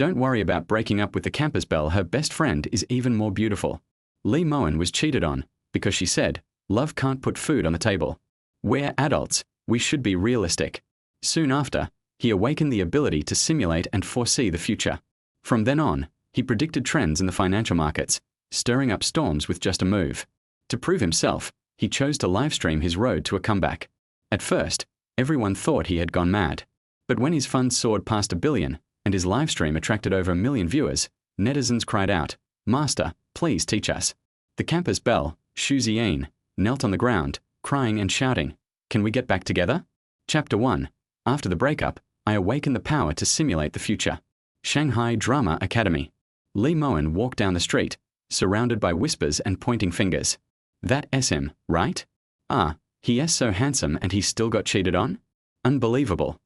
Don't worry about breaking up with the campus Belle. Her best friend is even more beautiful. Mowen was cheated on because she said, love can't put food on the table. We're adults, we should be realistic. Soon after, he awakened the ability to simulate and foresee the future. From then on, he predicted trends in the financial markets, stirring up storms with just a move. To prove himself, he chose to livestream his road to a comeback. At first, everyone thought he had gone mad. But when his funds soared past 1 billion, and his livestream attracted over 1 million viewers, netizens cried out, "Master, please teach us." The campus Belle, Ziyin, knelt on the ground, crying and shouting, "Can we get back together?" Chapter 1. After the breakup, I awakened the power to simulate the future. Shanghai Drama Academy. Mowen walked down the street, surrounded by whispers and pointing fingers. That's him, right? Ah, he is so handsome and he still got cheated on? Unbelievable.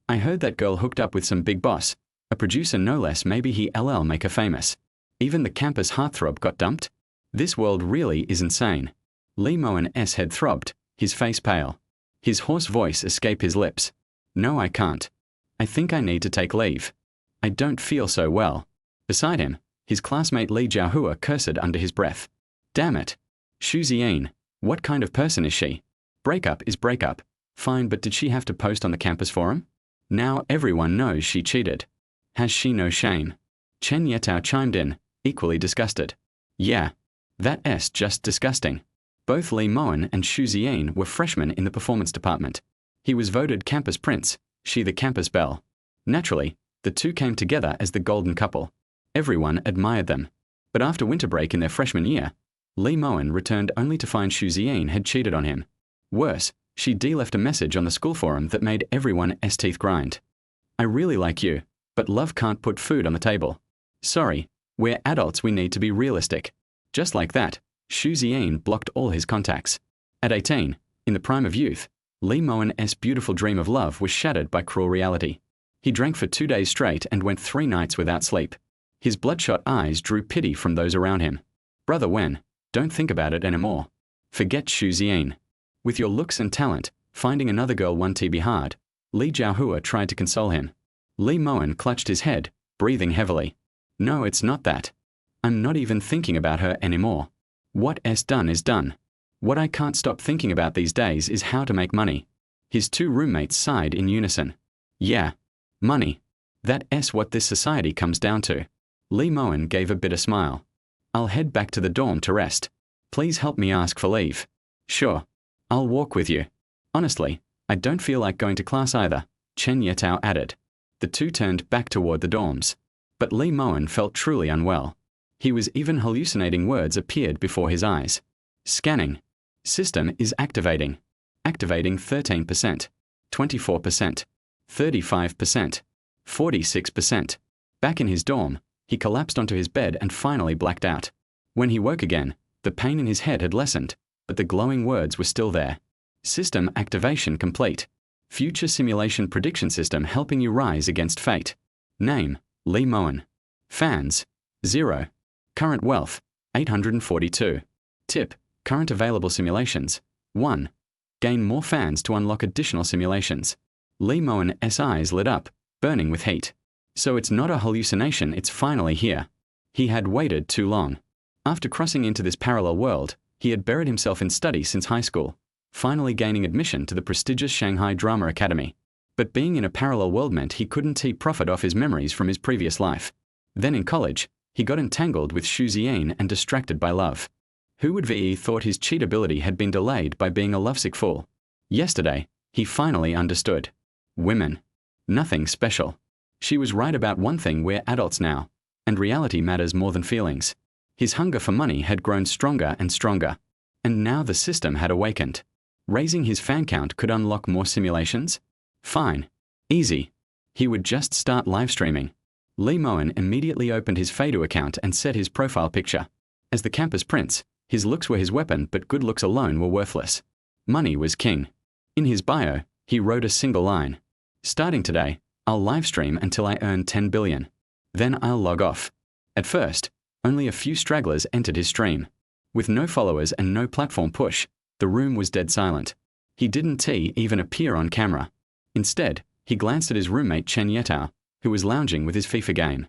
I heard that girl hooked up with some big boss, a producer no less. Maybe he LL make her famous. Even the campus heartthrob got dumped? This world really is insane. Mowen's head throbbed, his face pale. His hoarse voice escaped his lips. No, I can't. I think I need to take leave. I don't feel so well. Beside him, his classmate Li Jiahua cursed under his breath. Damn it. Ziyin, what kind of person is she? Breakup is breakup. Fine, but did she have to post on the campus forum? Now everyone knows she cheated. Has she no shame? Chen Yetao chimed in, equally disgusted. Yeah. That's just disgusting. Both Mowen and Ziyin were freshmen in the performance department. He was voted campus prince, she the campus belle. Naturally, the two came together as the golden couple. Everyone admired them. But after winter break in their freshman year, Mowen returned only to find Ziyin had cheated on him. Worse, she left a message on the school forum that made everyone's teeth grind. I really like you, but love can't put food on the table. Sorry, we're adults, we need to be realistic. Just like that, Ziyin blocked all his contacts. At 18, in the prime of youth, Mowen's beautiful dream of love was shattered by cruel reality. He drank for 2 days straight and went 3 nights without sleep. His bloodshot eyes drew pity from those around him. Brother Wen, don't think about it anymore. Forget Ziyin. With your looks and talent, finding another girl won't be hard. Li Jiahua tried to console him. Mowen clutched his head, breathing heavily. No, it's not that. I'm not even thinking about her anymore. What's done is done. What I can't stop thinking about these days is how to make money. His 2 roommates sighed in unison. Yeah. Money. That's what this society comes down to. Mowen gave a bitter smile. I'll head back to the dorm to rest. Please help me ask for leave. Sure. I'll walk with you. Honestly, I don't feel like going to class either, Chen Yetao added. The two turned back toward the dorms. But Mowen felt truly unwell. He was even hallucinating. Words appeared before his eyes. Scanning. System is activating. Activating 13%, 24%, 35%, 46%. Back in his dorm, he collapsed onto his bed and finally blacked out. When he woke again, the pain in his head had lessened, but the glowing words were still there. System activation complete. Future simulation prediction system helping you rise against fate. Name, Mowen. Fans, 0. Current wealth, 842. Tip, current available simulations, 1. Gain more fans to unlock additional simulations. Mowen's eyes lit up, burning with heat. So it's not a hallucination, it's finally here. He had waited too long. After crossing into this parallel world, he had buried himself in study since high school, finally gaining admission to the prestigious Shanghai Drama Academy. But being in a parallel world meant he couldn't profit off his memories from his previous life. Then in college, he got entangled with Ziyin and distracted by love. Who would have thought his cheatability had been delayed by being a lovesick fool? Yesterday, he finally understood. Women. Nothing special. She was right about one thing: we're adults now, and reality matters more than feelings. His hunger for money had grown stronger and stronger, and now the system had awakened. Raising his fan count could unlock more simulations? Fine. Easy. He would just start live streaming. Mowen immediately opened his Fado account and set his profile picture. As the campus prince, his looks were his weapon, but good looks alone were worthless. Money was king. In his bio, he wrote a single line. Starting today, I'll live stream until I earn 10 billion. Then I'll log off. At first, only a few stragglers entered his stream. With no followers and no platform push, the room was dead silent. He didn't even appear on camera. Instead, he glanced at his roommate Chen Yetao, who was lounging with his FIFA game.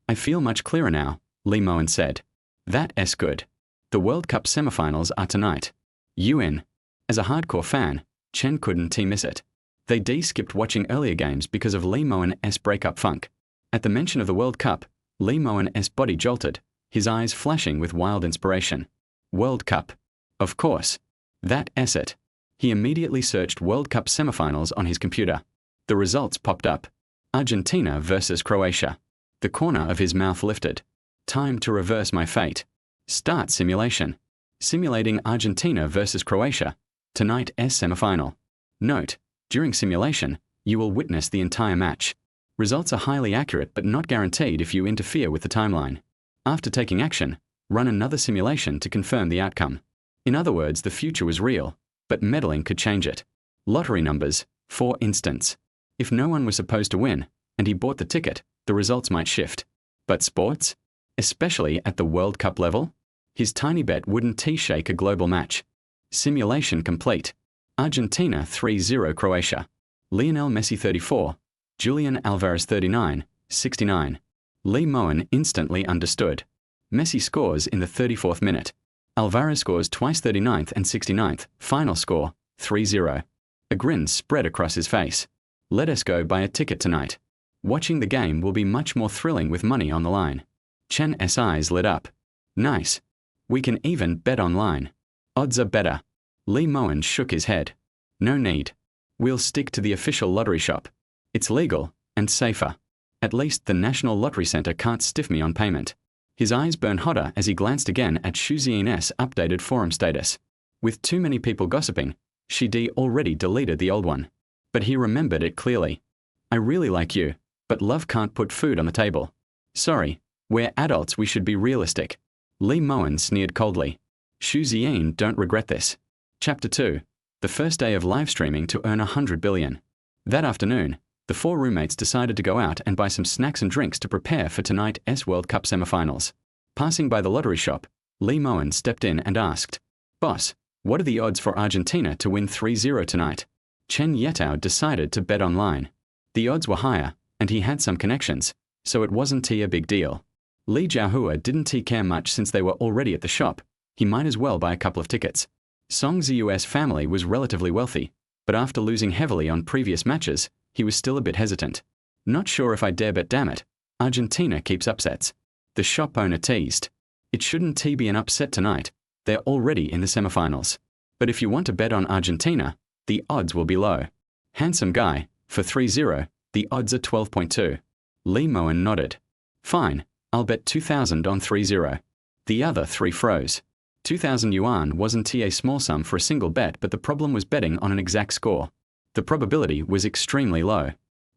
I feel much clearer now, Mowen said. That's good. The World Cup semifinals are tonight. You in? As a hardcore fan, Chen couldn't miss it. They skipped watching earlier games because of Mowen's breakup funk. At the mention of the World Cup, Mowen's body jolted, his eyes flashing with wild inspiration. World Cup. Of course. That's it. He immediately searched World Cup semifinals on his computer. The results popped up. Argentina versus Croatia. The corner of his mouth lifted. Time to reverse my fate. Start simulation. Simulating Argentina versus Croatia. Tonight's semifinal. Note, during simulation, you will witness the entire match. Results are highly accurate but not guaranteed if you interfere with the timeline. After taking action, run another simulation to confirm the outcome. In other words, the future was real, but meddling could change it. Lottery numbers, for instance. If no one was supposed to win, and he bought the ticket, the results might shift. But sports? Especially at the World Cup level? His tiny bet wouldn't shake a global match. Simulation complete. Argentina 3-0 Croatia. Lionel Messi 34, Julian Alvarez 39, 69. Mowen instantly understood. Messi scores in the 34th minute. Alvarez scores twice 39th and 69th, final score, 3-0. A grin spread across his face. Let us go buy a ticket tonight. Watching the game will be much more thrilling with money on the line. Chen's eyes lit up. Nice. We can even bet online. Odds are better. Mowen shook his head. No need. We'll stick to the official lottery shop. It's legal and safer. At least the National Lottery Center can't stiff me on payment. His eyes burned hotter as he glanced again at Ziyin's updated forum status. With too many people gossiping, she'd already deleted the old one. But he remembered it clearly. I really like you, but love can't put food on the table. Sorry, we're adults, we should be realistic. Mowen sneered coldly. Ziyin don't regret this. Chapter 2. The first day of live streaming to earn 100 billion. That afternoon, the four roommates decided to go out and buy some snacks and drinks to prepare for tonight's World Cup semifinals. Passing by the lottery shop, Mowen stepped in and asked, Boss, what are the odds for Argentina to win 3-0 tonight? Chen Yetao decided to bet online. The odds were higher, and he had some connections, so it wasn't a big deal. Li Jiahua didn't care much since they were already at the shop. He might as well buy a couple of tickets. Song Ziyu's family was relatively wealthy, but after losing heavily on previous matches, he was still a bit hesitant. Not sure if I dare bet, damn it. Argentina keeps upsets. The shop owner teased. It shouldn't be an upset tonight. They're already in the semifinals. But if you want to bet on Argentina, the odds will be low. Handsome guy, for 3-0, the odds are 12.2. Mowen nodded. Fine, I'll bet 2,000 on 3-0. The other three froze. 2,000 yuan wasn't a small sum for a single bet, but the problem was betting on an exact score. The probability was extremely low.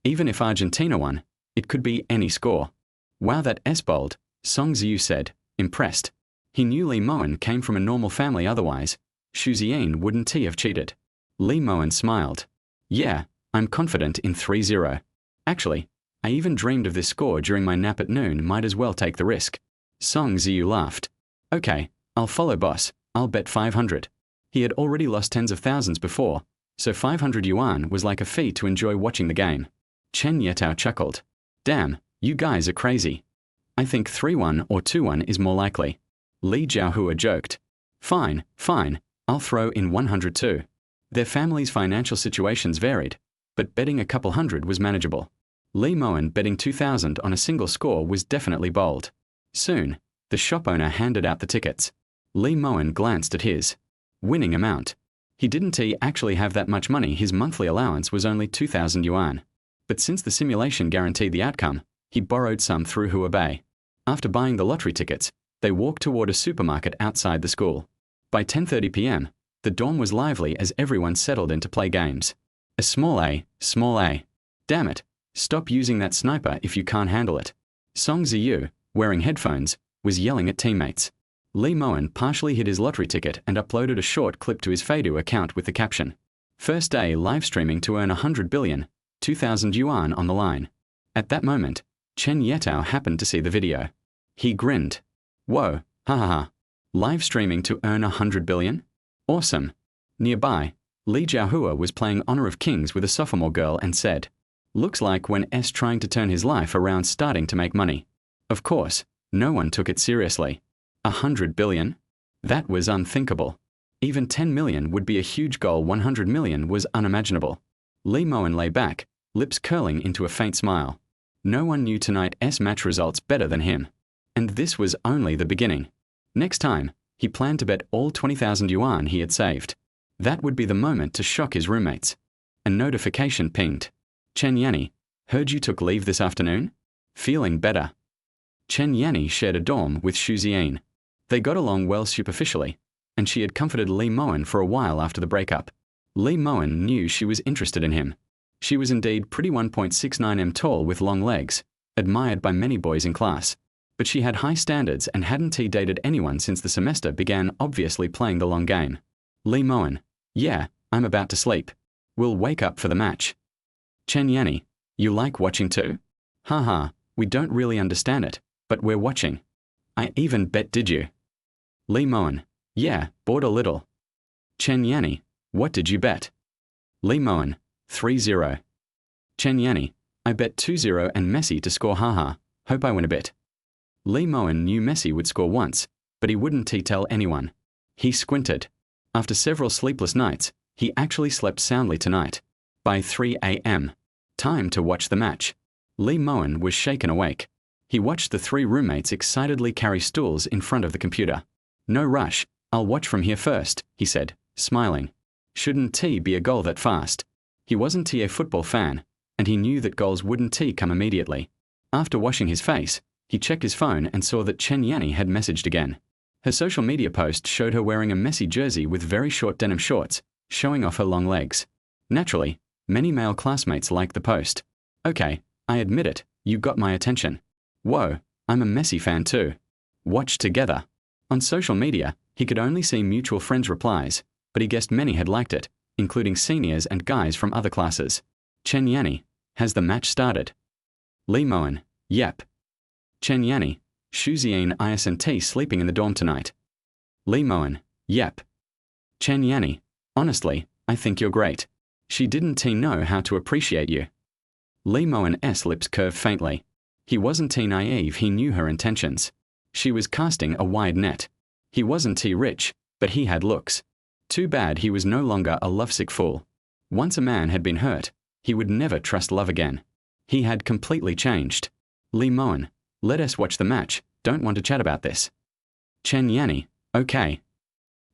Even if Argentina won, it could be any score. Wow, that's bold, Song Ziyu said, impressed. He knew Mowen came from a normal family, otherwise Ziyin wouldn't have cheated. Mowen smiled. Yeah, I'm confident in 3-0. Actually, I even dreamed of this score during my nap at noon, might as well take the risk. Song Ziyu laughed. Okay, I'll follow boss, I'll bet 500. He had already lost tens of thousands before, so 500 yuan was like a fee to enjoy watching the game. Chen Yetao chuckled. Damn, you guys are crazy. I think 3-1 or 2-1 is more likely. Li Jiahua joked. Fine, I'll throw in 100 too. Their family's financial situations varied, but betting a couple hundred was manageable. Mowen betting 2,000 on a single score was definitely bold. Soon, the shop owner handed out the tickets. Mowen glanced at his winning amount. He didn't actually have that much money, his monthly allowance was only 2,000 yuan. But since the simulation guaranteed the outcome, he borrowed some through Huabei. After buying the lottery tickets, they walked toward a supermarket outside the school. By 10:30 p.m., the dorm was lively as everyone settled in to play games. A small A. Damn it, stop using that sniper if you can't handle it. Song Ziyu, wearing headphones, was yelling at teammates. Mowen partially hid his lottery ticket and uploaded a short clip to his Feidu account with the caption, First day live streaming to earn 100 billion, 2,000 yuan on the line. At that moment, Chen Yetao happened to see the video. He grinned. Whoa, ha. Live streaming to earn 100 billion? Awesome. Nearby, Li Jiahua was playing Honor of Kings with a sophomore girl and said, Looks like when S trying to turn his life around, starting to make money. Of course, no one took it seriously. 100 billion? That was unthinkable. Even 10 million would be a huge goal. 100 million was unimaginable. Lee Mowen lay back, lips curling into a faint smile. No one knew tonight's match results better than him. And this was only the beginning. Next time, he planned to bet all 20,000 yuan he had saved. That would be the moment to shock his roommates. A notification pinged. Chen Yanni, heard you took leave this afternoon? Feeling better. Chen Yanni shared a dorm with Ziyin. They got along well superficially, and she had comforted Lee Mowen for a while after the breakup. Lee Mowen knew she was interested in him. She was indeed pretty, 1.69 m tall with long legs, admired by many boys in class. But she had high standards and hadn't dated anyone since the semester began, obviously playing the long game. Lee Mowen, yeah, I'm about to sleep. We'll wake up for the match. Chen Yanni, you like watching too? Haha, we don't really understand it, but we're watching. I even bet, did you? Lee Mowen, yeah, bored a little. Chen Yanni, what did you bet? Lee Mowen, 3-0. Chen Yanni, I bet 2-0 and Messi to score, haha, hope I win a bit. Lee Mowen knew Messi would score once, but he wouldn't tell anyone. He squinted. After several sleepless nights, he actually slept soundly tonight. By 3 a.m. Time to watch the match. Lee Mowen was shaken awake. He watched the three roommates excitedly carry stools in front of the computer. No rush, I'll watch from here first, he said, smiling. Shouldn't be a goal that fast. He wasn't a football fan, and he knew that goals wouldn't come immediately. After washing his face, he checked his phone and saw that Chen Yanni had messaged again. Her social media post showed her wearing a Messi jersey with very short denim shorts, showing off her long legs. Naturally, many male classmates liked the post. Okay, I admit it, you got my attention. Whoa, I'm a Messi fan too. Watch together. On social media, he could only see mutual friends' replies, but he guessed many had liked it, including seniors and guys from other classes. Chen Yanni, has the match started? Lee Mowen, yep. Chen Yanni, Ziyin isn't sleeping in the dorm tonight? Lee Mowen, yep. Chen Yanni, honestly, I think you're great. She didn't know how to appreciate you. Lee Mowen's lips curved faintly. He wasn't naive, he knew her intentions. She was casting a wide net. He wasn't rich, but he had looks. Too bad he was no longer a lovesick fool. Once a man had been hurt, he would never trust love again. He had completely changed. Lee Mowen, let us watch the match, don't want to chat about this. Chen Yanni, okay.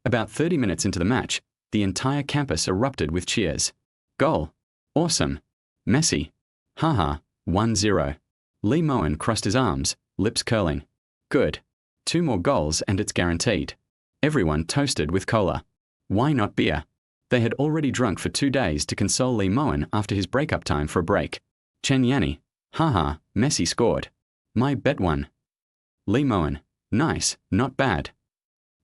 About 30 minutes into the match, the entire campus erupted with cheers. Goal. Awesome. Messi. Haha, 1-0. Lee Mowen crossed his arms, lips curling. Good. 2 more goals and it's guaranteed. Everyone toasted with cola. Why not beer? They had already drunk for 2 days to console Lee Mowen after his breakup time for a break. Chen Yanni. Haha, Messi scored. My bet won. Lee Mowen. Nice, not bad.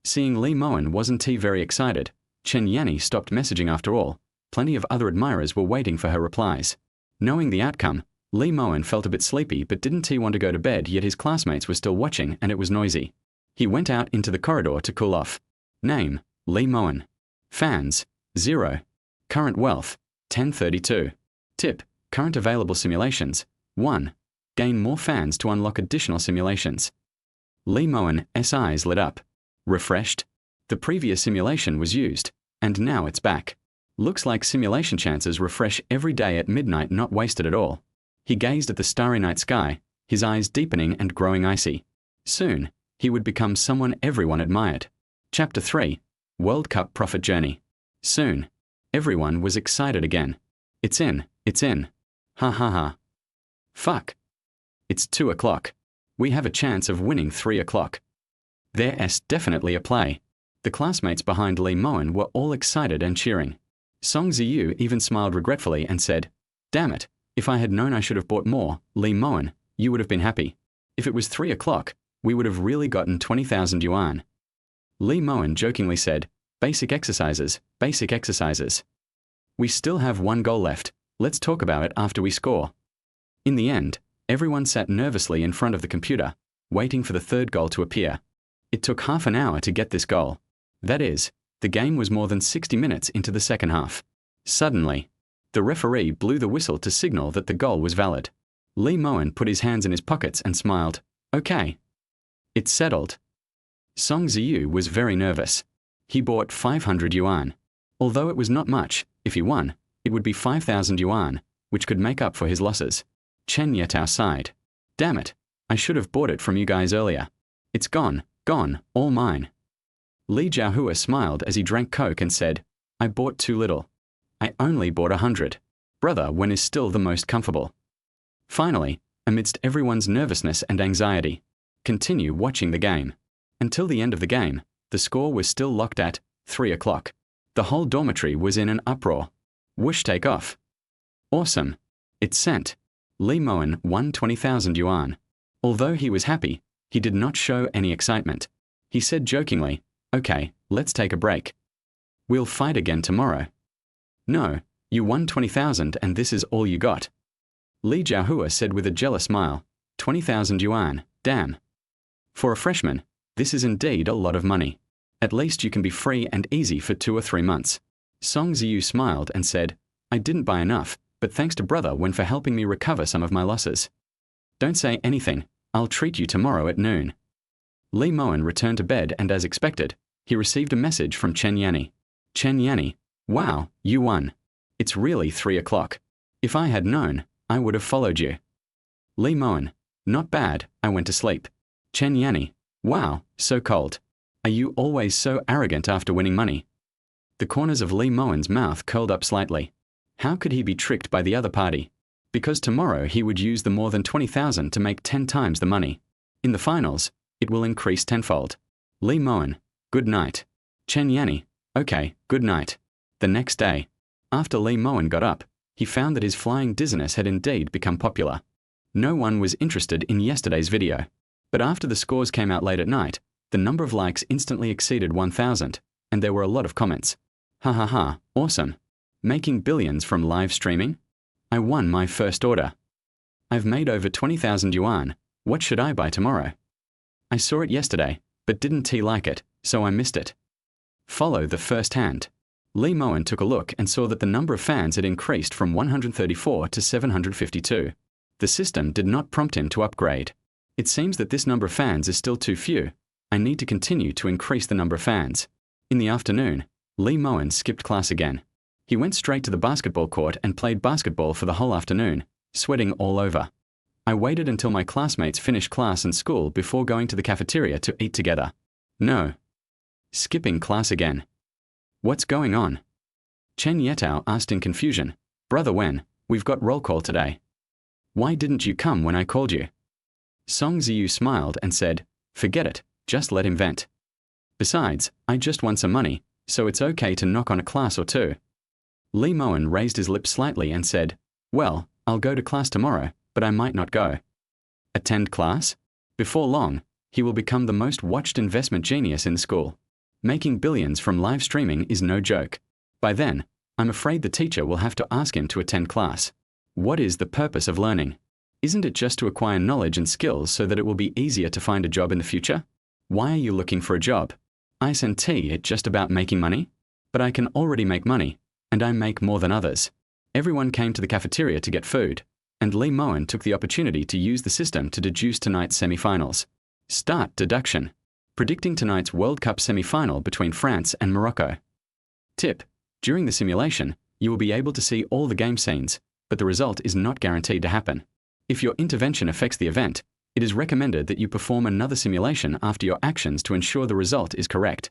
Seeing Lee Mowen wasn't very excited, Chen Yanni stopped messaging after all. Plenty of other admirers were waiting for her replies. Knowing the outcome, Lee Mowen felt a bit sleepy but didn't want to go to bed, yet his classmates were still watching and it was noisy. He went out into the corridor to cool off. Name, Lee Mowen. Fans, 0. Current wealth, 1032. Tip, current available simulations, 1. Gain more fans to unlock additional simulations. Lee Mowen's eyes lit up. Refreshed? The previous simulation was used, and now it's back. Looks like simulation chances refresh every day at midnight, not wasted at all. He gazed at the starry night sky, his eyes deepening and growing icy. Soon, he would become someone everyone admired. Chapter 3. World Cup Profit Journey. Soon. Everyone was excited again. It's in. Ha ha ha. Fuck. It's 2 o'clock. We have a chance of winning 3 o'clock. There's definitely a play. The classmates behind Lee Mowen were all excited and cheering. Song Ziyu even smiled regretfully and said, damn it, if I had known I should have bought more, Lee Mowen, you would have been happy. If it was 3 o'clock, we would have really gotten 20,000 yuan. Lee Mowen jokingly said, basic exercises. We still have 1 goal left, let's talk about it after we score. In the end, everyone sat nervously in front of the computer, waiting for the 3rd goal to appear. It took half an hour to get this goal. That is, the game was more than 60 minutes into the second half. Suddenly, the referee blew the whistle to signal that the goal was valid. Lee Mowen put his hands in his pockets and smiled. Okay. It's settled. Song Ziyu was very nervous. He bought 500 yuan. Although it was not much, if he won, it would be 5,000 yuan, which could make up for his losses. Chen Yetao sighed. Damn it, I should have bought it from you guys earlier. It's gone, all mine. Li Jiahua smiled as he drank Coke and said, I bought too little. I only bought 100. Brother Wen is still the most comfortable. Finally, amidst everyone's nervousness and anxiety, continue watching the game. Until the end of the game, the score was still locked at 3 o'clock. The whole dormitory was in an uproar. Whoosh, take off. Awesome. It's sent. Li Mowen won 20,000 yuan. Although he was happy, he did not show any excitement. He said jokingly, okay, let's take a break. We'll fight again tomorrow. No, you won 20,000 and this is all you got. Li Jiahua said with a jealous smile, 20,000 yuan, damn. For a freshman, this is indeed a lot of money. At least you can be free and easy for 2 or 3 months. Song Ziyu smiled and said, I didn't buy enough, but thanks to Brother Wen for helping me recover some of my losses. Don't say anything, I'll treat you tomorrow at noon. Li Mowen returned to bed and as expected, he received a message from Chen Yanni. Chen Yanni, wow, you won. It's really 3 o'clock. If I had known, I would have followed you. Li Mowen, not bad, I went to sleep. Chen Yanni, wow, so cold. Are you always so arrogant after winning money? The corners of Li Mowen's mouth curled up slightly. How could he be tricked by the other party? Because tomorrow he would use the more than 20,000 to make 10 times the money. In the finals, it will increase tenfold. Li Mowen, good night. Chen Yanni, okay, good night. The next day, after Li Mowen got up, he found that his flying dizziness had indeed become popular. No one was interested in yesterday's video. But after the scores came out late at night, the number of likes instantly exceeded 1,000, and there were a lot of comments. Ha ha ha, awesome. Making billions from live streaming? I won my first order. I've made over 20,000 yuan, what should I buy tomorrow? I saw it yesterday, but didn't like it, so I missed it. Follow the first hand. Li Mowen took a look and saw that the number of fans had increased from 134 to 752. The system did not prompt him to upgrade. It seems that this number of fans is still too few. I need to continue to increase the number of fans. In the afternoon, Li Mowen skipped class again. He went straight to the basketball court and played basketball for the whole afternoon, sweating all over. I waited until my classmates finished class and school before going to the cafeteria to eat together. No. Skipping class again. What's going on? Chen Yetao asked in confusion. Brother Wen, we've got roll call today. Why didn't you come when I called you? Song Ziyu smiled and said, forget it, just let him vent. Besides, I just won some money, so it's okay to knock on a class or two. Li Mowen raised his lips slightly and said, well, I'll go to class tomorrow, but I might not go. Attend class? Before long, he will become the most watched investment genius in school. Making billions from live streaming is no joke. By then, I'm afraid the teacher will have to ask him to attend class. What is the purpose of learning? Isn't it just to acquire knowledge and skills so that it will be easier to find a job in the future? Why are you looking for a job? Isn't it just about making money? But I can already make money, and I make more than others. Everyone came to the cafeteria to get food, and Li Mowen took the opportunity to use the system to deduce tonight's semi-finals. Start deduction. Predicting tonight's World Cup semi-final between France and Morocco. Tip: during the simulation, you will be able to see all the game scenes, but the result is not guaranteed to happen. If your intervention affects the event, it is recommended that you perform another simulation after your actions to ensure the result is correct.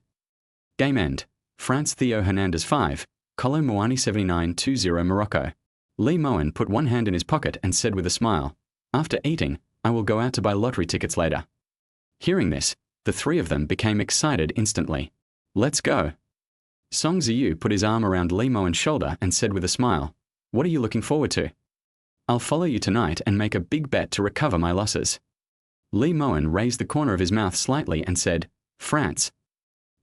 Game end. France Theo Hernandez 5, Kolo Muani 79-20 Morocco. Li Mowen put one hand in his pocket and said with a smile, after eating, I will go out to buy lottery tickets later. Hearing this, the three of them became excited instantly. Let's go. Song Ziyu put his arm around Li Mowen's shoulder and said with a smile, what are you looking forward to? I'll follow you tonight and make a big bet to recover my losses. Li Mowen raised the corner of his mouth slightly and said, France.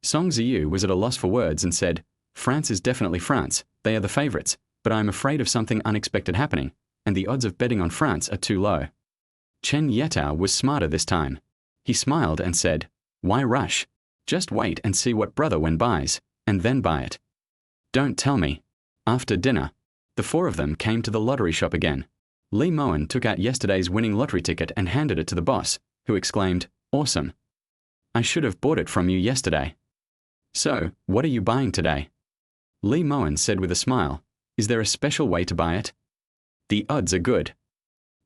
Song Ziyu was at a loss for words and said, France is definitely France, they are the favorites, but I am afraid of something unexpected happening, and the odds of betting on France are too low. Chen Yetao was smarter this time. He smiled and said, why rush? Just wait and see what Brother Wen buys, and then buy it. Don't tell me. After dinner, the four of them came to the lottery shop again. Li Mowen took out yesterday's winning lottery ticket and handed it to the boss, who exclaimed, "Awesome. I should have bought it from you yesterday." "So, what are you buying today?" Lee Mowen said with a smile, "Is there a special way to buy it?" The odds are good.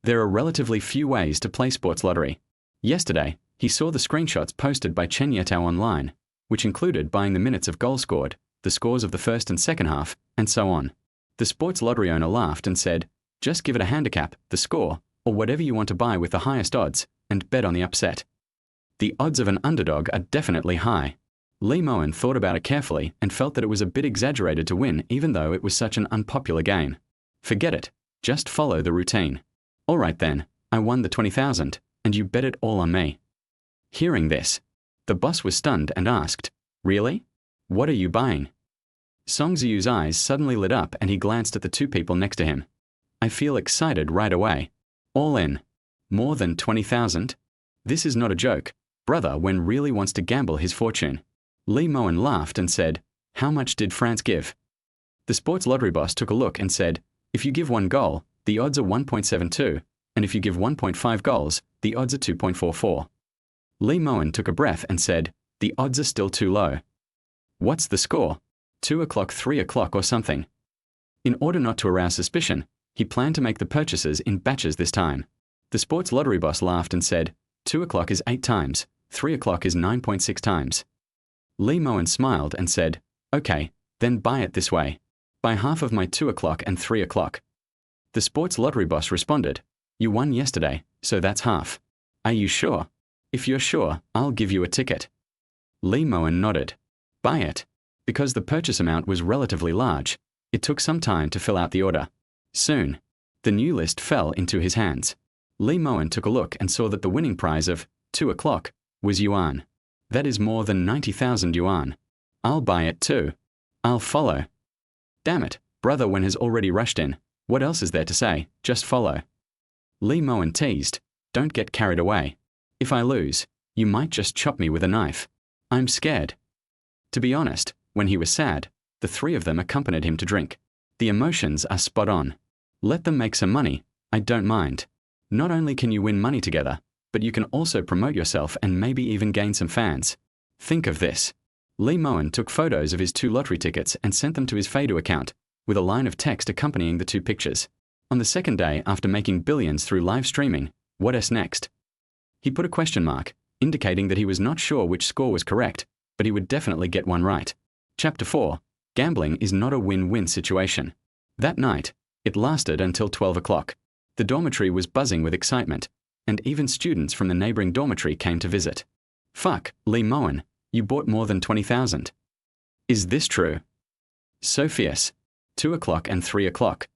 There are relatively few ways to play sports lottery. Yesterday, he saw the screenshots posted by Chen Yetao online, which included buying the minutes of goals scored, the scores of the first and second half, and so on. The sports lottery owner laughed and said, "Just give it a handicap, the score, or whatever you want to buy with the highest odds, and bet on the upset." The odds of an underdog are definitely high. Lee Mowen thought about it carefully and felt that it was a bit exaggerated to win even though it was such an unpopular game. Forget it. Just follow the routine. "All right then, I won the 20,000, and you bet it all on me." Hearing this, the boss was stunned and asked, "Really? What are you buying?" Song Ziyu's eyes suddenly lit up and he glanced at the two people next to him. "I feel excited right away. All in. More than 20,000? This is not a joke. Brother Wen really wants to gamble his fortune." Lee Mowen laughed and said, "How much did France give?" The sports lottery boss took a look and said, "If you give 1 goal, the odds are 1.72, and if you give 1.5 goals, the odds are 2.44. Lee Mowen took a breath and said, "The odds are still too low." "What's the score? 2 o'clock, 3 o'clock or something?" In order not to arouse suspicion, he planned to make the purchases in batches this time. The sports lottery boss laughed and said, 2 o'clock is 8 times, 3 o'clock is 9.6 times. Lee Mowen smiled and said, "Okay, then buy it this way. Buy half of my 2 o'clock and 3 o'clock. The sports lottery boss responded, "You won yesterday, so that's half. Are you sure? If you're sure, I'll give you a ticket." Lee Mowen nodded. "Buy it." Because the purchase amount was relatively large, it took some time to fill out the order. Soon, the new list fell into his hands. Lee Mowen took a look and saw that the winning prize of 2 o'clock was yuan. That is more than 90,000 yuan. "I'll buy it too. I'll follow." "Damn it, brother Wen has already rushed in. What else is there to say? Just follow." Lee Mowen teased, "Don't get carried away. If I lose, you might just chop me with a knife. I'm scared." To be honest, when he was sad, the three of them accompanied him to drink. The emotions are spot on. Let them make some money. I don't mind. Not only can you win money together, but you can also promote yourself and maybe even gain some fans. Think of this. Lee Mowen took photos of his 2 lottery tickets and sent them to his Feidu account, with a line of text accompanying the 2 pictures. On the second day after making billions through live streaming, what's next? He put a question mark, indicating that he was not sure which score was correct, but he would definitely get one right. Chapter 4. Gambling is not a win-win situation. That night, it lasted until 12 o'clock. The dormitory was buzzing with excitement, and even students from the neighboring dormitory came to visit. "Fuck, Lee Mowen, you bought more than 20,000. Is this true?" So fierce. 2 o'clock and 3 o'clock.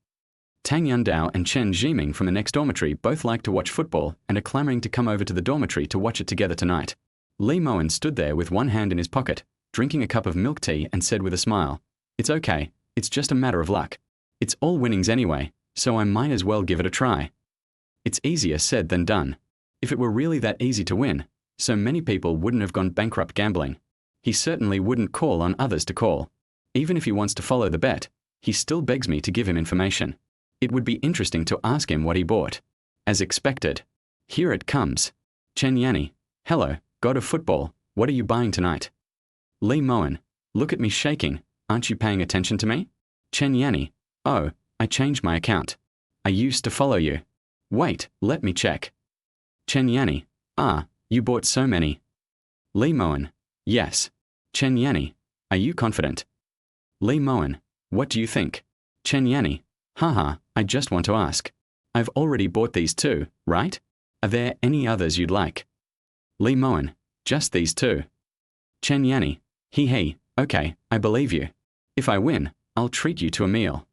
Tang Yundao and Chen Zhiming from the next dormitory both like to watch football and are clamoring to come over to the dormitory to watch it together tonight. Lee Mowen stood there with one hand in his pocket, drinking a cup of milk tea, and said with a smile, "It's okay, it's just a matter of luck. It's all winnings anyway, so I might as well give it a try." It's easier said than done. If it were really that easy to win, so many people wouldn't have gone bankrupt gambling. He certainly wouldn't call on others to call. Even if he wants to follow the bet, he still begs me to give him information. It would be interesting to ask him what he bought. As expected. Here it comes. "Chen Yanni, hello, god of football, what are you buying tonight?" Lee Mowen, "Look at me shaking, aren't you paying attention to me?" Chen Yanni, "Oh, I changed my account. I used to follow you. Wait, let me check." Chen Yanni, "Ah, you bought so many." Lee Mowen, "Yes." Chen Yanni, "Are you confident?" Lee Mowen, "What do you think?" Chen Yanni, "Haha, I just want to ask. I've already bought these 2, right? Are there any others you'd like?" Lee Mowen, "Just these 2. Chen Yanni, he, okay, I believe you. If I win, I'll treat you to a meal."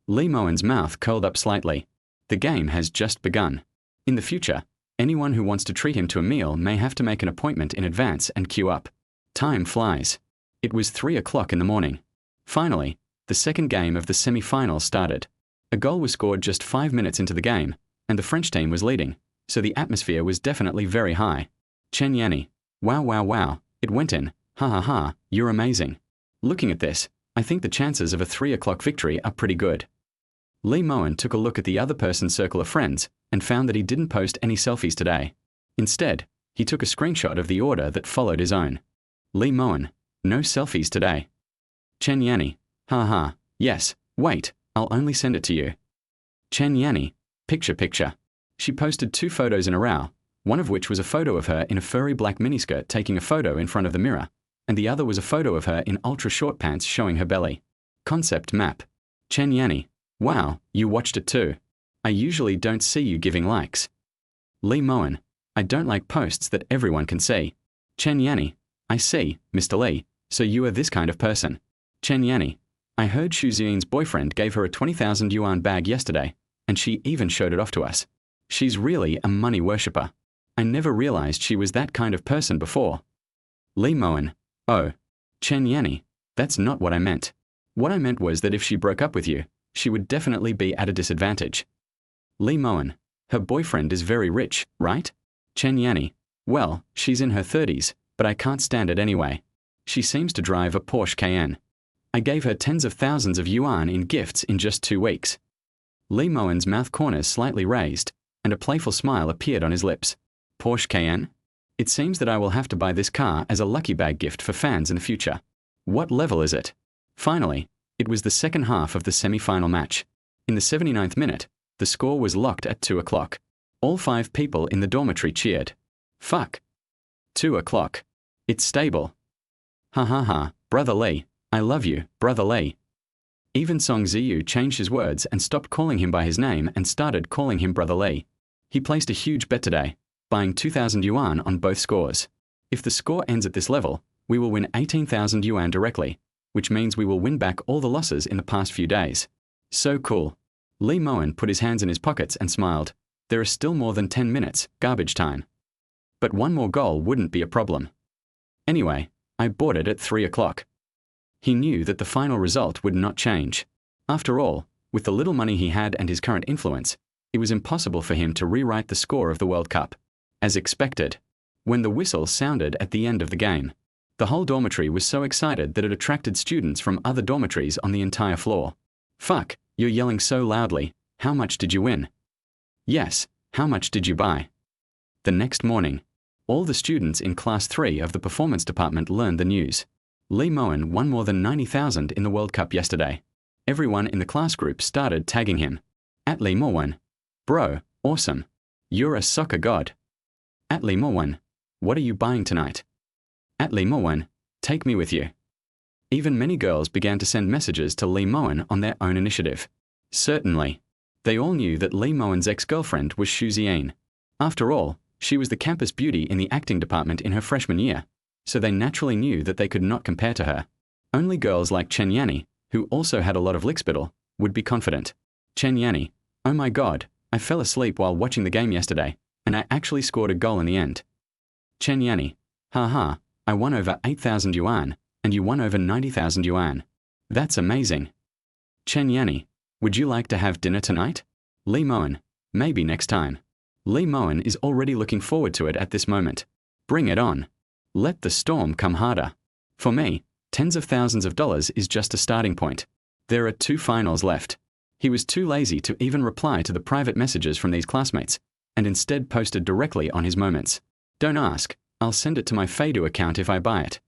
Lee Mowen's mouth curled up slightly. The game has just begun. In the future, anyone who wants to treat him to a meal may have to make an appointment in advance and queue up. Time flies. It was 3 o'clock in the morning. Finally, the second game of the semi-finals started. A goal was scored just 5 minutes into the game, and the French team was leading, so the atmosphere was definitely very high. Chen Yanni, wow, it went in, ha, you're amazing. Looking at this, I think the chances of a 3 o'clock victory are pretty good. Lee Mowen took a look at the other person's circle of friends and found that he didn't post any selfies today. Instead, he took a screenshot of the order that followed his own. Lee Mowen, no selfies today. Chen Yanni, haha, yes, wait, I'll only send it to you. Chen Yanni, picture. She posted 2 photos in a row, one of which was a photo of her in a furry black miniskirt taking a photo in front of the mirror, and the other was a photo of her in ultra-short pants showing her belly. Concept map. Chen Yanni, wow, you watched it too. I usually don't see you giving likes. Lee Mowen, I don't like posts that everyone can see. Chen Yanni, I see, Mr. Lee, so you are this kind of person. Chen Yanni, I heard Ziyin's boyfriend gave her a 20,000 yuan bag yesterday, and she even showed it off to us. She's really a money worshipper. I never realized she was that kind of person before. Lee Mowen, oh. Chen Yanni, that's not what I meant. What I meant was that if she broke up with you, she would definitely be at a disadvantage. Lee Mowen, her boyfriend is very rich, right? Chen Yanni, well, she's in her 30s, but I can't stand it anyway. She seems to drive a Porsche Cayenne. I gave her tens of thousands of yuan in gifts in just 2 weeks. Lee Mowen's mouth corners slightly raised, and a playful smile appeared on his lips. Porsche Cayenne? It seems that I will have to buy this car as a lucky bag gift for fans in the future. What level is it? Finally, it was the second half of the semi-final match. In the 79th minute, the score was locked at 2 o'clock. All 5 people in the dormitory cheered. Fuck. 2 o'clock. It's stable. Ha ha ha, Brother Lee, I love you, Brother Lee. Even Song Ziyu changed his words and stopped calling him by his name and started calling him Brother Lee. He placed a huge bet today, buying 2,000 yuan on both scores. If the score ends at this level, we will win 18,000 yuan directly, which means we will win back all the losses in the past few days. So cool. Lee Mowen put his hands in his pockets and smiled. There are still more than 10 minutes, garbage time. But one more goal wouldn't be a problem. Anyway, I bought it at 3 o'clock. He knew that the final result would not change. After all, with the little money he had and his current influence, it was impossible for him to rewrite the score of the World Cup. As expected, when the whistle sounded at the end of the game, the whole dormitory was so excited that it attracted students from other dormitories on the entire floor. Fuck, you're yelling so loudly, how much did you win? Yes, how much did you buy? The next morning, all the students in Class 3 of the performance department learned the news. Lee Mowen won more than 90,000 in the World Cup yesterday. Everyone in the class group started tagging him. At Lee Mowen, bro, awesome. You're a soccer god. At Lee Mowen, what are you buying tonight? At Lee Mowen, take me with you. Even many girls began to send messages to Lee Mowen on their own initiative. Certainly. They all knew that Lee Mowen's ex-girlfriend was Ziyin. After all, she was the campus beauty in the acting department in her freshman year, so they naturally knew that they could not compare to her. Only girls like Chen Yanni, who also had a lot of lickspittle, would be confident. Chen Yanni, oh my god, I fell asleep while watching the game yesterday, and I actually scored a goal in the end. Chen Yanni, haha, I won over 8,000 yuan, and you won over 90,000 yuan. That's amazing. Chen Yanni, would you like to have dinner tonight? Lee Mowen, maybe next time. Lee Mowen is already looking forward to it at this moment. Bring it on. Let the storm come harder. For me, tens of thousands of dollars is just a starting point. There are 2 finals left. He was too lazy to even reply to the private messages from these classmates, and instead posted directly on his moments. Don't ask, I'll send it to my Feidu account if I buy it.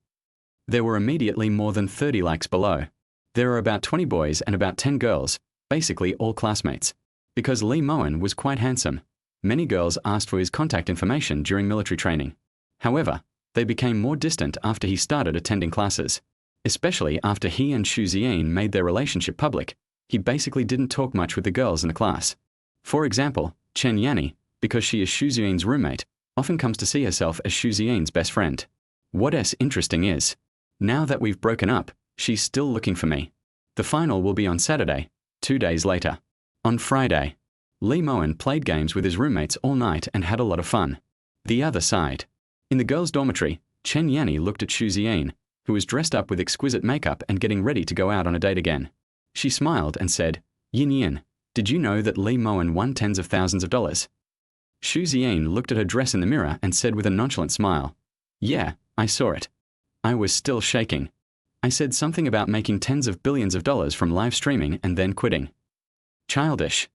There were immediately more than 30 likes below. There are about 20 boys and about 10 girls, basically all classmates. Because Lee Mowen was quite handsome, many girls asked for his contact information during military training. However, they became more distant after he started attending classes. Especially after he and Ziyin made their relationship public, he basically didn't talk much with the girls in the class. For example, Chen Yanni, because she is Ziyin's roommate, often comes to see herself as Ziyin's best friend. What's interesting is, now that we've broken up, she's still looking for me. The final will be on Saturday, 2 days later. On Friday, Lee Mowen played games with his roommates all night and had a lot of fun. The other side. In the girls' dormitory, Chen Yanni looked at Ziyin, who was dressed up with exquisite makeup and getting ready to go out on a date again. She smiled and said, Yin, did you know that Lee Mowen won tens of thousands of dollars? Ziyin looked at her dress in the mirror and said with a nonchalant smile, yeah, I saw it. I was still shaking. I said something about making tens of billions of dollars from live streaming and then quitting. Childish.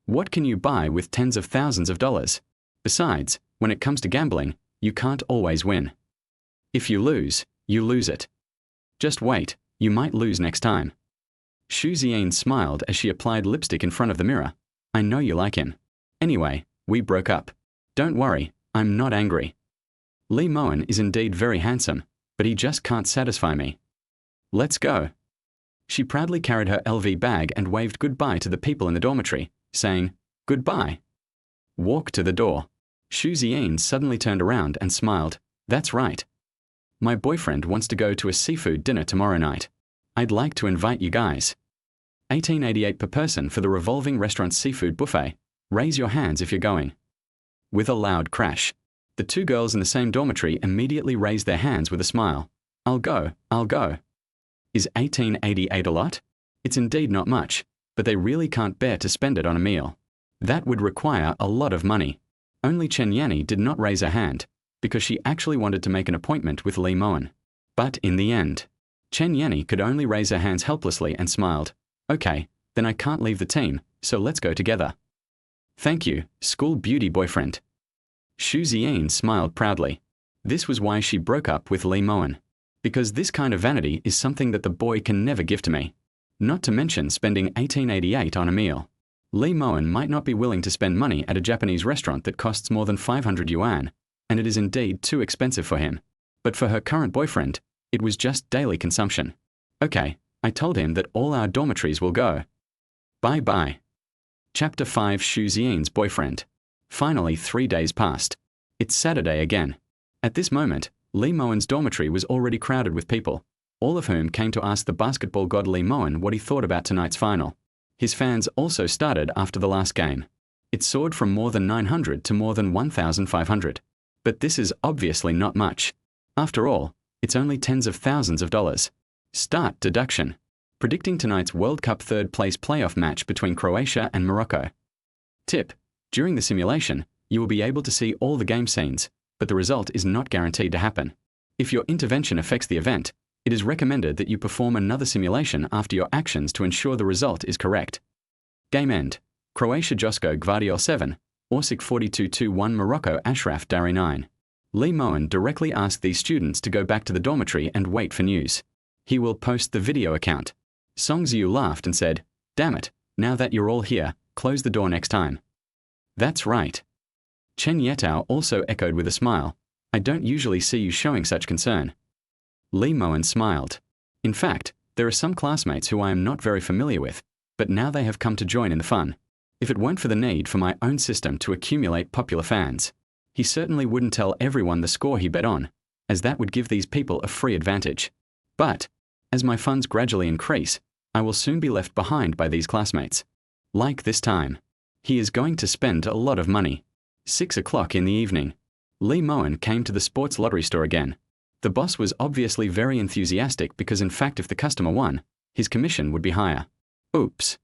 What can you buy with tens of thousands of dollars? Besides, When it comes to gambling, you can't always win. If you lose it. Just wait, you might lose next time. Ziyin smiled as she applied lipstick in front of the mirror. I know you like him. Anyway, we broke up. Don't worry, I'm not angry. Mowen is indeed very handsome, but he just can't satisfy me. Let's go. She proudly carried her LV bag and waved goodbye to the people in the dormitory, saying, goodbye. Walk to the door. Ziyin suddenly turned around and smiled. That's right. My boyfriend wants to go to a seafood dinner tomorrow night. I'd like to invite you guys. 1888 per person for the revolving restaurant seafood buffet. Raise your hands if you're going. With a loud crash, the two girls in the same dormitory immediately raised their hands with a smile. I'll go, I'll go. Is 1888 a lot? It's indeed not much, but they really can't bear to spend it on a meal. That would require a lot of money. Only Chen did not raise her hand, because she actually wanted to make an appointment with Mowen. But in the end, Chen could only raise her hands helplessly and smiled. Okay, then I can't leave the team, so let's go together. Thank you, school beauty boyfriend. Ziyin smiled proudly. This was why she broke up with Mowen. Because this kind of vanity is something that the boy can never give to me. Not to mention spending 1888 on a meal. Mowen might not be willing to spend money at a Japanese restaurant that costs more than 500 yuan, and it is indeed too expensive for him. But for her current boyfriend, it was just daily consumption. Okay, I told him that all our dormitories will go. Bye-bye. Chapter 5 Ziyin's boyfriend. Finally 3 days passed. It's Saturday again. At this moment, Mowen's dormitory was already crowded with people, all of whom came to ask the basketball god Mowen what he thought about tonight's final. His fans also started after the last game. It soared from more than 900 to more than 1,500. But this is obviously not much. After all, it's only tens of thousands of dollars. Start deduction. Predicting tonight's World Cup third-place playoff match between Croatia and Morocco. Tip: during the simulation, you will be able to see all the game scenes, but the result is not guaranteed to happen. If your intervention affects the event, it is recommended that you perform another simulation after your actions to ensure the result is correct. Game end. Croatia Josko Gvardiol 7, Orsic 42-1 Morocco Ashraf Dari 9. Mowen directly asked these students to go back to the dormitory and wait for news. He will post the video account. Ziyu laughed and said, damn it, now that you're all here, close the door next time. That's right. Chen Yetao also echoed with a smile. I don't usually see you showing such concern. Mowen smiled. In fact, there are some classmates who I am not very familiar with, but now they have come to join in the fun. If it weren't for the need for my own system to accumulate popular fans, he certainly wouldn't tell everyone the score he bet on, as that would give these people a free advantage. But, as my funds gradually increase, I will soon be left behind by these classmates. Like this time. He is going to spend a lot of money. 6 o'clock in the evening. Mowen came to the sports lottery store again. The boss was obviously very enthusiastic because in fact if the customer won, his commission would be higher. Oops.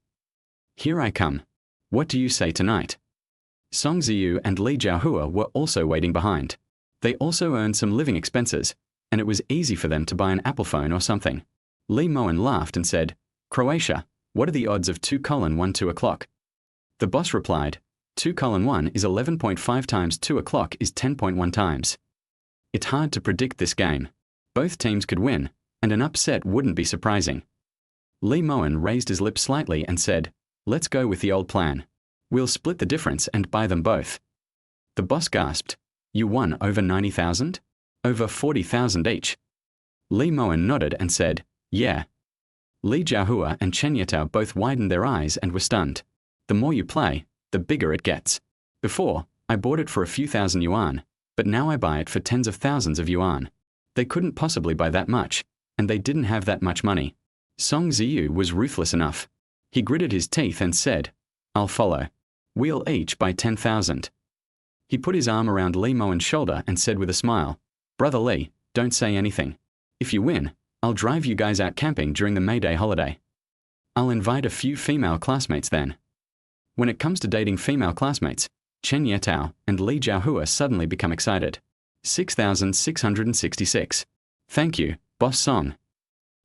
Here I come. What do you say tonight? Song Ziyu and Li Jiahua were also waiting behind. They also earned some living expenses, and it was easy for them to buy an Apple phone or something. Mowen laughed and said, Croatia, what are the odds of 2:1 2 o'clock? The boss replied, 2:1 is 11.5 times 2 o'clock is 10.1 times. It's hard to predict this game. Both teams could win, and an upset wouldn't be surprising. Mowen raised his lips slightly and said, let's go with the old plan. We'll split the difference and buy them both. The boss gasped, you won over 90,000? Over 40,000 each. Mowen nodded and said, yeah. Li Jiahua and Chen Yetao both widened their eyes and were stunned. The more you play, the bigger it gets. Before, I bought it for a few thousand yuan, but now I buy it for tens of thousands of yuan. They couldn't possibly buy that much, and they didn't have that much money. Song Ziyu was ruthless enough. He gritted his teeth and said, I'll follow. We'll each buy 10,000. He put his arm around Mowen's shoulder and said with a smile, Brother Li, don't say anything. If you win, I'll drive you guys out camping during the May Day holiday. I'll invite a few female classmates then. When it comes to dating female classmates, Chen Yetao and Li Jiahua suddenly become excited. 6,666. Thank you, Boss Song.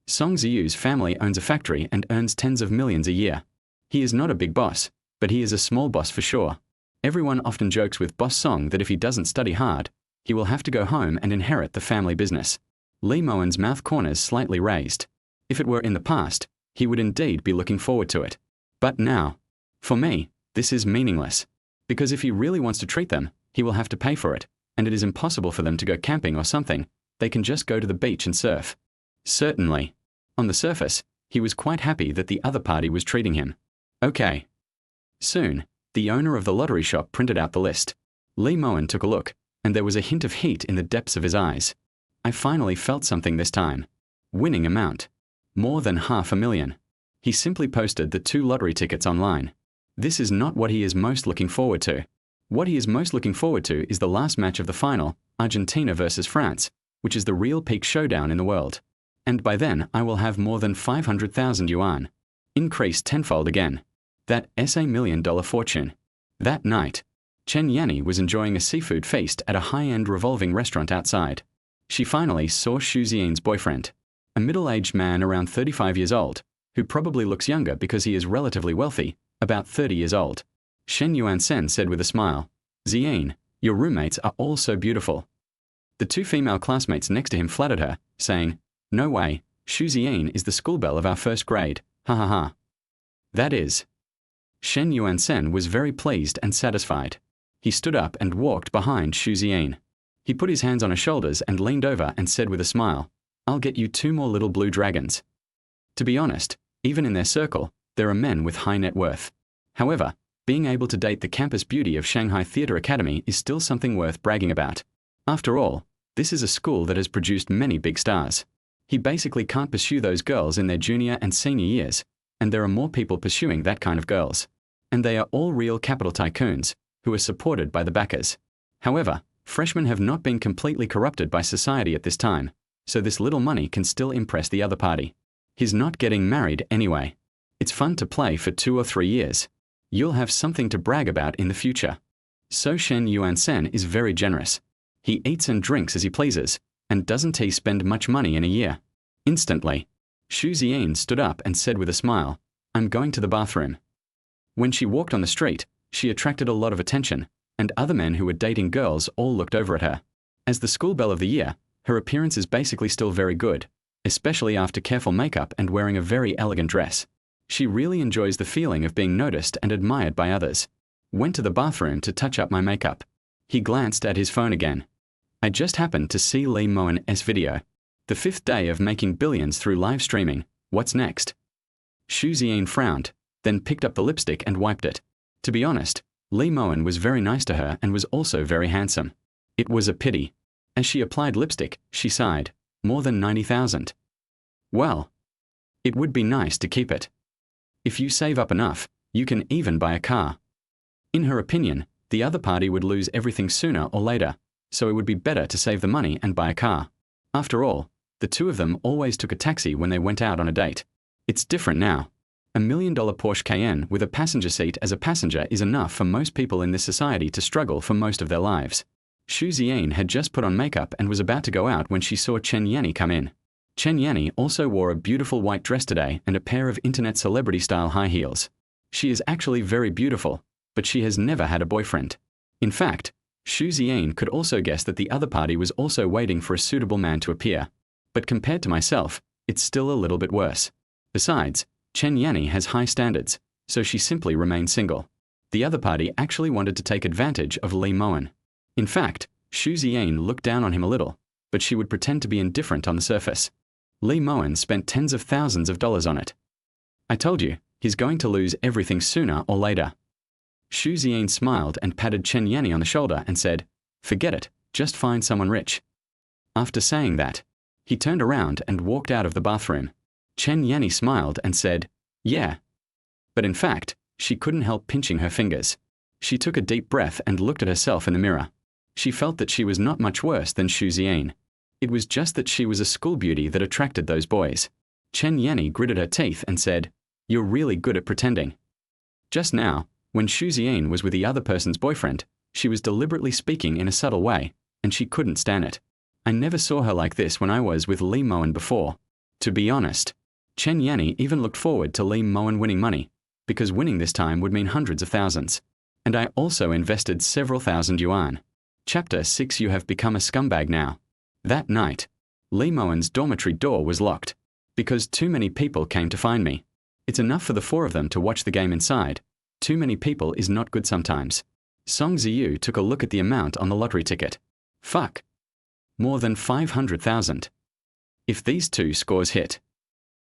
Song Ziyu's family owns a factory and earns tens of millions a year. He is not a big boss, but he is a small boss for sure. Everyone often jokes with Boss Song that if he doesn't study hard, he will have to go home and inherit the family business. Lee Mowen's mouth corners slightly raised. If it were in the past, he would indeed be looking forward to it. But now, for me, this is meaningless. Because if he really wants to treat them, he will have to pay for it, and it is impossible for them to go camping or something. They can just go to the beach and surf. Certainly. On the surface, he was quite happy that the other party was treating him. Okay. Soon, the owner of the lottery shop printed out the list. Lee Mowen took a look, and there was a hint of heat in the depths of his eyes. I finally felt something this time. Winning amount. More than $500,000. He simply posted the 2 lottery tickets online. This is not what he is most looking forward to. What he is most looking forward to is the last match of the final, Argentina versus France, which is the real peak showdown in the world. And by then I will have more than 500,000 yuan. Increased tenfold again. That is $1 million fortune. That night, Chen Yanni was enjoying a seafood feast at a high-end revolving restaurant outside. She finally saw Ziyin's boyfriend, a middle-aged man around 35 years old, who probably looks younger because he is relatively wealthy, about 30 years old. Shen Yuansen said with a smile, "Ziyin, your roommates are all so beautiful." The 2 female classmates next to him flattered her, saying, "No way, Ziyin is the school belle of our first grade, ha ha ha." That is. Shen Yuansen was very pleased and satisfied. He stood up and walked behind Ziyin. He put his hands on her shoulders and leaned over and said with a smile, "I'll get you 2 more little blue dragons." To be honest, even in their circle, there are men with high net worth. However, being able to date the campus beauty of Shanghai Theatre Academy is still something worth bragging about. After all, this is a school that has produced many big stars. He basically can't pursue those girls in their junior and senior years, and there are more people pursuing that kind of girls. And they are all real capital tycoons, who are supported by the backers. However, freshmen have not been completely corrupted by society at this time, so this little money can still impress the other party. He's not getting married anyway. It's fun to play for 2 or 3 years. You'll have something to brag about in the future. So Shen Yuansen is very generous. He eats and drinks as he pleases, and doesn't he spend much money in a year? Instantly, Ziyin stood up and said with a smile, "I'm going to the bathroom." When she walked on the street, she attracted a lot of attention, and other men who were dating girls all looked over at her. As the school belle of the year, her appearance is basically still very good, especially after careful makeup and wearing a very elegant dress. She really enjoys the feeling of being noticed and admired by others. Went to the bathroom to touch up my makeup. He glanced at his phone again. I just happened to see Lee Mowen's video. The 5th day of making billions through live streaming. What's next? Ziyin frowned, then picked up the lipstick and wiped it. To be honest, Lee Mowen was very nice to her and was also very handsome. It was a pity. As she applied lipstick, she sighed, more than 90,000. Well, it would be nice to keep it. If you save up enough, you can even buy a car. In her opinion, the other party would lose everything sooner or later, so it would be better to save the money and buy a car. After all, the 2 of them always took a taxi when they went out on a date. It's different now. $1 million Porsche Cayenne with a passenger seat as a passenger is enough for most people in this society to struggle for most of their lives. Ziyin had just put on makeup and was about to go out when she saw Chen Yanni come in. Chen Yanni also wore a beautiful white dress today and a pair of internet celebrity-style high heels. She is actually very beautiful, but she has never had a boyfriend. In fact, Ziyin could also guess that the other party was also waiting for a suitable man to appear. But compared to myself, it's still a little bit worse. Besides, Chen Yanni has high standards, so she simply remained single. The other party actually wanted to take advantage of Lee Mowen. In fact, Ziyin looked down on him a little, but she would pretend to be indifferent on the surface. Lee Mowen spent tens of thousands of dollars on it. I told you, he's going to lose everything sooner or later. Ziyin smiled and patted Chen Yanni on the shoulder and said, "Forget it, just find someone rich." After saying that, he turned around and walked out of the bathroom. Chen Yanni smiled and said, "Yeah." But in fact, she couldn't help pinching her fingers. She took a deep breath and looked at herself in the mirror. She felt that she was not much worse than Ziyin. It was just that she was a school beauty that attracted those boys. Chen Yanni gritted her teeth and said, "You're really good at pretending." Just now, when Ziyin was with the other person's boyfriend, she was deliberately speaking in a subtle way, and she couldn't stand it. I never saw her like this when I was with Lee Mowen before. To be honest, Chen Yanni even looked forward to Lee Mowen winning money, because winning this time would mean hundreds of thousands. And I also invested several thousand yuan. Chapter 6. You have become a scumbag now. That night, Lee Mowen's dormitory door was locked because too many people came to find me. It's enough for the 4 of them to watch the game inside. Too many people is not good sometimes. Song Ziyu took a look at the amount on the lottery ticket. Fuck. More than 500,000. If these 2 scores hit,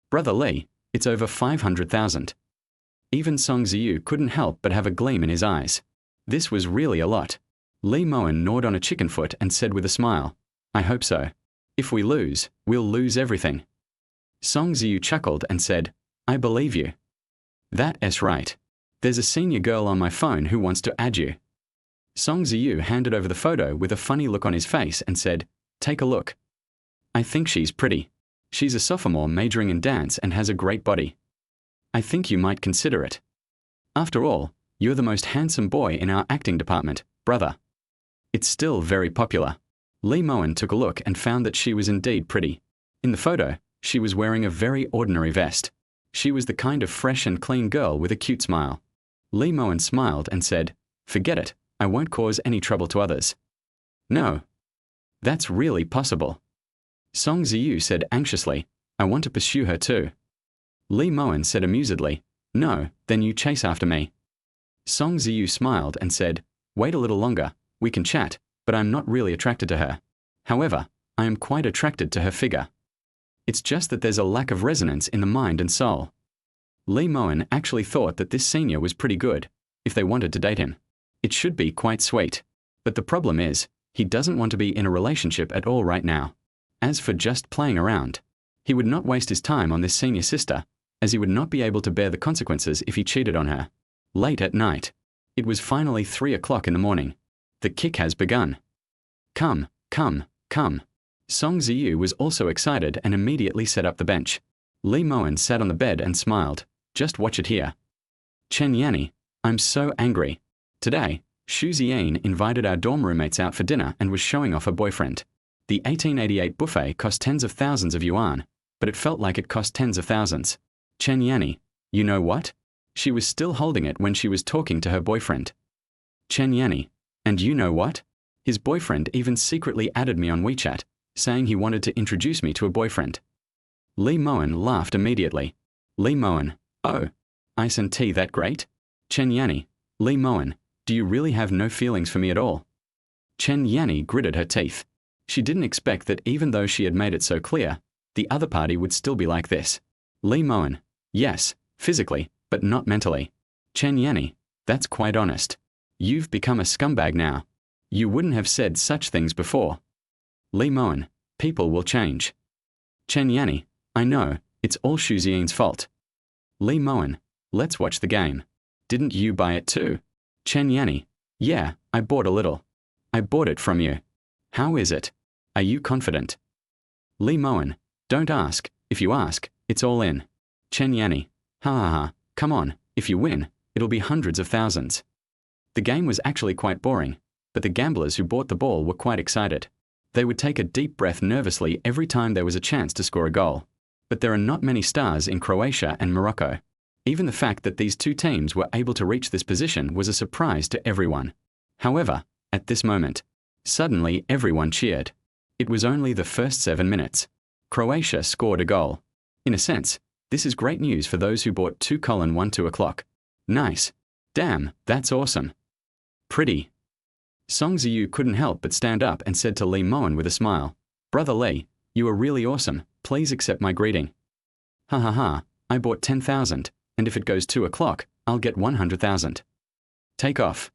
Brother Lee, it's over 500,000. Even Song Ziyu couldn't help but have a gleam in his eyes. This was really a lot. Lee Mowen gnawed on a chicken foot and said with a smile, I hope so. If we lose, we'll lose everything. Song Ziyu chuckled and said, I believe you. That's right. There's a senior girl on my phone who wants to add you. Song Ziyu handed over the photo with a funny look on his face and said, take a look. I think she's pretty. She's a sophomore majoring in dance and has a great body. I think you might consider it. After all, you're the most handsome boy in our acting department, brother. It's still very popular. Lee Mowen took a look and found that she was indeed pretty. In the photo, she was wearing a very ordinary vest. She was the kind of fresh and clean girl with a cute smile. Lee Mowen smiled and said, forget it, I won't cause any trouble to others. No. That's really possible. Song Ziyu said anxiously, I want to pursue her too. Lee Mowen said amusedly, no, then you chase after me. Song Ziyu smiled and said, wait a little longer, we can chat, but I'm not really attracted to her. However, I am quite attracted to her figure. It's just that there's a lack of resonance in the mind and soul. Lee Mowen actually thought that this senior was pretty good, if they wanted to date him. It should be quite sweet. But the problem is, he doesn't want to be in a relationship at all right now. As for just playing around, he would not waste his time on this senior sister, as he would not be able to bear the consequences if he cheated on her. Late at night. It was finally 3 o'clock in the morning. The kick has begun. Come, come, come. Song Ziyu was also excited and immediately set up the bench. Lee Mowen sat on the bed and smiled. Just watch it here. Chen Yanni, I'm so angry. Today, Ziyin invited our dorm roommates out for dinner and was showing off her boyfriend. The 1888 buffet cost tens of thousands of yuan, but it felt like it cost tens of thousands. Chen Yanni, you know what? She was still holding it when she was talking to her boyfriend. Chen Yanni, and you know what? His boyfriend even secretly added me on WeChat, saying he wanted to introduce me to a boyfriend. Lee Mowen laughed immediately. Lee Mowen, oh, ice and tea that great? Chen Yanni, Lee Mowen, do you really have no feelings for me at all? Chen Yanni gritted her teeth. She didn't expect that even though she had made it so clear, the other party would still be like this. Lee Mowen, yes, physically, but not mentally. Chen Yanni, that's quite honest. You've become a scumbag now. You wouldn't have said such things before. Lee Mowen, people will change. Chen Yanni, I know, it's all Ziyin's fault. Lee Mowen, let's watch the game. Didn't you buy it too? Chen Yanni, yeah, I bought a little. I bought it from you. How is it? Are you confident? Lee Mowen, don't ask. If you ask, it's all in. Chen Yanni, ha ha ha, come on, if you win, it'll be hundreds of thousands. The game was actually quite boring, but the gamblers who bought the ball were quite excited. They would take a deep breath nervously every time there was a chance to score a goal. But there are not many stars in Croatia and Morocco. Even the fact that these 2 teams were able to reach this position was a surprise to everyone. However, at this moment, suddenly everyone cheered. It was only the first 7 minutes. Croatia scored a goal. In a sense, this is great news for those who bought 2:12 o'clock. Nice. Damn, that's awesome. Pretty. Song Ziyu couldn't help but stand up and said to Lee Mowen with a smile, Brother Lee, you are really awesome, please accept my greeting. Ha ha ha, I bought 10,000, and if it goes 2 o'clock, I'll get 100,000. Take off.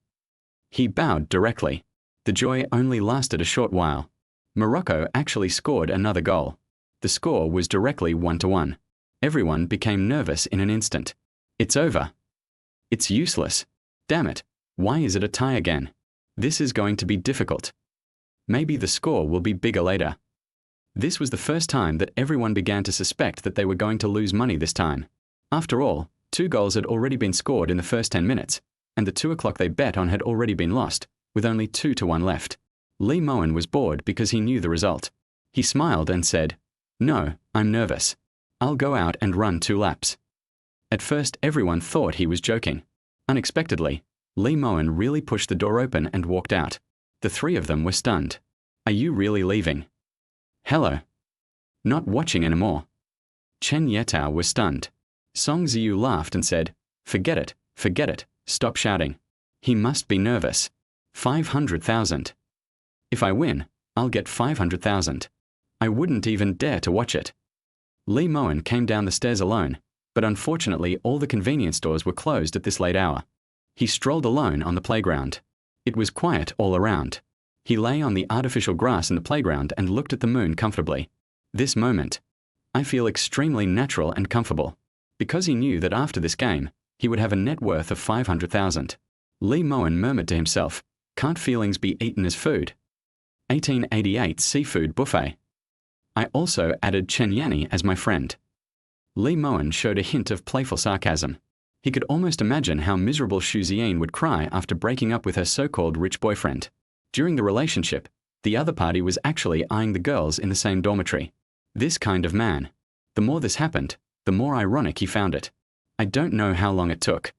He bowed directly. The joy only lasted a short while. Morocco actually scored another goal. The score was directly 1-1. Everyone became nervous in an instant. It's over. It's useless. Damn it, why is it a tie again? This is going to be difficult. Maybe the score will be bigger later. This was the first time that everyone began to suspect that they were going to lose money this time. After all, 2 goals had already been scored in the first 10 minutes, and the 2 o'clock they bet on had already been lost, with only 2-1 left. Lee Mowen was bored because he knew the result. He smiled and said, No, I'm nervous. I'll go out and run 2 laps. At first everyone thought he was joking. Unexpectedly, Li Mowen really pushed the door open and walked out. The three of them were stunned. Are you really leaving? Hello. Not watching anymore. Chen Yetao was stunned. Song Ziyu laughed and said, forget it, stop shouting. He must be nervous. 500,000. If I win, I'll get 500,000. I wouldn't even dare to watch it. Li Mowen came down the stairs alone, but unfortunately all the convenience stores were closed at this late hour. He strolled alone on the playground. It was quiet all around. He lay on the artificial grass in the playground and looked at the moon comfortably. This moment, I feel extremely natural and comfortable. Because he knew that after this game, he would have a net worth of 500,000. Li Mowen murmured to himself, can't feelings be eaten as food? 1888 Seafood Buffet. I also added Chen Yanni as my friend. Li Mowen showed a hint of playful sarcasm. He could almost imagine how miserable Ziyin would cry after breaking up with her so-called rich boyfriend. During the relationship, the other party was actually eyeing the girls in the same dormitory. This kind of man. The more this happened, the more ironic he found it. I don't know how long it took.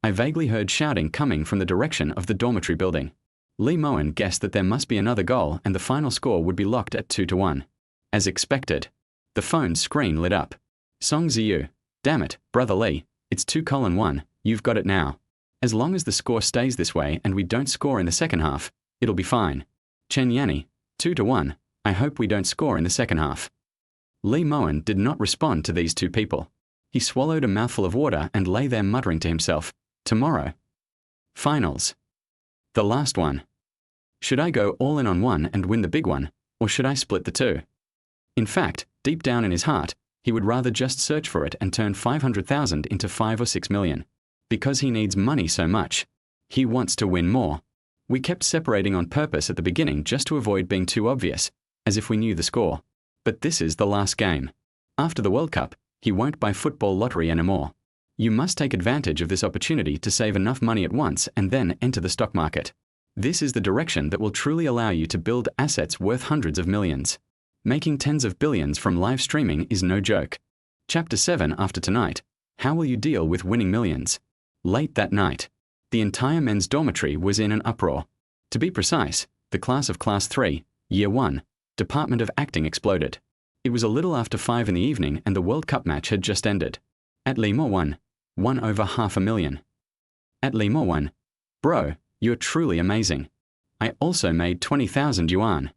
I vaguely heard shouting coming from the direction of the dormitory building. Li Mowen guessed that there must be another goal and the final score would be locked at 2-1. As expected. The phone screen lit up. Song Ziyu. Damn it, brother Li. It's 2-1, you've got it now. As long as the score stays this way and we don't score in the second half, it'll be fine. Chen Yanni. 2-1, I hope we don't score in the second half. Li Mowen did not respond to these two people. He swallowed a mouthful of water and lay there muttering to himself, tomorrow. Finals. The last one. Should I go all in on one and win the big one, or should I split the two? In fact, deep down in his heart, he would rather just search for it and turn 500,000 into 5 or 6 million. Because he needs money so much. He wants to win more. We kept separating on purpose at the beginning just to avoid being too obvious, as if we knew the score. But this is the last game. After the World Cup, he won't buy football lottery anymore. You must take advantage of this opportunity to save enough money at once and then enter the stock market. This is the direction that will truly allow you to build assets worth hundreds of millions. Making tens of billions from live streaming is no joke. Chapter 7 after tonight. How will you deal with winning millions? Late that night, the entire men's dormitory was in an uproar. To be precise, the class of Class 3, Year 1, Department of Acting exploded. It was a little after 5 in the evening and the World Cup match had just ended. At Li Mowen, won over 500,000. At Li Mowen, bro, you're truly amazing. I also made 20,000 yuan.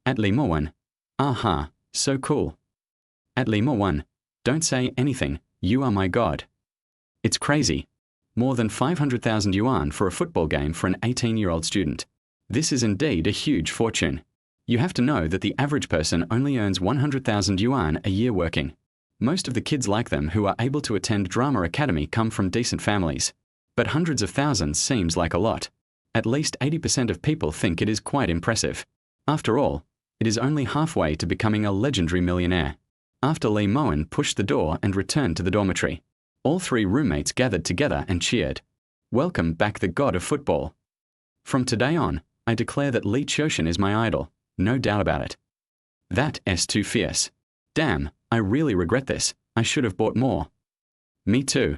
At Li Mowen, aha, so cool. At Li Mowen, don't say anything, you are my god. It's crazy. More than 500,000 yuan for a football game for an 18-year-old student. This is indeed a huge fortune. You have to know that the average person only earns 100,000 yuan a year working. Most of the kids like them who are able to attend drama academy come from decent families. But hundreds of thousands seems like a lot. At least 80% of people think it is quite impressive. After all, it is only halfway to becoming a legendary millionaire. After Li Mowen pushed the door and returned to the dormitory, all three roommates gathered together and cheered. Welcome back the god of football. From today on, I declare that Li Qiushan is my idol, no doubt about it. That's too fierce. Damn, I really regret this, I should have bought more. Me too.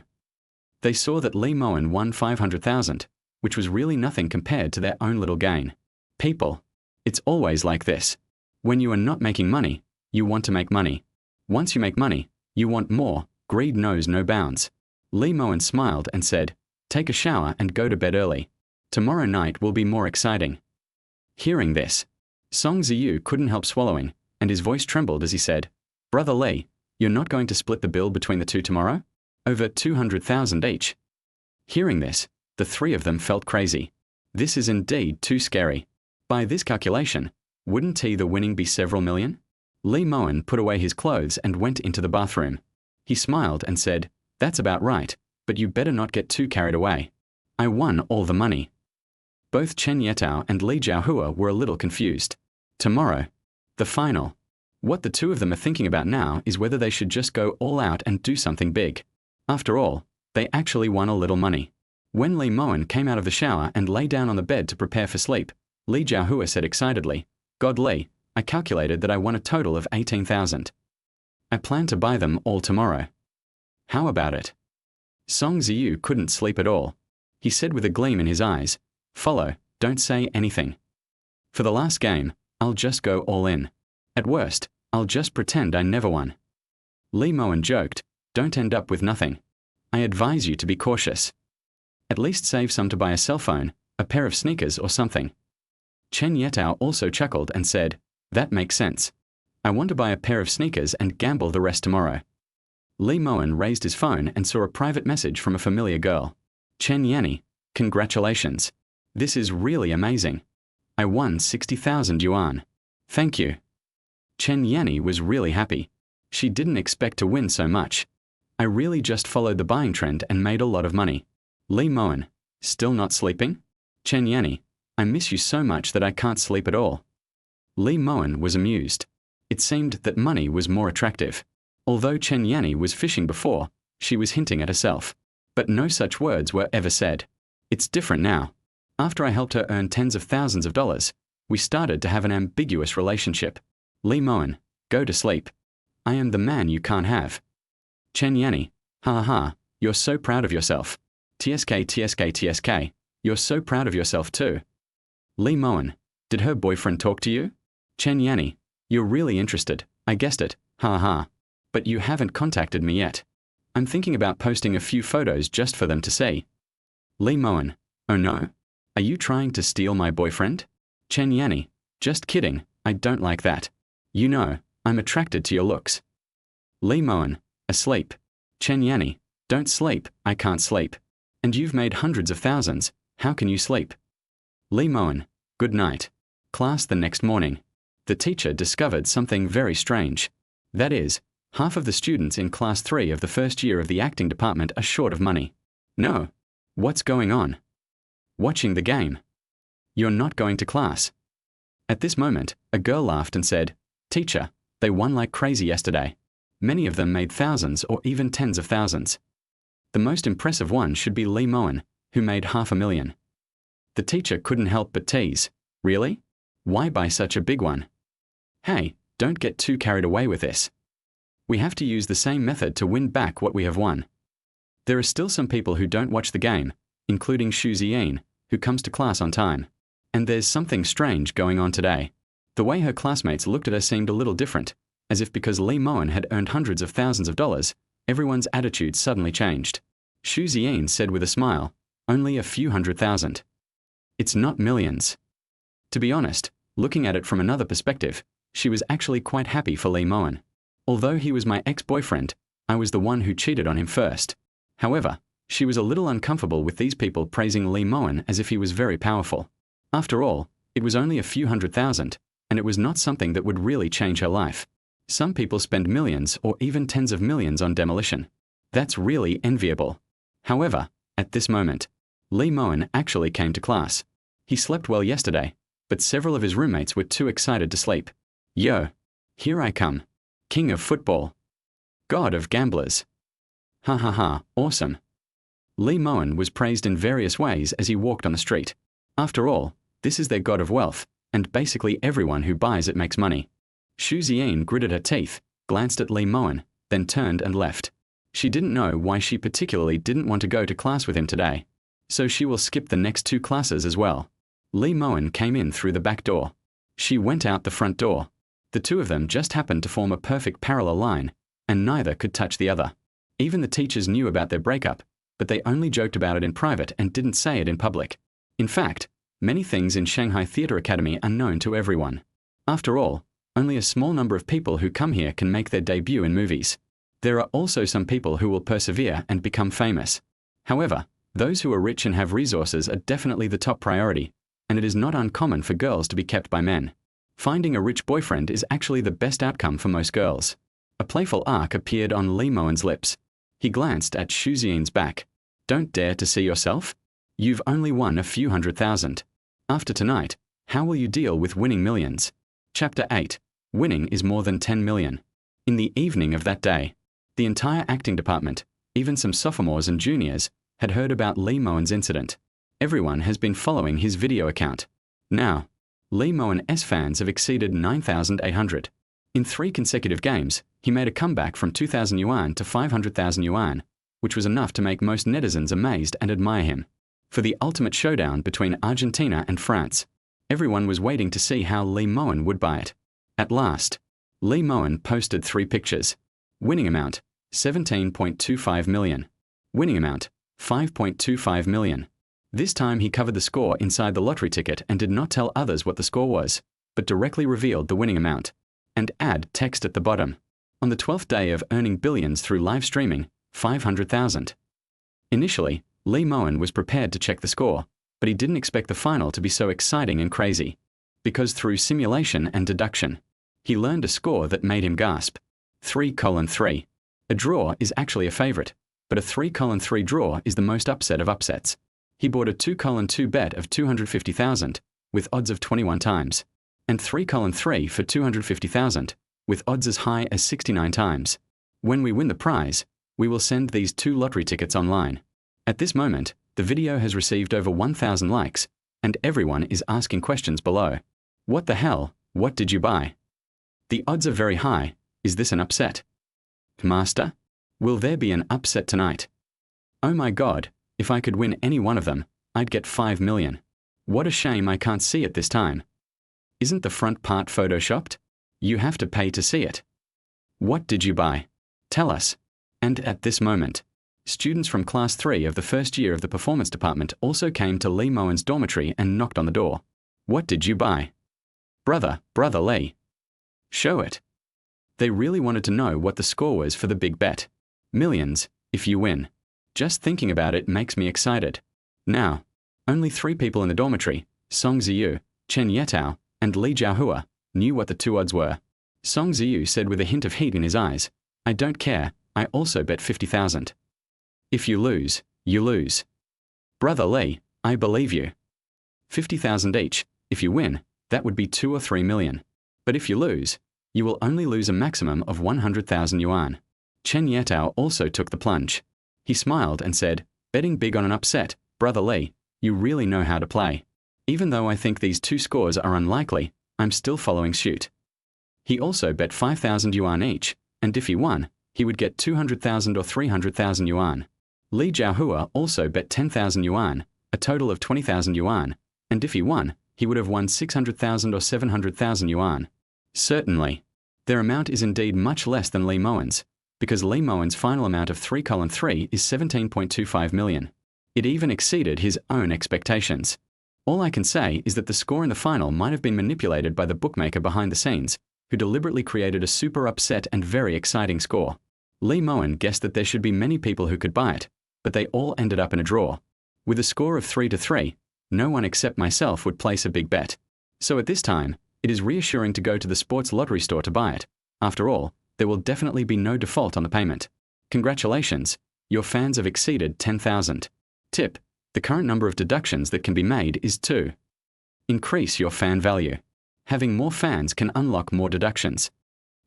They saw that Li Mowen won 500,000, which was really nothing compared to their own little gain. People, it's always like this. When you are not making money, you want to make money. Once you make money, you want more, greed knows no bounds. Li Mowen smiled and said, take a shower and go to bed early. Tomorrow night will be more exciting. Hearing this, Song Ziyu couldn't help swallowing, and his voice trembled as he said, Brother Li, you're not going to split the bill between the two tomorrow? Over 200,000 each. Hearing this, the three of them felt crazy. This is indeed too scary. By this calculation, wouldn't the winning be several million? Li Mowen put away his clothes and went into the bathroom. He smiled and said, that's about right, but you better not get too carried away. I won all the money. Both Chen Yetao and Li Jiahua were a little confused. Tomorrow, the final. What the two of them are thinking about now is whether they should just go all out and do something big. After all, they actually won a little money. When Li Mowen came out of the shower and lay down on the bed to prepare for sleep, Li Jiahua said excitedly, God Li, I calculated that I won a total of 18,000. I plan to buy them all tomorrow. How about it? Song Ziyu couldn't sleep at all. He said with a gleam in his eyes, "Follow, don't say anything. For the last game, I'll just go all in. At worst, I'll just pretend I never won." Lee Mowen joked, "Don't end up with nothing. I advise you to be cautious. At least save some to buy a cell phone, a pair of sneakers or something." Chen Yetao also chuckled and said, "That makes sense. I want to buy a pair of sneakers and gamble the rest tomorrow." Lee Mowen raised his phone and saw a private message from a familiar girl. "Chen Yanni, congratulations. This is really amazing. I won 60,000 yuan. Thank you." Chen Yanni was really happy. She didn't expect to win so much. "I really just followed the buying trend and made a lot of money." Lee Mowen, "Still not sleeping?" Chen Yanni, "I miss you so much that I can't sleep at all." Lee Mowen was amused. It seemed that money was more attractive. Although Chen Yanni was fishing before, she was hinting at herself. But no such words were ever said. It's different now. After I helped her earn tens of thousands of dollars, we started to have an ambiguous relationship. Lee Mowen, "Go to sleep. I am the man you can't have." Chen Yanni, "Ha ha ha, you're so proud of yourself. TSK TSK TSK, you're so proud of yourself too." Lee Mowen, "Did her boyfriend talk to you?" Chen Yanni, "You're really interested, I guessed it, ha ha. But you haven't contacted me yet. I'm thinking about posting a few photos just for them to see." Lee Mowen, "Oh no? Are you trying to steal my boyfriend?" Chen Yanni, "Just kidding, I don't like that. You know, I'm attracted to your looks." Lee Mowen, "Asleep." Chen Yanni, "Don't sleep, I can't sleep. And you've made hundreds of thousands, how can you sleep?" Lee Mowen, "Good night." Class the next morning. The teacher discovered something very strange. That is, half of the students in Class 3 of the first year of the acting department are short of money. No. What's going on? Watching the game. You're not going to class. At this moment, a girl laughed and said, "Teacher, they won like crazy yesterday. Many of them made thousands or even tens of thousands. The most impressive one should be Lee Mowen, who made $500,000. The teacher couldn't help but tease, "Really? Why buy such a big one? Hey, don't get too carried away with this. We have to use the same method to win back what we have won." There are still some people who don't watch the game, including Ziyin, who comes to class on time. And there's something strange going on today. The way her classmates looked at her seemed a little different, as if because Lee Mowen had earned hundreds of thousands of dollars, everyone's attitude suddenly changed. Ziyin said with a smile, "Only a few $100,000. It's not millions." To be honest, looking at it from another perspective, she was actually quite happy for Lee Mowen. Although he was my ex-boyfriend, I was the one who cheated on him first. However, she was a little uncomfortable with these people praising Lee Mowen as if he was very powerful. After all, it was only a few $100,000, and it was not something that would really change her life. Some people spend millions or even tens of millions on demolition. That's really enviable. However, at this moment, Lee Mowen actually came to class. He slept well yesterday, but several of his roommates were too excited to sleep. "Yo, here I come. King of football. God of gamblers. Ha ha ha, awesome." Lee Mowen was praised in various ways as he walked on the street. After all, this is their god of wealth, and basically everyone who buys it makes money. Ziyin gritted her teeth, glanced at Lee Mowen, then turned and left. She didn't know why she particularly didn't want to go to class with him today. So she will skip the next 2 classes as well. Lee Mowen came in through the back door. She went out the front door. The two of them just happened to form a perfect parallel line, and neither could touch the other. Even the teachers knew about their breakup, but they only joked about it in private and didn't say it in public. In fact, many things in Shanghai Theatre Academy are known to everyone. After all, only a small number of people who come here can make their debut in movies. There are also some people who will persevere and become famous. However, those who are rich and have resources are definitely the top priority, and it is not uncommon for girls to be kept by men. Finding a rich boyfriend is actually the best outcome for most girls. A playful arc appeared on Lee Mowen's lips. He glanced at Ziyin's back. "Don't dare to see yourself? You've only won a few $100,000. After tonight, how will you deal with winning millions?" Chapter 8. Winning is more than 10 million. In the evening of that day, the entire acting department, even some sophomores and juniors, had heard about Lee Mowen's incident. Everyone has been following his video account. Now, Lee Mowen's fans have exceeded 9,800. In 3 consecutive games, he made a comeback from 2,000 yuan to 500,000 yuan, which was enough to make most netizens amazed and admire him. for the ultimate showdown between Argentina and France. Everyone was waiting to see how Lee Mowen would buy it. At last, Lee Mowen posted 3 pictures. Winning amount, 17.25 million. Winning amount, 5.25 million. This time he covered the score inside the lottery ticket and did not tell others what the score was, but directly revealed the winning amount. And add text at the bottom. On the 12th day of earning billions through live streaming, 500,000. Initially, Lee Mowen was prepared to check the score, but he didn't expect the final to be so exciting and crazy. Because through simulation and deduction, he learned a score that made him gasp. 3:3. A draw is actually a favorite, but a 3:3 draw is the most upset of upsets. He bought a 2:2 bet of 250,000, with odds of 21 times, and 3:3 for 250,000, with odds as high as 69 times. When we win the prize, we will send these 2 lottery tickets online. At this moment, the video has received over 1,000 likes, and everyone is asking questions below. What the hell? What did you buy? The odds are very high. Is this an upset? Master? Will there be an upset tonight? Oh my God, if I could win any one of them, I'd get 5 million. What a shame I can't see it this time. Isn't the front part photoshopped? You have to pay to see it. What did you buy? Tell us. And at this moment, students from Class 3 of the first year of the performance department also came to Lee Mowen's dormitory and knocked on the door. What did you buy? Brother Lee. Show it. They really wanted to know what the score was for the big bet. Millions, if you win. Just thinking about it makes me excited. Now, only 3 people in the dormitory, Song Ziyu, Chen Yetao, and Li Jiahua, knew what the 2 odds were. Song Ziyu said with a hint of heat in his eyes, I don't care, I also bet 50,000. If you lose, you lose. Brother Lee, I believe you. 50,000 each. If you win, that would be 2 or 3 million. But if you lose, you will only lose a maximum of 100,000 yuan. Chen Yetao also took the plunge. He smiled and said, betting big on an upset, Brother Lee, you really know how to play. Even though I think these 2 scores are unlikely, I'm still following suit. He also bet 5,000 yuan each, and if he won, he would get 200,000 or 300,000 yuan. Li Jiahua also bet 10,000 yuan, a total of 20,000 yuan, and if he won, he would have won 600,000 or 700,000 yuan. Certainly. Their amount is indeed much less than Lee Mowen's, because Lee Mowen's final amount of 3:3 is 17.25 million. It even exceeded his own expectations. All I can say is that the score in the final might have been manipulated by the bookmaker behind the scenes, who deliberately created a super upset and very exciting score. Lee Mowen guessed that there should be many people who could buy it, but they all ended up in a draw. With a score of 3-3, no one except myself would place a big bet. So at this time, it is reassuring to go to the sports lottery store to buy it. After all, there will definitely be no default on the payment. Congratulations, your fans have exceeded 10,000. Tip, the current number of deductions that can be made is 2. Increase your fan value. Having more fans can unlock more deductions.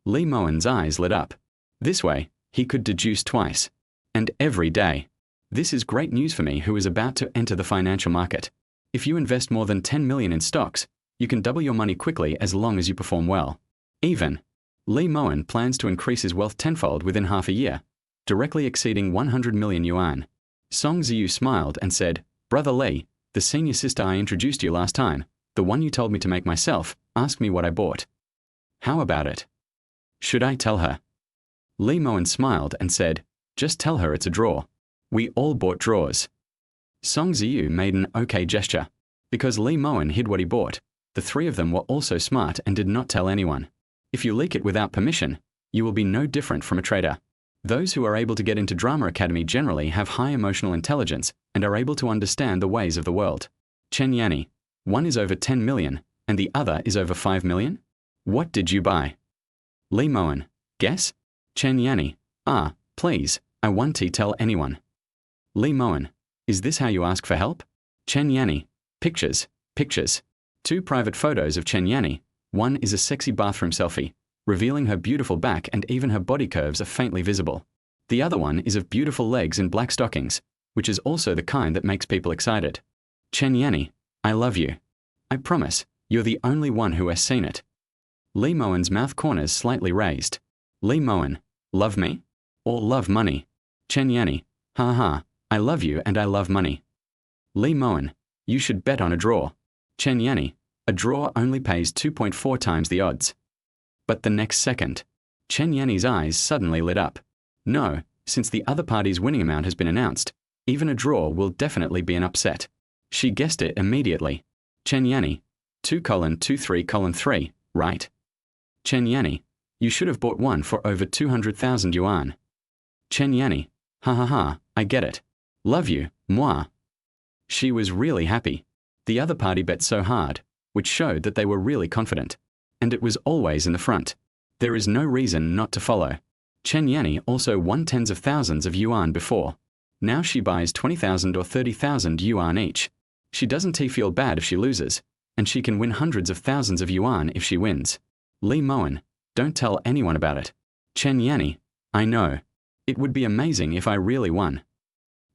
Lee Mowen's eyes lit up. This way, he could deduce twice. And every day. This is great news for me who is about to enter the financial market. If you invest more than 10 million in stocks, you can double your money quickly as long as you perform well. Even, Lee Mowen plans to increase his wealth tenfold within half a year, directly exceeding 100 million yuan. Song Ziyu smiled and said, Brother Lee, the senior sister I introduced you last time, the one you told me to make myself, asked me what I bought. How about it? Should I tell her? Lee Mowen smiled and said, just tell her it's a draw. We all bought draws. Song Ziyu made an okay gesture. Because Lee Mowen hid what he bought, the 3 of them were also smart and did not tell anyone. If you leak it without permission, you will be no different from a traitor. Those who are able to get into Drama Academy generally have high emotional intelligence and are able to understand the ways of the world. Chen Yanni, one is over 10 million and the other is over 5 million? What did you buy? Lee Mowen, guess? Chen Yanni, please, I won't tell anyone. Lee Mowen, is this how you ask for help? Chen Yanni, pictures. 2 private photos of Chen Yanni. One is a sexy bathroom selfie, revealing her beautiful back and even her body curves are faintly visible. The other one is of beautiful legs in black stockings, which is also the kind that makes people excited. Chen Yanni, I love you. I promise, you're the only one who has seen it. Lee Mowen's mouth corners slightly raised. Lee Mowen, love me? Or love money? Chen Yanni, ha, I love you and I love money. Lee Mowen, you should bet on a draw. Chen Yanni, a draw only pays 2.4 times the odds. But the next second, Chen Yanni's eyes suddenly lit up. No, since the other party's winning amount has been announced, even a draw will definitely be an upset. She guessed it immediately. Chen Yanni, 2:23:3, right? Chen Yanni, you should have bought one for over 200,000 yuan. Chen Yanni, ha ha ha, I get it. Love you, moi. She was really happy. The other party bet so hard, which showed that they were really confident. And it was always in the front. There is no reason not to follow. Chen Yanni also won tens of thousands of yuan before. Now she buys 20,000 or 30,000 yuan each. She doesn't feel bad if she loses, and she can win hundreds of thousands of yuan if she wins. Lee Mowen, don't tell anyone about it. Chen Yanni, I know. It would be amazing if I really won.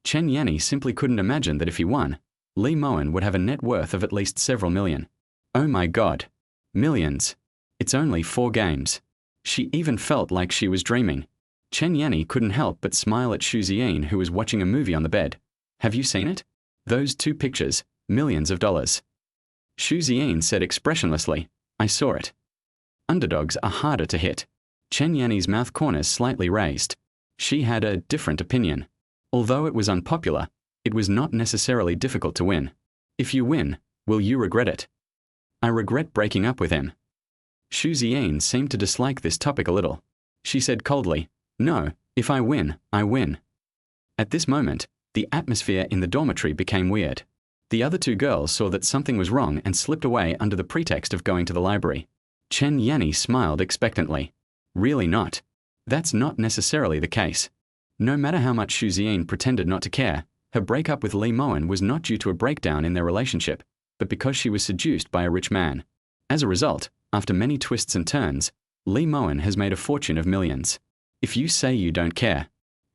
Chen Yanni simply couldn't imagine that if he won, Lee Mowen would have a net worth of at least several million. Oh my God. Millions. It's only 4 games. She even felt like she was dreaming. Chen Yanni couldn't help but smile at Ziyin, who was watching a movie on the bed. Have you seen it? Those 2 pictures, millions of dollars. Ziyin said expressionlessly, I saw it. Underdogs are harder to hit. Chen Yanni's mouth corners slightly raised. She had a different opinion. Although it was unpopular, it was not necessarily difficult to win. If you win, will you regret it? I regret breaking up with him. Ziyin seemed to dislike this topic a little. She said coldly, no, if I win, I win. At this moment, the atmosphere in the dormitory became weird. The other 2 girls saw that something was wrong and slipped away under the pretext of going to the library. Chen Yanni smiled expectantly. Really not. That's not necessarily the case. No matter how much Ziyin pretended not to care, her breakup with Lee Mowen was not due to a breakdown in their relationship, but because she was seduced by a rich man. As a result, after many twists and turns, Lee Mowen has made a fortune of millions. If you say you don't care,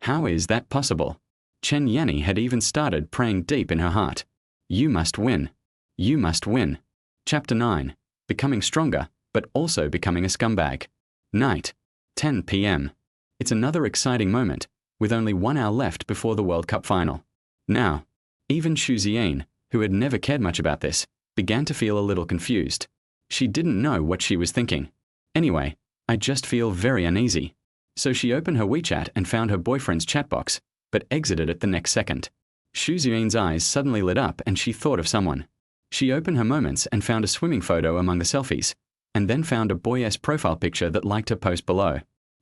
how is that possible? Chen Yanni had even started praying deep in her heart. You must win. You must win. Chapter 9. Becoming stronger, but also becoming a scumbag. Night. 10 p.m. It's another exciting moment, with only 1 hour left before the World Cup final. Now, even Ziyin, who had never cared much about this, began to feel a little confused. She didn't know what she was thinking. Anyway, I just feel very uneasy. So she opened her WeChat and found her boyfriend's chat box, but exited it the next second. Ziyin's eyes suddenly lit up and she thought of someone. She opened her Moments and found a swimming photo among the selfies, and then found a boy's profile picture that liked her post below.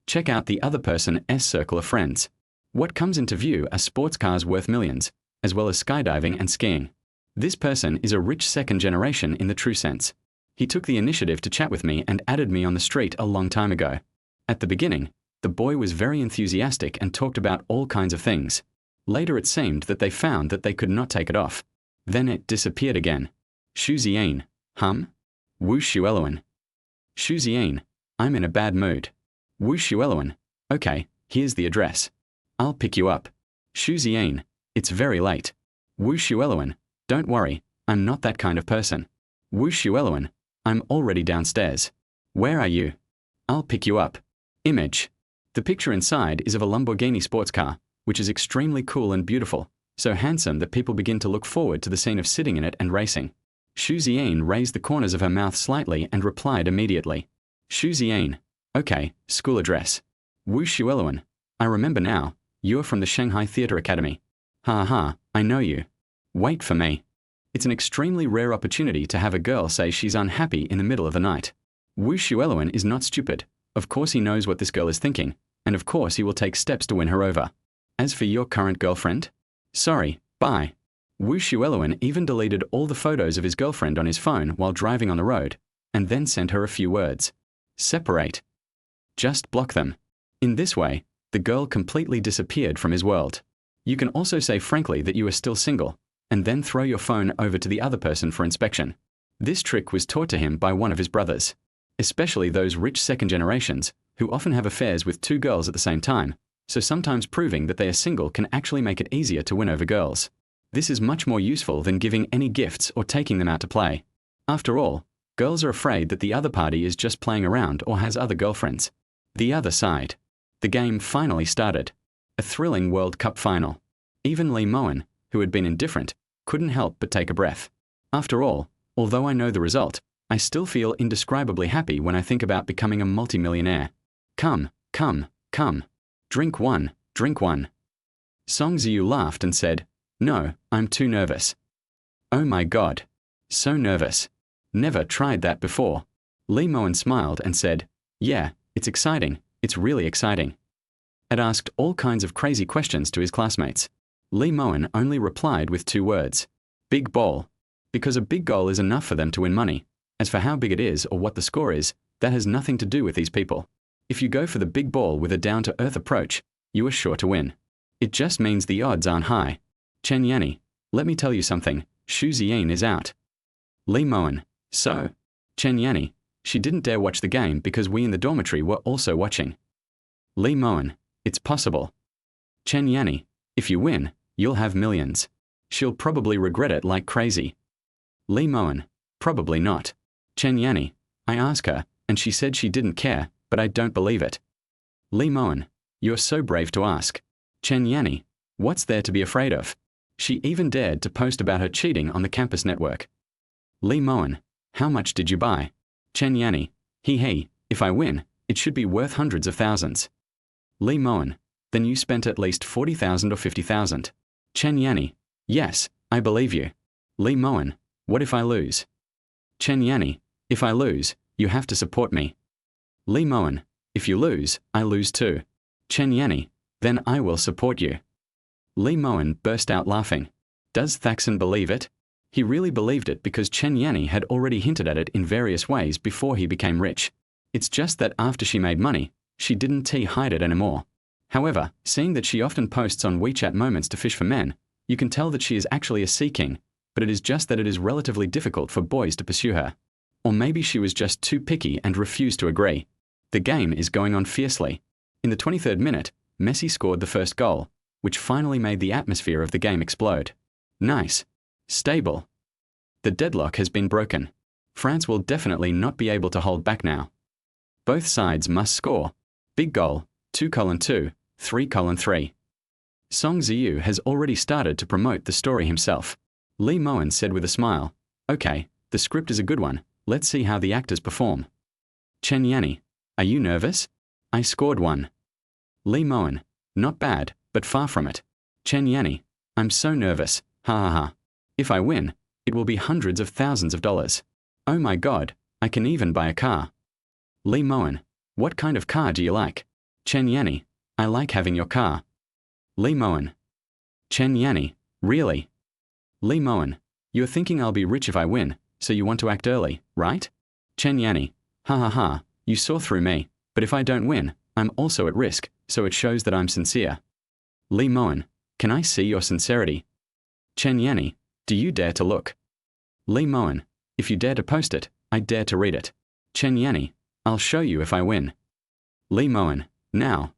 Check out the other person's circle of friends. What comes into view are sports cars worth millions, as well as skydiving and skiing. This person is a rich second generation in the true sense. He took the initiative to chat with me and added me on the street a long time ago. At the beginning, the boy was very enthusiastic and talked about all kinds of things. Later it seemed that they found that they could not take it off. Then it disappeared again. Ziyin, Wu Shueluan. Ziyin, I'm in a bad mood. Wu Shueluan, okay, here's the address. I'll pick you up. Ziyin, it's very late. Wu Shueluan, don't worry, I'm not that kind of person. Wu Shueluan, I'm already downstairs. Where are you? I'll pick you up. Image. The picture inside is of a Lamborghini sports car, which is extremely cool and beautiful, so handsome that people begin to look forward to the scene of sitting in it and racing. Ziyin raised the corners of her mouth slightly and replied immediately. Ziyin, okay, school address. Wu Shueluan, I remember now, you're from the Shanghai Theatre Academy. Ha ha, I know you. Wait for me. It's an extremely rare opportunity to have a girl say she's unhappy in the middle of the night. Wu Shueluan is not stupid. Of course he knows what this girl is thinking, and of course he will take steps to win her over. As for your current girlfriend? Sorry, bye. Wu Shueluan even deleted all the photos of his girlfriend on his phone while driving on the road, and then sent her a few words. Separate. Just block them. In this way, the girl completely disappeared from his world. You can also say frankly that you are still single, and then throw your phone over to the other person for inspection. This trick was taught to him by one of his brothers. Especially those rich second generations, who often have affairs with 2 girls at the same time, so sometimes proving that they are single can actually make it easier to win over girls. This is much more useful than giving any gifts or taking them out to play. After all, girls are afraid that the other party is just playing around or has other girlfriends. The other side. The game finally started. A thrilling World Cup final. Even Lee Mowen, who had been indifferent, Couldn't help but take a breath. After all, although I know the result, I still feel indescribably happy when I think about becoming a multimillionaire. Come, come, come. Drink one, drink one. Song Ziyu laughed and said, "No, I'm too nervous." "Oh my God. So nervous. Never tried that before." Lee Mowen smiled and said, "Yeah, it's exciting. It's really exciting." Ed asked all kinds of crazy questions to his classmates. Lee Mowen only replied with 2 words. Big ball. Because a big goal is enough for them to win money. As for how big it is or what the score is, that has nothing to do with these people. If you go for the big ball with a down-to-earth approach, you are sure to win. It just means the odds aren't high. Chen Yanni, let me tell you something. Shu Ziyin is out. Lee Mowen, so? Chen Yanni, she didn't dare watch the game because we in the dormitory were also watching. Lee Mowen, it's possible. Chen Yanni, if you win, you'll have millions. She'll probably regret it like crazy. Lee Mowen, probably not. Chen Yanni, I asked her, and she said she didn't care, but I don't believe it. Lee Mowen, you're so brave to ask. Chen Yanni, what's there to be afraid of? She even dared to post about her cheating on the campus network. Lee Mowen, how much did you buy? Chen Yanni, if I win, it should be worth hundreds of thousands. Lee Mowen, then you spent at least 40,000 or 50,000. Chen Yanni, yes, I believe you. Lee Mowen, what if I lose? Chen Yanni, if I lose, you have to support me. Lee Mowen, if you lose, I lose too. Chen Yanni, then I will support you. Lee Mowen burst out laughing. Does Thaxon believe it? He really believed it because Chen Yanni had already hinted at it in various ways before he became rich. It's just that after she made money, she didn't hide it anymore. However, seeing that she often posts on WeChat moments to fish for men, you can tell that she is actually a sea king, but it is just that it is relatively difficult for boys to pursue her. Or maybe she was just too picky and refused to agree. The game is going on fiercely. In the 23rd minute, Messi scored the first goal, which finally made the atmosphere of the game explode. Nice. Stable. The deadlock has been broken. France will definitely not be able to hold back now. Both sides must score. Big goal, 2:2, 3:3. Song Ziyu has already started to promote the story himself. Lee Mowen said with a smile, "Okay, the script is a good one. Let's see how the actors perform." Chen Yanni, are you nervous? I scored 1. Lee Mowen, not bad, but far from it. Chen Yanni, I'm so nervous, ha ha ha. If I win, it will be hundreds of thousands of dollars. Oh my God, I can even buy a car. Lee Mowen, what kind of car do you like? Chen Yanni, I like having your car. Lee Mowen. Chen Yanni, really? Lee Mowen, you're thinking I'll be rich if I win, so you want to act early, right? Chen Yanni, ha ha ha, you saw through me, but if I don't win, I'm also at risk, so it shows that I'm sincere. Lee Mowen, can I see your sincerity? Chen Yanni, do you dare to look? Lee Mowen, if you dare to post it, I dare to read it. Chen Yanni, I'll show you if I win. Lee Mowen, now.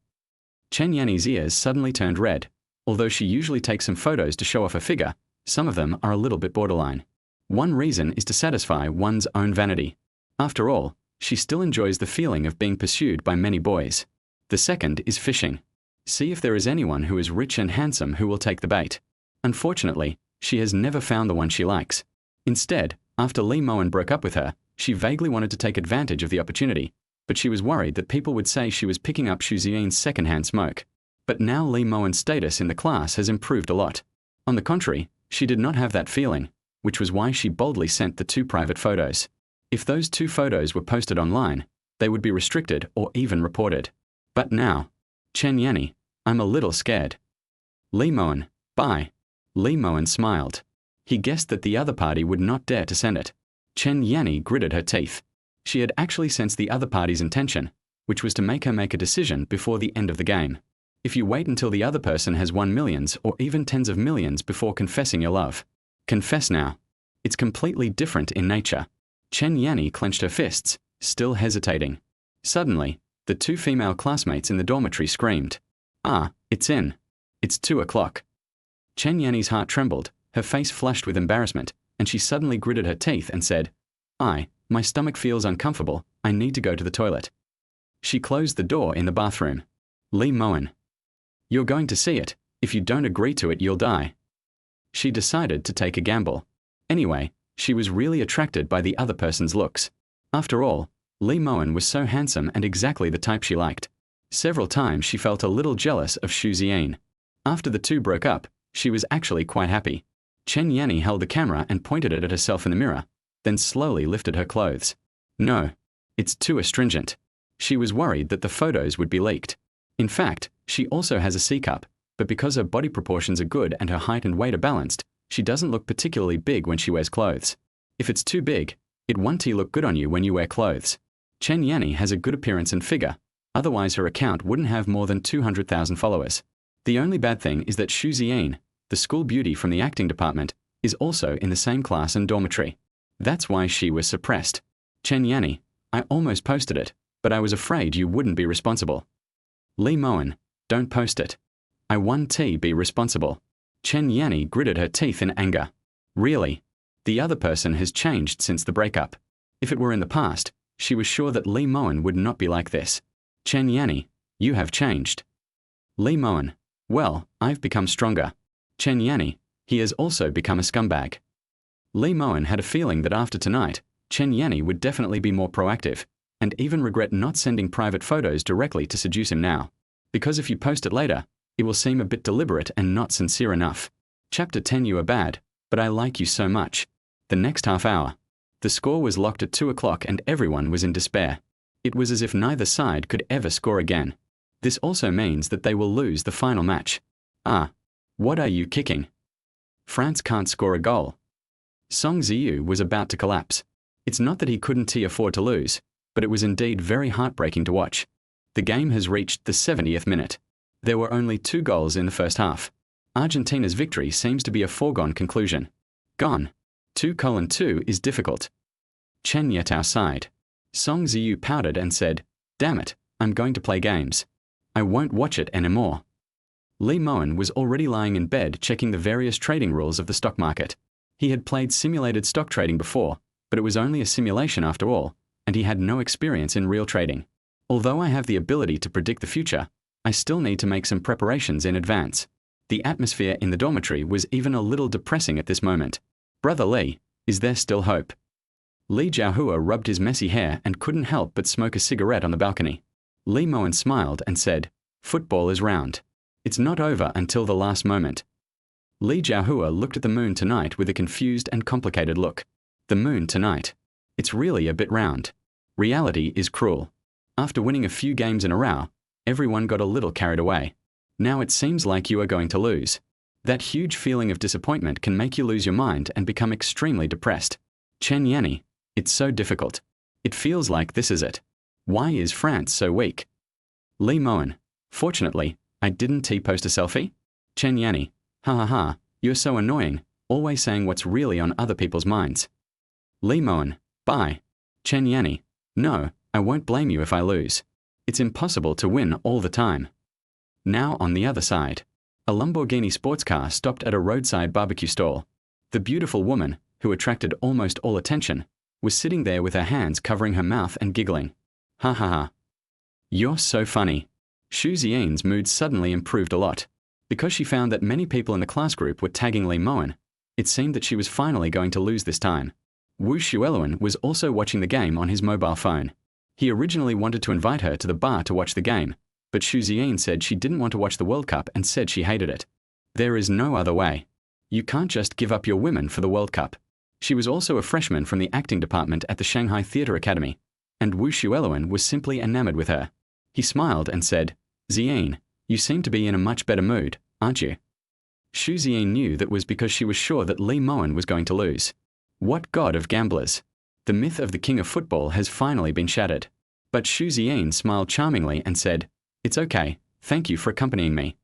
Chen Yanni's ears suddenly turned red. Although she usually takes some photos to show off her figure, some of them are a little bit borderline. One reason is to satisfy one's own vanity. After all, she still enjoys the feeling of being pursued by many boys. The second is fishing. See if there is anyone who is rich and handsome who will take the bait. Unfortunately, she has never found the one she likes. Instead, after Lee Mowen broke up with her, she vaguely wanted to take advantage of the opportunity, but she was worried that people would say she was picking up Shu Ziyin's second-hand smoke. But now Lee Mowen's status in the class has improved a lot. On the contrary, she did not have that feeling, which was why she boldly sent the 2 private photos. If those 2 photos were posted online, they would be restricted or even reported. But now, Chen Yanni, I'm a little scared. Lee Mowen, bye. Lee Mowen smiled. He guessed that the other party would not dare to send it. Chen Yanni gritted her teeth. She had actually sensed the other party's intention, which was to make her make a decision before the end of the game. If you wait until the other person has won millions or even tens of millions before confessing your love. Confess now. It's completely different in nature. Chen Yanni clenched her fists, still hesitating. Suddenly, the 2 female classmates in the dormitory screamed. Ah, it's in. It's 2 o'clock. Chen Yanni's heart trembled, her face flushed with embarrassment, and she suddenly gritted her teeth and said, my stomach feels uncomfortable, I need to go to the toilet. She closed the door in the bathroom. Lee Mowen. You're going to see it. If you don't agree to it, you'll die. She decided to take a gamble. Anyway, she was really attracted by the other person's looks. After all, Lee Mowen was so handsome and exactly the type she liked. Several times she felt a little jealous of Ziyin. After the two broke up, she was actually quite happy. Chen Yanni held the camera and pointed it at herself in the mirror, then slowly lifted her clothes. No, it's too astringent. She was worried that the photos would be leaked. In fact, she also has a C-cup, but because her body proportions are good and her height and weight are balanced, she doesn't look particularly big when she wears clothes. If it's too big, it won't look good on you when you wear clothes. Chen Yanni has a good appearance and figure, otherwise her account wouldn't have more than 200,000 followers. The only bad thing is that Ziyin, the school beauty from the acting department, is also in the same class and dormitory. That's why she was suppressed. Chen Yanni, I almost posted it, but I was afraid you wouldn't be responsible. Lee Mowen, don't post it. I won't be responsible. Chen Yanni gritted her teeth in anger. Really? The other person has changed since the breakup. If it were in the past, she was sure that Lee Mowen would not be like this. Chen Yanni, you have changed. Lee Mowen, well, I've become stronger. Chen Yanni, he has also become a scumbag. Lee Mowen had a feeling that after tonight, Chen Yanni would definitely be more proactive, and even regret not sending private photos directly to seduce him now. Because if you post it later, it will seem a bit deliberate and not sincere enough. Chapter 10. You are bad, but I like you so much. The next half hour. The score was locked at 2 o'clock and everyone was in despair. It was as if neither side could ever score again. This also means that they will lose the final match. Ah, what are you kicking? France can't score a goal. Song Ziyu was about to collapse. It's not that he couldn't afford to lose, but it was indeed very heartbreaking to watch. The game has reached the 70th minute. There were only 2 goals in the first half. Argentina's victory seems to be a foregone conclusion. Gone. 2:2 is difficult. Chen Yetao sighed. Song Ziyu pouted and said, damn it, I'm going to play games. I won't watch it anymore. Lee Mowen was already lying in bed checking the various trading rules of the stock market. He had played simulated stock trading before, but it was only a simulation after all, and he had no experience in real trading. Although I have the ability to predict the future, I still need to make some preparations in advance. The atmosphere in the dormitory was even a little depressing at this moment. Brother Lee, is there still hope? Lee Jiahua rubbed his messy hair and couldn't help but smoke a cigarette on the balcony. Lee Mowen smiled and said, football is round. It's not over until the last moment. Lee Jiahua looked at the moon tonight with a confused and complicated look. The moon tonight. It's really a bit round. Reality is cruel. After winning a few games in a row, everyone got a little carried away. Now it seems like you are going to lose. That huge feeling of disappointment can make you lose your mind and become extremely depressed. Chen Yanni, it's so difficult. It feels like this is it. Why is France so weak? Lee Mowen, fortunately, I didn't post a selfie. Chen Yanni, ha ha ha, you're so annoying, always saying what's really on other people's minds. Lee Mowen, bye. Chen Yanni, no, I won't blame you if I lose. It's impossible to win all the time. Now on the other side. A Lamborghini sports car stopped at a roadside barbecue stall. The beautiful woman, who attracted almost all attention, was sitting there with her hands covering her mouth and giggling. Ha ha ha. You're so funny. Ziyin's mood suddenly improved a lot. Because she found that many people in the class group were tagging Lee Mowen, it seemed that she was finally going to lose this time. Wu Xueluan was also watching the game on his mobile phone. He originally wanted to invite her to the bar to watch the game, but Ziyin said she didn't want to watch the World Cup and said she hated it. There is no other way. You can't just give up your women for the World Cup. She was also a freshman from the acting department at the Shanghai Theatre Academy, and Wu Xueluan was simply enamored with her. He smiled and said, Ziyin, you seem to be in a much better mood, aren't you? Ziyin knew that was because she was sure that Lee Mowen was going to lose. What god of gamblers! The myth of the king of football has finally been shattered. But Ziyin smiled charmingly and said, it's okay, thank you for accompanying me.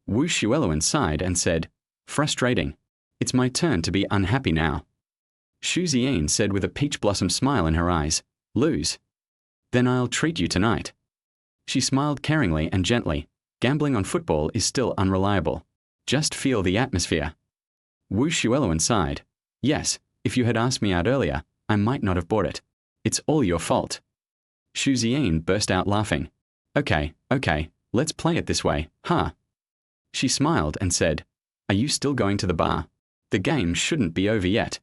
Wu Xueluan sighed and said, frustrating. It's my turn to be unhappy now. Ziyin said with a peach blossom smile in her eyes, lose. Then I'll treat you tonight. She smiled caringly and gently. Gambling on football is still unreliable. Just feel the atmosphere. Wu Xueluan sighed. Yes, if you had asked me out earlier, I might not have bought it. It's all your fault. Ziyin burst out laughing. Okay, let's play it this way, huh? She smiled and said, are you still going to the bar? The game shouldn't be over yet.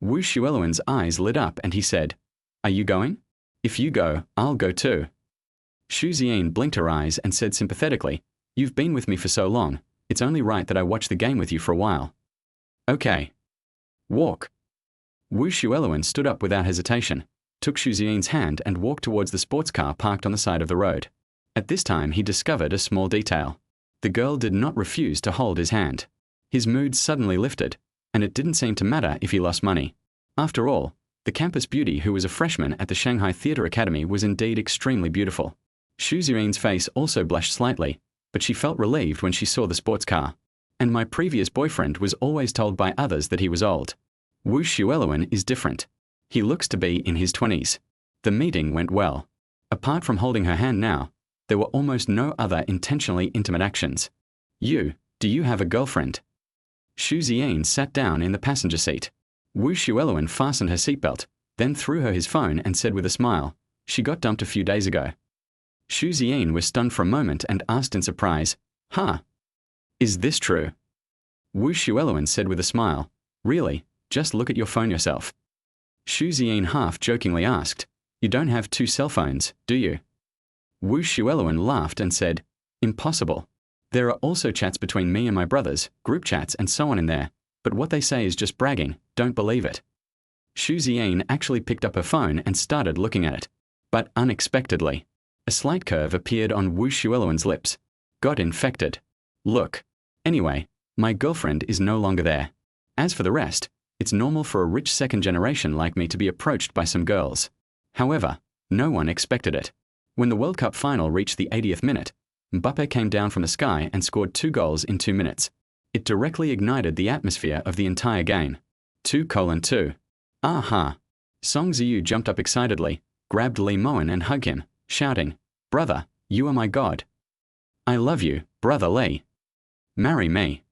Wu Shueluan's eyes lit up and he said, "Are you going? If you go, I'll go too." Shu Ziyin blinked her eyes and said sympathetically, "You've been with me for so long, it's only right that I watch the game with you for a while." "Okay. Walk." Wu Shueluan stood up without hesitation, took Shu Ziyin's hand and walked towards the sports car parked on the side of the road. At this time he discovered a small detail. The girl did not refuse to hold his hand. His mood suddenly lifted, and it didn't seem to matter if he lost money. After all, the campus beauty who was a freshman at the Shanghai Theatre Academy was indeed extremely beautiful. Shu Ziyin's face also blushed slightly, but she felt relieved when she saw the sports car. "And my previous boyfriend was always told by others that he was old. Wu Shueluan is different. He looks to be in his 20s. The meeting went well. Apart from holding her hand now, there were almost no other intentionally intimate actions. Do you have a girlfriend?" Shu Ziyin sat down in the passenger seat. Wu Shueluan fastened her seatbelt, then threw her his phone and said with a smile, "She got dumped a few days ago." Shu Ziyin was stunned for a moment and asked in surprise, "Huh? Is this true?" Wu Shueluan said with a smile, "Really? Just look at your phone yourself." Shu Ziyin half-jokingly asked, "You don't have two cell phones, do you?" Wu Shueluan laughed and said, "Impossible. There are also chats between me and my brothers, group chats and so on in there, but what they say is just bragging, don't believe it." Shu Ziyin actually picked up her phone and started looking at it. But unexpectedly, a slight curve appeared on Wu Shueluan's lips. "Got infected. Look. Anyway, my girlfriend is no longer there. As for the rest, it's normal for a rich second generation like me to be approached by some girls. However, no one expected it. When the World Cup final reached the 80th minute, Mbappe came down from the sky and scored 2 goals in 2 minutes. It directly ignited the atmosphere of the entire game. 2:2. Aha! Song Ziyu jumped up excitedly, grabbed Li Mowen and hugged him, shouting, "Brother, you are my god. I love you, brother Li. Marry me."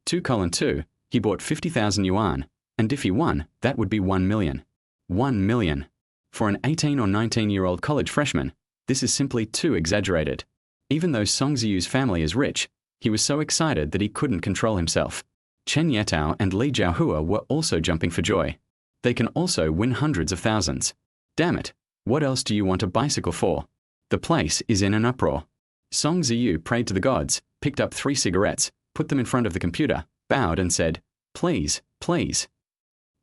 2:2. He bought 50,000 yuan, and if he won, that would be 1 million. 1 million. For an 18 or 19-year-old college freshman, this is simply too exaggerated. Even though Song Ziyu's family is rich, he was so excited that he couldn't control himself. Chen Yetao and Li Jiaohua were also jumping for joy. They can also win hundreds of thousands. Damn it, what else do you want a bicycle for? The place is in an uproar. Song Ziyu prayed to the gods, picked up 3 cigarettes, put them in front of the computer, bowed and said, "Please, please.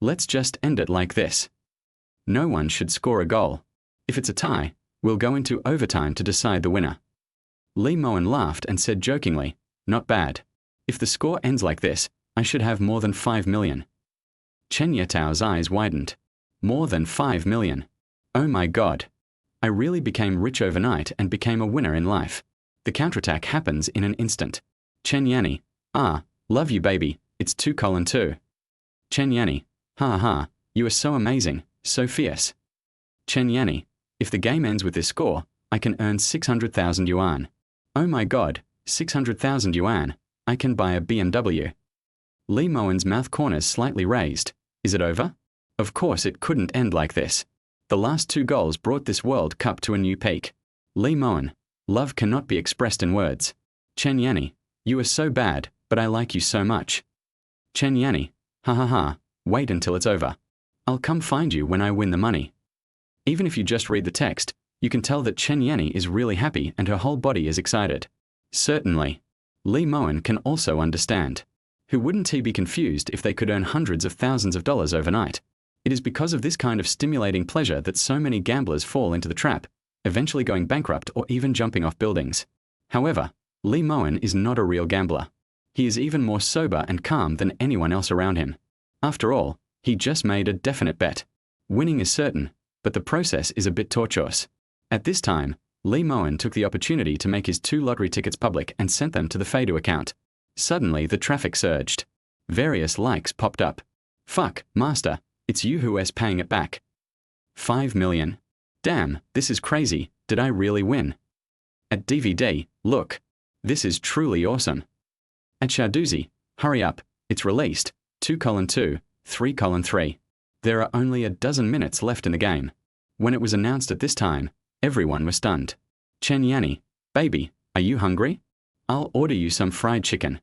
Let's just end it like this. No one should score a goal. If it's a tie, we'll go into overtime to decide the winner." Li Mowen laughed and said jokingly, "Not bad. If the score ends like this, I should have more than 5 million. Chen Yetao's eyes widened. More than 5 million. Oh my god. I really became rich overnight and became a winner in life. The counterattack happens in an instant. Chen Yanni, love you baby, it's 2:2. Chen Yanni, ha ha, you are so amazing, so fierce. Chen Yanni, if the game ends with this score, I can earn 600,000 yuan. Oh my god, 600,000 yuan, I can buy a BMW. Li Mowen's mouth corners slightly raised. Is it over? Of course it couldn't end like this. The last 2 goals brought this World Cup to a new peak. Li Mowen, love cannot be expressed in words. Chen Yanni, you are so bad, but I like you so much. Chen Yanni, ha ha ha, wait until it's over. I'll come find you when I win the money. Even if you just read the text, you can tell that Chen Yanni is really happy and her whole body is excited. Certainly. Li Mowen can also understand. Who wouldn't he be confused if they could earn hundreds of thousands of dollars overnight? It is because of this kind of stimulating pleasure that so many gamblers fall into the trap, eventually going bankrupt or even jumping off buildings. However, Li Mowen is not a real gambler. He is even more sober and calm than anyone else around him. After all, he just made a definite bet. Winning is certain, but the process is a bit tortuous. At this time, Li Mowen took the opportunity to make his 2 lottery tickets public and sent them to the Feidu account. Suddenly, the traffic surged. Various likes popped up. Fuck, master, it's you who's paying it back. 5 million. Damn, this is crazy, did I really win? At DVD, look. This is truly awesome. At Shaduzi, hurry up, it's released, 2:2, 3:3. There are only a dozen minutes left in the game. When it was announced at this time, everyone was stunned. Chen Yanni, baby, are you hungry? I'll order you some fried chicken.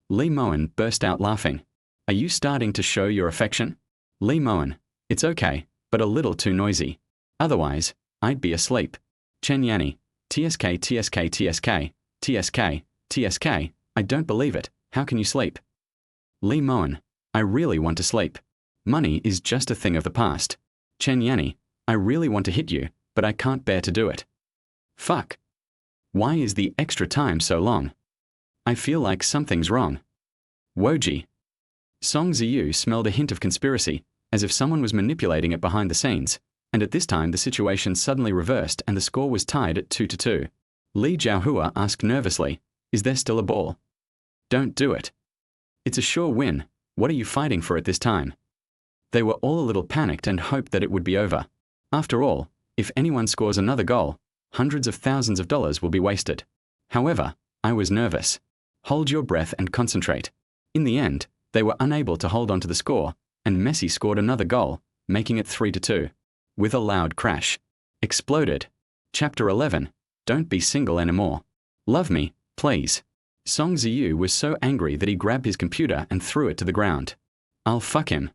Li Mowen burst out laughing. Are you starting to show your affection? Lee Mowen, it's okay, but a little too noisy. Otherwise, I'd be asleep. Chen Yanni, TSK, TSK, TSK, TSK, TSK, I don't believe it, how can you sleep? Lee Mowen, I really want to sleep. Money is just a thing of the past. Chen Yanni, I really want to hit you, but I can't bear to do it. Fuck. Why is the extra time so long? I feel like something's wrong. Woji. Song Ziyu smelled a hint of conspiracy, as if someone was manipulating it behind the scenes, and at this time the situation suddenly reversed and the score was tied at 2-2. Li Jiaohua asked nervously, is there still a ball? Don't do it. It's a sure win, what are you fighting for at this time? They were all a little panicked and hoped that it would be over. After all, if anyone scores another goal, hundreds of thousands of dollars will be wasted. However, I was nervous. Hold your breath and concentrate. In the end, they were unable to hold on to the score, and Messi scored another goal, making it 3-2. With a loud crash. Exploded. Chapter 11. Don't be single anymore. Love me, please. Song Ziyu was so angry that he grabbed his computer and threw it to the ground. I'll fuck him.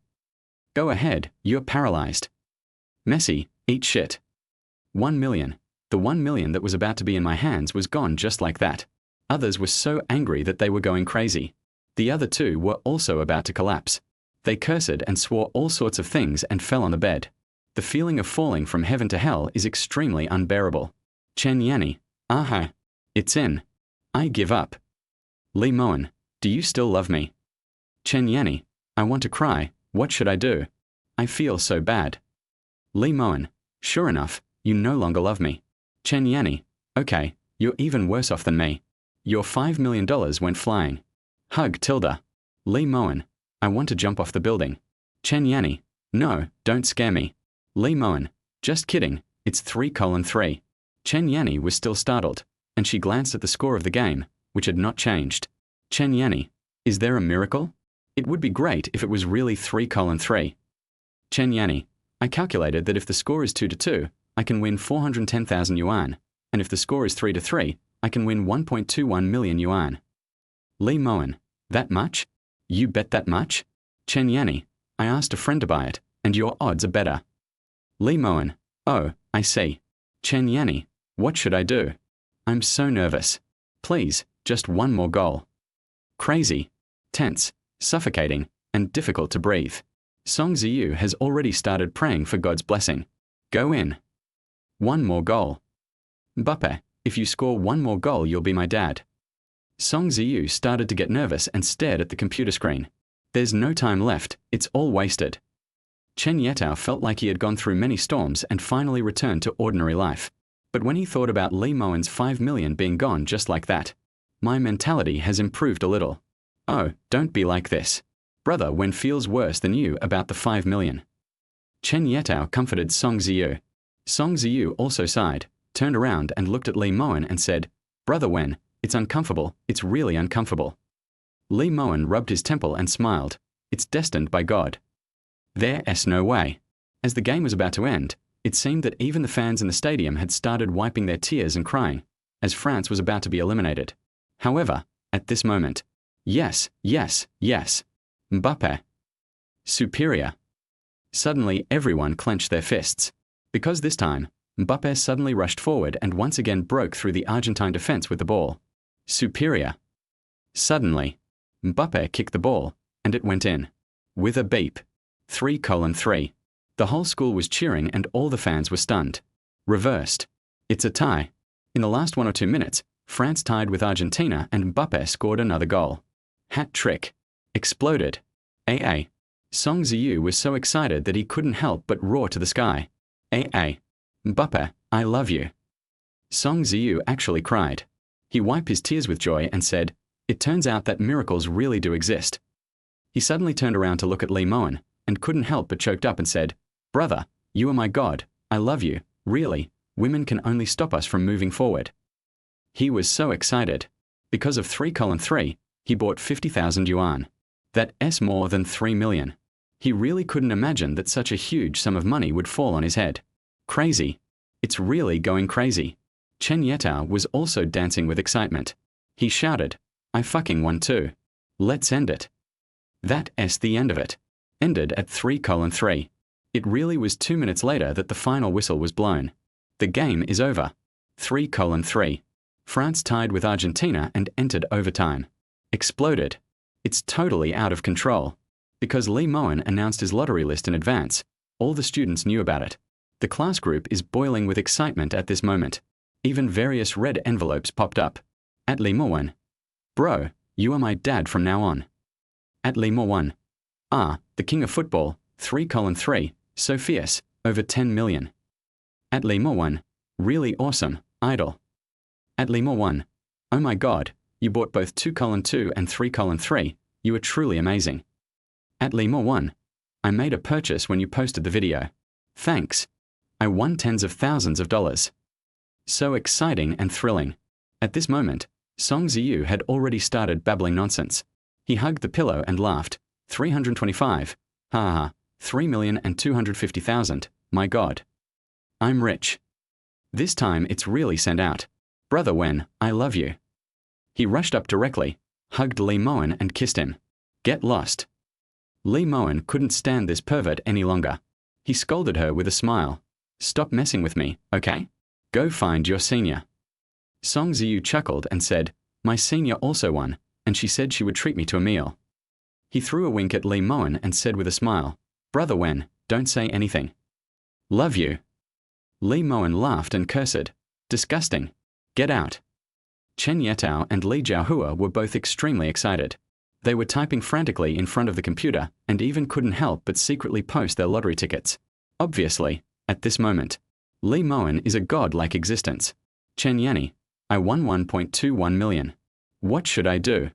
Go ahead, you're paralyzed. Messi, eat shit. 1 million. The 1 million that was about to be in my hands was gone just like that. Others were so angry that they were going crazy. The other two were also about to collapse. They cursed and swore all sorts of things and fell on the bed. The feeling of falling from heaven to hell is extremely unbearable. Chen Yanni, aha. It's in. I give up. Lee Mowen, do you still love me? Chen Yanni, I want to cry, what should I do? I feel so bad. Lee Mowen, sure enough, you no longer love me. Chen Yanni, okay, you're even worse off than me. Your $5 million went flying. Hug tilde. Lee Mowen, I want to jump off the building. Chen Yanni, no, don't scare me. Lee Mowen, just kidding, it's 3:3. Chen Yanni was still startled, and she glanced at the score of the game, which had not changed. Chen Yanni, is there a miracle? It would be great if it was really 3:3. Chen Yanni, I calculated that if the score is 2-2, I can win 410,000 yuan, and if the score is 3-3, I can win 1.21 million yuan. Lee Mowen, that much? You bet that much? Chen Yanni, I asked a friend to buy it, and your odds are better. Lee Mowen, oh, I see. Chen Yanni, what should I do? I'm so nervous. Please, just one more goal. Crazy, tense, suffocating, and difficult to breathe. Song Ziyu has already started praying for God's blessing. Go in. One more goal. Mbappe, if you score one more goal, you'll be my dad. Song Ziyu started to get nervous and stared at the computer screen. There's no time left, it's all wasted. Chen Yetao felt like he had gone through many storms and finally returned to ordinary life. But when he thought about Lee Mowen's 5 million being gone just like that, my mentality has improved a little. Oh, don't be like this. Brother Wen feels worse than you about the 5 million. Chen Yetao comforted Song Ziyu. Song Ziyu also sighed, turned around and looked at Lee Mowen and said, Brother Wen, it's uncomfortable, it's really uncomfortable. Lee Mowen rubbed his temple and smiled. It's destined by God. There's no way. As the game was about to end, it seemed that even the fans in the stadium had started wiping their tears and crying, as France was about to be eliminated. However, at this moment, yes, yes, yes. Mbappe. Superior. Suddenly everyone clenched their fists. Because this time, Mbappe suddenly rushed forward and once again broke through the Argentine defense with the ball. Superior. Suddenly, Mbappe kicked the ball, and it went in. With a beep. 3:3. The whole school was cheering and all the fans were stunned. Reversed. It's a tie. In the last 1 or 2 minutes, France tied with Argentina and Mbappe scored another goal. Hat trick. Exploded. AA. Song Ziyu was so excited that he couldn't help but roar to the sky. AA. Mbappe, I love you. Song Ziyu actually cried. He wiped his tears with joy and said, it turns out that miracles really do exist. He suddenly turned around to look at Lee Mowen and couldn't help but choked up and said, Brother, you are my God, I love you, really, women can only stop us from moving forward. He was so excited. Because of 3:3, he bought 50,000 yuan. That's more than 3 million. He really couldn't imagine that such a huge sum of money would fall on his head. Crazy. It's really going crazy. Chen Yetao was also dancing with excitement. He shouted, I fucking won too. Let's end it. That's the end of it. Ended at 3:3. It really was 2 minutes later that the final whistle was blown. The game is over. 3:3. France tied with Argentina and entered overtime. Exploded. It's totally out of control. Because Lee Mowen announced his lottery list in advance, all the students knew about it. The class group is boiling with excitement at this moment. Even various red envelopes popped up. At Lee Mowen. Bro, you are my dad from now on. At Lee Mowen. The king of football, 3:3, so fierce, over 10 million. At Lee Mowen. Really awesome, idol. At Lee Mowen. Oh my god, you bought both 2:2 and 3:3, you are truly amazing. At Lee Mowen. I made a purchase when you posted the video. Thanks. I won tens of thousands of dollars. So exciting and thrilling. At this moment, Song Ziyu had already started babbling nonsense. He hugged the pillow and laughed. 325. Ha ha, 3,250,000, my god. I'm rich. This time it's really sent out. Brother Wen, I love you. He rushed up directly, hugged Lee Mowen and kissed him. Get lost. Lee Mowen couldn't stand this pervert any longer. He scolded her with a smile. Stop messing with me, okay? Go find your senior. Song Ziyu chuckled and said, my senior also won, and she said she would treat me to a meal. He threw a wink at Lee Mowen and said with a smile, Brother Wen, don't say anything. Love you. Lee Mowen laughed and cursed. Disgusting. Get out. Chen Yetao and Li Jiahua were both extremely excited. They were typing frantically in front of the computer and even couldn't help but secretly post their lottery tickets. Obviously, at this moment, Lee Mowen is a god-like existence. Chen Yanni, I won 1.21 million. What should I do?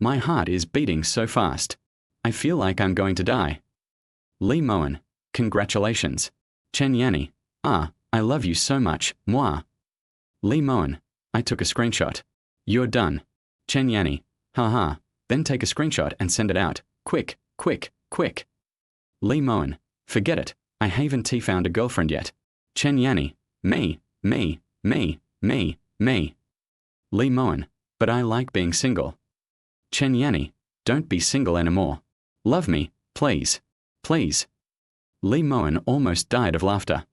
My heart is beating so fast. I feel like I'm going to die. Lee Mowen, congratulations. Chen Yanni, I love you so much, moi. Lee Mowen, I took a screenshot. You're done. Chen Yanni, haha, then take a screenshot and send it out. Quick, quick, quick. Lee Mowen, forget it, I haven't found a girlfriend yet. Chen Yanni, me. Lee Mowen, but I like being single. Chen Yanni, don't be single anymore. Love me, please. Please. Lee Mowen almost died of laughter.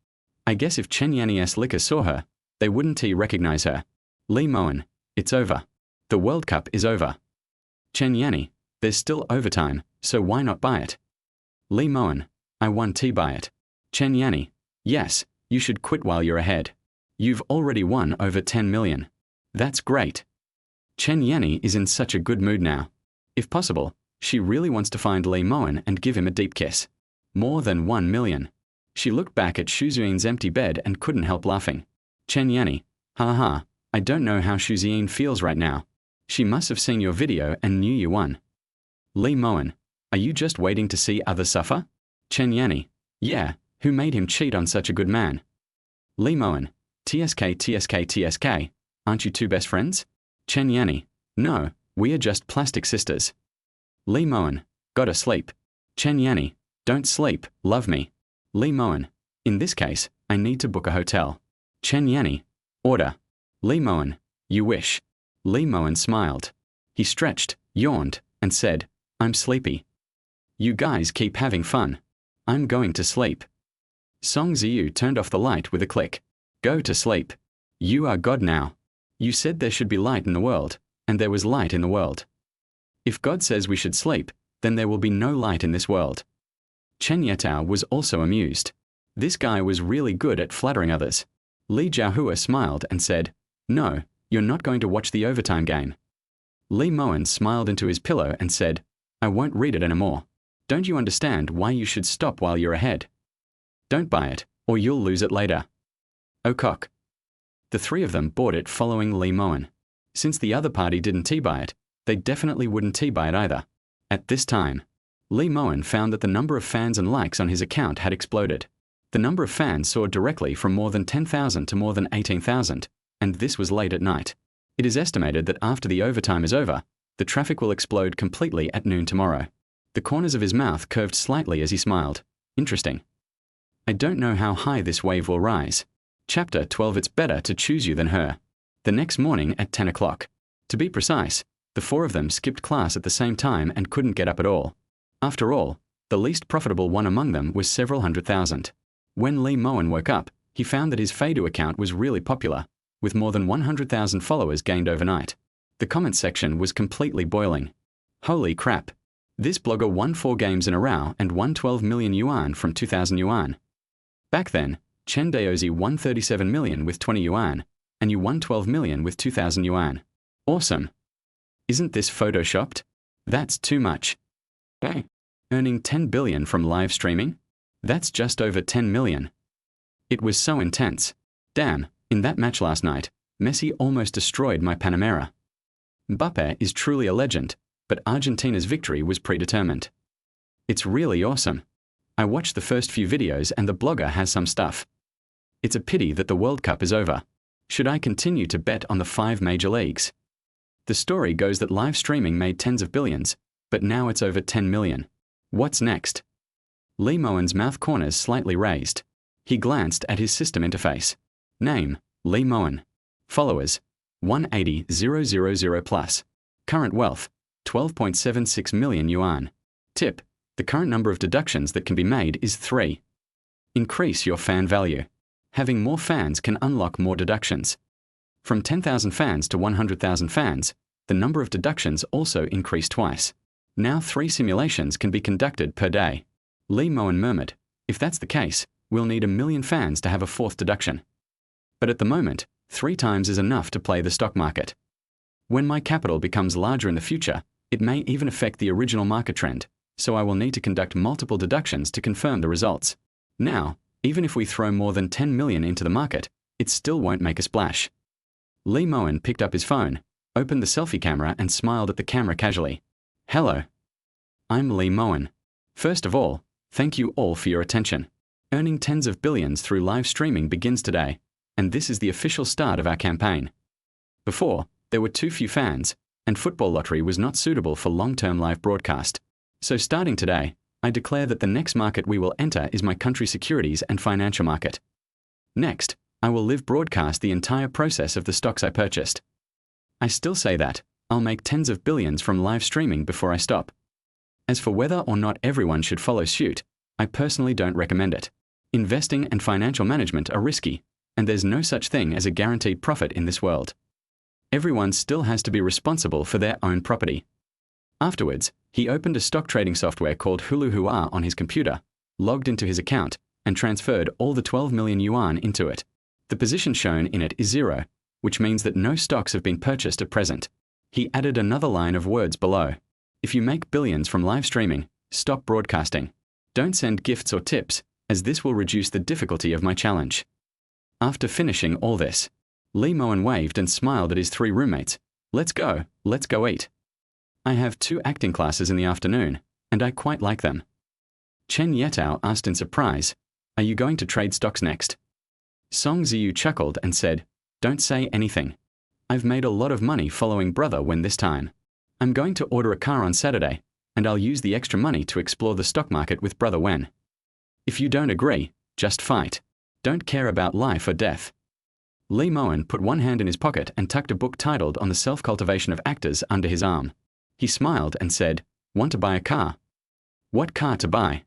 I guess if Chen Yanni's liquor saw her, they wouldn't recognize her. Lee Mowen, it's over. The World Cup is over. Chen Yanni, there's still overtime, so why not buy it? Lee Mowen, I won buy it. Chen Yanni, yes, you should quit while you're ahead. You've already won over 10 million. That's great. Chen Yanni is in such a good mood now. If possible, she really wants to find Lee Mowen and give him a deep kiss. More than 1 million. She looked back at Shu Ziyin's empty bed and couldn't help laughing. Chen Yanni, haha, I don't know how Shu Ziyin feels right now. She must have seen your video and knew you won. Lee Mowen, are you just waiting to see others suffer? Chen Yanni, yeah, who made him cheat on such a good man? Lee Mowen, TSK, aren't you two best friends? Chen Yanni, no, we are just plastic sisters. Lee Mowen, gotta sleep. Chen Yanni, don't sleep, love me. Lee Mowen, in this case, I need to book a hotel. Chen Yanni, order. Lee Mowen, you wish. Lee Mowen smiled. He stretched, yawned, and said, I'm sleepy. You guys keep having fun. I'm going to sleep. Song Ziyu turned off the light with a click. Go to sleep. You are God now. You said there should be light in the world, and there was light in the world. If God says we should sleep, then there will be no light in this world. Chen Yetao was also amused. This guy was really good at flattering others. Li Jiahua smiled and said, no, you're not going to watch the overtime game. Lee Mowen smiled into his pillow and said, I won't read it anymore. Don't you understand why you should stop while you're ahead? Don't buy it, or you'll lose it later. Oh cock. The three of them bought it following Lee Mowen. Since the other party didn't buy it, they definitely wouldn't buy it either. At this time, Lee Mowen found that the number of fans and likes on his account had exploded. The number of fans soared directly from more than 10,000 to more than 18,000, and this was late at night. It is estimated that after the overtime is over, the traffic will explode completely at noon tomorrow. The corners of his mouth curved slightly as he smiled. Interesting. I don't know how high this wave will rise. Chapter 12. It's better to choose you than her. The next morning at 10 o'clock. To be precise, the four of them skipped class at the same time and couldn't get up at all. After all, the least profitable one among them was several hundred thousand. When Lee Mowen woke up, he found that his Feidu account was really popular, with more than 100,000 followers gained overnight. The comment section was completely boiling. Holy crap! This blogger won 4 games in a row and won 12 million yuan from 2,000 yuan. Back then, Chen Daozi won 37 million with 20 yuan, and you won 12 million with 2,000 yuan. Awesome! Isn't this photoshopped? That's too much. Bang! Earning 10 billion from live streaming? That's just over 10 million. It was so intense. Damn, in that match last night, Messi almost destroyed my Panamera. Mbappe is truly a legend, but Argentina's victory was predetermined. It's really awesome. I watched the first few videos and the blogger has some stuff. It's a pity that the World Cup is over. Should I continue to bet on the 5 major leagues? The story goes that live streaming made tens of billions, but now it's over 10 million. What's next? Lee Mowen's mouth corners slightly raised. He glanced at his system interface. Name, Lee Mowen. Followers, 180,000 plus. Current wealth, 12.76 million yuan. Tip, the current number of deductions that can be made is 3. Increase your fan value. Having more fans can unlock more deductions. From 10,000 fans to 100,000 fans, the number of deductions also increased twice. Now 3 simulations can be conducted per day. Lee Mowen murmured, if that's the case, we'll need 1 million fans to have a 4th deduction. But at the moment, 3 times is enough to play the stock market. When my capital becomes larger in the future, it may even affect the original market trend, so I will need to conduct multiple deductions to confirm the results. Now, even if we throw more than 10 million into the market, it still won't make a splash. Lee Mowen picked up his phone, opened the selfie camera and smiled at the camera casually. Hello. I'm Lee Mowen. First of all, thank you all for your attention. Earning tens of billions through live streaming begins today, and this is the official start of our campaign. Before, there were too few fans, and football lottery was not suitable for long-term live broadcast. So starting today, I declare that the next market we will enter is my country securities and financial market. Next, I will live broadcast the entire process of the stocks I purchased. I still say that I'll make tens of billions from live streaming before I stop. As for whether or not everyone should follow suit, I personally don't recommend it. Investing and financial management are risky, and there's no such thing as a guaranteed profit in this world. Everyone still has to be responsible for their own property. Afterwards, he opened a stock trading software called Huluhua on his computer, logged into his account, and transferred all the 12 million yuan into it. The position shown in it is 0, which means that no stocks have been purchased at present. He added another line of words below. If you make billions from live streaming, stop broadcasting. Don't send gifts or tips, as this will reduce the difficulty of my challenge. After finishing all this, Lee Mowen waved and smiled at his 3 roommates. Let's go eat. I have 2 acting classes in the afternoon, and I quite like them. Chen Yetao asked in surprise, are you going to trade stocks next? Song Ziyu chuckled and said, don't say anything. I've made a lot of money following Brother Wen this time. I'm going to order a car on Saturday, and I'll use the extra money to explore the stock market with Brother Wen. If you don't agree, just fight. Don't care about life or death. Lee Mowen put one hand in his pocket and tucked a book titled On the Self-Cultivation of Actors under his arm. He smiled and said, want to buy a car? What car to buy?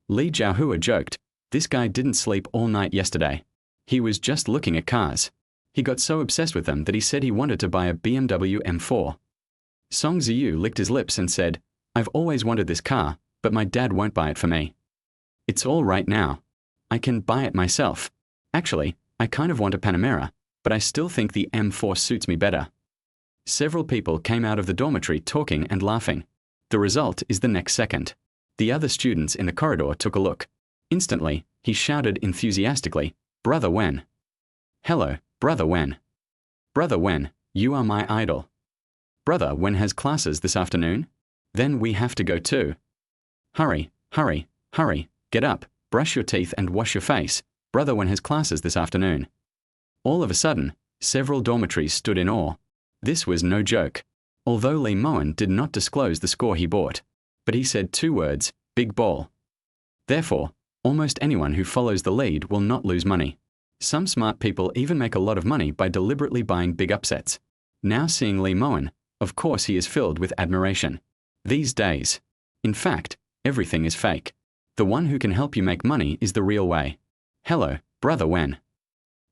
Li Jiahua joked, this guy didn't sleep all night yesterday. He was just looking at cars. He got so obsessed with them that he said he wanted to buy a BMW M4. Song Ziyu licked his lips and said, I've always wanted this car, but my dad won't buy it for me. It's all right now. I can buy it myself. Actually, I kind of want a Panamera, but I still think the M4 suits me better. Several people came out of the dormitory talking and laughing. The result is the next second. The other students in the corridor took a look. Instantly, he shouted enthusiastically, Brother Wen. Hello, Brother Wen. Brother Wen, you are my idol. Brother Wen has classes this afternoon? Then we have to go too. Hurry, hurry, hurry, get up, brush your teeth and wash your face. Brother Wen has classes this afternoon. All of a sudden, several dormitories stood in awe. This was no joke. Although Lee Mowen did not disclose the score he bought, but he said 2 words, big ball. Therefore, almost anyone who follows the lead will not lose money. Some smart people even make a lot of money by deliberately buying big upsets. Now seeing Lee Mowen, of course he is filled with admiration. These days. In fact, Everything is fake. The one who can help you make money is the real way. Hello, Brother Wen.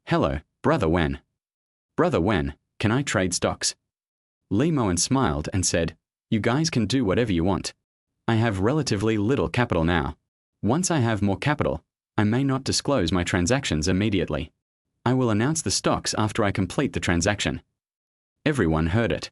Hello, Brother Wen. Brother Wen, can I trade stocks? Lee Mowen smiled and said, you guys can do whatever you want. I have relatively little capital now. Once I have more capital, I may not disclose my transactions immediately. I will announce the stocks after I complete the transaction. Everyone heard it.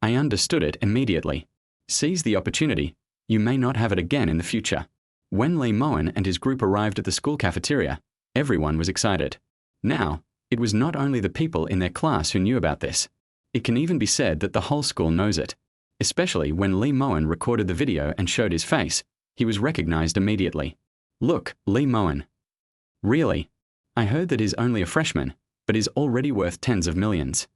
I understood it immediately. Seize the opportunity. You may not have it again in the future. When Lee Mowen and his group arrived at the school cafeteria, everyone was excited. Now, it was not only the people in their class who knew about this. It can even be said that the whole school knows it. Especially when Lee Mowen recorded the video and showed his face, he was recognized immediately. Look, Lee Mowen. Really? I heard that he's only a freshman, but is already worth tens of millions.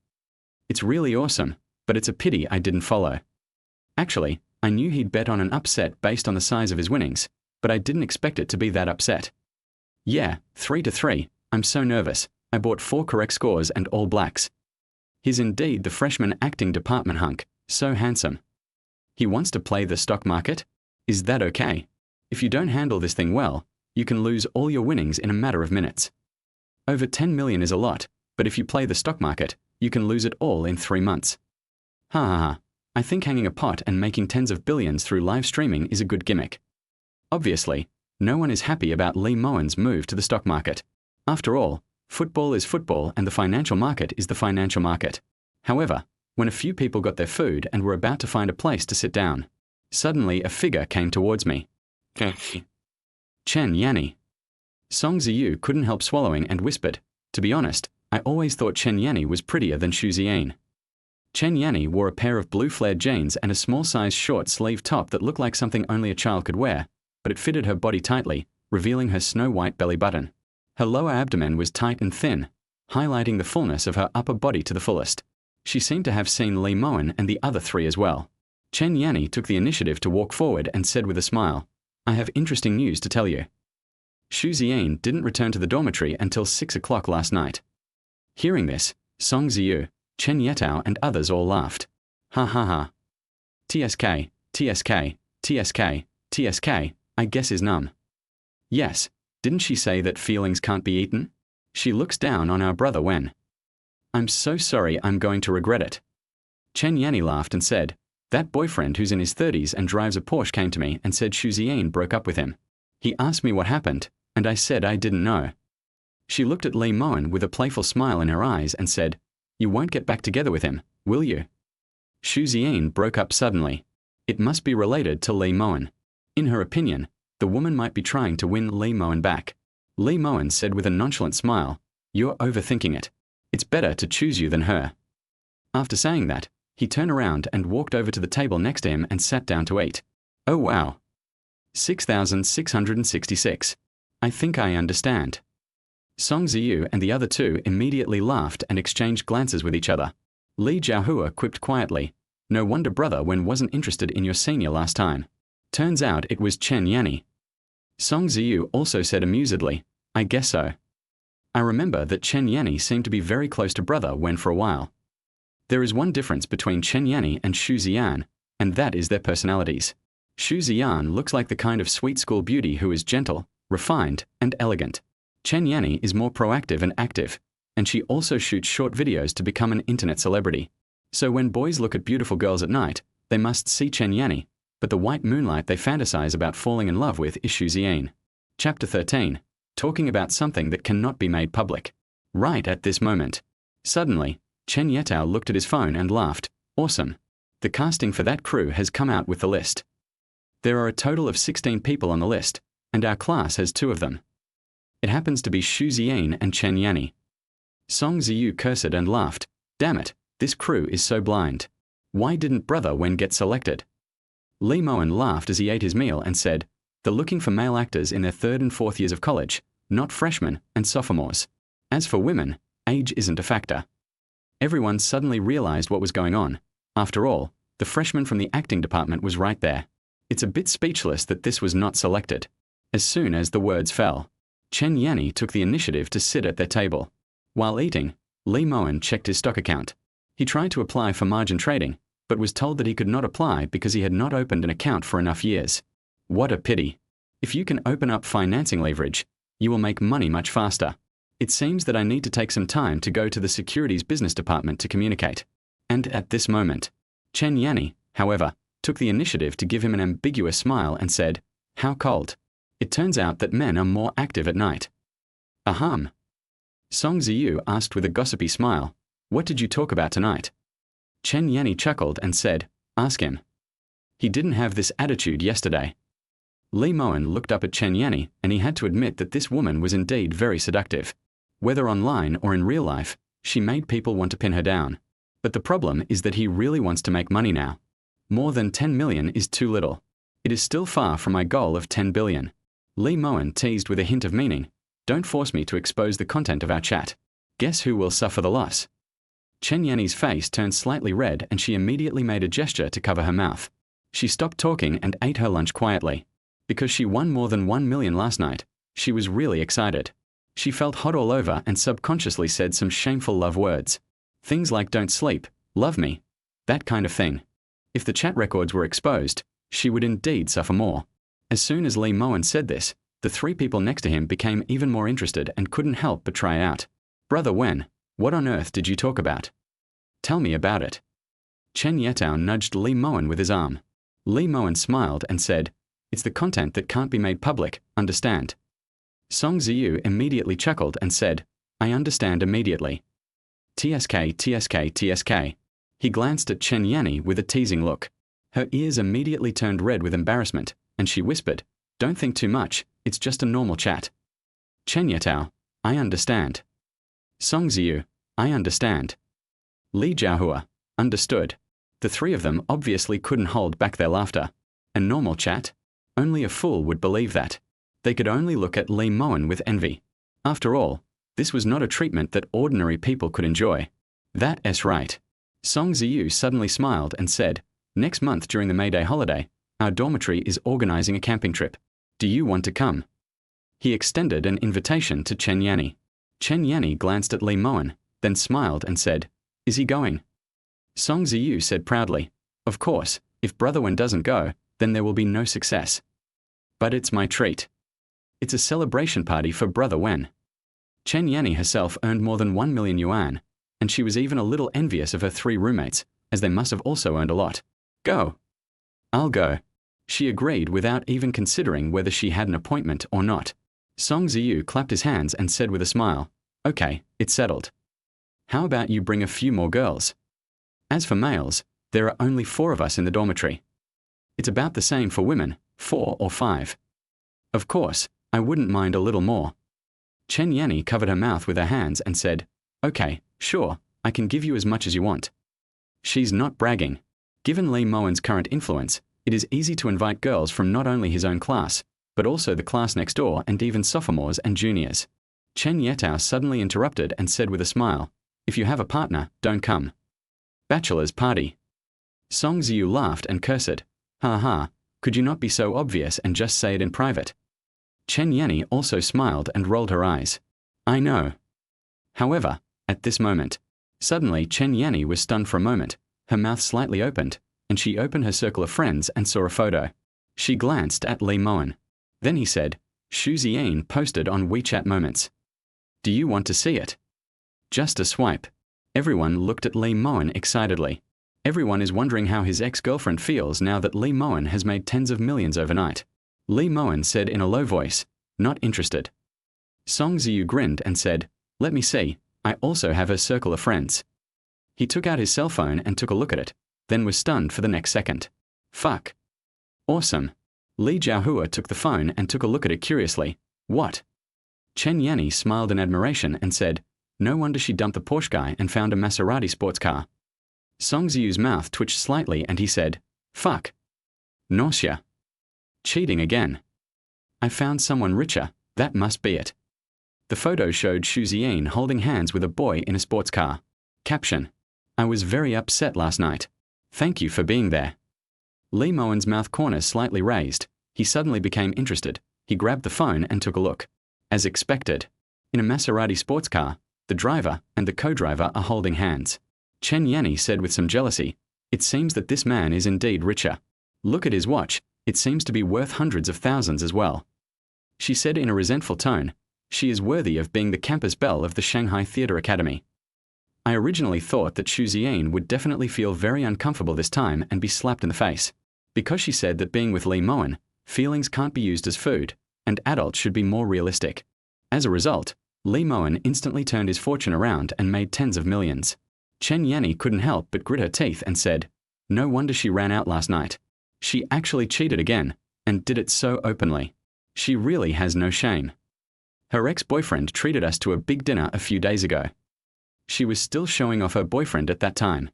It's really awesome, but it's a pity I didn't follow. Actually, I knew he'd bet on an upset based on the size of his winnings, but I didn't expect it to be that upset. Yeah, 3-3, I'm so nervous. I bought 4 correct scores and all blacks. He's indeed the freshman acting department hunk, so handsome. He wants to play the stock market? Is that okay? If you don't handle this thing well, you can lose all your winnings in a matter of minutes. Over 10 million is a lot, but if you play the stock market, you can lose it all in 3 months. Ha ha ha. I think hanging a pot and making tens of billions through live streaming is a good gimmick. Obviously, no one is happy about Lee Mowen's move to the stock market. After all, football is football and the financial market is the financial market. However, when a few people got their food and were about to find a place to sit down, suddenly a figure came towards me. Chen Yanni. Song Ziyu couldn't help swallowing and whispered, to be honest, I always thought Chen Yanni was prettier than Ziyin. Chen Yanni wore a pair of blue flared jeans and a small-sized short-sleeve top that looked like something only a child could wear, but it fitted her body tightly, revealing her snow-white belly button. Her lower abdomen was tight and thin, highlighting the fullness of her upper body to the fullest. She seemed to have seen Lee Mowen and the other 3 as well. Chen Yanni took the initiative to walk forward and said with a smile, I have interesting news to tell you. Ziyin didn't return to the dormitory until 6 o'clock last night. Hearing this, Song Ziyu, Chen Yetao and others all laughed. Ha ha ha. TSK, TSK, TSK, TSK, I guess is numb. Yes, didn't she say that feelings can't be eaten? She looks down on our brother Wen. I'm so sorry, I'm going to regret it. Chen Yanni laughed and said, that boyfriend who's in his 30s and drives a Porsche came to me and said Ziyin broke up with him. He asked me what happened, and I said I didn't know. She looked at Lee Mowen with a playful smile in her eyes and said, you won't get back together with him, will you? Ziyin broke up suddenly. It must be related to Lee Mowen. In her opinion, the woman might be trying to win Lee Mowen back. Lee Mowen said with a nonchalant smile, you're overthinking it. It's better to choose you than her. After saying that, he turned around and walked over to the table next to him and sat down to eat. Oh wow. 6,666. I think I understand. Song Ziyu and the other 2 immediately laughed and exchanged glances with each other. Li Jiahua quipped quietly, no wonder Brother Wen wasn't interested in your senior last time. Turns out it was Chen Yanni. Song Ziyu also said amusedly, I guess so. I remember that Chen Yanni seemed to be very close to Brother Wen for a while. There is one difference between Chen Yanni and Ziyin, and that is their personalities. Ziyin looks like the kind of sweet school beauty who is gentle, refined, and elegant. Chen Yanni is more proactive and active, and she also shoots short videos to become an internet celebrity. So when boys look at beautiful girls at night, they must see Chen Yanni, but the white moonlight they fantasize about falling in love with is Ziyin. Chapter 13. Talking about something that cannot be made public. Right at this moment. Suddenly, Chen Yetao looked at his phone and laughed. Awesome. The casting for that crew has come out with the list. There are a total of 16 people on the list, and our class has 2 of them. It happens to be Ziyin and Chen Yanni. Song Ziyu cursed and laughed. Damn it, this crew is so blind. Why didn't Brother Wen get selected? Lee Mowen laughed as he ate his meal and said, they're looking for male actors in their 3rd and 4th years of college, not freshmen and sophomores. As for women, age isn't a factor. Everyone suddenly realized what was going on. After all, the freshman from the acting department was right there. It's a bit speechless that this was not selected. As soon as the words fell, Chen Yanni took the initiative to sit at their table. While eating, Lee Mowen checked his stock account. He tried to apply for margin trading, but was told that he could not apply because he had not opened an account for enough years. What a pity. If you can open up financing leverage, you will make money much faster. It seems that I need to take some time to go to the securities business department to communicate. And at this moment, Chen Yanni, however, took the initiative to give him an ambiguous smile and said, "How cold. It turns out that men are more active at night." Aham. Song Ziyu asked with a gossipy smile, "What did you talk about tonight?" Chen Yanni chuckled and said, "Ask him. He didn't have this attitude yesterday." Li Mowen looked up at Chen Yanni, and he had to admit that this woman was indeed very seductive. Whether online or in real life, she made people want to pin her down. But the problem is that he really wants to make money now. More than 10 million is too little. It is still far from my goal of 10 billion. Li Mowen teased with a hint of meaning, "Don't force me to expose the content of our chat. Guess who will suffer the loss?" Chen Yanni's face turned slightly red and she immediately made a gesture to cover her mouth. She stopped talking and ate her lunch quietly. Because she won more than 1 million last night, she was really excited. She felt hot all over and subconsciously said some shameful love words. Things like "don't sleep," "love me," that kind of thing. If the chat records were exposed, she would indeed suffer more. As soon as Li Mowen said this, the three people next to him became even more interested and couldn't help but try out. "Brother Wen, what on earth did you talk about? Tell me about it." Chen Yetao nudged Li Mowen with his arm. Li Mowen smiled and said, "It's the content that can't be made public, understand?" Song Ziyu immediately chuckled and said, "I understand immediately. TSK, TSK, TSK. He glanced at Chen Yanni with a teasing look. Her ears immediately turned red with embarrassment, and she whispered, "Don't think too much, it's just a normal chat." Chen Yetao, "I understand." Song Ziyu, "I understand." Li Jiahua, "Understood." The three of them obviously couldn't hold back their laughter. A normal chat? Only a fool would believe that. They could only look at Li Mowen with envy. After all, this was not a treatment that ordinary people could enjoy. That's right. Song Ziyu suddenly smiled and said, "Next month during the May Day holiday, our dormitory is organizing a camping trip. Do you want to come?" He extended an invitation to Chen Yanni. Chen Yanni glanced at Li Mowen, then smiled and said, "Is he going?" Song Ziyu said proudly, "Of course, if Brother Wen doesn't go, then there will be no success. But it's my treat. It's a celebration party for Brother Wen." Chen Yanni herself earned more than 1 million yuan, and she was even a little envious of her three roommates, as they must have also earned a lot. "Go." "I'll go." She agreed without even considering whether she had an appointment or not. Song Ziyu clapped his hands and said with a smile, "Okay, it's settled. How about you bring a few more girls? As for males, there are only 4 of us in the dormitory. It's about the same for women, 4 or 5. Of course, I wouldn't mind a little more." Chen Yanni covered her mouth with her hands and said, "Okay, sure, I can give you as much as you want." She's not bragging. Given Li Mowen's current influence, it is easy to invite girls from not only his own class, but also the class next door and even sophomores and juniors. Chen Yetao suddenly interrupted and said with a smile, "If you have a partner, don't come. Bachelor's party." Song Ziyu laughed and cursed, "Ha ha, could you not be so obvious and just say it in private?" Chen Yanni also smiled and rolled her eyes. "I know." However, at this moment, suddenly Chen Yanni was stunned for a moment, her mouth slightly opened, and she opened her circle of friends and saw a photo. She glanced at Li Mowen. Then he said, "Ziyin posted on WeChat Moments. Do you want to see it?" Just a swipe. Everyone looked at Li Mowen excitedly. Everyone is wondering how his ex-girlfriend feels now that Li Mowen has made tens of millions overnight. Li Mowen said in a low voice, "Not interested." Song Ziyu grinned and said, "Let me see, I also have her circle of friends." He took out his cell phone and took a look at it, then was stunned for the next second. "Fuck. Awesome." Li Jiahua took the phone and took a look at it curiously. "What?" Chen Yanni smiled in admiration and said, "No wonder she dumped the Porsche guy and found a Maserati sports car." Song Ziyu's mouth twitched slightly and he said, "Fuck. Nausea. Cheating again. I found someone richer, that must be it." The photo showed Ziyin holding hands with a boy in a sports car. Caption: "I was very upset last night. Thank you for being there." Li Mowen's mouth corners slightly raised. He suddenly became interested. He grabbed the phone and took a look. As expected, in a Maserati sports car, the driver and the co-driver are holding hands. Chen Yanni said with some jealousy, "It seems that this man is indeed richer. Look at his watch, It seems to be worth hundreds of thousands as well. She said in a resentful tone, she is worthy of being the campus belle of the Shanghai Theatre Academy. I originally thought that Ziyin would definitely feel very uncomfortable this time and be slapped in the face. Because she said that being with Lee Mowen, feelings can't be used as food, and adults should be more realistic. As a result, Lee Mowen instantly turned his fortune around and made tens of millions. Chen Yanni couldn't help but grit her teeth and said, no wonder she ran out last night. She actually cheated again, and did it so openly. She really has no shame. Her ex-boyfriend treated us to a big dinner a few days ago. She was still showing off her boyfriend at that time.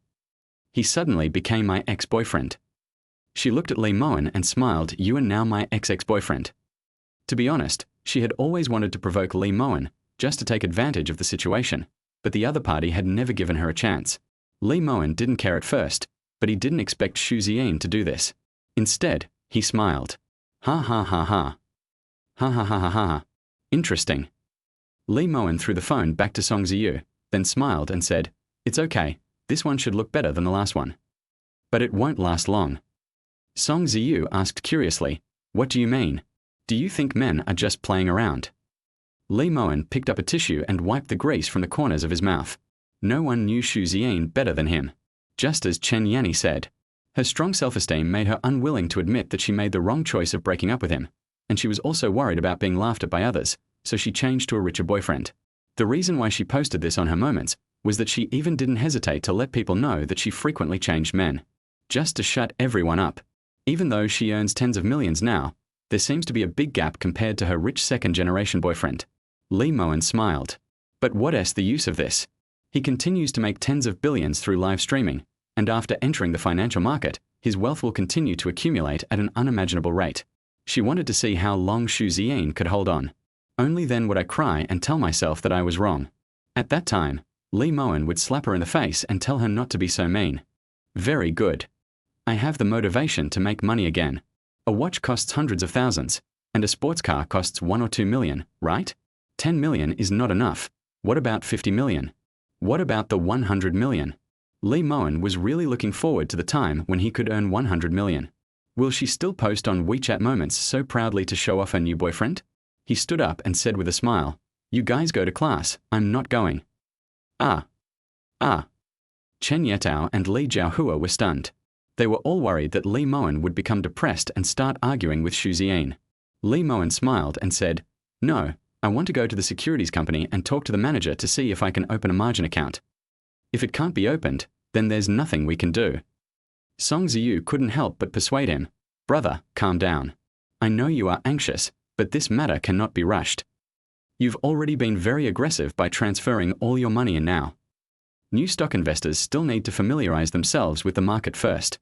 He suddenly became my ex-boyfriend. She looked at Lee Mowen and smiled, you are now my ex-boyfriend. To be honest, she had always wanted to provoke Lee Mowen, just to take advantage of the situation, but the other party had never given her a chance. Lee Mowen didn't care at first, but he didn't expect Ziyin to do this. Instead, he smiled. Ha ha ha ha. Ha ha ha ha ha. Interesting. Lee Mowen threw the phone back to Song Ziyu, then smiled and said, it's okay, this one should look better than the last one. But it won't last long. Song Ziyu asked curiously, what do you mean? Do you think men are just playing around? Lee Mowen picked up a tissue and wiped the grease from the corners of his mouth. No one knew Ziyin better than him. Just as Chen Yanni said. Her strong self-esteem made her unwilling to admit that she made the wrong choice of breaking up with him, and she was also worried about being laughed at by others, so she changed to a richer boyfriend. The reason why she posted this on her moments was that she even didn't hesitate to let people know that she frequently changed men. Just to shut everyone up. Even though she earns tens of millions now, there seems to be a big gap compared to her rich second-generation boyfriend. Lee Mowen smiled. But what's the use of this? He continues to make tens of billions through live streaming, and after entering the financial market, his wealth will continue to accumulate at an unimaginable rate. She wanted to see how long Ziyin could hold on. Only then would I cry and tell myself that I was wrong. At that time, Lee Mowen would slap her in the face and tell her not to be so mean. Very good. I have the motivation to make money again. A watch costs hundreds of thousands, and a sports car costs 1 or 2 million, right? 10 million is not enough. What about 50 million? What about the 100 million? Lee Mowen was really looking forward to the time when he could earn 100 million. Will she still post on WeChat moments so proudly to show off her new boyfriend? He stood up and said with a smile, you guys go to class, I'm not going. Ah. Chen Yetao and Li Jiaohua were stunned. They were all worried that Lee Mowen would become depressed and start arguing with Ziyin. Lee Mowen smiled and said, no, I want to go to the securities company and talk to the manager to see if I can open a margin account. If it can't be opened, then there's nothing we can do. Song Ziyu couldn't help but persuade him, brother, calm down. I know you are anxious, but this matter cannot be rushed. You've already been very aggressive by transferring all your money in now. New stock investors still need to familiarize themselves with the market first.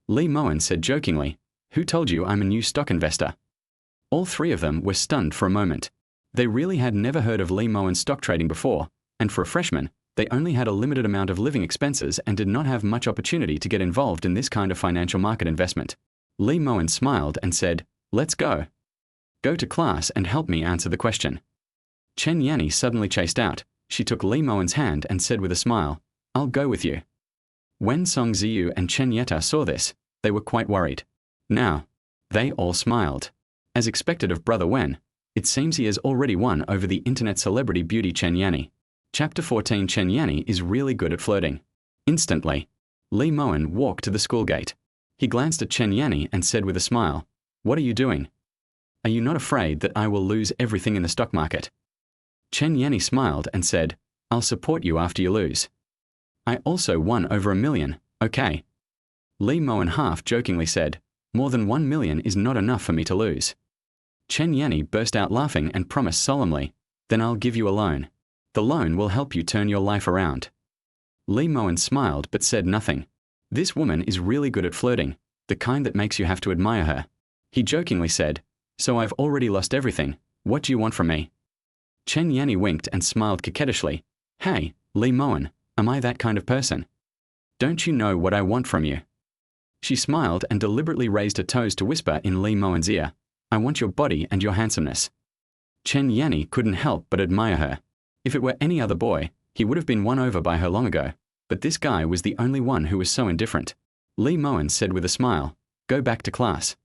Lee Mowen said jokingly, who told you I'm a new stock investor? All three of them were stunned for a moment. They really had never heard of Lee Mowen's stock trading before, and for a freshman, they only had a limited amount of living expenses and did not have much opportunity to get involved in this kind of financial market investment. Lee Mowen smiled and said, let's go. Go to class and help me answer the question. Chen Yanni suddenly chased out. She took Lee Mowen's hand and said with a smile, I'll go with you. When Song Ziyu and Chen Yeta saw this, they were quite worried. Now, they all smiled. As expected of Brother Wen, it seems he has already won over the internet celebrity beauty Chen Yanni. Chapter 14. Chen Yanni is really good at flirting. Instantly, Lee Mowen walked to the school gate. He glanced at Chen Yanni and said with a smile, what are you doing? Are you not afraid that I will lose everything in the stock market? Chen Yanni smiled and said, I'll support you after you lose. I also won over 1 million, okay? Lee Mowen half-jokingly said, more than 1 million is not enough for me to lose. Chen Yanni burst out laughing and promised solemnly, then I'll give you a loan. The loan will help you turn your life around. Lee Mowen smiled but said nothing. This woman is really good at flirting, the kind that makes you have to admire her. He jokingly said, so I've already lost everything, what do you want from me? Chen Yanni winked and smiled coquettishly. Hey, Lee Mowen, am I that kind of person? Don't you know what I want from you? She smiled and deliberately raised her toes to whisper in Lee Mowen's ear, I want your body and your handsomeness. Chen Yanni couldn't help but admire her. If it were any other boy, he would have been won over by her long ago, but this guy was the only one who was so indifferent. Lee Mowen said with a smile, go back to class.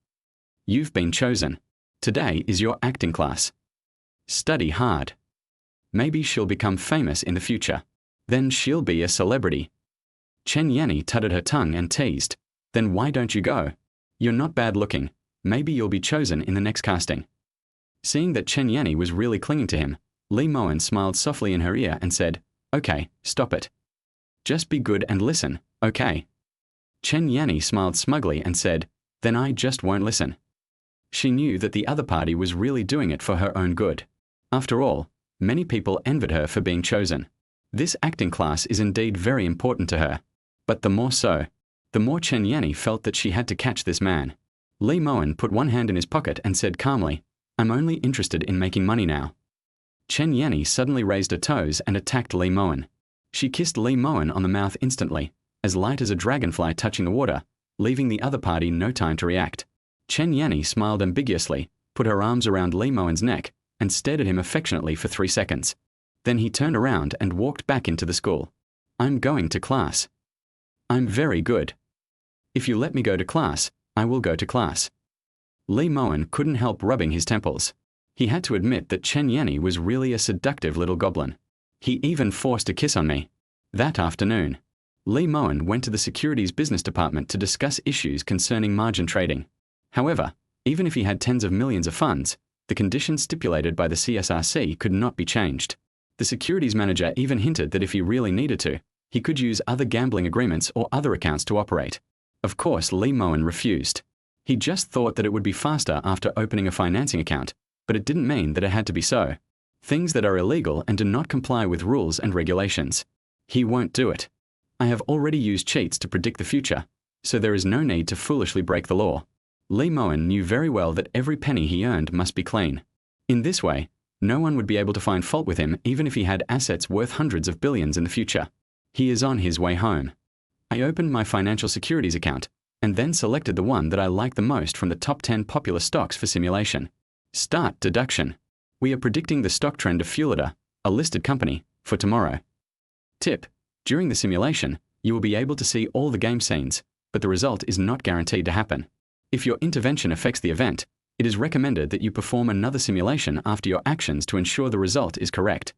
You've been chosen. Today is your acting class. Study hard. Maybe she'll become famous in the future. Then she'll be a celebrity. Chen Yanni tutted her tongue and teased. Then why don't you go? You're not bad looking. Maybe you'll be chosen in the next casting. Seeing that Chen Yanni was really clinging to him, Mowen smiled softly in her ear and said, Okay, stop it. Just be good and listen, okay? Chen Yanni smiled smugly and said, Then I just won't listen. She knew that the other party was really doing it for her own good. After all, many people envied her for being chosen. This acting class is indeed very important to her. But the more so, the more Chen Yanni felt that she had to catch this man. Mowen put one hand in his pocket and said calmly, I'm only interested in making money now. Chen Yanni suddenly raised her toes and attacked Mowen. She kissed Mowen on the mouth instantly, as light as a dragonfly touching the water, leaving the other party no time to react. Chen Yanni smiled ambiguously, put her arms around Mowen's neck, and stared at him affectionately for 3 seconds. Then he turned around and walked back into the school. I'm going to class. I'm very good. If you let me go to class, I will go to class. Mowen couldn't help rubbing his temples. He had to admit that Chen Yanni was really a seductive little goblin. He even forced a kiss on me. That afternoon, Mowen went to the securities business department to discuss issues concerning margin trading. However, even if he had tens of millions of funds, the conditions stipulated by the CSRC could not be changed. The securities manager even hinted that if he really needed to, he could use other gambling agreements or other accounts to operate. Of course, Mowen refused. He just thought that it would be faster after opening a financing account, but it didn't mean that it had to be so. Things that are illegal and do not comply with rules and regulations. He won't do it. I have already used cheats to predict the future, so there is no need to foolishly break the law. Mowen knew very well that every penny he earned must be clean. In this way, no one would be able to find fault with him even if he had assets worth hundreds of billions in the future. He is on his way home. I opened my financial securities account and then selected the one that I liked the most from the top 10 popular stocks for simulation. Start deduction. We are predicting the stock trend of Fulida, a listed company, for tomorrow. Tip: during the simulation, you will be able to see all the game scenes, but the result is not guaranteed to happen. If your intervention affects the event, it is recommended that you perform another simulation after your actions to ensure the result is correct.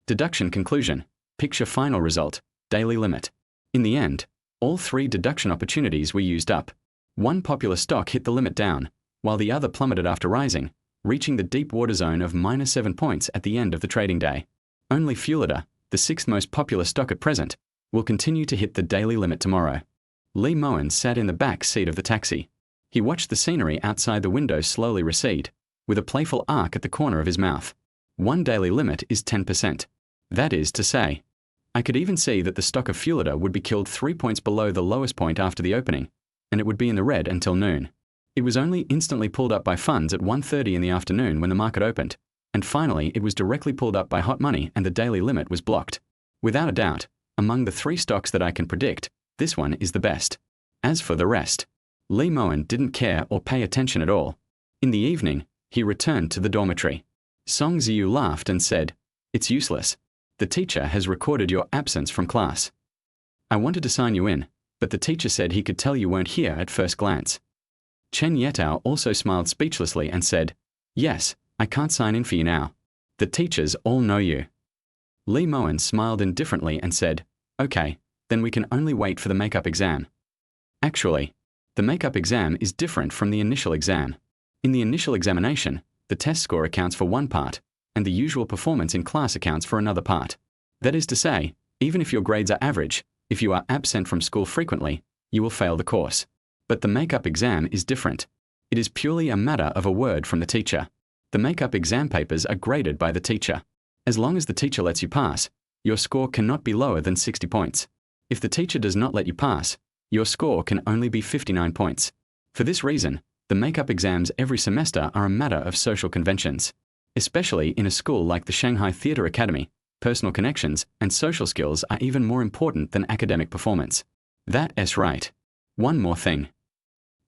Deduction conclusion. Picture final result. Daily limit. In the end, all 3 deduction opportunities were used up. One popular stock hit the limit down, while the other plummeted after rising, reaching the deep water zone of -7 points at the end of the trading day. Only Fulida, the 6th most popular stock at present, will continue to hit the daily limit tomorrow. Mowen sat in the back seat of the taxi. He watched the scenery outside the window slowly recede, with a playful arc at the corner of his mouth. One daily limit is 10%. That is to say, I could even see that the stock of Fulida would be killed 3 points below the lowest point after the opening, and it would be in the red until noon. It was only instantly pulled up by funds at 1:30 in the afternoon when the market opened, and finally it was directly pulled up by hot money and the daily limit was blocked. Without a doubt, among the 3 stocks that I can predict, this one is the best. As for the rest, Mowen didn't care or pay attention at all. In the evening, he returned to the dormitory. Song Ziyu laughed and said, It's useless. The teacher has recorded your absence from class. I wanted to sign you in, but the teacher said he could tell you weren't here at first glance. Chen Yetao also smiled speechlessly and said, Yes, I can't sign in for you now. The teachers all know you. Mowen smiled indifferently and said, Okay, then we can only wait for the makeup exam. Actually, the makeup exam is different from the initial exam. In the initial examination, the test score accounts for one part, and the usual performance in class accounts for another part. That is to say, even if your grades are average, if you are absent from school frequently, you will fail the course. But the makeup exam is different. It is purely a matter of a word from the teacher. The makeup exam papers are graded by the teacher. As long as the teacher lets you pass, your score cannot be lower than 60 points. If the teacher does not let you pass, your score can only be 59 points. For this reason, the makeup exams every semester are a matter of social conventions. Especially in a school like the Shanghai Theatre Academy, personal connections and social skills are even more important than academic performance. That's right. One more thing.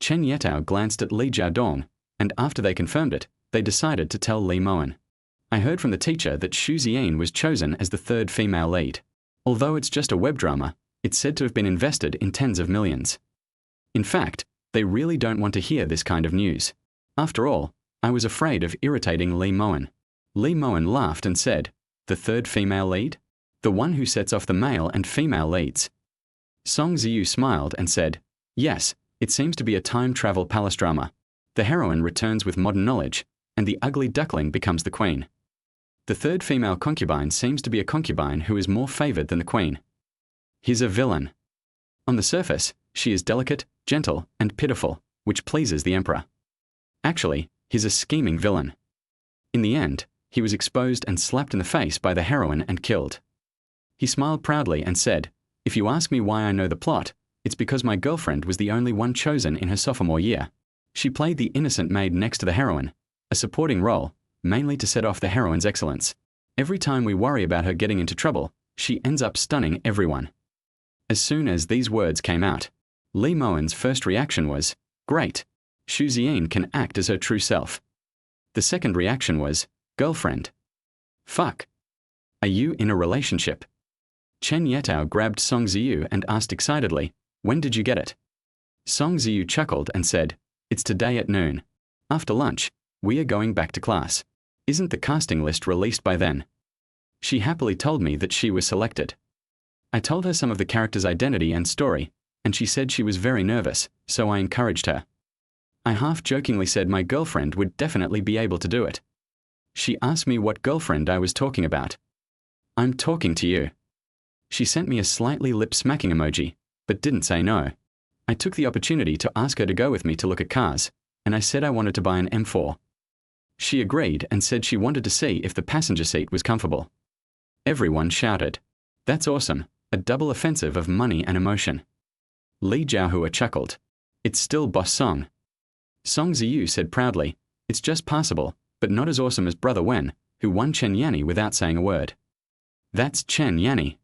Chen Yetao glanced at Li Jiaodong, and after they confirmed it, they decided to tell Mowen. I heard from the teacher that Ziyin was chosen as the 3rd female lead. Although it's just a web drama, it's said to have been invested in tens of millions. In fact, they really don't want to hear this kind of news. After all, I was afraid of irritating Lee Mowen. Lee Mowen laughed and said, "The third female lead? The one who sets off the male and female leads?" Song Ziyu smiled and said, "Yes, it seems to be a time travel palace drama. The heroine returns with modern knowledge, and the ugly duckling becomes the queen. The third female concubine seems to be a concubine who is more favored than the queen. He's a villain. On the surface, she is delicate, gentle, and pitiful, which pleases the emperor. Actually, he's a scheming villain. In the end, he was exposed and slapped in the face by the heroine and killed. He smiled proudly and said, 'If you ask me why I know the plot, it's because my girlfriend was the only one chosen in her sophomore year. She played the innocent maid next to the heroine, a supporting role, mainly to set off the heroine's excellence. Every time we worry about her getting into trouble, she ends up stunning everyone.'" As soon as these words came out, Lee Mowen's first reaction was, "Great, Ziyin can act as her true self." The second reaction was, "Girlfriend. Fuck. Are you in a relationship?" Chen Yetao grabbed Song Ziyu and asked excitedly, "When did you get it?" Song Ziyu chuckled and said, "It's today at noon. After lunch, we are going back to class. Isn't the casting list released by then?" She happily told me that she was selected. I told her some of the character's identity and story, and she said she was very nervous, so I encouraged her. I half-jokingly said my girlfriend would definitely be able to do it. She asked me what girlfriend I was talking about. "I'm talking to you." She sent me a slightly lip-smacking emoji, but didn't say no. I took the opportunity to ask her to go with me to look at cars, and I said I wanted to buy an M4. She agreed and said she wanted to see if the passenger seat was comfortable. Everyone shouted, "That's awesome, a double offensive of money and emotion." Li Jiahua chuckled, "It's still Boss Song." Song Ziyu said proudly, "It's just passable, but not as awesome as Brother Wen, who won Chen Yanni without saying a word." That's Chen Yanni.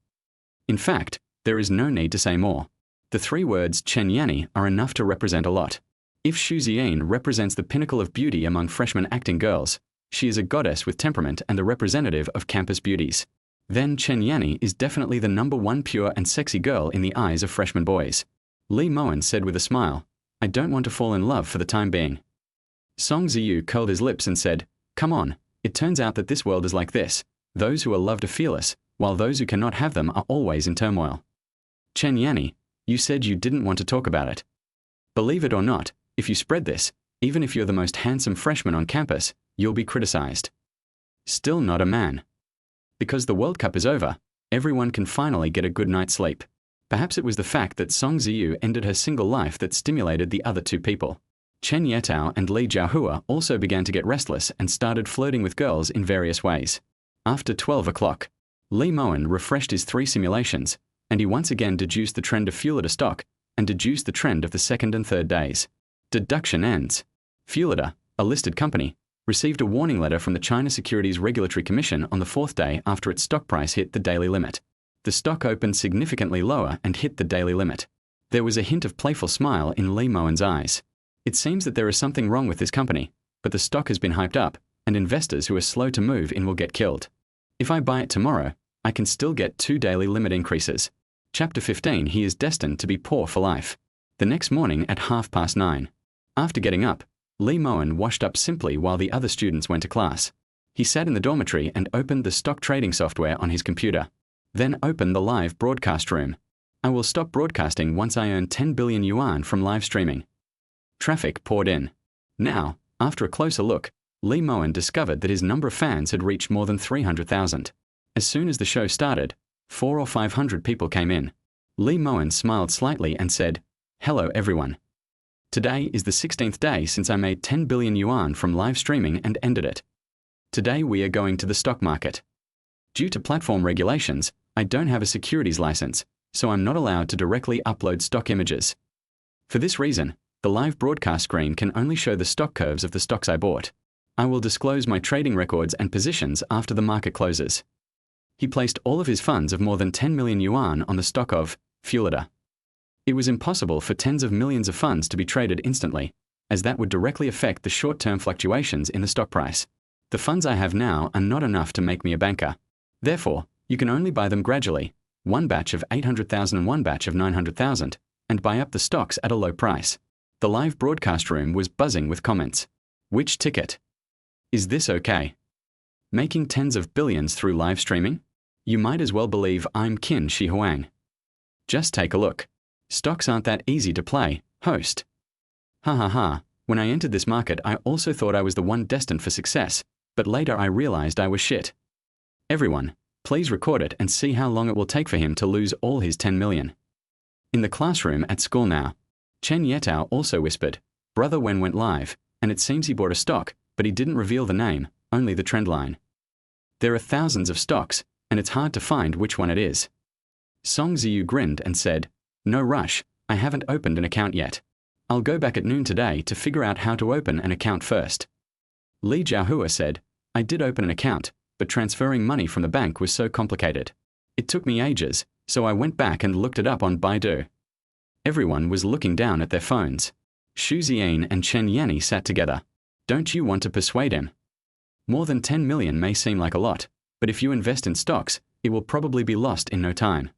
In fact, there is no need to say more. The three words Chen Yanni are enough to represent a lot. If Ziyin represents the pinnacle of beauty among freshman acting girls, she is a goddess with temperament and the representative of campus beauties. Then Chen Yanni is definitely the #1 pure and sexy girl in the eyes of freshman boys. Lee Mowen said with a smile, "I don't want to fall in love for the time being." Song Ziyu curled his lips and said, "Come on, it turns out that this world is like this. Those who are loved are fearless, while those who cannot have them are always in turmoil." Chen Yanni, you said you didn't want to talk about it. Believe it or not, if you spread this, even if you're the most handsome freshman on campus, you'll be criticized. Still not a man. Because the World Cup is over, everyone can finally get a good night's sleep. Perhaps it was the fact that Song Ziyu ended her single life that stimulated the other two people. Chen Yetao and Li Jiahua also began to get restless and started flirting with girls in various ways. After 12 o'clock, Lee Mowen refreshed his 3 simulations, and he once again deduced the trend of Fulida stock and deduced the trend of the second and third days. Deduction ends. Fulida, a listed company, received a warning letter from the China Securities Regulatory Commission on the 4th day after its stock price hit the daily limit. The stock opened significantly lower and hit the daily limit. There was a hint of playful smile in Lee Mowen's eyes. It seems that there is something wrong with this company, but the stock has been hyped up, and investors who are slow to move in will get killed. If I buy it tomorrow, I can still get 2 daily limit increases. Chapter 15, he is destined to be poor for life. The next morning at 9:30. After getting up, Lee Mowen washed up simply while the other students went to class. He sat in the dormitory and opened the stock trading software on his computer. Then opened the live broadcast room. I will stop broadcasting once I earn 10 billion yuan from live streaming. Traffic poured in. Now, after a closer look, Lee Mowen discovered that his number of fans had reached more than 300,000. As soon as the show started, 400 or 500 people came in. Lee Mowen smiled slightly and said, "Hello everyone. Today is the 16th day since I made 10 billion yuan from live streaming and ended it. Today we are going to the stock market. Due to platform regulations, I don't have a securities license, so I'm not allowed to directly upload stock images. For this reason, the live broadcast screen can only show the stock curves of the stocks I bought. I will disclose my trading records and positions after the market closes." He placed all of his funds of more than 10 million yuan on the stock of Fulida. It was impossible for tens of millions of funds to be traded instantly, as that would directly affect the short-term fluctuations in the stock price. The funds I have now are not enough to make me a banker. Therefore, you can only buy them gradually, one batch of 800,000 and one batch of 900,000, and buy up the stocks at a low price. The live broadcast room was buzzing with comments. Which ticket? Is this okay? Making tens of billions through live streaming? You might as well believe I'm Qin Shi Huang. Just take a look. Stocks aren't that easy to play, host. Ha ha ha, when I entered this market I also thought I was the one destined for success, but later I realized I was shit. Everyone, please record it and see how long it will take for him to lose all his 10 million. In the classroom at school now, Chen Yetao also whispered, Brother Wen went live, and it seems he bought a stock, but he didn't reveal the name, only the trend line. There are thousands of stocks, and it's hard to find which one it is. Song Ziyu grinned and said, No rush, I haven't opened an account yet. I'll go back at noon today to figure out how to open an account first. Li Jiahua said, I did open an account, but transferring money from the bank was so complicated. It took me ages, so I went back and looked it up on Baidu. Everyone was looking down at their phones. Xu Ziyin and Chen Yanni sat together. Don't you want to persuade him? More than 10 million may seem like a lot, but if you invest in stocks, it will probably be lost in no time.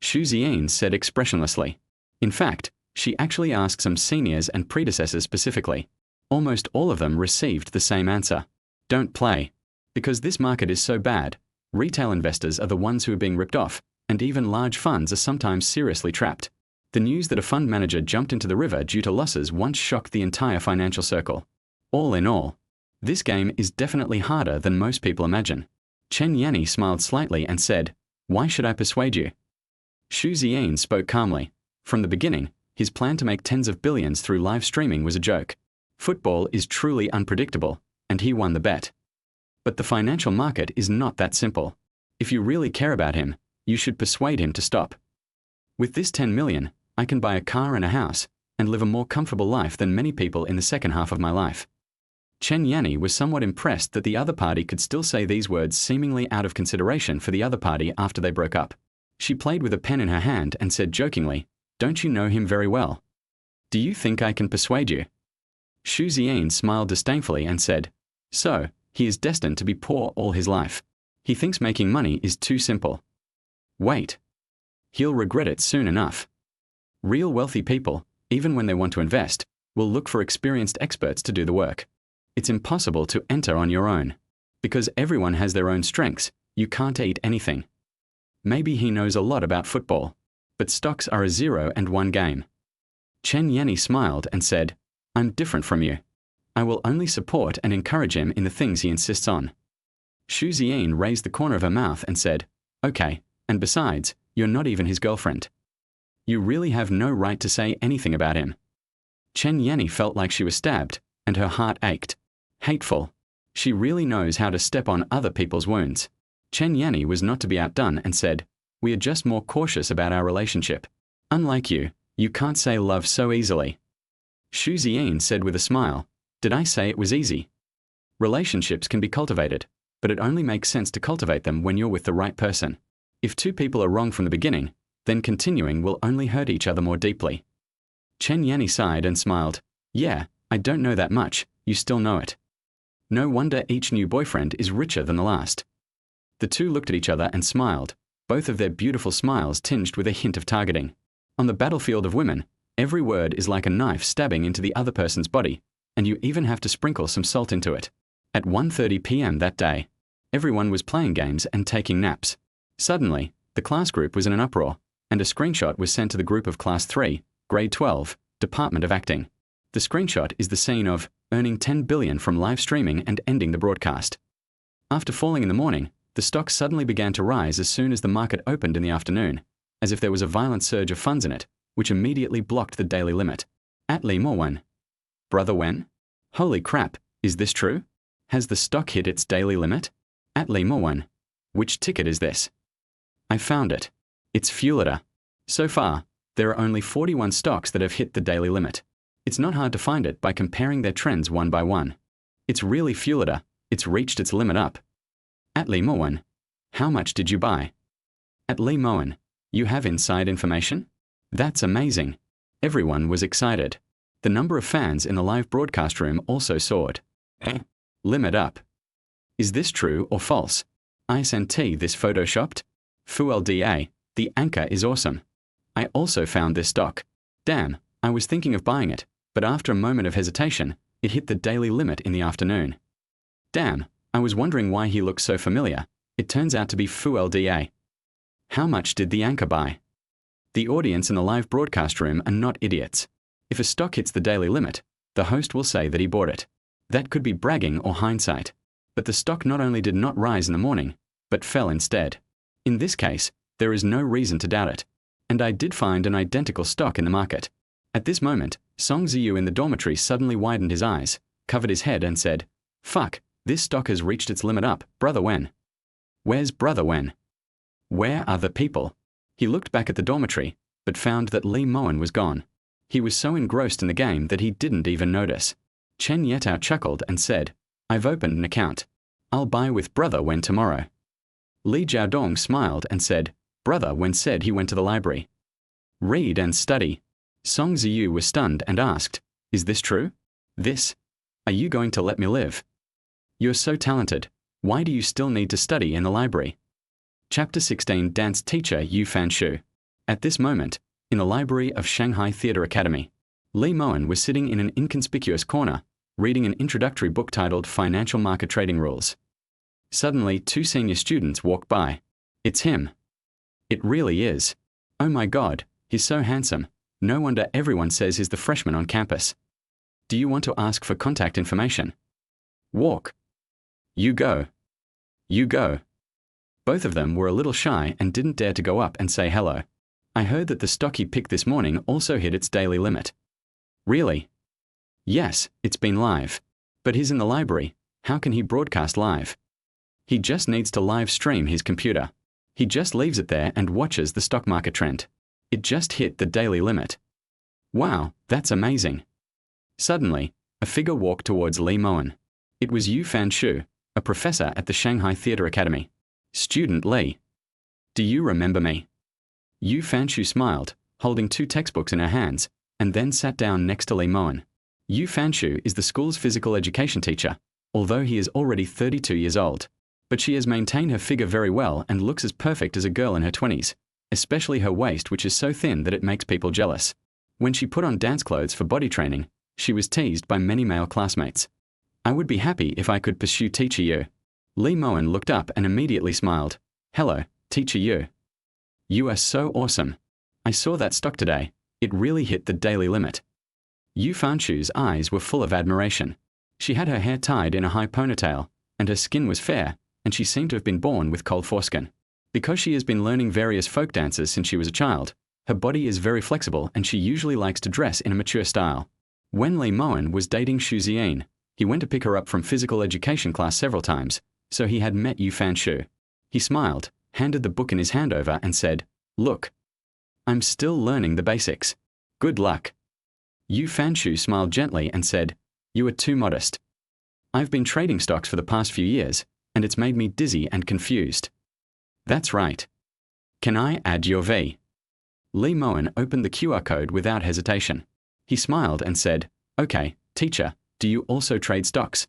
Xu Ziyin said expressionlessly. In fact, she actually asked some seniors and predecessors specifically. Almost all of them received the same answer. Don't play. Because this market is so bad, retail investors are the ones who are being ripped off, and even large funds are sometimes seriously trapped. The news that a fund manager jumped into the river due to losses once shocked the entire financial circle. All in all, this game is definitely harder than most people imagine. Chen Yanni smiled slightly and said, Why should I persuade you? Xu Ziyin spoke calmly. From the beginning, his plan to make tens of billions through live streaming was a joke. Football is truly unpredictable, and he won the bet. But the financial market is not that simple. If you really care about him, you should persuade him to stop. With this 10 million, I can buy a car and a house, and live a more comfortable life than many people in the second half of my life. Chen Yanni was somewhat impressed that the other party could still say these words seemingly out of consideration for the other party after they broke up. She played with a pen in her hand and said jokingly, Don't you know him very well? Do you think I can persuade you? Xu Ziyin smiled disdainfully and said, So, he is destined to be poor all his life. He thinks making money is too simple. Wait. He'll regret it soon enough. Real wealthy people, even when they want to invest, will look for experienced experts to do the work. It's impossible to enter on your own. Because everyone has their own strengths, you can't eat anything. Maybe he knows a lot about football, but stocks are a 0 and 1 game. Chen Yanni smiled and said, I'm different from you. I will only support and encourage him in the things he insists on. Xu Ziyin raised the corner of her mouth and said, Okay, and besides, you're not even his girlfriend. You really have no right to say anything about him. Chen Yanni felt like she was stabbed, and her heart ached. Hateful. She really knows how to step on other people's wounds. Chen Yanni was not to be outdone and said, We are just more cautious about our relationship. Unlike you, you can't say love so easily. Xu Ziyin said with a smile, Did I say it was easy? Relationships can be cultivated, but it only makes sense to cultivate them when you're with the right person. If two people are wrong from the beginning, then continuing will only hurt each other more deeply. Chen Yanni sighed and smiled. Yeah, I don't know that much, you still know it. No wonder each new boyfriend is richer than the last. The two looked at each other and smiled, both of their beautiful smiles tinged with a hint of targeting. On the battlefield of women, every word is like a knife stabbing into the other person's body, and you even have to sprinkle some salt into it. At 1:30 p.m. that day, everyone was playing games and taking naps. Suddenly, the class group was in an uproar, and a screenshot was sent to the group of Class 3, Grade 12, Department of Acting. The screenshot is the scene of earning 10 billion from live streaming and ending the broadcast. After falling in the morning, the stock suddenly began to rise as soon as the market opened in the afternoon, as if there was a violent surge of funds in it, which immediately blocked the daily limit. Atli Mowen. Brother Wen? Holy crap, is this true? Has the stock hit its daily limit? Atli Mowen. Which ticket is this? I found it. It's Fulida. So far, there are only 41 stocks that have hit the daily limit. It's not hard to find it by comparing their trends one by one. It's really Fulida. It's reached its limit up. Atli Mowen. How much did you buy? Atli Mowen. You have inside information? That's amazing. Everyone was excited. The number of fans in the live broadcast room also soared. Limit up. Is this true or false? ISNT this photoshopped? FULDA, the anchor is awesome. I also found this stock. Damn, I was thinking of buying it, but after a moment of hesitation, It hit the daily limit in the afternoon. Damn, I was wondering why he looked so familiar. It turns out to be FULDA. How much did the anchor buy? The audience in the live broadcast room are not idiots. If a stock hits the daily limit, the host will say that he bought it. That could be bragging or hindsight. But the stock not only did not rise in the morning, but fell instead. In this case, there is no reason to doubt it. And I did find an identical stock in the market. At this moment, Song Ziyu in the dormitory suddenly widened his eyes, covered his head and said, "Fuck, this stock has reached its limit up, Brother Wen. Where's Brother Wen? Where are the people?" He looked back at the dormitory, but found that Li Mowen was gone. He was so engrossed in the game that he didn't even notice. Chen Yetao chuckled and said, "I've opened an account. I'll buy with Brother Wen tomorrow." Li Jiaodong smiled and said, "Brother Wen said he went to the library. Read and study." Song Ziyu was stunned and asked, "Is this true? This? Are you going to let me live? You're so talented. Why do you still need to study in the library?" Chapter 16 Dance Teacher Yu Fanshu. At this moment, in the library of Shanghai Theatre Academy, Li Mowen was sitting in an inconspicuous corner, reading an introductory book titled Financial Market Trading Rules. Suddenly, two senior students walked by. "It's him." "It really is. Oh my God, he's so handsome. No wonder everyone says he's the freshman on campus. Do you want to ask for contact information?" "Walk." "You go." "You go." Both of them were a little shy and didn't dare to go up and say hello. "I heard that the stock he picked this morning also hit its daily limit." "Really?" "Yes, it's been live. But he's in the library. How can he broadcast live?" "He just needs to live stream his computer. He just leaves it there and watches the stock market trend. It just hit the daily limit." "Wow, that's amazing." Suddenly, a figure walked towards Li Mowen. It was Yu Fanshu, a professor at the Shanghai Theatre Academy. "Student Li. Do you remember me?" Yu Fanshu smiled, holding two textbooks in her hands, and then sat down next to Li Mowen. Yu Fanshu is the school's physical education teacher, although he is already 32 years old. But she has maintained her figure very well and looks as perfect as a girl in her 20s, especially her waist, which is so thin that it makes people jealous. When she put on dance clothes for body training, she was teased by many male classmates. "I would be happy if I could pursue Teacher Yu." Li Mowen looked up and immediately smiled. "Hello, Teacher Yu. You are so awesome. I saw that stock today. It really hit the daily limit." Yu Fanshu's eyes were full of admiration. She had her hair tied in a high ponytail, and her skin was fair, and she seemed to have been born with cold foreskin. Because she has been learning various folk dances since she was a child, her body is very flexible and she usually likes to dress in a mature style. When Li Mowen was dating Ziyin, he went to pick her up from physical education class several times, so he had met Yu Fanshu. He smiled, handed the book in his hand over and said, "Look. I'm still learning the basics. Good luck." Yu Fanshu smiled gently and said, "You are too modest. I've been trading stocks for the past few years, and it's made me dizzy and confused." "That's right. Can I add your V?" Li Mowen opened the QR code without hesitation. He smiled and said, "Okay, teacher, do you also trade stocks?"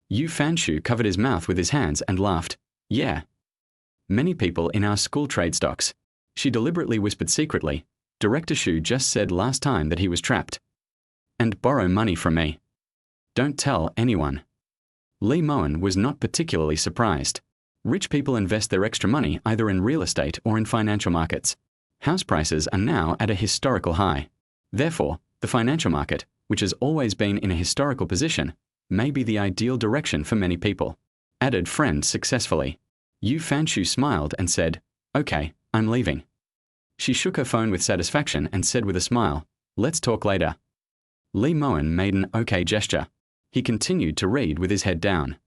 Yu Fanshu covered his mouth with his hands and laughed. "Yeah. Many people in our school trade stocks." She deliberately whispered secretly, "Director Shu just said last time that he was trapped. And borrow money from me. Don't tell anyone." Li Mowen was not particularly surprised. Rich people invest their extra money either in real estate or in financial markets. House prices are now at a historical high. Therefore, the financial market, which has always been in a historical position, may be the ideal direction for many people. Added friend successfully. Yu Fanshu smiled and said, "Okay, I'm leaving." She shook her phone with satisfaction and said with a smile, "Let's talk later." Li Mowen made an okay gesture. He continued to read with his head down.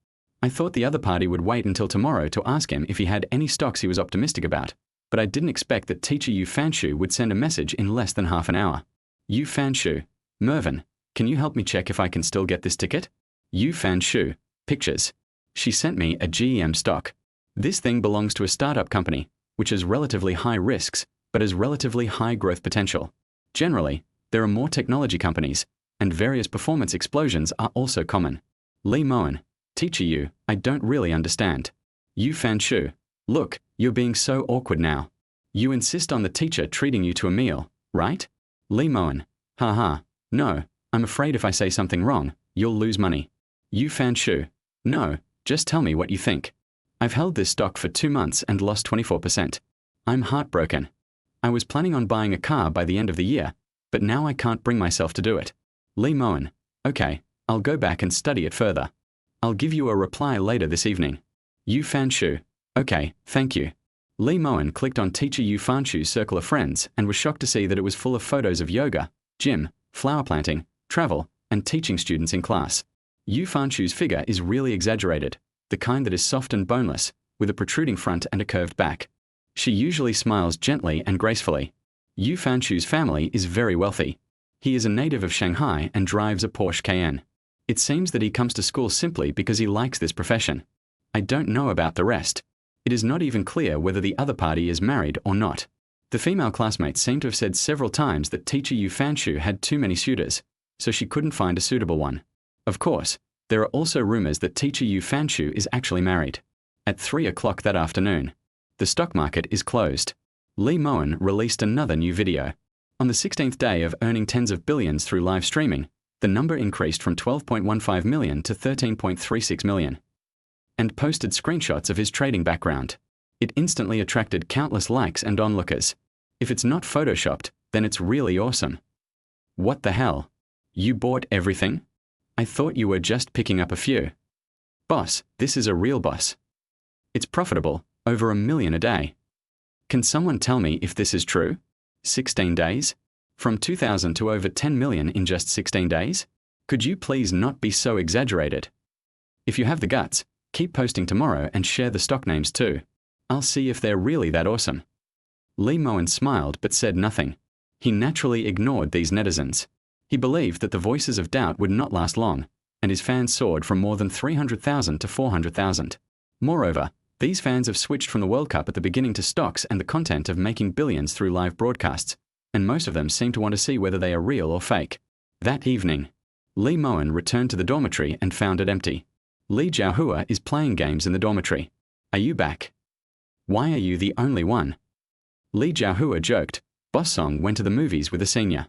"I thought the other party would wait until tomorrow to ask him if he had any stocks he was optimistic about, but I didn't expect that teacher Yu Fanshu would send a message in less than half an hour." Yu Fanshu, "Mervyn, can you help me check if I can still get this ticket?" Yu Fanshu, "Pictures. She sent me a GEM stock. This thing belongs to a startup company, which has relatively high risks, but has relatively high growth potential. Generally, there are more technology companies, and various performance explosions are also common." Li Mowen, "Teacher Yu, I don't really understand." Yu Fanshu, "Look, you're being so awkward now. You insist on the teacher treating you to a meal, right?" Li Mowen, "Haha, no, I'm afraid if I say something wrong, You'll lose money. Yu Fanshu. No, just tell me what you think. I've held this stock for 2 months and lost 24%. I'm heartbroken. I was planning on buying a car by the end of the year, but now I can't bring myself to do it. Lee Mowen. Okay, I'll go back and study it further. I'll give you a reply later this evening. Yu Fanshu. Okay, thank you. Lee Mowen clicked on teacher Yu Fanshu's circle of friends and was shocked to see that it was full of photos of yoga, gym, flower planting, travel, and teaching students in class. Yu Fanshu's figure is really exaggerated, the kind that is soft and boneless, with a protruding front and a curved back. She usually smiles gently and gracefully. Yu Fanshu's family is very wealthy. He is a native of Shanghai and drives a Porsche Cayenne. It seems that he comes to school simply because he likes this profession. I don't know about the rest. It is not even clear whether the other party is married or not. The female classmates seem to have said several times that teacher Yu Fanshu had too many suitors, so she couldn't find a suitable one. Of course, there are also rumors that teacher Yu Fanshu is actually married. At 3 o'clock that afternoon, the stock market is closed. Lee Mowen released another new video. On the 16th day of earning tens of billions through live streaming, the number increased from 12.15 million to 13.36 million. And posted screenshots of his trading background. It instantly attracted countless likes and onlookers. If it's not photoshopped, then it's really awesome. What the hell? You bought everything? I thought you were just picking up a few. Boss, this is a real boss. It's profitable, over $1 million a day. Can someone tell me if this is true? 16 days? From 2,000 to over 10 million in just 16 days? Could you please not be so exaggerated? If you have the guts, keep posting tomorrow and share the stock names too. I'll see if they're really that awesome. Lee Mowen smiled but said nothing. He naturally ignored these netizens. He believed that the voices of doubt would not last long, and his fans soared from more than 300,000 to 400,000. Moreover, these fans have switched from the World Cup at the beginning to stocks and the content of making billions through live broadcasts, and most of them seem to want to see whether they are real or fake. That evening, Lee Mowen returned to the dormitory and found it empty. Lee Jiahua is playing games in the dormitory. Are you back? Why are you the only one? Lee Jiahua joked. Boss Song went to the movies with a senior.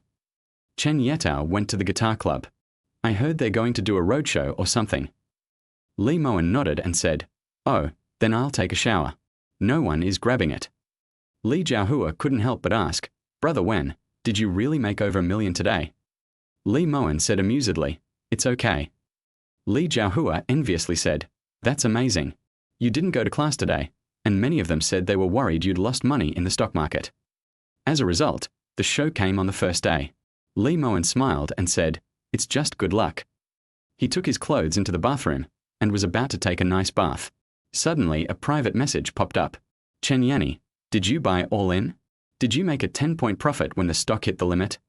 Chen Yetao went to the guitar club. I heard they're going to do a roadshow or something. Lee Mowen nodded and said, Oh, then I'll take a shower. No one is grabbing it. Lee Jiahua couldn't help but ask, Brother Wen, did you really make over $1 million today? Lee Mowen said amusedly, It's okay. Lee Jiahua enviously said, That's amazing. You didn't go to class today, and many of them said they were worried you'd lost money in the stock market. As a result, the show came on the first day. Lee Mowen smiled and said, It's just good luck. He took his clothes into the bathroom and was about to take a nice bath. Suddenly, a private message popped up. Chen Yanni, did you buy all in? Did you make a 10-point profit when the stock hit the limit?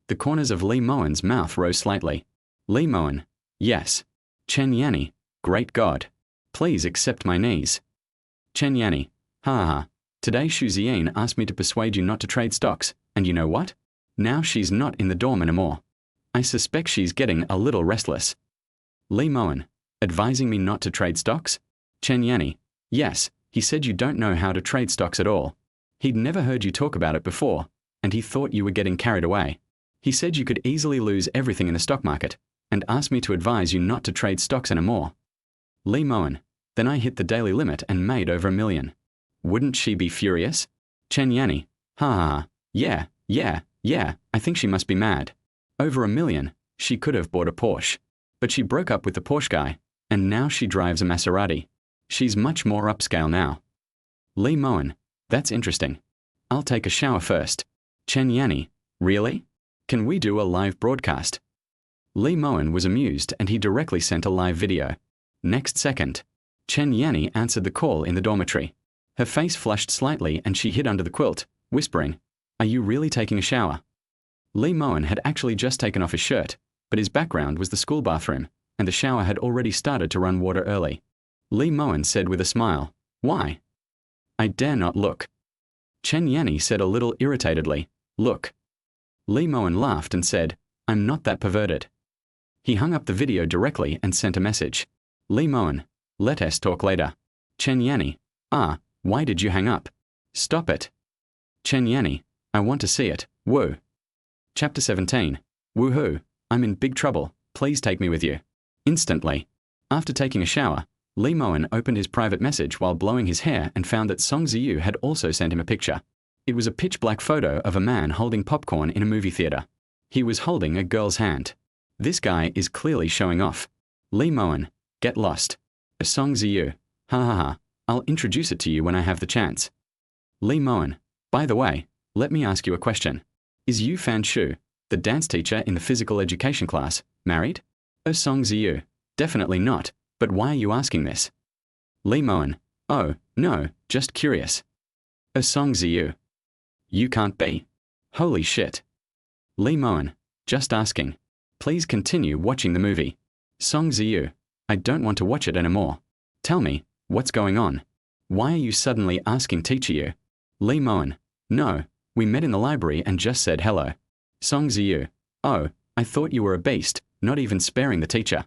The corners of Lee Mowen's mouth rose slightly. Lee Mowen, yes. Chen Yanni, great God. Please accept my knees. Chen Yanni, ha ha. Today Shu Ziyin asked me to persuade you not to trade stocks, and you know what? Now she's not in the dorm anymore. I suspect she's getting a little restless. Lee Mowen, advising me not to trade stocks? Chen Yanni, yes, he said you don't know how to trade stocks at all. He'd never heard you talk about it before, and he thought you were getting carried away. He said you could easily lose everything in the stock market, and asked me to advise you not to trade stocks anymore. Lee Mowen, then I hit the daily limit and made over $1 million. Wouldn't she be furious? Chen Yanni, ha ha, yeah, I think she must be mad. Over $1 million, she could have bought a Porsche. But she broke up with the Porsche guy, and now she drives a Maserati. She's much more upscale now. Lee Mowen, that's interesting. I'll take a shower first. Chen Yanni, really? Can we do a live broadcast? Lee Mowen was amused and he directly sent a live video. Next second, Chen Yanni answered the call in the dormitory. Her face flushed slightly and she hid under the quilt, whispering, Are you really taking a shower? Lee Mowen had actually just taken off his shirt, but his background was the school bathroom, and the shower had already started to run water early. Lee Mowen said with a smile, Why? I dare not look. Chen Yanni said a little irritatedly, Look. Lee Mowen laughed and said, I'm not that perverted. He hung up the video directly and sent a message. Lee Mowen, let us talk later. Chen Yanni, why did you hang up? Stop it. Chen Yanni, I want to see it, woo. Chapter 17. Woohoo, I'm in big trouble, Please take me with you. Instantly. After taking a shower, Lee Mowen opened his private message while blowing his hair and found that Song Ziyu had also sent him a picture. It was a pitch-black photo of a man holding popcorn in a movie theater. He was holding a girl's hand. This guy is clearly showing off. Lee Mowen, get lost. Song Ziyu, ha ha ha, I'll introduce it to you when I have the chance. Lee Mowen, by the way, let me ask you a question. Is Yu Fan Shu, the dance teacher in the physical education class, married? Song Ziyu, definitely not, but why are you asking this? Lee Mowen, oh, no, just curious. Song Ziyu, you can't be. Holy shit. Lee Mowen, just asking. Please continue watching the movie. Song Ziyu, I don't want to watch it anymore. Tell me, what's going on? Why are you suddenly asking teacher Yu? Lee Mowen, no, we met in the library and just said hello. Song Ziyu, oh, I thought you were a beast, not even sparing the teacher.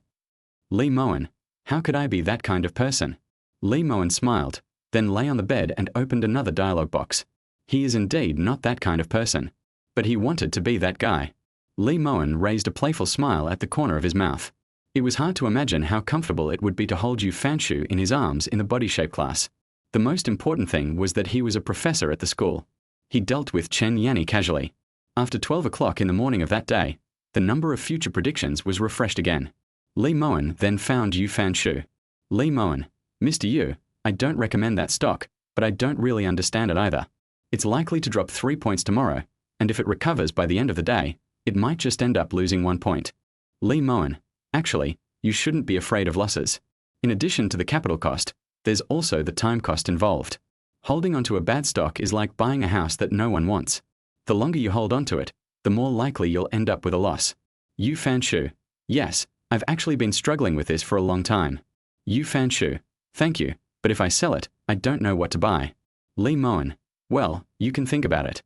Lee Mowen, how could I be that kind of person? Lee Mowen smiled, then lay on the bed and opened another dialogue box. He is indeed not that kind of person. But he wanted to be that guy. Lee Mowen raised a playful smile at the corner of his mouth. It was hard to imagine how comfortable it would be to hold Yu Fanshu in his arms in the body shape class. The most important thing was that he was a professor at the school. He dealt with Chen Yanni casually. After 12 o'clock in the morning of that day, the number of future predictions was refreshed again. Lee Mowen then found Yu Fanshu. Lee Mowen, Mr. Yu, I don't recommend that stock, but I don't really understand it either. It's likely to drop 3 points tomorrow, and if it recovers by the end of the day, it might just end up losing 1 point. Lee Mowen, actually, you shouldn't be afraid of losses. In addition to the capital cost, there's also the time cost involved. Holding onto a bad stock is like buying a house that no one wants. The longer you hold onto it, the more likely you'll end up with a loss. Yu Fanshu, yes, I've actually been struggling with this for a long time. Yu Fanshu, thank you, but if I sell it, I don't know what to buy. Lee Mowen, well, you can think about it.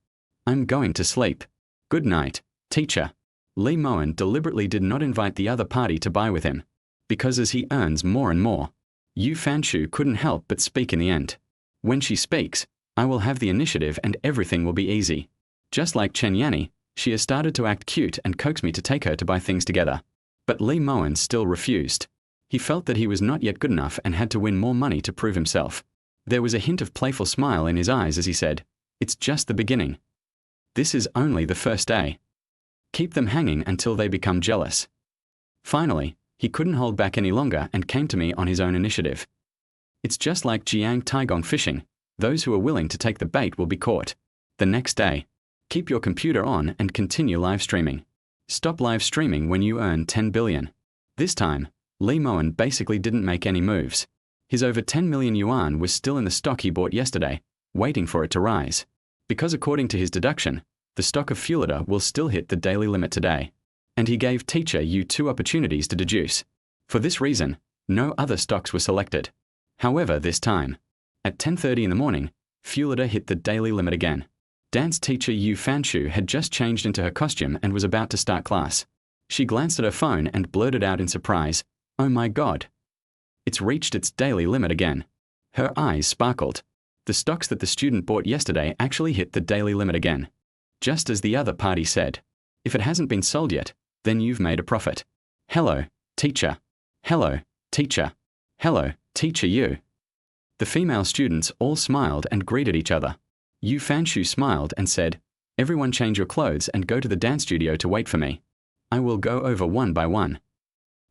I'm going to sleep. Good night, teacher. Lee Mowen deliberately did not invite the other party to buy with him, because as he earns more and more, Yu Fanshu couldn't help but speak in the end. When she speaks, I will have the initiative and everything will be easy. Just like Chen Yanni, she has started to act cute and coax me to take her to buy things together. But Lee Mowen still refused. He felt that he was not yet good enough and had to win more money to prove himself. There was a hint of playful smile in his eyes as he said, it's just the beginning. This is only the first day. Keep them hanging until they become jealous. Finally, he couldn't hold back any longer and came to me on his own initiative. It's just like Jiang Taigong fishing. Those who are willing to take the bait will be caught. The next day, keep your computer on and continue live streaming. Stop live streaming when you earn 10 billion. This time, Lee Mowen basically didn't make any moves. His over 10 million yuan was still in the stock he bought yesterday, waiting for it to rise. Because according to his deduction, the stock of Fulida will still hit the daily limit today. And he gave teacher Yu 2 opportunities to deduce. For this reason, no other stocks were selected. However, this time, at 10:30 in the morning, Fulida hit the daily limit again. Dance teacher Yu Fanshu had just changed into her costume and was about to start class. She glanced at her phone and blurted out in surprise, "Oh my God. It's reached its daily limit again." Her eyes sparkled. The stocks that the student bought yesterday actually hit the daily limit again. Just as the other party said, if it hasn't been sold yet, then you've made a profit. Hello, teacher. Hello, teacher. Hello, teacher Yu. The female students all smiled and greeted each other. Yu Fanshu smiled and said, everyone change your clothes and go to the dance studio to wait for me. I will go over one by one.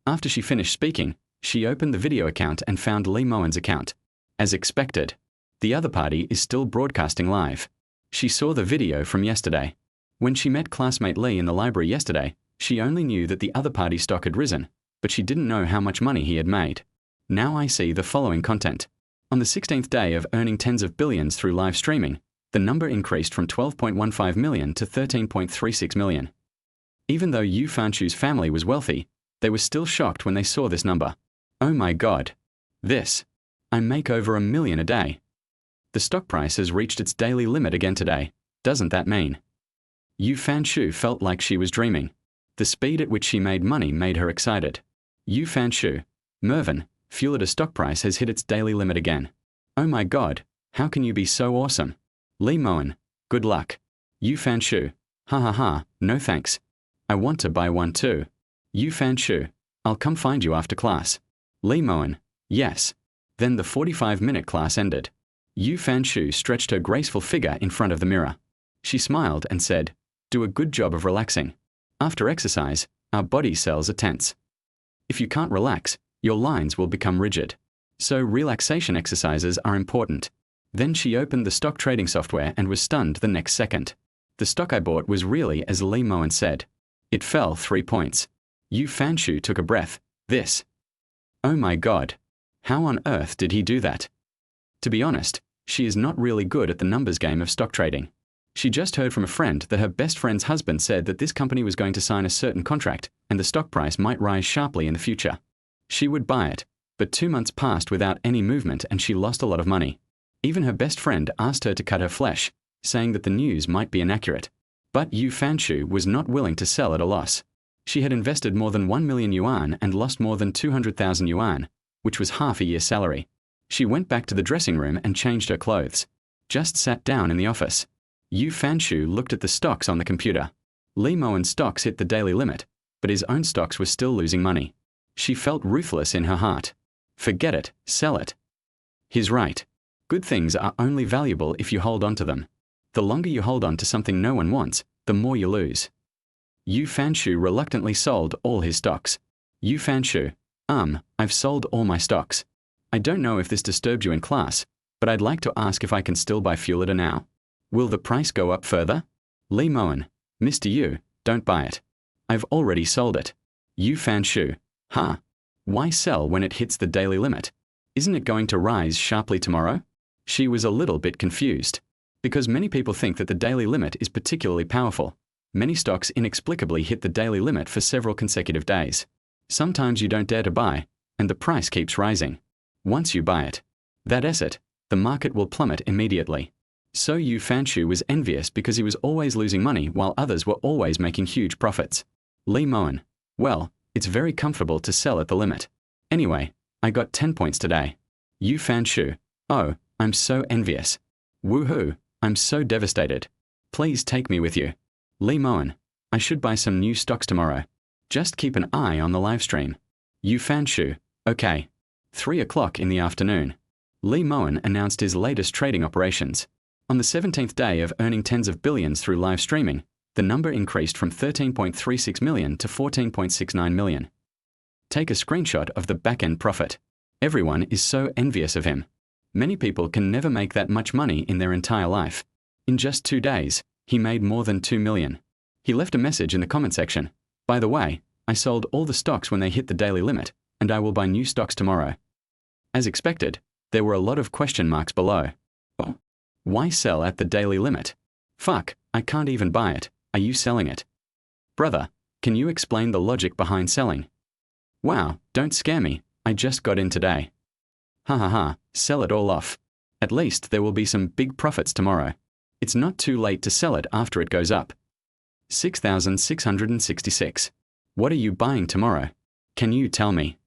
After she finished speaking, she opened the video account and found Lee Mowen's account. As expected, the other party is still broadcasting live. She saw the video from yesterday. When she met classmate Lee in the library yesterday, she only knew that the other party's stock had risen, but she didn't know how much money he had made. Now I see the following content. On the 16th day of earning tens of billions through live streaming, the number increased from 12.15 million to 13.36 million. Even though Yu Fanshu's family was wealthy, they were still shocked when they saw this number. Oh my God. This. I make over 1 million a day. The stock price has reached its daily limit again today. Doesn't that mean? Yu Fanshu felt like she was dreaming. The speed at which she made money made her excited. Yu Fanshu, Mervyn, Fulida stock price has hit its daily limit again. Oh my God, how can you be so awesome? Lee Mowen, good luck. Yu Fanshu, ha ha ha, no thanks. I want to buy one too. Yu Fanshu, I'll come find you after class. Lee Mowen, yes. Then the 45-minute class ended. Yu Fanshu stretched her graceful figure in front of the mirror. She smiled and said, do a good job of relaxing. After exercise, our body cells are tense. If you can't relax, your lines will become rigid. So relaxation exercises are important. Then she opened the stock trading software and was stunned the next second. The stock I bought was really as Lee Mowen said. It fell 3 points. Yu Fanshu took a breath. This. Oh my God. How on earth did he do that? To be honest, she is not really good at the numbers game of stock trading. She just heard from a friend that her best friend's husband said that this company was going to sign a certain contract and the stock price might rise sharply in the future. She would buy it, but 2 months passed without any movement and she lost a lot of money. Even her best friend asked her to cut her flesh, saying that the news might be inaccurate. But Yu Fanshu was not willing to sell at a loss. She had invested more than 1 million yuan and lost more than 200,000 yuan, which was half a year's salary. She went back to the dressing room and changed her clothes. Just sat down in the office. Yu Fanshu looked at the stocks on the computer. Lee Mowen's stocks hit the daily limit, but his own stocks were still losing money. She felt ruthless in her heart. Forget it, sell it. He's right. Good things are only valuable if you hold on to them. The longer you hold on to something no one wants, the more you lose. Yu Fanshu reluctantly sold all his stocks. Yu Fanshu, I've sold all my stocks. I don't know if this disturbed you in class, but I'd like to ask if I can still buy Fuelita now. Will the price go up further? Lee Mowen, Mr. Yu, don't buy it. I've already sold it. Yu Fanshu, huh? Why sell when it hits the daily limit? Isn't it going to rise sharply tomorrow? She was a little bit confused. Because many people think that the daily limit is particularly powerful. Many stocks inexplicably hit the daily limit for several consecutive days. Sometimes you don't dare to buy, and the price keeps rising. Once you buy it, that's it, the market will plummet immediately. So Yu Fanshu was envious because he was always losing money while others were always making huge profits. Lee Mowen, well, it's very comfortable to sell at the limit. Anyway, I got 10 points today. Yu Fanshu, oh, I'm so envious. Woohoo, I'm so devastated. Please take me with you. Lee Mowen, I should buy some new stocks tomorrow. Just keep an eye on the live stream. Yu Fanshu, okay. 3 o'clock in the afternoon. Lee Mowen announced his latest trading operations. On the 17th day of earning tens of billions through live streaming, the number increased from 13.36 million to 14.69 million. Take a screenshot of the back-end profit. Everyone is so envious of him. Many people can never make that much money in their entire life. In just 2 days, he made more than 2 million. He left a message in the comment section. By the way, I sold all the stocks when they hit the daily limit, and I will buy new stocks tomorrow. As expected, there were a lot of question marks below. Oh, why sell at the daily limit? Fuck, I can't even buy it. Are you selling it? Brother, can you explain the logic behind selling? Wow, don't scare me. I just got in today. Ha ha ha, sell it all off. At least there will be some big profits tomorrow. It's not too late to sell it after it goes up. 6,666. What are you buying tomorrow? Can you tell me?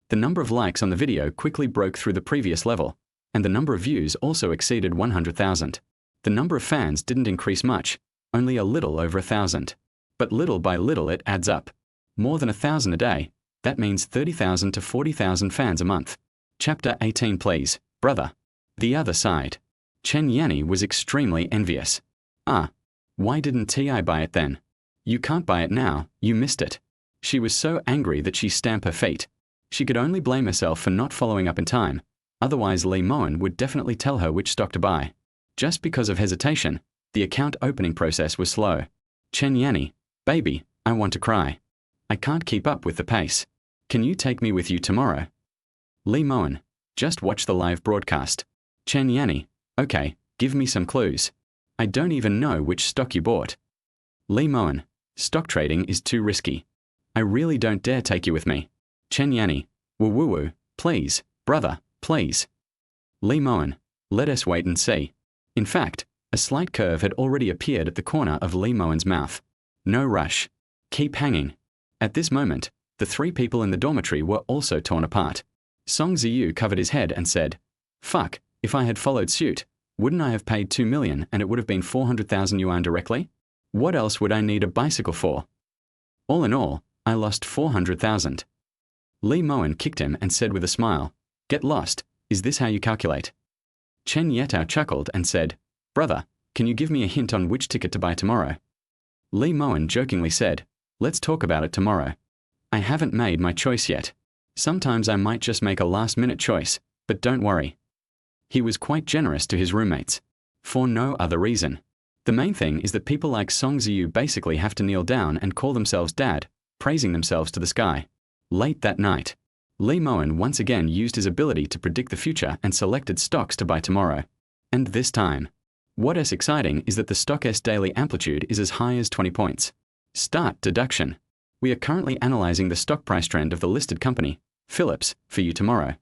The number of likes on the video quickly broke through the previous level, and the number of views also exceeded 100,000. The number of fans didn't increase much, only a little over 1,000. But little by little it adds up. More than 1,000 a day, that means 30,000 to 40,000 fans a month. Chapter 18 please, brother. The other side. Chen Yanni was extremely envious. Why didn't Ti buy it then? You can't buy it now, you missed it. She was so angry that she stamped her feet. She could only blame herself for not following up in time, otherwise Lee Mowen would definitely tell her which stock to buy. Just because of hesitation, the account opening process was slow. Chen Yanni, baby, I want to cry. I can't keep up with the pace. Can you take me with you tomorrow? Lee Mowen, just watch the live broadcast. Chen Yanni, okay, give me some clues. I don't even know which stock you bought. Lee Mowen, stock trading is too risky. I really don't dare take you with me. Chen Yanni, woo, please, brother, please. Lee Mowen, let us wait and see. In fact, a slight curve had already appeared at the corner of Lee Mowen's mouth. No rush. Keep hanging. At this moment, the 3 people in the dormitory were also torn apart. Song Ziyu covered his head and said, fuck, if I had followed suit, wouldn't I have paid 2 million and it would have been 400,000 yuan directly? What else would I need a bicycle for? All in all, I lost 400,000. Lee Mowen kicked him and said with a smile, "Get lost, is this how you calculate?" Chen Yetao chuckled and said, "Brother, can you give me a hint on which ticket to buy tomorrow?" Lee Mowen jokingly said, "Let's talk about it tomorrow. I haven't made my choice yet. Sometimes I might just make a last-minute choice, but don't worry." He was quite generous to his roommates. For no other reason. The main thing is that people like Song Ziyu basically have to kneel down and call themselves dad, praising themselves to the sky. Late that night, Lee Mowen once again used his ability to predict the future and selected stocks to buy tomorrow. And this time, what's exciting is that the stock's daily amplitude is as high as 20 points. Start deduction. We are currently analyzing the stock price trend of the listed company, Philips, for you tomorrow.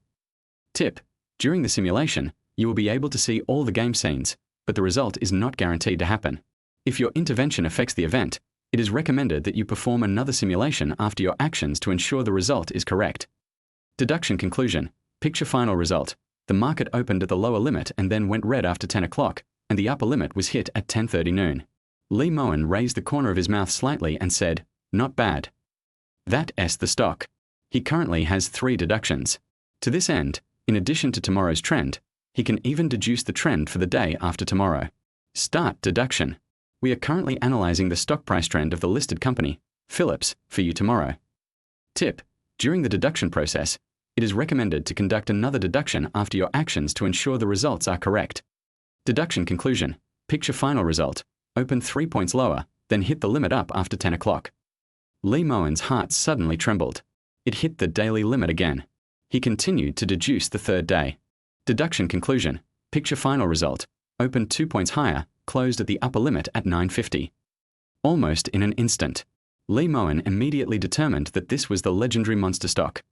Tip: during the simulation, you will be able to see all the game scenes, but the result is not guaranteed to happen. If your intervention affects the event, it is recommended that you perform another simulation after your actions to ensure the result is correct. Deduction conclusion. Picture final result. The market opened at the lower limit and then went red after 10 o'clock, and the upper limit was hit at 10:30 noon. Lee Mowen raised the corner of his mouth slightly and said, "Not bad." That's the stock. He currently has 3 deductions. To this end, in addition to tomorrow's trend, he can even deduce the trend for the day after tomorrow. Start deduction. We are currently analyzing the stock price trend of the listed company, Philips, for you tomorrow. Tip: during the deduction process, it is recommended to conduct another deduction after your actions to ensure the results are correct. Deduction conclusion. Picture final result. Open 3 points lower, then hit the limit up after 10 o'clock. Lee Mowen's heart suddenly trembled. It hit the daily limit again. He continued to deduce the third day. Deduction conclusion. Picture final result. Opened 2 points higher, closed at the upper limit at 950. Almost in an instant, Lee Mowen immediately determined that this was the legendary monster stock.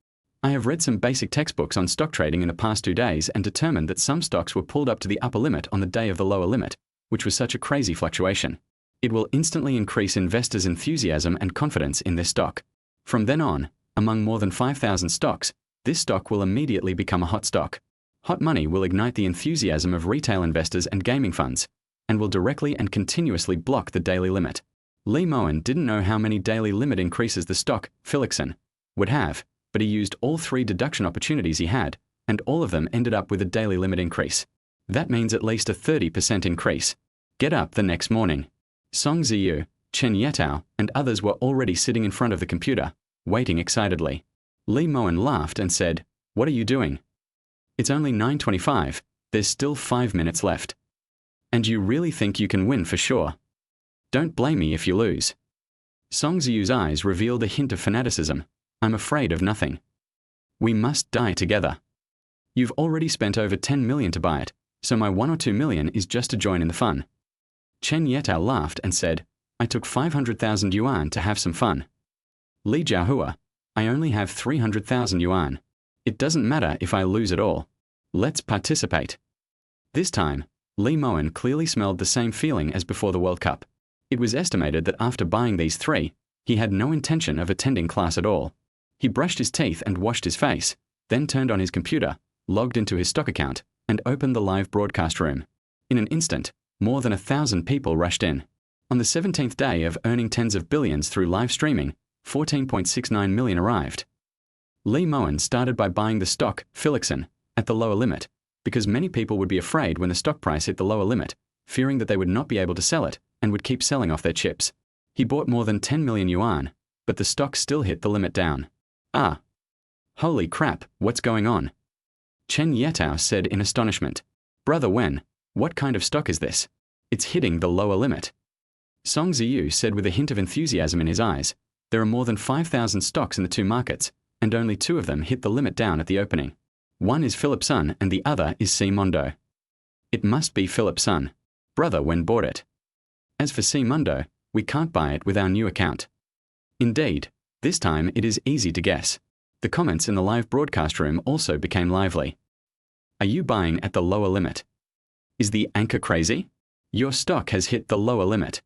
I have read some basic textbooks on stock trading in the past 2 days and determined that some stocks were pulled up to the upper limit on the day of the lower limit, which was such a crazy fluctuation. It will instantly increase investors' enthusiasm and confidence in this stock. From then on, among more than 5,000 stocks, this stock will immediately become a hot stock. Hot money will ignite the enthusiasm of retail investors and gaming funds, and will directly and continuously block the daily limit. Lee Mowen didn't know how many daily limit increases the stock, Philips, would have, but he used all 3 deduction opportunities he had, and all of them ended up with a daily limit increase. That means at least a 30% increase. Get up the next morning. Song Ziyu, Chen Yetao, and others were already sitting in front of the computer, waiting excitedly. Lee Mowen laughed and said, "What are you doing? It's only 9:25, there's still 5 minutes left. And you really think you can win for sure? Don't blame me if you lose." Song Ziyu's eyes revealed a hint of fanaticism. "I'm afraid of nothing. We must die together. You've already spent over 10 million to buy it, so my 1 or 2 million is just to join in the fun." Chen Yetao laughed and said, "I took 500,000 yuan to have some fun." Li Jiahua, "I only have 300,000 yuan. It doesn't matter if I lose at all. Let's participate." This time, Lee Mowen clearly smelled the same feeling as before the World Cup. It was estimated that after buying these 3, he had no intention of attending class at all. He brushed his teeth and washed his face, then turned on his computer, logged into his stock account, and opened the live broadcast room. In an instant, more than 1,000 people rushed in. On the 17th day of earning tens of billions through live streaming, 14.69 million arrived. Lee Mowen started by buying the stock, Philips, at the lower limit, because many people would be afraid when the stock price hit the lower limit, fearing that they would not be able to sell it and would keep selling off their chips. He bought more than 10 million yuan, but the stock still hit the limit down. "Ah. Holy crap, what's going on?" Chen Yetao said in astonishment. "Brother Wen, what kind of stock is this? It's hitting the lower limit." Song Ziyu said with a hint of enthusiasm in his eyes, "There are more than 5,000 stocks in the 2 markets, and only 2 of them hit the limit down at the opening. One is Philips and the other is Mondo. It must be Philips. Brother Wen bought it. As for Mondo, we can't buy it with our new account." Indeed, this time it is easy to guess. The comments in the live broadcast room also became lively. "Are you buying at the lower limit? Is the anchor crazy? Your stock has hit the lower limit.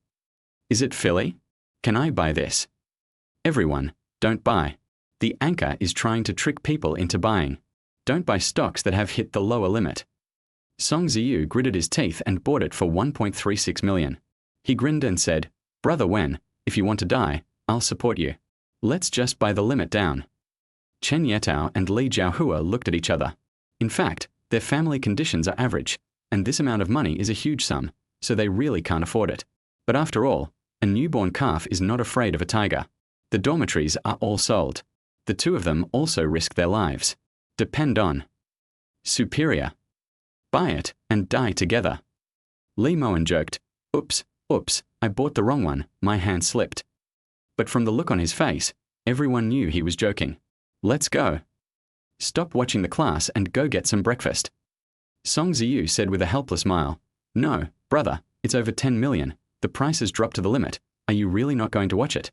Is it Philly? Can I buy this? Everyone, don't buy. The anchor is trying to trick people into buying. Don't buy stocks that have hit the lower limit." Song Ziyu gritted his teeth and bought it for 1.36 million. He grinned and said, "Brother Wen, if you want to die, I'll support you." Let's just buy the limit down. Chen Yetao and Li Jiaohua looked at each other. In fact, their family conditions are average, and this amount of money is a huge sum, so they really can't afford it. But after all, a newborn calf is not afraid of a tiger. The dormitories are all sold. The two of them also risk their lives. Depend on superior. Buy it and die together. Li Mowen joked, oops, I bought the wrong one, my hand slipped. But from the look on his face, everyone knew he was joking. Let's go. Stop watching the class and go get some breakfast. Song Ziyu said with a helpless smile, no, brother, it's over 10 million. The price has dropped to the limit. Are you really not going to watch it?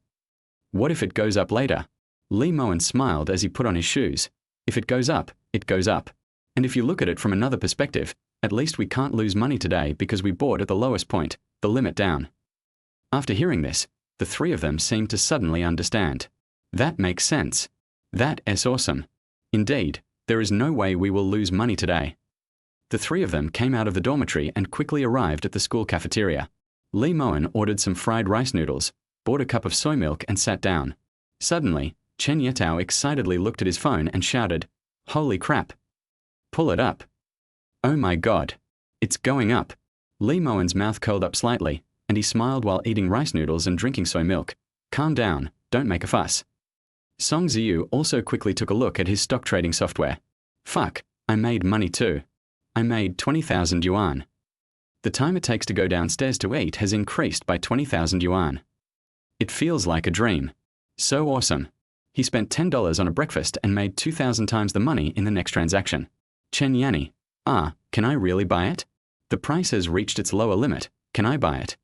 What if it goes up later? Li Mowen smiled as he put on his shoes. If it goes up, it goes up. And if you look at it from another perspective, at least we can't lose money today because we bought at the lowest point, the limit down. After hearing this, the three of them seemed to suddenly understand. That makes sense. That is awesome. Indeed, there is no way we will lose money today. The three of them came out of the dormitory and quickly arrived at the school cafeteria. Li Mowen ordered some fried rice noodles, bought a cup of soy milk and sat down. Suddenly, Chen Yetao excitedly looked at his phone and shouted, holy crap. Pull it up. Oh my god. It's going up. Li Mowen's mouth curled up slightly, and he smiled while eating rice noodles and drinking soy milk. Calm down, don't make a fuss. Song Ziyu also quickly took a look at his stock trading software. Fuck, I made money too. I made 20,000 yuan. The time it takes to go downstairs to eat has increased by 20,000 yuan. It feels like a dream. So awesome. He spent $10 on a breakfast and made 2,000 times the money in the next transaction. Chen Yanni, can I really buy it? The price has reached its lower limit. Can I buy it?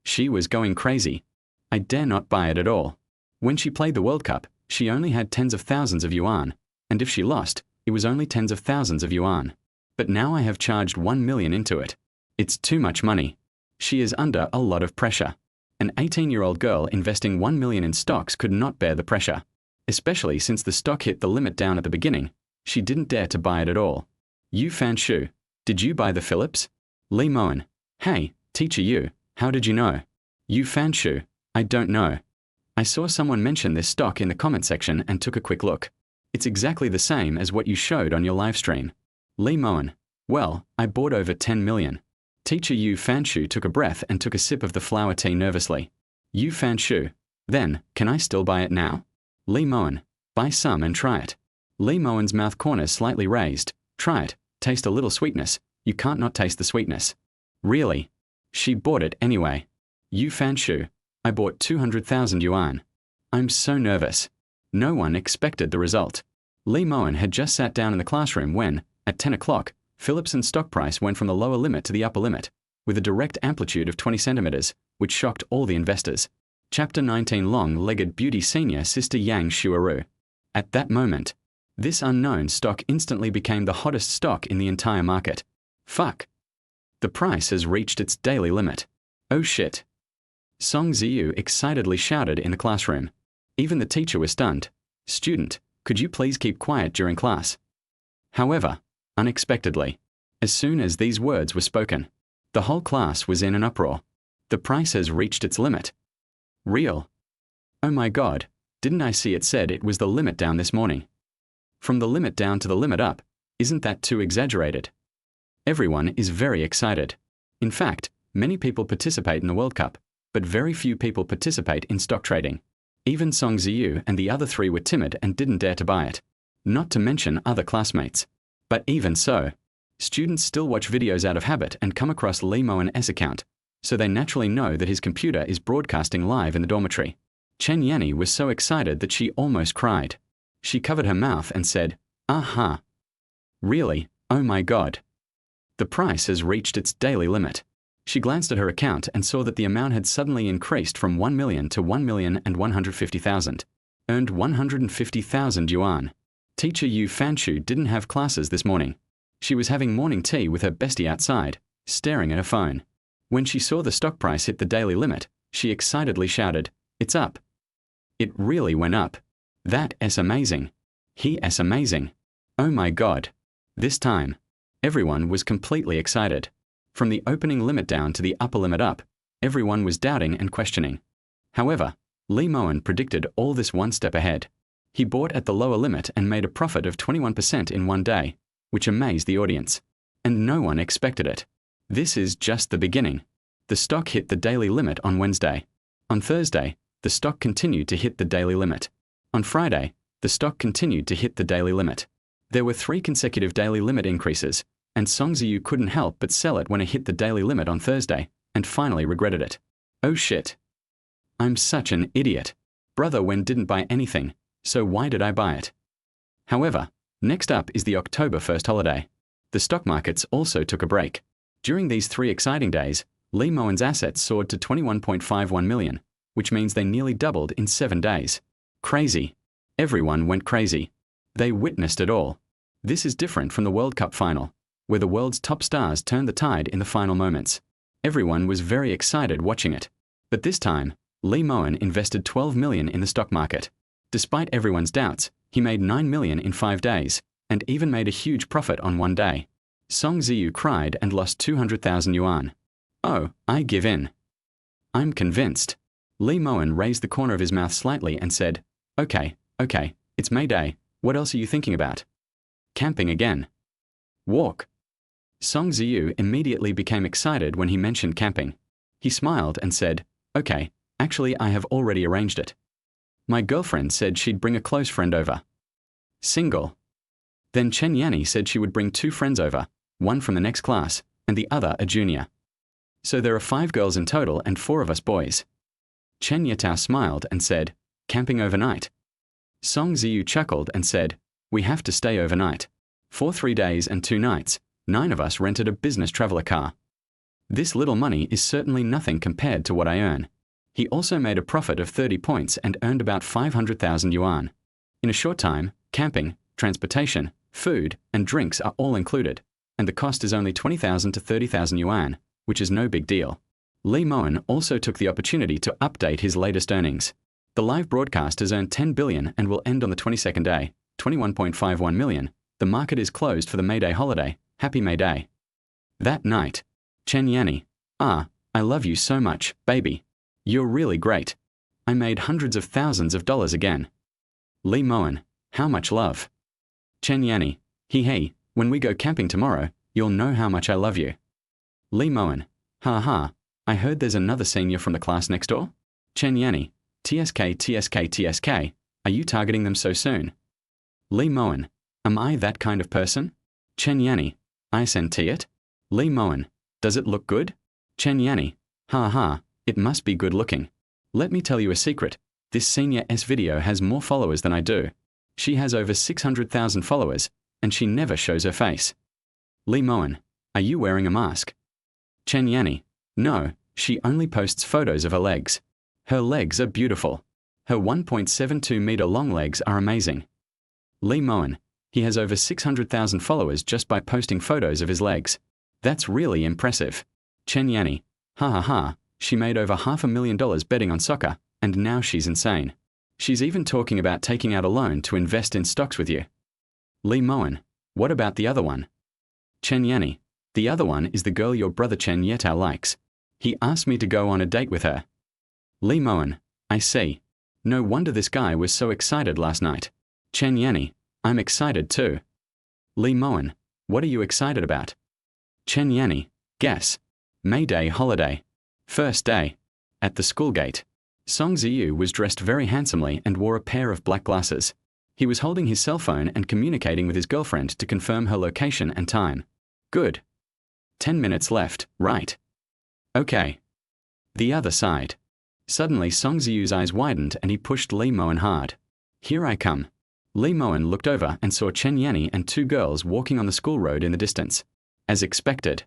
She was going crazy. I dare not buy it at all. When she played the World Cup, she only had tens of thousands of yuan, and if she lost, it was only tens of thousands of yuan. But now I have charged 1 million into it. It's too much money. She is under a lot of pressure. An 18-year-old girl investing 1 million in stocks could not bear the pressure. Especially since the stock hit the limit down at the beginning, she didn't dare to buy it at all. Yu Fanshu, did you buy the Philips? Li Mowen, hey, teacher Yu, how did you know? Yu Fanshu, I don't know. I saw someone mention this stock in the comment section and took a quick look. It's exactly the same as what you showed on your live stream. Li Mowen, well, I bought over 10 million. Teacher Yu Fanshu took a breath and took a sip of the flower tea nervously. Yu Fanshu, then, can I still buy it now? Li Mowen, buy some and try it. Li Mowen's mouth corners slightly raised. Try it, taste a little sweetness. You can't not taste the sweetness. Really? She bought it anyway. Yu Fanshu, I bought 200,000 yuan. I'm so nervous. No one expected the result. Li Mowen had just sat down in the classroom when, at 10 o'clock, Philipson's stock price went from the lower limit to the upper limit, with a direct amplitude of 20 centimeters, which shocked all the investors. Chapter 19 Long-legged beauty senior sister Yang Shuaru. At that moment, this unknown stock instantly became the hottest stock in the entire market. Fuck. The price has reached its daily limit. Oh shit. Song Ziyu excitedly shouted in the classroom. Even the teacher was stunned. Student, could you please keep quiet during class? However, unexpectedly, as soon as these words were spoken, the whole class was in an uproar. The price has reached its limit. Real. Oh my god, didn't I see it said it was the limit down this morning? From the limit down to the limit up, isn't that too exaggerated? Everyone is very excited. In fact, many people participate in the World Cup, but very few people participate in stock trading. Even Song Ziyu and the other three were timid and didn't dare to buy it. Not to mention other classmates. But even so, students still watch videos out of habit and come across Li Mowen's account, so they naturally know that his computer is broadcasting live in the dormitory. Chen Yanni was so excited that she almost cried. She covered her mouth and said, aha. Really? Oh my god. The price has reached its daily limit. She glanced at her account and saw that the amount had suddenly increased from 1 million to 1,150,000. Earned 150,000 yuan. Teacher Yu Fanshu didn't have classes this morning. She was having morning tea with her bestie outside, staring at her phone. When she saw the stock price hit the daily limit, she excitedly shouted, it's up. It really went up. That is amazing. He is amazing. Oh my god. This time, everyone was completely excited. From the opening limit down to the upper limit up, everyone was doubting and questioning. However, Lee Mowen predicted all this one step ahead. He bought at the lower limit and made a profit of 21% in one day, which amazed the audience. And no one expected it. This is just the beginning. The stock hit the daily limit on Wednesday. On Thursday, the stock continued to hit the daily limit. On Friday, the stock continued to hit the daily limit. There were 3 consecutive daily limit increases, and Ziyin couldn't help but sell it when it hit the daily limit on Thursday, and finally regretted it. Oh shit. I'm such an idiot. Brother Wen didn't buy anything, so why did I buy it? However, next up is the October 1st holiday. The stock markets also took a break. During these 3 exciting days, Lee Mowen's assets soared to 21.51 million, which means they nearly doubled in 7 days. Crazy. Everyone went crazy. They witnessed it all. This is different from the World Cup final, where the world's top stars turned the tide in the final moments. Everyone was very excited watching it. But this time, Lee Mowen invested 12 million in the stock market. Despite everyone's doubts, he made 9 million in 5 days, and even made a huge profit on one day. Ziyin cried and lost 200,000 yuan. Oh, I give in. I'm convinced. Lee Mowen raised the corner of his mouth slightly and said, Okay, it's May Day. What else are you thinking about? Camping again. Walk. Ziyin immediately became excited when he mentioned camping. He smiled and said, Okay, actually I have already arranged it. My girlfriend said she'd bring a close friend over. Single. Then Chen Yanni said she would bring 2 friends over, one from the next class, and the other a junior. So there are 5 girls in total and 4 of us boys. Chen Yatao smiled and said, Camping overnight. Ziyin chuckled and said, We have to stay overnight. For 3 days and 2 nights, 9 of us rented a business traveler car. This little money is certainly nothing compared to what I earn. He also made a profit of 30 points and earned about 500,000 yuan. In a short time, camping, transportation, food, and drinks are all included, and the cost is only 20,000 to 30,000 yuan, which is no big deal. Lee Mowen also took the opportunity to update his latest earnings. The live broadcast has earned 10 billion and will end on the 22nd day, 21.51 million. The market is closed for the May Day holiday. Happy May Day. That night, Chen Yanni, I love you so much, baby. You're really great. I made hundreds of thousands of dollars again. Lee Mowen, how much love? Chen Yanni, he, when we go camping tomorrow, you'll know how much I love you. Lee Mowen, I heard there's another senior from the class next door? Chen Yanni, TSK, are you targeting them so soon? Lee Mowen, am I that kind of person? Chen Yanni, I sent it? Lee Mowen, does it look good? Chen Yanni, it must be good looking. Let me tell you a secret, this senior S video has more followers than I do. She has over 600,000 followers, and she never shows her face. Lee Mowen, are you wearing a mask? Chen Yanni, no, she only posts photos of her legs. Her legs are beautiful. Her 1.72 meter long legs are amazing. Lee Mowen, he has over 600,000 followers just by posting photos of his legs. That's really impressive. Chen Yanni, she made over $500,000 betting on soccer, and now she's insane. She's even talking about taking out a loan to invest in stocks with you. Lee Mowen, what about the other one? Chen Yanni, the other one is the girl your brother Chen Yetao likes. He asked me to go on a date with her. Lee Mowen, I see. No wonder this guy was so excited last night. Chen Yanni, I'm excited too. Lee Mowen, what are you excited about? Chen Yanni, guess. May Day holiday. First day. At the school gate. Ziyin was dressed very handsomely and wore a pair of black glasses. He was holding his cell phone and communicating with his girlfriend to confirm her location and time. Good. 10 minutes left, right? Okay. The other side. Suddenly Ziyu's eyes widened and he pushed Lee Mowen hard. Here I come. Lee Mowen looked over and saw Chen Yanni and 2 girls walking on the school road in the distance. As expected.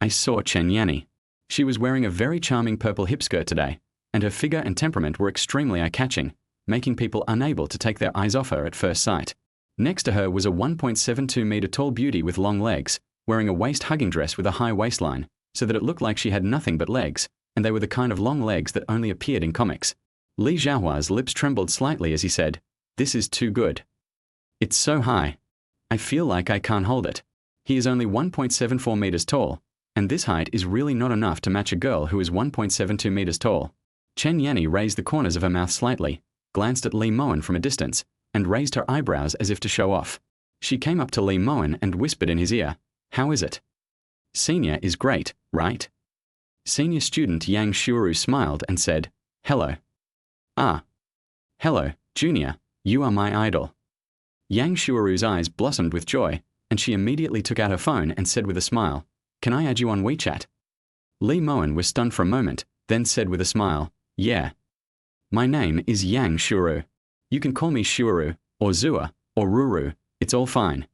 I saw Chen Yanni. She was wearing a very charming purple hip skirt today, and her figure and temperament were extremely eye-catching, making people unable to take their eyes off her at first sight. Next to her was a 1.72 meter tall beauty with long legs, wearing a waist-hugging dress with a high waistline, so that it looked like she had nothing but legs, and they were the kind of long legs that only appeared in comics. Li Zhaohua's lips trembled slightly as he said, This is too good. It's so high. I feel like I can't hold it. He is only 1.74 meters tall, and this height is really not enough to match a girl who is 1.72 meters tall. Chen Yanni raised the corners of her mouth slightly, glanced at Li Mowen from a distance, and raised her eyebrows as if to show off. She came up to Li Mowen and whispered in his ear, "How is it? Senior is great, right?" Senior student Yang Shuuru smiled and said, "Hello." "Ah. Hello, Junior, you are my idol." Yang Shuuru's eyes blossomed with joy, and she immediately took out her phone and said with a smile, "Can I add you on WeChat?" Li Mowen was stunned for a moment, then said with a smile, "Yeah. My name is Yang Shuuru. You can call me Shuuru, or Zua, or Ruru, it's all fine."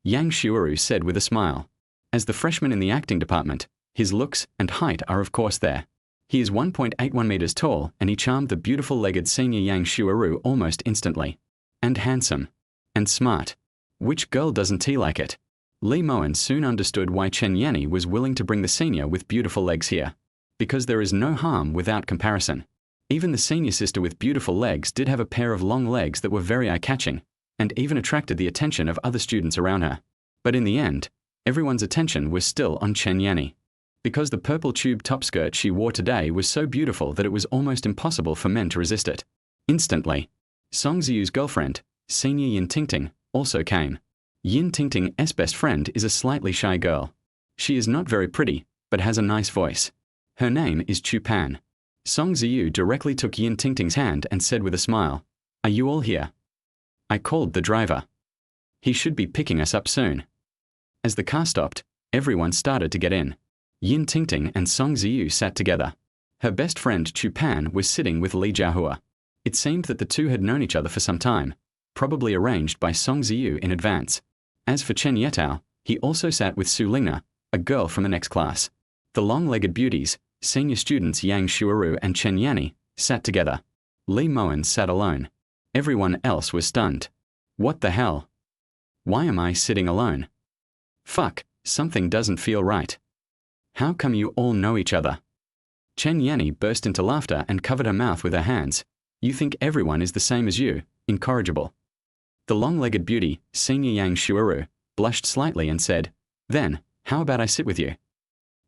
Yang Shuuru said with a smile. As the freshman in the acting department, his looks and height are of course there. He is 1.81 meters tall, and he charmed the beautiful-legged senior Yang Shuuru almost instantly. And handsome. And smart. Which girl doesn't he like it? Li Mowen soon understood why Chen Yanni was willing to bring the senior with beautiful legs here. Because there is no harm without comparison. Even the senior sister with beautiful legs did have a pair of long legs that were very eye-catching, and even attracted the attention of other students around her. But in the end, everyone's attention was still on Chen Yanni. Because the purple tube top skirt she wore today was so beautiful that it was almost impossible for men to resist it. Instantly, Song Ziyu's girlfriend, senior Yin Tingting, also came. Yin Tingting's best friend is a slightly shy girl. She is not very pretty, but has a nice voice. Her name is Chu Pan. Song Ziyu directly took Yin Tingting's hand and said with a smile, "Are you all here? I called the driver. He should be picking us up soon." As the car stopped, everyone started to get in. Yin Tingting and Song Ziyu sat together. Her best friend Chu Pan was sitting with Li Jiahua. It seemed that the two had known each other for some time, probably arranged by Song Ziyu in advance. As for Chen Yetao, he also sat with Su Lingna, a girl from the next class. The long-legged beauties, senior students Yang Shuuru and Chen Yanni, sat together. Li Mowen sat alone. Everyone else was stunned. What the hell? Why am I sitting alone? Fuck, something doesn't feel right. How come you all know each other? Chen Yanni burst into laughter and covered her mouth with her hands. You think everyone is the same as you, incorrigible. The long-legged beauty, senior Yang Shuuru, blushed slightly and said, "Then, how about I sit with you?"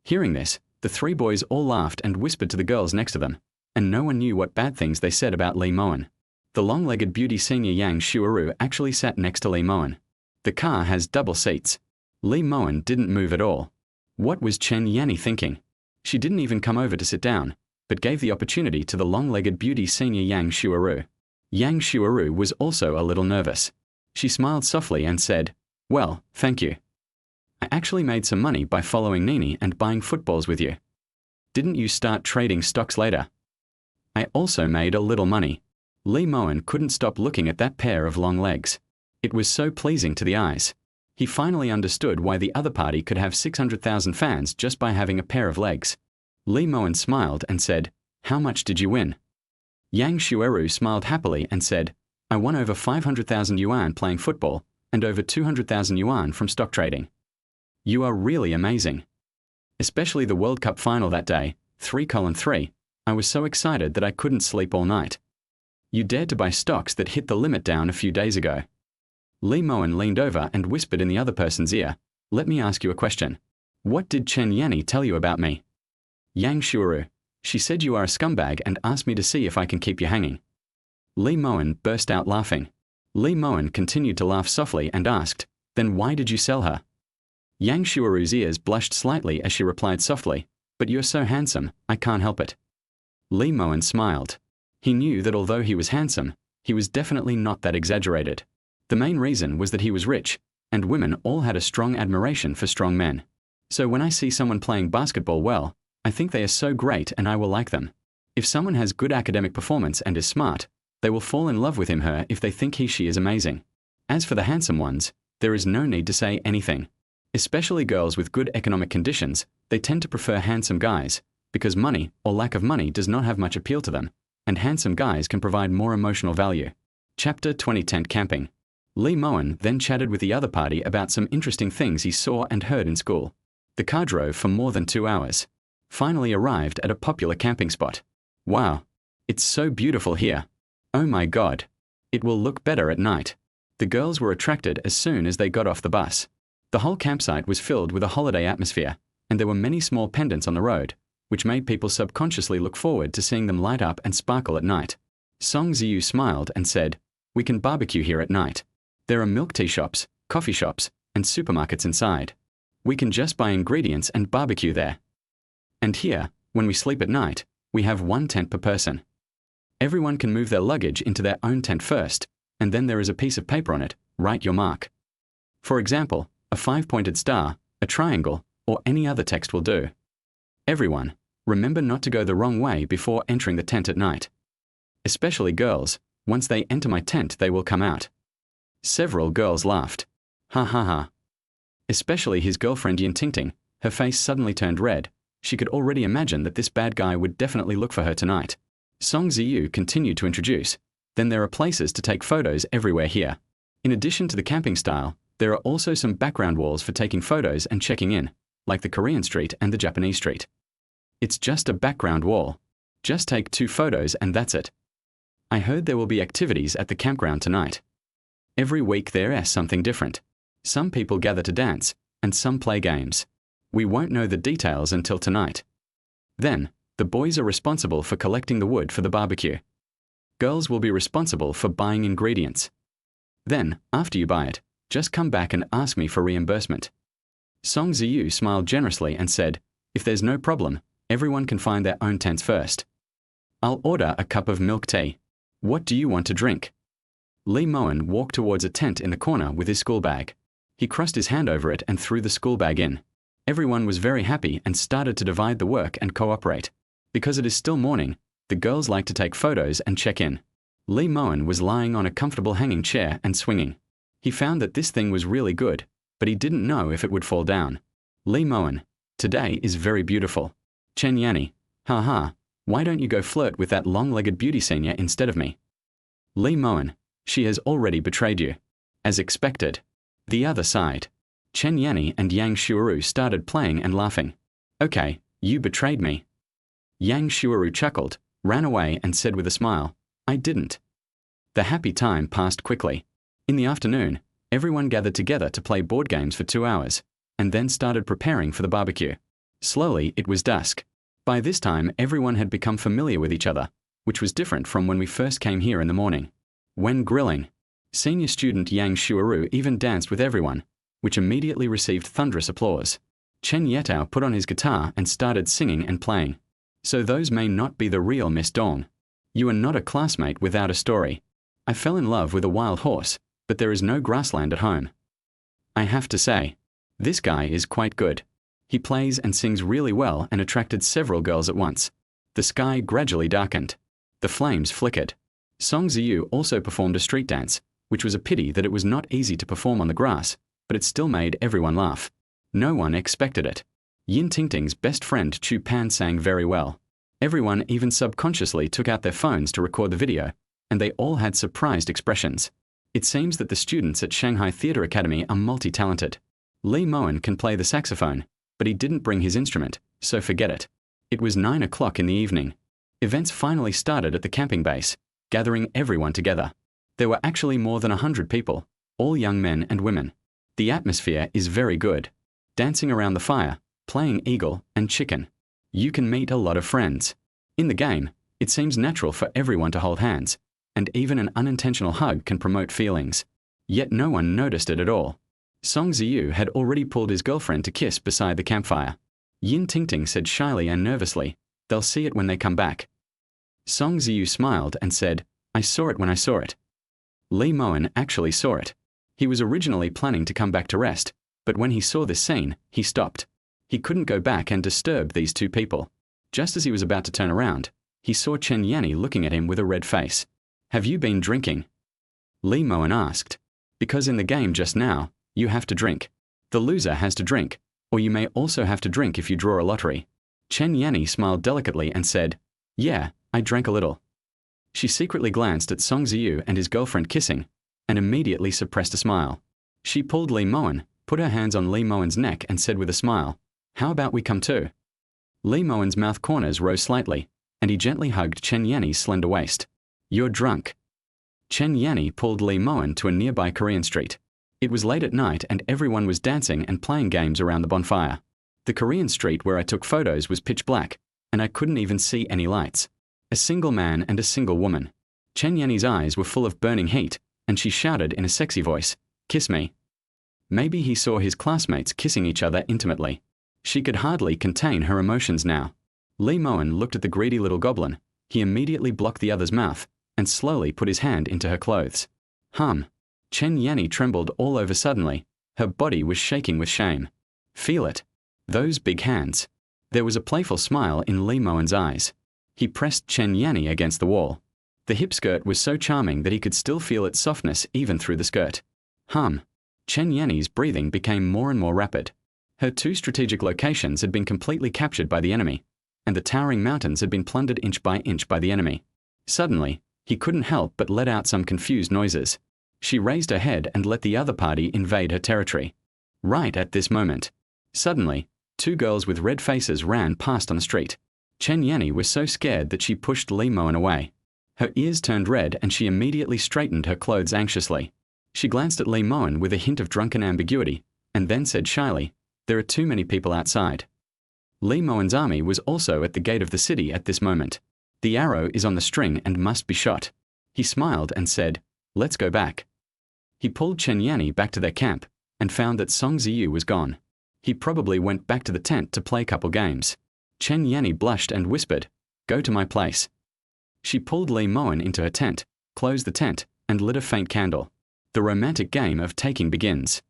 Hearing this, the three boys all laughed and whispered to the girls next to them, and no one knew what bad things they said about Li Mowen. The long-legged beauty senior Yang Shuuru actually sat next to Li Mowen. The car has double seats. Li Mowen didn't move at all. What was Chen Yanni thinking? She didn't even come over to sit down, but gave the opportunity to the long-legged beauty senior Yang Shuuru. Yang Shuuru was also a little nervous. She smiled softly and said, "Well, thank you. I actually made some money by following Nini and buying footballs with you. Didn't you start trading stocks later?" "I also made a little money." Li Mowen couldn't stop looking at that pair of long legs. It was so pleasing to the eyes. He finally understood why the other party could have 600,000 fans just by having a pair of legs. Li Mowen smiled and said, "How much did you win?" Yang Shuuru smiled happily and said, "I won over 500,000 yuan playing football and over 200,000 yuan from stock trading." "You are really amazing. Especially the World Cup final that day, 3:3. I was so excited that I couldn't sleep all night. You dared to buy stocks that hit the limit down a few days ago." Li Mowen leaned over and whispered in the other person's ear, "Let me ask you a question. What did Chen Yanni tell you about me?" "Yang Shuuru. She said you are a scumbag and asked me to see if I can keep you hanging." Li Mowen burst out laughing. Li Mowen continued to laugh softly and asked, "Then why did you sell her?" Yang Shuuru's ears blushed slightly as she replied softly, "But you're so handsome, I can't help it." Li Mowen smiled. He knew that although he was handsome, he was definitely not that exaggerated. The main reason was that he was rich, and women all had a strong admiration for strong men. So when I see someone playing basketball well, I think they are so great and I will like them. If someone has good academic performance and is smart, they will fall in love with him/her if they think she is amazing. As for the handsome ones, there is no need to say anything. Especially girls with good economic conditions, they tend to prefer handsome guys, because money or lack of money does not have much appeal to them, and handsome guys can provide more emotional value. Chapter 20 Tent Camping. Li Mowen then chatted with the other party about some interesting things he saw and heard in school. The car drove for more than 2 hours. Finally arrived at a popular camping spot. Wow, it's so beautiful here. Oh my God, it will look better at night. The girls were attracted as soon as they got off the bus. The whole campsite was filled with a holiday atmosphere, and there were many small pendants on the road, which made people subconsciously look forward to seeing them light up and sparkle at night. Song Ziyu smiled and said, "We can barbecue here at night. There are milk tea shops, coffee shops, and supermarkets inside. We can just buy ingredients and barbecue there. And here, when we sleep at night, we have one tent per person. Everyone can move their luggage into their own tent first, and then there is a piece of paper on it, write your mark. For example, a 5-pointed star, a triangle, or any other text will do. Everyone, remember not to go the wrong way before entering the tent at night. Especially girls, once they enter my tent they will come out." Several girls laughed. Ha ha ha. Especially his girlfriend Yin Tingting, her face suddenly turned red. She could already imagine that this bad guy would definitely look for her tonight. Song Ziyu continued to introduce, "Then there are places to take photos everywhere here. In addition to the camping style, there are also some background walls for taking photos and checking in, like the Korean street and the Japanese street. It's just a background wall. Just take 2 photos and that's it. I heard there will be activities at the campground tonight. Every week there is something different. Some people gather to dance, and some play games. We won't know the details until tonight. Then, the boys are responsible for collecting the wood for the barbecue. Girls will be responsible for buying ingredients. Then, after you buy it, just come back and ask me for reimbursement." Song Ziyu smiled generously and said, "If there's no problem, everyone can find their own tents first. I'll order a cup of milk tea. What do you want to drink?" Lee Mowen walked towards a tent in the corner with his school bag. He crossed his hand over it and threw the school bag in. Everyone was very happy and started to divide the work and cooperate. Because it is still morning, the girls like to take photos and check in. Lee Mowen was lying on a comfortable hanging chair and swinging. He found that this thing was really good, but he didn't know if it would fall down. Lee Mowen, "Today is very beautiful. Chen Yanni, haha, why don't you go flirt with that long-legged beauty senior instead of me?" Lee Mowen, "She has already betrayed you." As expected. The other side. Chen Yanni and Yang Shuaru started playing and laughing. "Okay, you betrayed me." Yang Shuaru chuckled, ran away and said with a smile, "I didn't." The happy time passed quickly. In the afternoon, everyone gathered together to play board games for 2 hours, and then started preparing for the barbecue. Slowly, it was dusk. By this time, everyone had become familiar with each other, which was different from when we first came here in the morning. When grilling, senior student Yang Shuaru even danced with everyone, which immediately received thunderous applause. Chen Yetao put on his guitar and started singing and playing. "So those may not be the real Miss Dong. You are not a classmate without a story. I fell in love with a wild horse, but there is no grassland at home. I have to say, this guy is quite good. He plays and sings really well and attracted several girls at once." The sky gradually darkened. The flames flickered. Song Ziyu also performed a street dance, which was a pity that it was not easy to perform on the grass, but it still made everyone laugh. No one expected it. Yin Tingting's best friend Chu Pan sang very well. Everyone even subconsciously took out their phones to record the video, and they all had surprised expressions. It seems that the students at Shanghai Theatre Academy are multi-talented. Lee Mowen can play the saxophone, but he didn't bring his instrument, so forget it. It was 9 o'clock in the evening. Events finally started at the camping base, gathering everyone together. There were actually more than 100 people, all young men and women. The atmosphere is very good. Dancing around the fire, playing eagle and chicken. You can meet a lot of friends. In the game, it seems natural for everyone to hold hands, and even an unintentional hug can promote feelings. Yet no one noticed it at all. Song Ziyu had already pulled his girlfriend to kiss beside the campfire. Yin Tingting said shyly and nervously, "They'll see it when they come back." Song Ziyu smiled and said, "I saw it when I saw it." Lee Mowen actually saw it. He was originally planning to come back to rest, but when he saw this scene, he stopped. He couldn't go back and disturb these 2 people. Just as he was about to turn around, he saw Chen Yanni looking at him with a red face. "Have you been drinking?" Lee Mowen asked. "Because in the game just now, you have to drink. The loser has to drink, or you may also have to drink if you draw a lottery." Chen Yanni smiled delicately and said, "Yeah, I drank a little." She secretly glanced at Song Ziyu and his girlfriend kissing, and immediately suppressed a smile. She pulled Lee Mowen, put her hands on Lee Mowen's neck and said with a smile, "How about we come too?" Lee Mowen's mouth corners rose slightly, and he gently hugged Chen Yanni's slender waist. "You're drunk." Chen Yanni pulled Lee Mowen to a nearby Korean street. It was late at night and everyone was dancing and playing games around the bonfire. The Korean street where I took photos was pitch black, and I couldn't even see any lights. A single man and a single woman. Chen Yanni's eyes were full of burning heat, and she shouted in a sexy voice, "Kiss me." Maybe he saw his classmates kissing each other intimately. She could hardly contain her emotions now. Li Mowen looked at the greedy little goblin. He immediately blocked the other's mouth, and slowly put his hand into her clothes. Chen Yanni trembled all over suddenly. Her body was shaking with shame. Feel it. Those big hands. There was a playful smile in Li Mowen's eyes. He pressed Chen Yanni against the wall. The hip skirt was so charming that he could still feel its softness even through the skirt. Chen Yanni's breathing became more and more rapid. Her 2 strategic locations had been completely captured by the enemy, and the towering mountains had been plundered inch by inch by the enemy. Suddenly, he couldn't help but let out some confused noises. She raised her head and let the other party invade her territory. Right at this moment, suddenly, 2 girls with red faces ran past on the street. Chen Yanni was so scared that she pushed Li Mowen away. Her ears turned red and she immediately straightened her clothes anxiously. She glanced at Li Mowen with a hint of drunken ambiguity, and then said shyly, "There are too many people outside." Li Mowen's army was also at the gate of the city at this moment. "The arrow is on the string and must be shot." He smiled and said, "Let's go back." He pulled Chen Yanni back to their camp, and found that Song Ziyu was gone. He probably went back to the tent to play couple games. Chen Yanni blushed and whispered, "Go to my place." She pulled Li Mowen into her tent, closed the tent, and lit a faint candle. The romantic game of taking begins.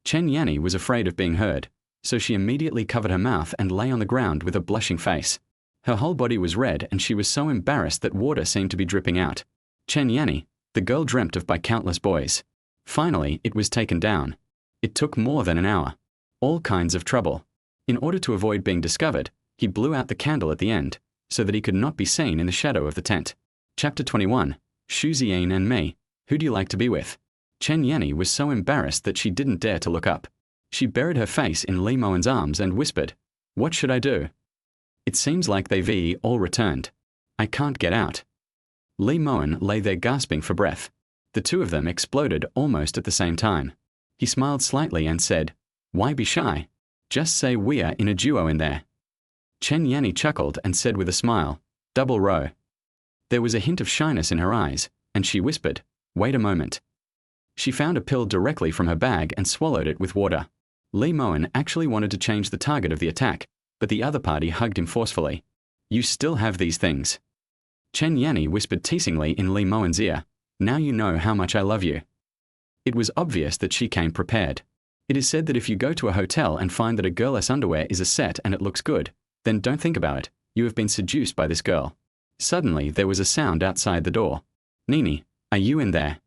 Chen Yanni was afraid of being heard, so she immediately covered her mouth and lay on the ground with a blushing face. Her whole body was red and she was so embarrassed that water seemed to be dripping out. Chen Yanni, the girl dreamt of by countless boys. Finally, it was taken down. It took more than an hour. All kinds of trouble. In order to avoid being discovered, he blew out the candle at the end, so that he could not be seen in the shadow of the tent. Chapter 21. Ziyin and me. Who do you like to be with? Chen Yanni was so embarrassed that she didn't dare to look up. She buried her face in Li Mowen's arms and whispered, "What should I do? It seems like they've all returned. I can't get out." Li Mowen lay there gasping for breath. The 2 of them exploded almost at the same time. He smiled slightly and said, "Why be shy? Just say we are in a duo in there." Chen Yanni chuckled and said with a smile, "Double row." There was a hint of shyness in her eyes, and she whispered, "Wait a moment." She found a pill directly from her bag and swallowed it with water. Li Mowen actually wanted to change the target of the attack, but the other party hugged him forcefully. "You still have these things." Chen Yanni whispered teasingly in Li Mowen's ear, "Now you know how much I love you." It was obvious that she came prepared. It is said that if you go to a hotel and find that a girlless underwear is a set and it looks good, then don't think about it, you have been seduced by this girl. Suddenly there was a sound outside the door. "Nini, are you in there?"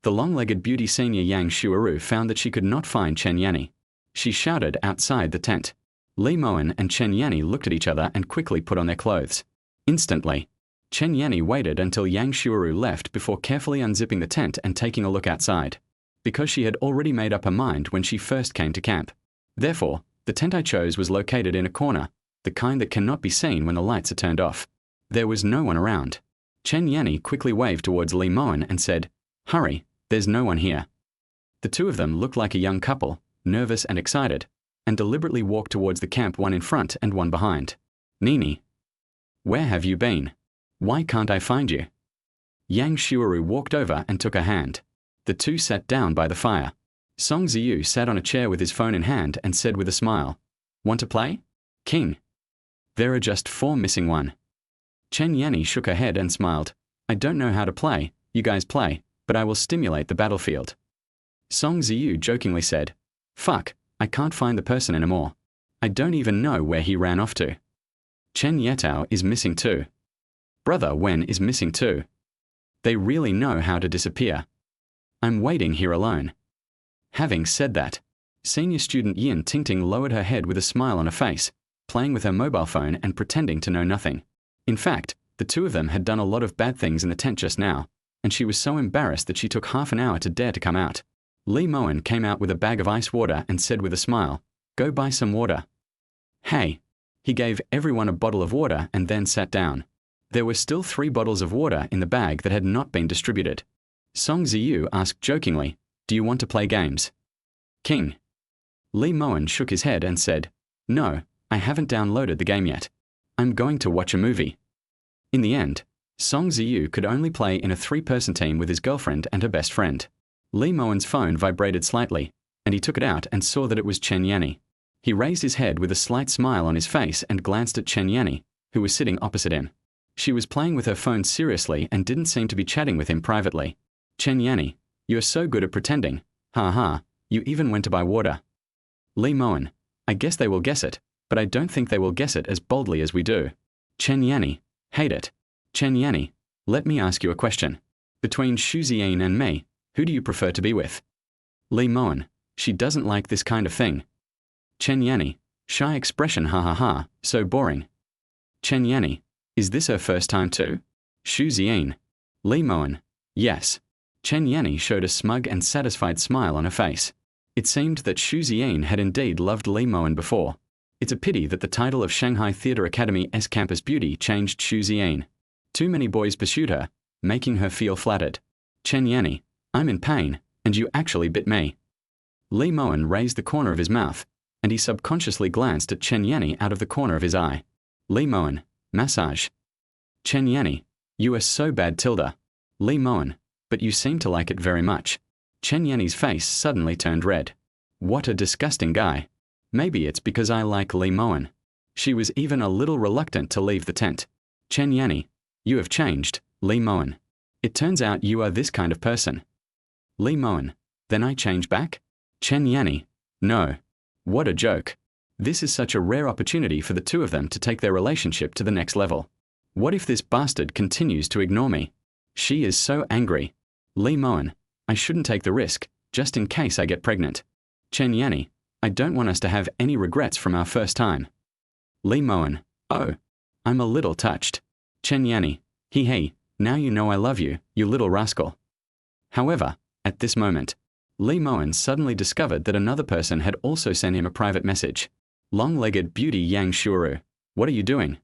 The long-legged beauty senior Yang Shuaru found that she could not find Chen Yanni. She shouted outside the tent. Li Mowen and Chen Yanni looked at each other and quickly put on their clothes. Instantly, Chen Yanni waited until Yang Shuaru left before carefully unzipping the tent and taking a look outside, because she had already made up her mind when she first came to camp. Therefore, the tent I chose was located in a corner, the kind that cannot be seen when the lights are turned off. There was no one around. Chen Yanni quickly waved towards Li Mowen and said, "Hurry, there's no one here." The 2 of them looked like a young couple, nervous and excited, and deliberately walked towards the camp, one in front and one behind. "Nini, where have you been? Why can't I find you?" Yang Shuaru walked over and took her hand. The 2 sat down by the fire. Song Ziyu sat on a chair with his phone in hand and said with a smile, "Want to play? King. There are just 4 missing 1. Chen Yanni shook her head and smiled. "I don't know how to play, you guys play, but I will stimulate the battlefield." Song Ziyu jokingly said, "Fuck, I can't find the person anymore. I don't even know where he ran off to. Chen Yetao is missing too. Brother Wen is missing too. They really know how to disappear. I'm waiting here alone." Having said that, senior student Yin Tingting lowered her head with a smile on her face, playing with her mobile phone and pretending to know nothing. In fact, the 2 of them had done a lot of bad things in the tent just now, and she was so embarrassed that she took half an hour to dare to come out. Li Mowen came out with a bag of ice water and said with a smile, "Go buy some water." "Hey." He gave everyone a bottle of water and then sat down. There were still 3 bottles of water in the bag that had not been distributed. Song Ziyu asked jokingly, "Do you want to play games?" "King." Li Mowen shook his head and said, "No, I haven't downloaded the game yet." I'm going to watch a movie. In the end, Song Ziyu could only play in a 3-person team with his girlfriend and her best friend. Lee Mowen's phone vibrated slightly, and he took it out and saw that it was Chen Yanni. He raised his head with a slight smile on his face and glanced at Chen Yanni, who was sitting opposite him. She was playing with her phone seriously and didn't seem to be chatting with him privately. Chen Yanni, you're so good at pretending. Ha ha, you even went to buy water. Lee Mowen, I guess they will guess it, but I don't think they will guess it as boldly as we do. Chen Yanni, hate it. Chen Yanni, let me ask you a question. Between Ziyin and me, who do you prefer to be with? Lee Mowen, she doesn't like this kind of thing. Chen Yanni, shy expression, ha ha ha, so boring. Chen Yanni, is this her first time too? Ziyin. Lee Mowen, yes. Chen Yanni showed a smug and satisfied smile on her face. It seemed that Ziyin had indeed loved Lee Mowen before. It's a pity that the title of Shanghai Theatre Academy's campus beauty changed Ziyin. Too many boys pursued her, making her feel flattered. Chen Yanni, I'm in pain, and you actually bit me. Lee Mowen raised the corner of his mouth, and he subconsciously glanced at Chen Yanni out of the corner of his eye. Lee Mowen, massage. Chen Yanni, you are so bad, Tilda. Lee Mowen, but you seem to like it very much. Chen Yanni's face suddenly turned red. What a disgusting guy. Maybe it's because I like Lee Mowen. She was even a little reluctant to leave the tent. Chen Yanni, you have changed, Lee Mowen. It turns out you are this kind of person. Lee Mowen, then I change back? Chen Yanni, no. What a joke. This is such a rare opportunity for the two of them to take their relationship to the next level. What if this bastard continues to ignore me? She is so angry. Lee Mowen, I shouldn't take the risk, just in case I get pregnant. Chen Yanni, I don't want us to have any regrets from our first time. Lee Mowen, oh, I'm a little touched. Chen Yanni, he, now you know I love you, you little rascal. However, at this moment, Lee Mowen suddenly discovered that another person had also sent him a private message. Long-legged beauty Yang Shuru, what are you doing?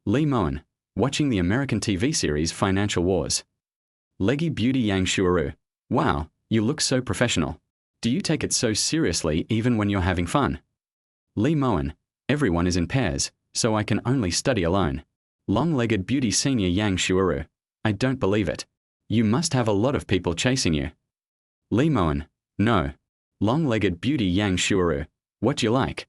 Lee Mowen, watching the American TV series Financial Wars. Leggy beauty Yang Shuru, wow, you look so professional. Do you take it so seriously even when you're having fun? Lee Mowen, everyone is in pairs, so I can only study alone. Long-legged beauty senior Yang Shuru, I don't believe it. You must have a lot of people chasing you. Lee Mowen, no. Long-legged beauty Yang Shuru, what you like?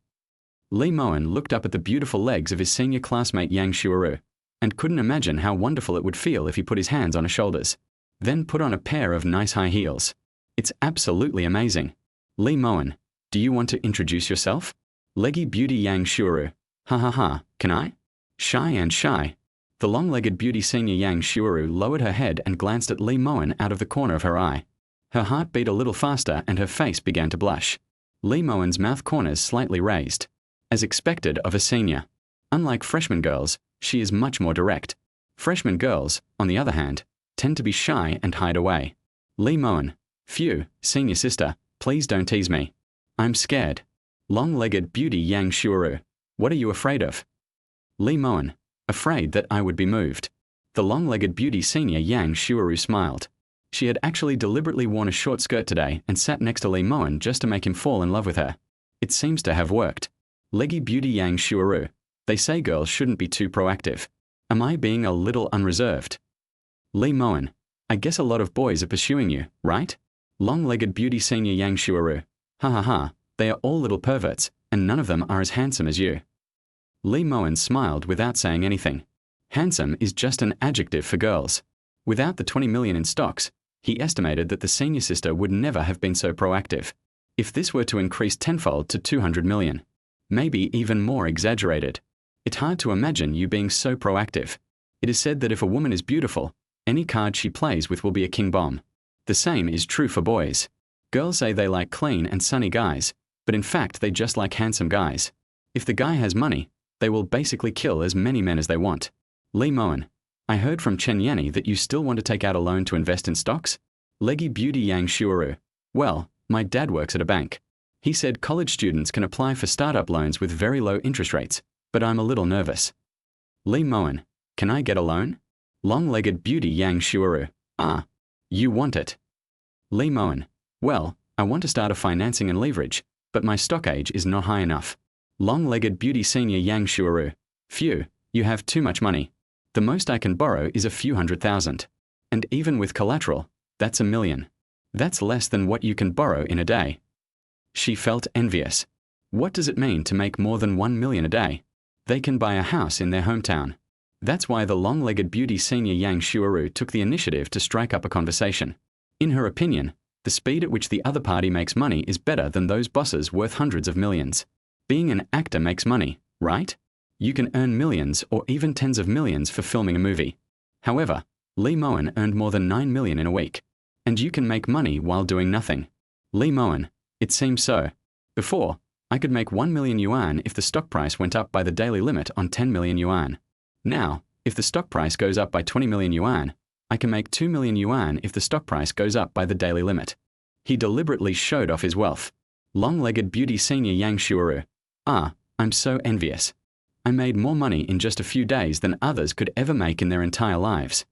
Lee Mowen looked up at the beautiful legs of his senior classmate Yang Shuru, and couldn't imagine how wonderful it would feel if he put his hands on her shoulders. Then put on a pair of nice high heels. It's absolutely amazing. Lee Mowen, do you want to introduce yourself? Leggy beauty Yang Shuru, ha ha ha, can I? Shy and shy. The long-legged beauty senior Yang Shuru lowered her head and glanced at Lee Mowen out of the corner of her eye. Her heart beat a little faster and her face began to blush. Lee Mowen's mouth corners slightly raised. As expected of a senior. Unlike freshman girls, she is much more direct. Freshman girls, on the other hand, tend to be shy and hide away. Lee Mowen, phew, senior sister, please don't tease me. I'm scared. Long-legged beauty Yang Shuru, what are you afraid of? Lee Mowen, afraid that I would be moved. The long-legged beauty senior Yang Shuru smiled. She had actually deliberately worn a short skirt today and sat next to Lee Mowen just to make him fall in love with her. It seems to have worked. Leggy beauty Yang Shuru, they say girls shouldn't be too proactive. Am I being a little unreserved? Lee Mowen, I guess a lot of boys are pursuing you, right? Long-legged beauty senior Yang Shuru, ha ha ha, they are all little perverts, and none of them are as handsome as you. Lee Mowen smiled without saying anything. Handsome is just an adjective for girls. Without the 20 million in stocks, he estimated that the senior sister would never have been so proactive. If this were to increase tenfold to 200 million, maybe even more exaggerated. It's hard to imagine you being so proactive. It is said that if a woman is beautiful, any card she plays with will be a king bomb. The same is true for boys. Girls say they like clean and sunny guys, but in fact they just like handsome guys. If the guy has money, they will basically kill as many men as they want. Lee Mowen, I heard from Chen Yanni that you still want to take out a loan to invest in stocks? Leggy beauty Yang Shuru, well, my dad works at a bank. He said college students can apply for startup loans with very low interest rates, but I'm a little nervous. Lee Mowen, can I get a loan? Long-legged beauty Yang Shuru, ah, you want it. Lee Mowen, well, I want to start a financing and leverage, but my stock age is not high enough. Long-legged beauty senior Yang Shuru, phew, You have too much money. The most I can borrow is a few 100,000. And even with collateral, that's 1 million. That's less than what you can borrow in a day. She felt envious. What does it mean to make more than 1 million a day? They can buy a house in their hometown. That's why the long-legged beauty senior Yang Shuaru took the initiative to strike up a conversation. In her opinion, the speed at which the other party makes money is better than those bosses worth hundreds of millions. Being an actor makes money, right? You can earn millions or even tens of millions for filming a movie. However, Lee Mowen earned more than 9 million in a week. And you can make money while doing nothing. Lee Mowen, it seems so. Before, I could make 1 million yuan if the stock price went up by the daily limit on 10 million yuan. Now, if the stock price goes up by 20 million yuan, I can make 2 million yuan if the stock price goes up by the daily limit. He deliberately showed off his wealth. Long-legged beauty senior Yang Shuaru. Ah, I'm so envious. I made more money in just a few days than others could ever make in their entire lives.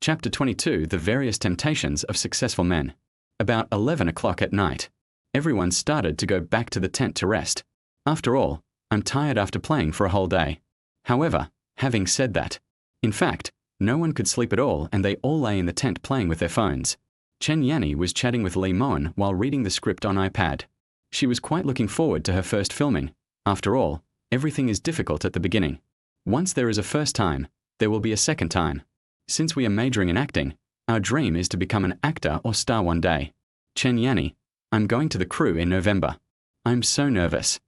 Chapter 22: The Various Temptations of Successful Men. About 11 o'clock at night. Everyone started to go back to the tent to rest. After all, I'm tired after playing for a whole day. However, having said that, in fact, no one could sleep at all and they all lay in the tent playing with their phones. Chen Yanni was chatting with Lee Mowen while reading the script on iPad. She was quite looking forward to her first filming. After all, everything is difficult at the beginning. Once there is a first time, there will be a second time. Since we are majoring in acting, our dream is to become an actor or star one day. Chen Yanni, I'm going to the crew in November. I'm so nervous.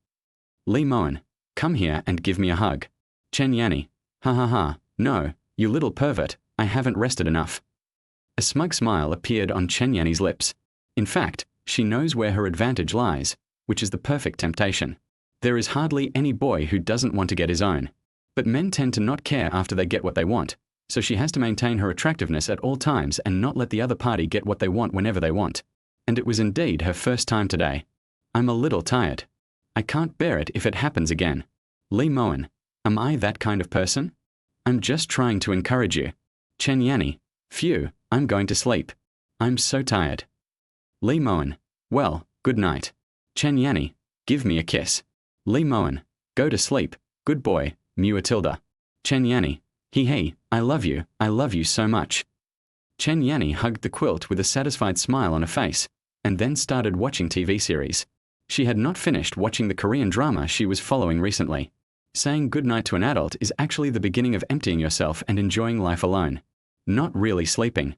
Lee Mowen, come here and give me a hug. Chen Yanni, ha ha ha, no, you little pervert, I haven't rested enough. A smug smile appeared on Chen Yanni's lips. In fact, she knows where her advantage lies, which is the perfect temptation. There is hardly any boy who doesn't want to get his own. But men tend to not care after they get what they want, so she has to maintain her attractiveness at all times and not let the other party get what they want whenever they want. And it was indeed her first time today. I'm a little tired. I can't bear it if it happens again. Lee Mowen, am I that kind of person? I'm just trying to encourage you. Chen Yanni, phew, I'm going to sleep. I'm so tired. Lee Mowen, well, good night. Chen Yanni, give me a kiss. Lee Mowen, go to sleep, good boy, Mew Tilda. Chen Yanni, he, I love you so much. Chen Yanni hugged the quilt with a satisfied smile on her face, and then started watching TV series. She had not finished watching the Korean drama she was following recently. Saying goodnight to an adult is actually the beginning of emptying yourself and enjoying life alone. Not really sleeping.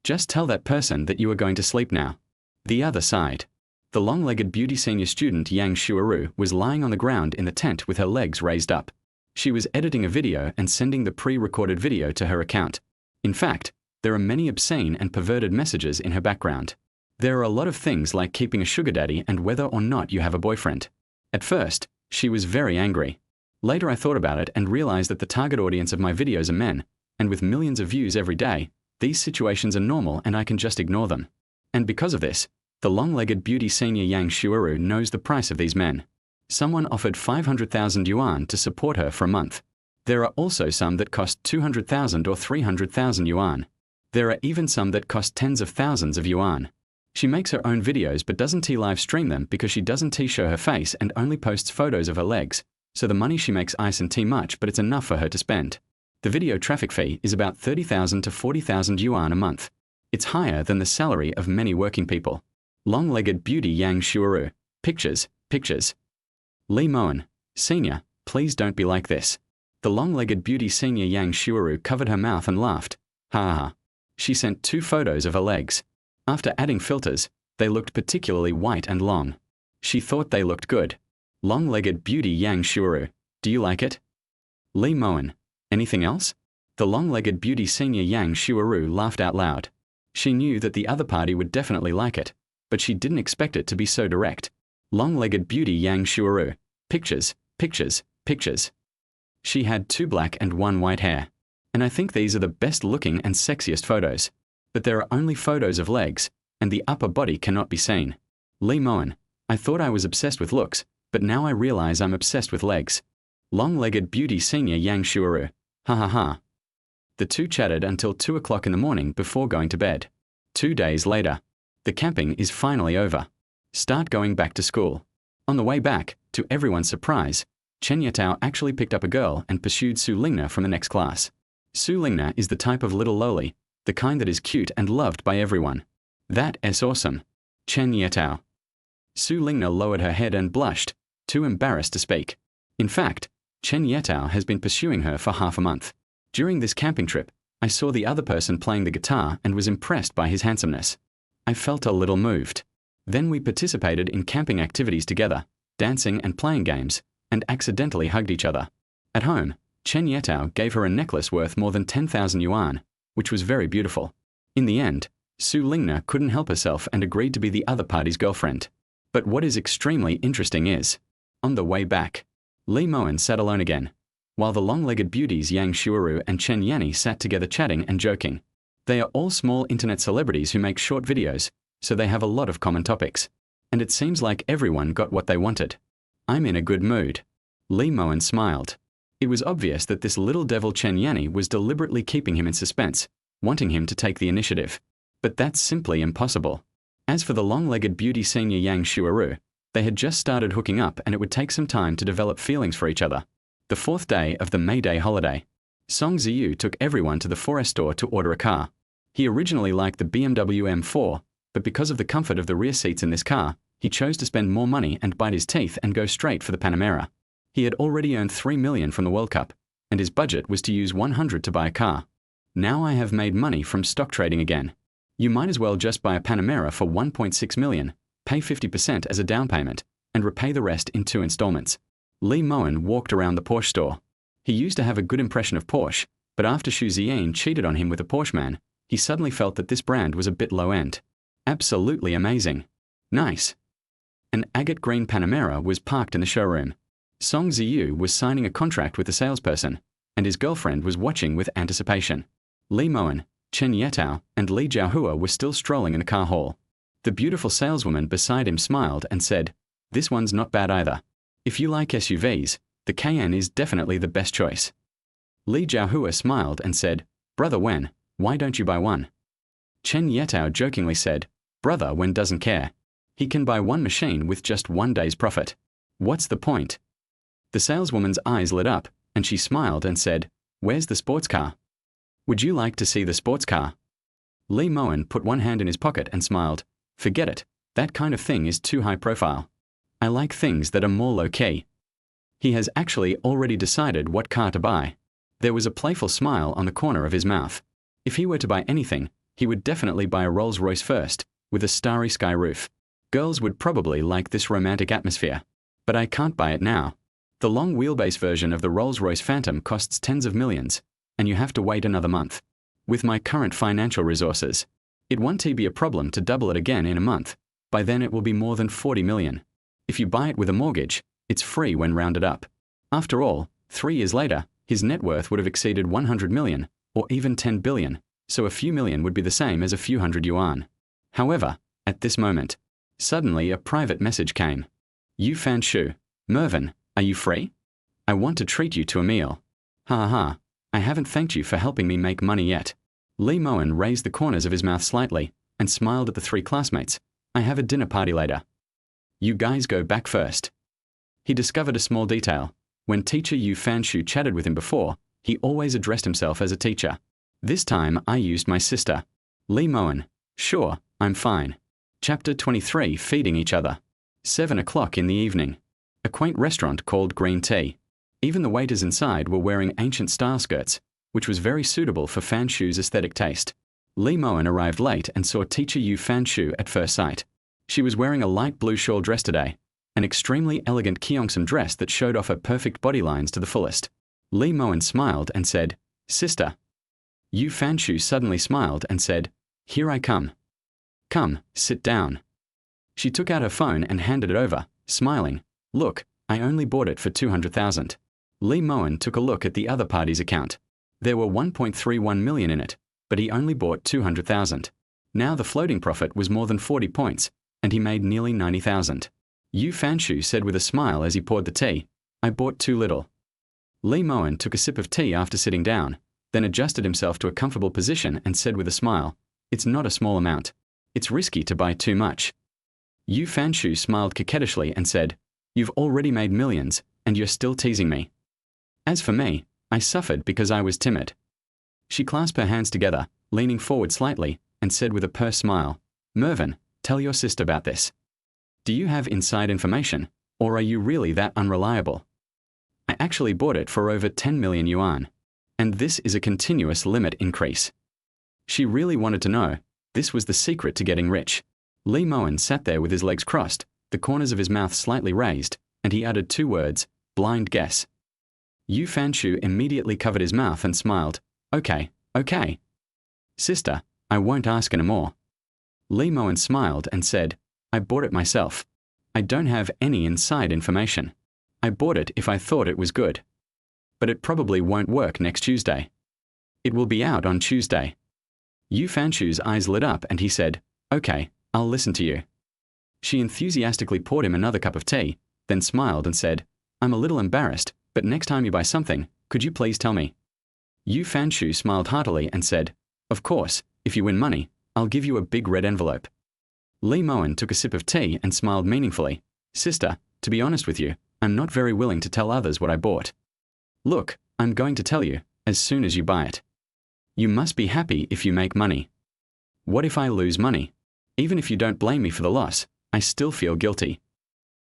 Just tell that person that you are going to sleep now. The other side. The long-legged beauty senior student Yang Shuaru was lying on the ground in the tent with her legs raised up. She was editing a video and sending the pre-recorded video to her account. In fact, there are many obscene and perverted messages in her background. There are a lot of things like keeping a sugar daddy and whether or not you have a boyfriend. At first, she was very angry. Later I thought about it and realized that the target audience of my videos are men, and with millions of views every day, these situations are normal and I can just ignore them. And because of this, the long-legged beauty senior Yang Shuaru knows the price of these men. Someone offered 500,000 yuan to support her for a month. There are also some that cost 200,000 or 300,000 yuan. There are even some that cost tens of thousands of yuan. She makes her own videos but doesn't live stream them because she doesn't show her face and only posts photos of her legs, so the money she makes isn't much but it's enough for her to spend. The video traffic fee is about 30,000 to 40,000 yuan a month. It's higher than the salary of many working people. Long-legged beauty Yang Shuaru. Pictures. Lee Mowen, Senior, please don't be like this. The long-legged beauty senior Yang Shuaru covered her mouth and laughed. Ha ha. She sent 2 photos of her legs. After adding filters, they looked particularly white and long. She thought they looked good. Long-legged beauty Yang Shuaru, do you like it? Lee Mowen, anything else? The long-legged beauty senior Yang Shuaru laughed out loud. She knew that the other party would definitely like it, but she didn't expect it to be so direct. Long-legged beauty Yang Shuaru. Pictures. She had 2 black and 1 white hair. And I think these are the best looking and sexiest photos. But there are only photos of legs, and the upper body cannot be seen. Lee Mowen, I thought I was obsessed with looks, but now I realize I'm obsessed with legs. Long-legged beauty senior Yang Shuaru. Ha ha ha. The two chatted until 2 o'clock in the morning before going to bed. 2 days later. The camping is finally over. Start going back to school. On the way back, to everyone's surprise, Chen Yetao actually picked up a girl and pursued Su Lingna from the next class. Su Lingna is the type of little loli, the kind that is cute and loved by everyone. That is awesome. Chen Yetao. Su Lingna lowered her head and blushed, too embarrassed to speak. In fact, Chen Yetao has been pursuing her for half a month. During this camping trip, I saw the other person playing the guitar and was impressed by his handsomeness. I felt a little moved. Then we participated in camping activities together, dancing and playing games, and accidentally hugged each other. At home, Chen Yetao gave her a necklace worth more than 10,000 yuan, which was very beautiful. In the end, Su Lingna couldn't help herself and agreed to be the other party's girlfriend. But what is extremely interesting is, on the way back, Li Mowen sat alone again, while the long-legged beauties Yang Shuaru and Chen Yanni sat together chatting and joking. They are all small internet celebrities who make short videos, so they have a lot of common topics. And it seems like everyone got what they wanted. I'm in a good mood. Li Mowen smiled. It was obvious that this little devil Chen Yanni was deliberately keeping him in suspense, wanting him to take the initiative. But that's simply impossible. As for the long-legged beauty senior Yang Shuaru, they had just started hooking up and it would take some time to develop feelings for each other. The fourth day of the May Day holiday, Song Ziyu took everyone to the foresee store to order a car. He originally liked the BMW M4, but because of the comfort of the rear seats in this car, he chose to spend more money and bite his teeth and go straight for the Panamera. He had already earned 3 million from the World Cup, and his budget was to use 100 to buy a car. Now I have made money from stock trading again. You might as well just buy a Panamera for 1.6 million, pay 50% as a down payment, and repay the rest in 2 installments. Li Mowen walked around the Porsche store. He used to have a good impression of Porsche, but after Ziyin cheated on him with a Porsche man, he suddenly felt that this brand was a bit low-end. Absolutely amazing. Nice. An agate green Panamera was parked in the showroom. Song Ziyu was signing a contract with the salesperson, and his girlfriend was watching with anticipation. Li Mowen, Chen Yetao, and Li Jiahua were still strolling in the car hall. The beautiful saleswoman beside him smiled and said, "This one's not bad either. If you like SUVs, the Cayenne is definitely the best choice." Li Jiahua smiled and said, "Brother Wen, why don't you buy one?" Chen Yetao jokingly said, "Brother Wen doesn't care. He can buy one machine with just 1 day's profit. What's the point?" The saleswoman's eyes lit up, and she smiled and said, "Where's the sports car? Would you like to see the sports car?" Li Mowen put one hand in his pocket and smiled. "Forget it. That kind of thing is too high profile. I like things that are more low-key." He has actually already decided what car to buy. There was a playful smile on the corner of his mouth. If he were to buy anything, he would definitely buy a Rolls-Royce first, with a starry sky roof. Girls would probably like this romantic atmosphere. But I can't buy it now. The long wheelbase version of the Rolls-Royce Phantom costs tens of millions, and you have to wait another month. With my current financial resources, it won't be a problem to double it again in a month. By then it will be more than 40 million. If you buy it with a mortgage, it's free when rounded up. After all, 3 years later, his net worth would have exceeded 100 million, or even 10 billion, so a few million would be the same as a few hundred yuan. However, at this moment, suddenly a private message came. "Yu Fan Shu, Mervyn, are you free? I want to treat you to a meal." Ha ha ha, I haven't thanked you for helping me make money yet. Li Mowen raised the corners of his mouth slightly and smiled at the 3 classmates. "I have a dinner party later. You guys go back first." He discovered a small detail. When teacher Yu Fanshu chatted with him before, he always addressed himself as a teacher. This time I used my sister. Li Mowen, "Sure, I'm fine." Chapter 23, Feeding Each Other. 7 o'clock in the evening. A quaint restaurant called Green Tea. Even the waiters inside were wearing ancient style skirts, which was very suitable for Fanshu's aesthetic taste. Li Mowen arrived late and saw teacher Yu Fanshu at first sight. She was wearing a light blue shawl dress today, an extremely elegant Kyeongsam dress that showed off her perfect body lines to the fullest. Li Mowen smiled and said, "Sister." Yu Fanshu suddenly smiled and said, "Here I come." "Come, sit down." She took out her phone and handed it over, smiling. "Look, I only bought it for 200,000. Li Mowen took a look at the other party's account. There were 1.31 million in it, but he only bought 200,000. Now the floating profit was more than 40 points, and he made nearly 90,000. Yu Fanshu said with a smile as he poured the tea, "I bought too little." Li Mowen took a sip of tea after sitting down, then adjusted himself to a comfortable position and said with a smile, "It's not a small amount. It's risky to buy too much." Yu Fanshu smiled coquettishly and said, "You've already made millions, and you're still teasing me. As for me, I suffered because I was timid. She clasped her hands together, leaning forward slightly, and said with a purse smile, Mowen, tell your sister about this. Do you have inside information, or are you really that unreliable? I actually bought it for over 10 million yuan, and this is a continuous limit increase. She really wanted to know. This was the secret to getting rich. Mowen sat there with his legs crossed, the corners of his mouth slightly raised, and he uttered 2 words, blind guess. Yu Fanshu immediately covered his mouth and smiled. Okay, okay. Sister, I won't ask anymore. Mowen smiled and said, I bought it myself. I don't have any inside information. I bought it if I thought it was good. But it probably won't work next Tuesday. It will be out on Tuesday. Yu Fanshu's eyes lit up and he said, Okay, I'll listen to you. She enthusiastically poured him another cup of tea, then smiled and said, I'm a little embarrassed, but next time you buy something, could you please tell me? Yu Fanshu smiled heartily and said, Of course, if you win money, I'll give you a big red envelope. Mowen took a sip of tea and smiled meaningfully. Sister, to be honest with you, I'm not very willing to tell others what I bought. Look, I'm going to tell you, as soon as you buy it. You must be happy if you make money. What if I lose money? Even if you don't blame me for the loss, I still feel guilty.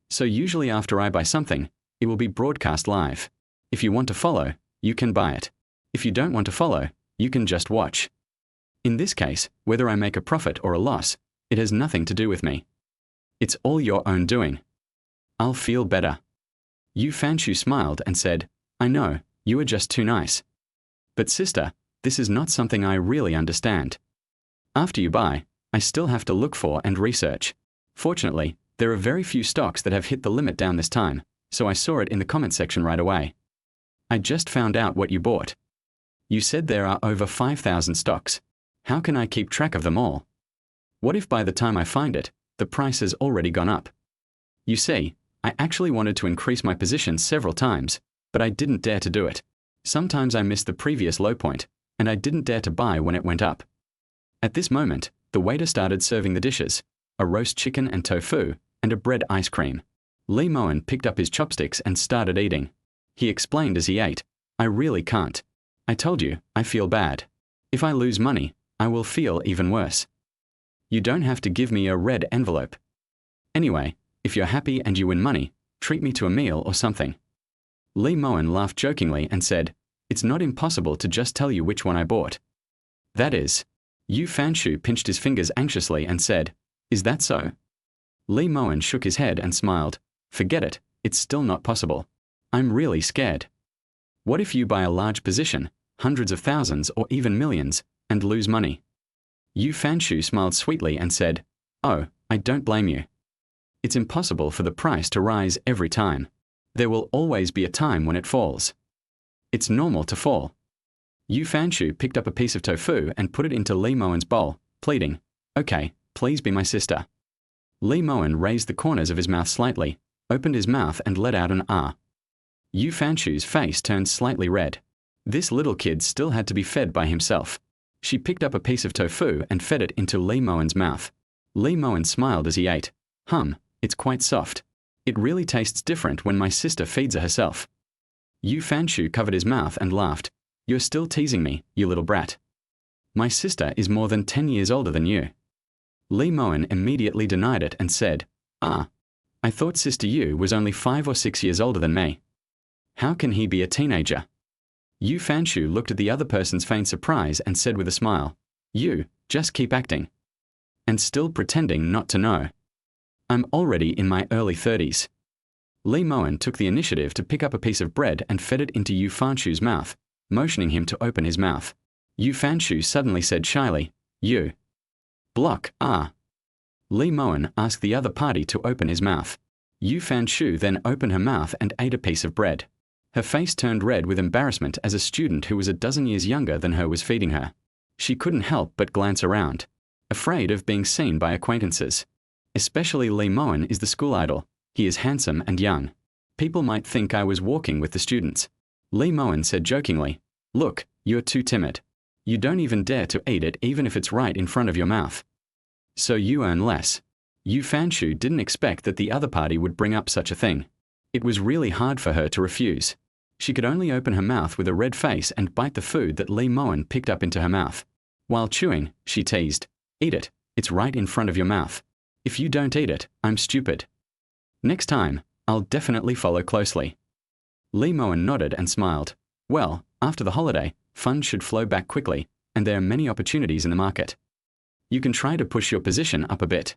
So usually after I buy something, it will be broadcast live. If you want to follow, you can buy it. If you don't want to follow, you can just watch. In this case, whether I make a profit or a loss, it has nothing to do with me. It's all your own doing. I'll feel better. Yu Fanshu smiled and said, I know, you are just too nice. But sister, this is not something I really understand. After you buy, I still have to look for and research. Fortunately, there are very few stocks that have hit the limit down this time, so I saw it in the comment section right away. I just found out what you bought. You said there are over 5,000 stocks. How can I keep track of them all? What if by the time I find it, the price has already gone up? You see, I actually wanted to increase my position several times, but I didn't dare to do it. Sometimes I missed the previous low point, and I didn't dare to buy when it went up. At this moment, the waiter started serving the dishes, a roast chicken and tofu, and a bread ice cream. Mowen picked up his chopsticks and started eating. He explained as he ate, I really can't. I told you, I feel bad. If I lose money, I will feel even worse. You don't have to give me a red envelope. Anyway, if you're happy and you win money, treat me to a meal or something. Mowen laughed jokingly and said, It's not impossible to just tell you which one I bought. That is. Yu Fanshu pinched his fingers anxiously and said, Is that so? Mowen shook his head and smiled. Forget it, it's still not possible. I'm really scared. What if you buy a large position, hundreds of thousands or even millions, and lose money? Yu Fanshu smiled sweetly and said, Oh, I don't blame you. It's impossible for the price to rise every time. There will always be a time when it falls. It's normal to fall. Yu Fanshu picked up a piece of tofu and put it into Mowen's bowl, pleading, Okay, please be my sister. Mowen raised the corners of his mouth slightly, opened his mouth and let out an ah. Yu Fanshu's face turned slightly red. This little kid still had to be fed by himself. She picked up a piece of tofu and fed it into Mowen's mouth. Mowen smiled as he ate. It's quite soft. It really tastes different when my sister feeds her herself. Yu Fanshu covered his mouth and laughed. You're still teasing me, you little brat. My sister is more than 10 years older than you. Mowen immediately denied it and said, I thought Sister Yu was only 5 or 6 years older than me. How can he be a teenager? Yu Fanshu looked at the other person's feigned surprise and said with a smile, You, just keep acting. And still pretending not to know. I'm already in my early 30s. Mowen took the initiative to pick up a piece of bread and fed it into Yu Fanshu's mouth, motioning him to open his mouth. Yu Fanshu suddenly said shyly, You. Block, Mowen asked the other party to open his mouth. Yu Fanshu then opened her mouth and ate a piece of bread. Her face turned red with embarrassment as a student who was a dozen years younger than her was feeding her. She couldn't help but glance around, afraid of being seen by acquaintances. Especially Mowen is the school idol. He is handsome and young. People might think I was walking with the students. Mowen said jokingly, Look, you're too timid. You don't even dare to eat it even if it's right in front of your mouth. So you earn less. Yu Fanshu didn't expect that the other party would bring up such a thing. It was really hard for her to refuse. She could only open her mouth with a red face and bite the food that Lee Mowen picked up into her mouth. While chewing, she teased, "Eat it, it's right in front of your mouth. If you don't eat it, I'm stupid. Next time, I'll definitely follow closely." Lee Mowen nodded and smiled. Well, after the holiday, funds should flow back quickly, and there are many opportunities in the market. You can try to push your position up a bit.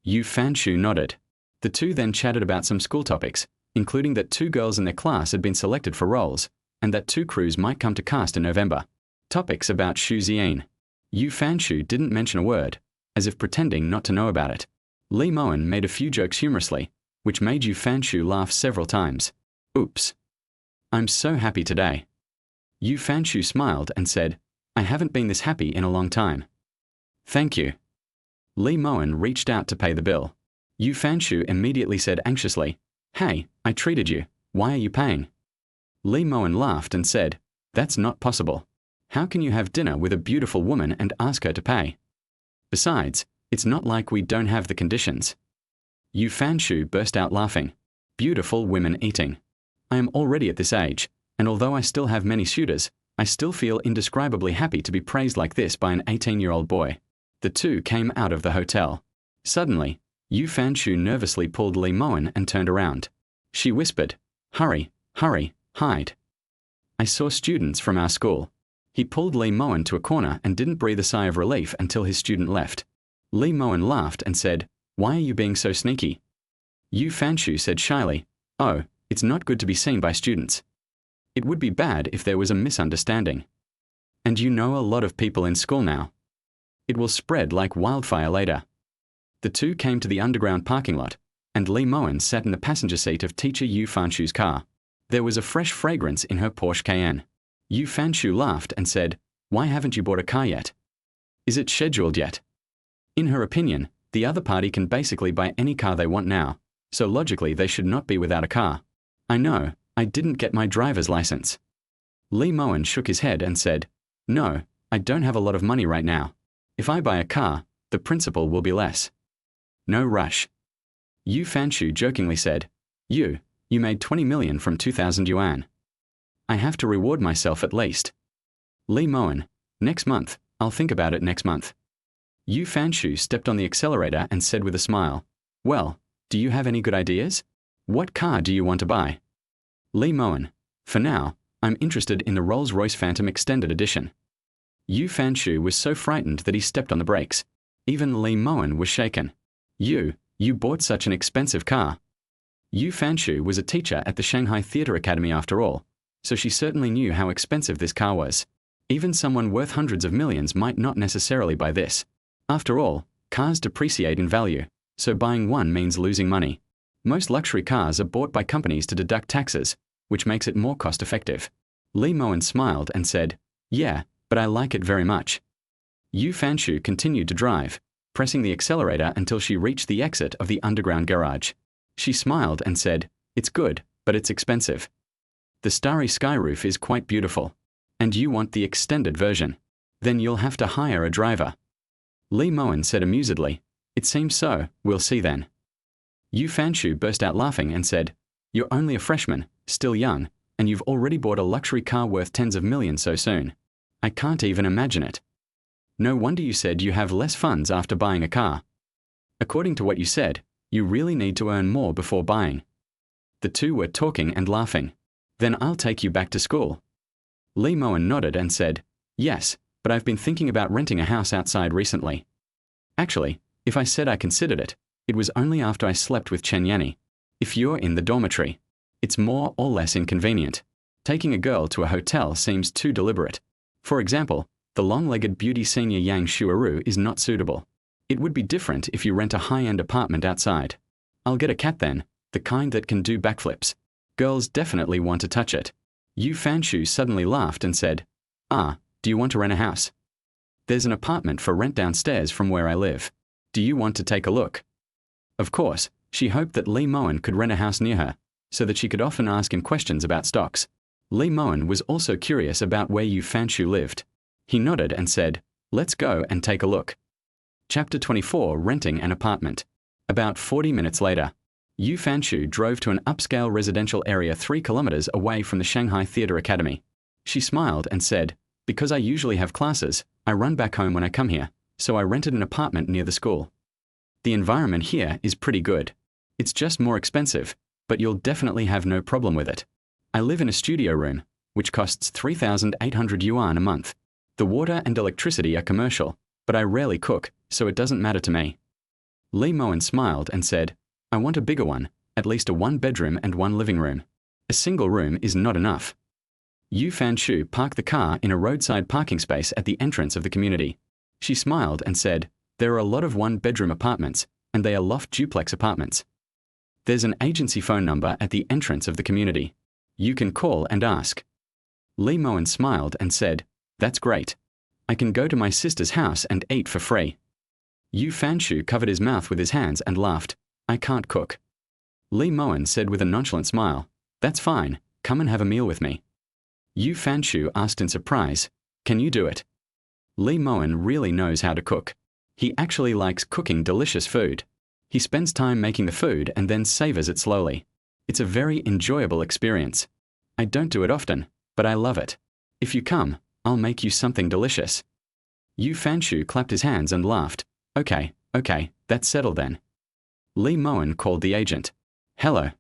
Yu Fanshu nodded. The two then chatted about some school topics, including that 2 girls in their class had been selected for roles, and that 2 crews might come to cast in November. Topics about Ziyin. Yu Fanshu didn't mention a word, as if pretending not to know about it. Lee Mowen made a few jokes humorously, which made Yu Fanshu laugh several times. Oops. I'm so happy today. Yu Fanshu smiled and said, "I haven't been this happy in a long time." Thank you. Lee Mowen reached out to pay the bill. Yu Fanshu immediately said anxiously, "Hey, I treated you. Why are you paying?" Lee Mowen laughed and said, "That's not possible. How can you have dinner with a beautiful woman and ask her to pay? Besides, it's not like we don't have the conditions." Yu Fanshu burst out laughing. Beautiful women eating. I am already at this age, and although I still have many suitors, I still feel indescribably happy to be praised like this by an 18-year-old boy. The two came out of the hotel. Suddenly, Yu Fanshu nervously pulled Lee Mowen and turned around. She whispered, "Hurry, hurry, hide." I saw students from our school. He pulled Lee Mowen to a corner and didn't breathe a sigh of relief until his student left. Lee Mowen laughed and said, "Why are you being so sneaky?" Yu Fanshu said shyly, "Oh, it's not good to be seen by students. It would be bad if there was a misunderstanding. And you know a lot of people in school now. It will spread like wildfire later." The two came to the underground parking lot, and Lee Mowen sat in the passenger seat of teacher Yu Fanshu's car. There was a fresh fragrance in her Porsche Cayenne. Yu Fanshu laughed and said, "Why haven't you bought a car yet? Is it scheduled yet?" In her opinion, the other party can basically buy any car they want now, so logically they should not be without a car. "I know, I didn't get my driver's license." Lee Mowen shook his head and said, "No, I don't have a lot of money right now. If I buy a car, the principal will be less." "No rush." Yu Fanshu jokingly said, You made 20 million from 2,000 yuan. I have to reward myself at least." Lee Mowen, "Next month, I'll think about it next month." Yu Fanshu stepped on the accelerator and said with a smile, "Well, do you have any good ideas? What car do you want to buy?" Lee Mowen, "For now, I'm interested in the Rolls-Royce Phantom Extended Edition." Yu Fanshu was so frightened that he stepped on the brakes. Even Lee Mowen was shaken. You bought such an expensive car." Yu Fanshu was a teacher at the Shanghai Theatre Academy after all, so she certainly knew how expensive this car was. Even someone worth hundreds of millions might not necessarily buy this. After all, cars depreciate in value, so buying one means losing money. Most luxury cars are bought by companies to deduct taxes, which makes it more cost-effective. Lee Mowen smiled and said, "Yeah, but I like it very much." Yu Fanshu continued to drive, pressing the accelerator until she reached the exit of the underground garage. She smiled and said, "It's good, but it's expensive. The starry sky roof is quite beautiful. And you want the extended version. Then you'll have to hire a driver." Lee Mowen said amusedly, "It seems so, we'll see then." Yu Fanshu burst out laughing and said, "You're only a freshman, still young, and you've already bought a luxury car worth tens of millions so soon. I can't even imagine it. No wonder you said you have less funds after buying a car. According to what you said, you really need to earn more before buying." The two were talking and laughing. "Then I'll take you back to school." Lee Mowen nodded and said, "Yes, but I've been thinking about renting a house outside recently. Actually, if I said I considered it, it was only after I slept with Chen Yanni. If you're in the dormitory, it's more or less inconvenient. Taking a girl to a hotel seems too deliberate. For example, the long-legged beauty senior Yang Shuaru is not suitable. It would be different if you rent a high-end apartment outside. I'll get a cat then, the kind that can do backflips. Girls definitely want to touch it." Yu Fanshu suddenly laughed and said, Do you want to rent a house? There's an apartment for rent downstairs from where I live. Do you want to take a look?" Of course, she hoped that Lee Mowen could rent a house near her, so that she could often ask him questions about stocks. Lee Mowen was also curious about where Yu Fanshu lived. He nodded and said, "Let's go and take a look." Chapter 24, Renting an Apartment. About 40 minutes later. Yu Fanshu drove to an upscale residential area 3 kilometers away from the Shanghai Theatre Academy. She smiled and said, "Because I usually have classes, I run back home when I come here, so I rented an apartment near the school. The environment here is pretty good. It's just more expensive, but you'll definitely have no problem with it. I live in a studio room, which costs 3,800 yuan a month. The water and electricity are commercial, but I rarely cook, so it doesn't matter to me." Li Mowen smiled and said, "I want a bigger one, at least a 1-bedroom and 1 living room. A single room is not enough." Yu Fanshu parked the car in a roadside parking space at the entrance of the community. She smiled and said, "There are a lot of 1-bedroom apartments, and they are loft duplex apartments. There's an agency phone number at the entrance of the community. You can call and ask." Li Mowen smiled and said, "That's great. I can go to my sister's house and eat for free." Yu Fanshu covered his mouth with his hands and laughed. "I can't cook." Li Mowen said with a nonchalant smile, "That's fine, come and have a meal with me." Yu Fanshu asked in surprise, "Can you do it?" Li Mowen really knows how to cook. He actually likes cooking delicious food. He spends time making the food and then savors it slowly. It's a very enjoyable experience. I don't do it often, but I love it. If you come, I'll make you something delicious. Yu Fanshu clapped his hands and laughed. Okay, that's settled then." Li Mowen called the agent. "Hello.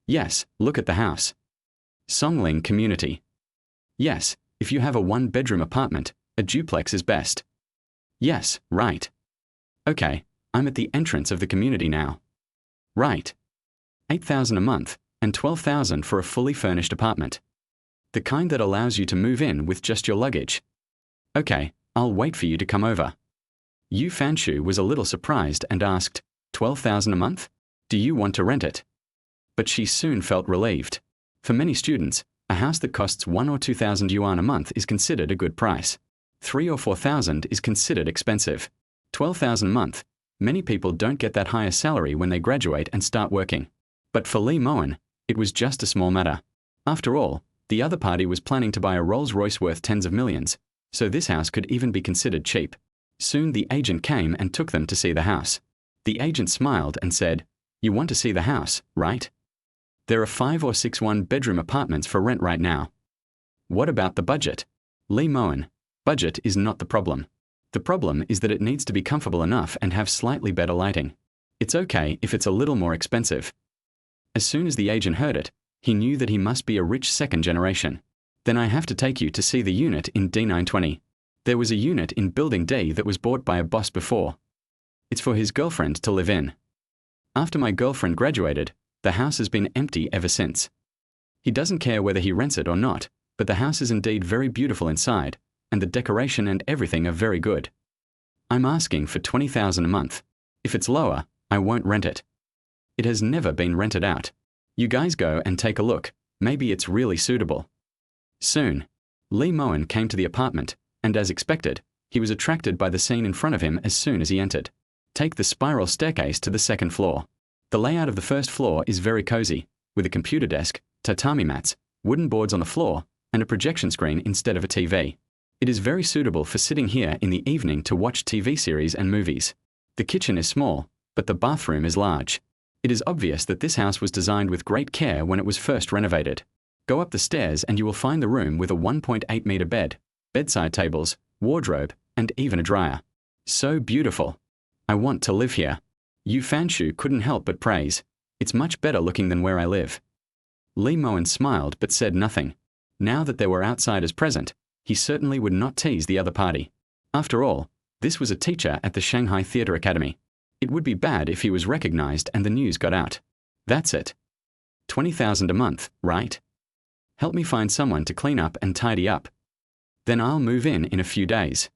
Yes, look at the house. Songling Community. Yes, if you have a 1-bedroom apartment, a duplex is best. Yes, right. Okay, I'm at the entrance of the community now. Right. 8,000 a month, and 12,000 for a fully furnished apartment. The kind that allows you to move in with just your luggage. Okay, I'll wait for you to come over." Yu Fanshu was a little surprised and asked, 12,000 a month? Do you want to rent it? But she soon felt relieved. For many students, a house that costs 1 or 2,000 yuan a month is considered a good price. 3 or 4,000 is considered expensive. 12,000 a month, many people don't get that higher salary when they graduate and start working. But for Li Mowen, it was just a small matter. After all, the other party was planning to buy a Rolls-Royce worth tens of millions, so this house could even be considered cheap. Soon the agent came and took them to see the house. The agent smiled and said, "You want to see the house, right? There are 5 or 6 1-bedroom apartments for rent right now. What about the budget?" Li Mowen, "Budget is not the problem. The problem is that it needs to be comfortable enough and have slightly better lighting. It's okay if it's a little more expensive." As soon as the agent heard it, he knew that he must be a rich second generation. "Then I have to take you to see the unit in D920. There was a unit in Building D that was bought by a boss before. It's for his girlfriend to live in. After my girlfriend graduated, the house has been empty ever since. He doesn't care whether he rents it or not, but the house is indeed very beautiful inside, and the decoration and everything are very good. I'm asking for 20,000 a month. If it's lower, I won't rent it. It has never been rented out. You guys go and take a look. Maybe it's really suitable." Soon, Li Mowen came to the apartment, and as expected, he was attracted by the scene in front of him as soon as he entered. Take the spiral staircase to the 2nd floor. The layout of the 1st floor is very cozy, with a computer desk, tatami mats, wooden boards on the floor, and a projection screen instead of a TV. It is very suitable for sitting here in the evening to watch TV series and movies. The kitchen is small, but the bathroom is large. It is obvious that this house was designed with great care when it was first renovated. Go up the stairs and you will find the room with a 1.8-meter bed, bedside tables, wardrobe, and even a dryer. So beautiful. I want to live here. Yu Fanshu couldn't help but praise. It's much better looking than where I live. Li Mowen smiled but said nothing. Now that there were outsiders present, he certainly would not tease the other party. After all, this was a teacher at the Shanghai Theatre Academy. It would be bad if he was recognized and the news got out. That's it. 20,000 a month, right? Help me find someone to clean up and tidy up. Then I'll move in a few days.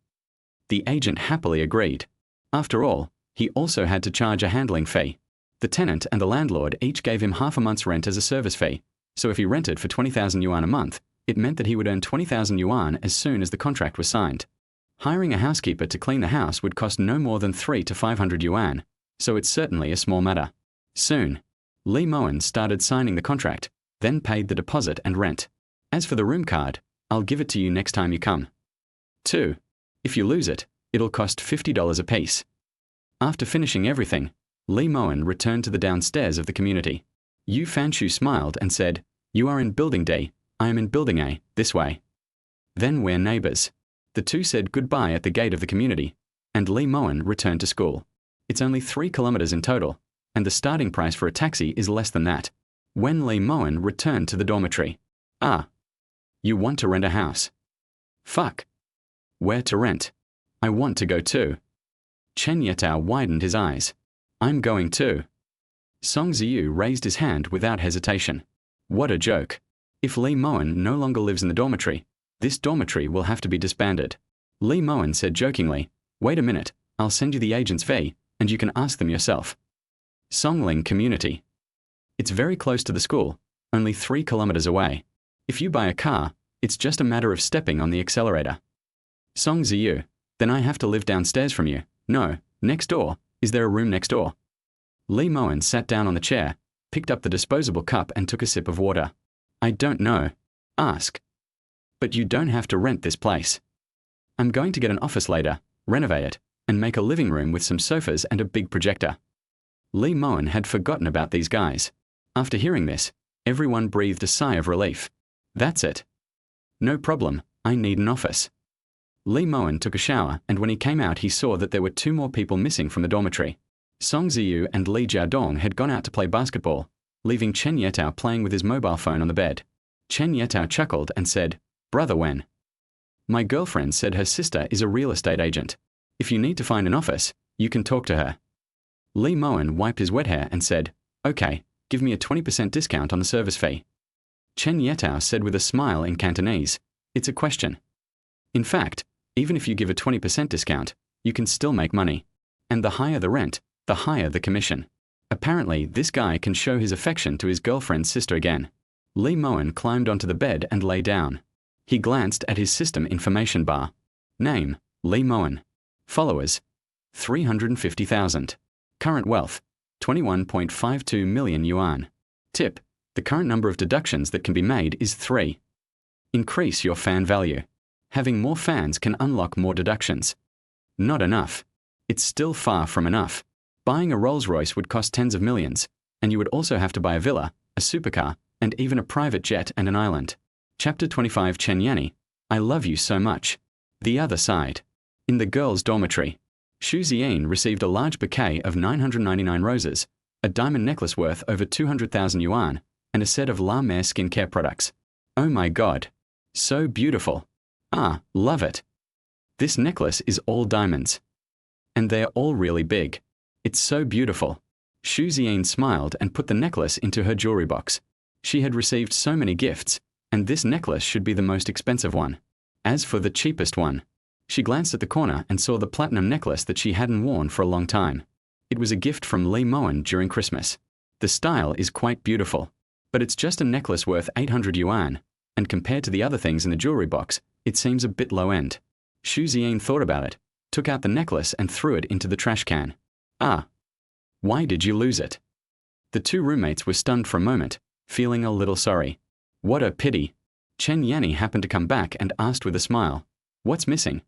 The agent happily agreed. After all, he also had to charge a handling fee. The tenant and the landlord each gave him half a month's rent as a service fee, so if he rented for 20,000 yuan a month, it meant that he would earn 20,000 yuan as soon as the contract was signed. Hiring a housekeeper to clean the house would cost no more than 300 to 500 yuan, so it's certainly a small matter. Soon, Li Mowen started signing the contract, then paid the deposit and rent. As for the room card, I'll give it to you next time you come. 2. If you lose it, it'll cost $50 apiece. After finishing everything, Li Mowen returned to the downstairs of the community. Yu Fanshu smiled and said, "You are in building D, I am in building A, this way." "Then we're neighbors." The two said goodbye at the gate of the community, and Li Mowen returned to school. It's only 3 kilometers in total, and the starting price for a taxi is less than that. When Li Mowen returned to the dormitory. "Ah. You want to rent a house?" "Fuck. Where to rent? I want to go too." Chen Yetao widened his eyes. "I'm going too." Song Ziyu raised his hand without hesitation. What a joke. If Li Mowen no longer lives in the dormitory, this dormitory will have to be disbanded. Li Mowen said jokingly, "Wait a minute, I'll send you the agent's fee, and you can ask them yourself." Songling Community. It's very close to the school, only 3 kilometers away. If you buy a car, it's just a matter of stepping on the accelerator. Song Ziyu, then I have to live downstairs from you. No, next door. Is there a room next door? Li Mowen sat down on the chair, picked up the disposable cup and took a sip of water. "I don't know. Ask." "But you don't have to rent this place. I'm going to get an office later, renovate it, and make a living room with some sofas and a big projector." Li Mowen had forgotten about these guys. After hearing this, everyone breathed a sigh of relief. "That's it. No problem, I need an office." Li Mowen took a shower, and when he came out he saw that there were 2 more people missing from the dormitory. Song Ziyu and Li Jiaodong had gone out to play basketball, leaving Chen Yetao playing with his mobile phone on the bed. Chen Yetao chuckled and said, "Brother Wen. My girlfriend said her sister is a real estate agent. If you need to find an office, you can talk to her." Li Mowen wiped his wet hair and said, "Okay, give me a 20% discount on the service fee." Chen Yetao said with a smile in Cantonese, "It's a question. In fact, even if you give a 20% discount, you can still make money. And the higher the rent, the higher the commission." Apparently, this guy can show his affection to his girlfriend's sister again. Li Mowen climbed onto the bed and lay down. He glanced at his system information bar. Name, Li Mowen. Followers, 350,000. Current wealth, 21.52 million yuan. Tip, the current number of deductions that can be made is 3. Increase your fan value. Having more fans can unlock more deductions. Not enough. It's still far from enough. Buying a Rolls-Royce would cost tens of millions, and you would also have to buy a villa, a supercar, and even a private jet and an island. Chapter 25 Chen Yani, I love you so much. The other side. In the girls' dormitory, Shu Ziyin received a large bouquet of 999 roses, a diamond necklace worth over 200,000 yuan, and a set of La Mer skincare products. Oh my god. So beautiful. Ah, love it. This necklace is all diamonds. And they're all really big. It's so beautiful. Shu Ziyin smiled and put the necklace into her jewelry box. She had received so many gifts, and this necklace should be the most expensive one. As for the cheapest one, she glanced at the corner and saw the platinum necklace that she hadn't worn for a long time. It was a gift from Li Mowen during Christmas. The style is quite beautiful, but it's just a necklace worth 800 yuan, and compared to the other things in the jewelry box, it seems a bit low-end. Shu Ziyin thought about it, took out the necklace and threw it into the trash can. Ah. Why did you lose it? The 2 roommates were stunned for a moment, feeling a little sorry. What a pity. Chen Yani happened to come back and asked with a smile, "What's missing?"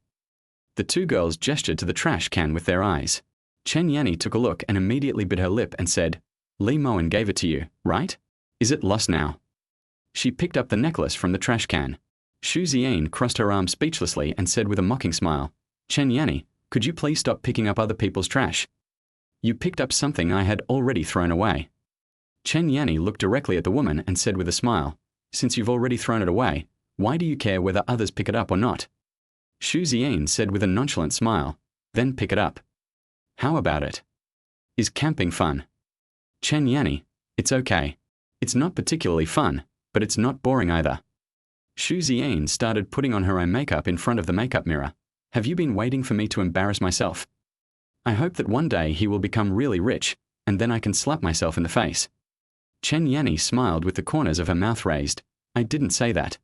The 2 girls gestured to the trash can with their eyes. Chen Yani took a look and immediately bit her lip and said, "Li Mowen gave it to you, right? Is it lost now?" She picked up the necklace from the trash can. Shu Ziyin crossed her arms speechlessly and said with a mocking smile, "Chen Yani, could you please stop picking up other people's trash? You picked up something I had already thrown away." Chen Yani looked directly at the woman and said with a smile, "Since you've already thrown it away, why do you care whether others pick it up or not?" Shu Ziyin said with a nonchalant smile, "Then pick it up. How about it? Is camping fun?" Chen Yani, "It's okay. It's not particularly fun, but it's not boring either." Shu Ziyin started putting on her own makeup in front of the makeup mirror. "Have you been waiting for me to embarrass myself? I hope that one day he will become really rich, and then I can slap myself in the face." Chen Yani smiled with the corners of her mouth raised. "I didn't say that."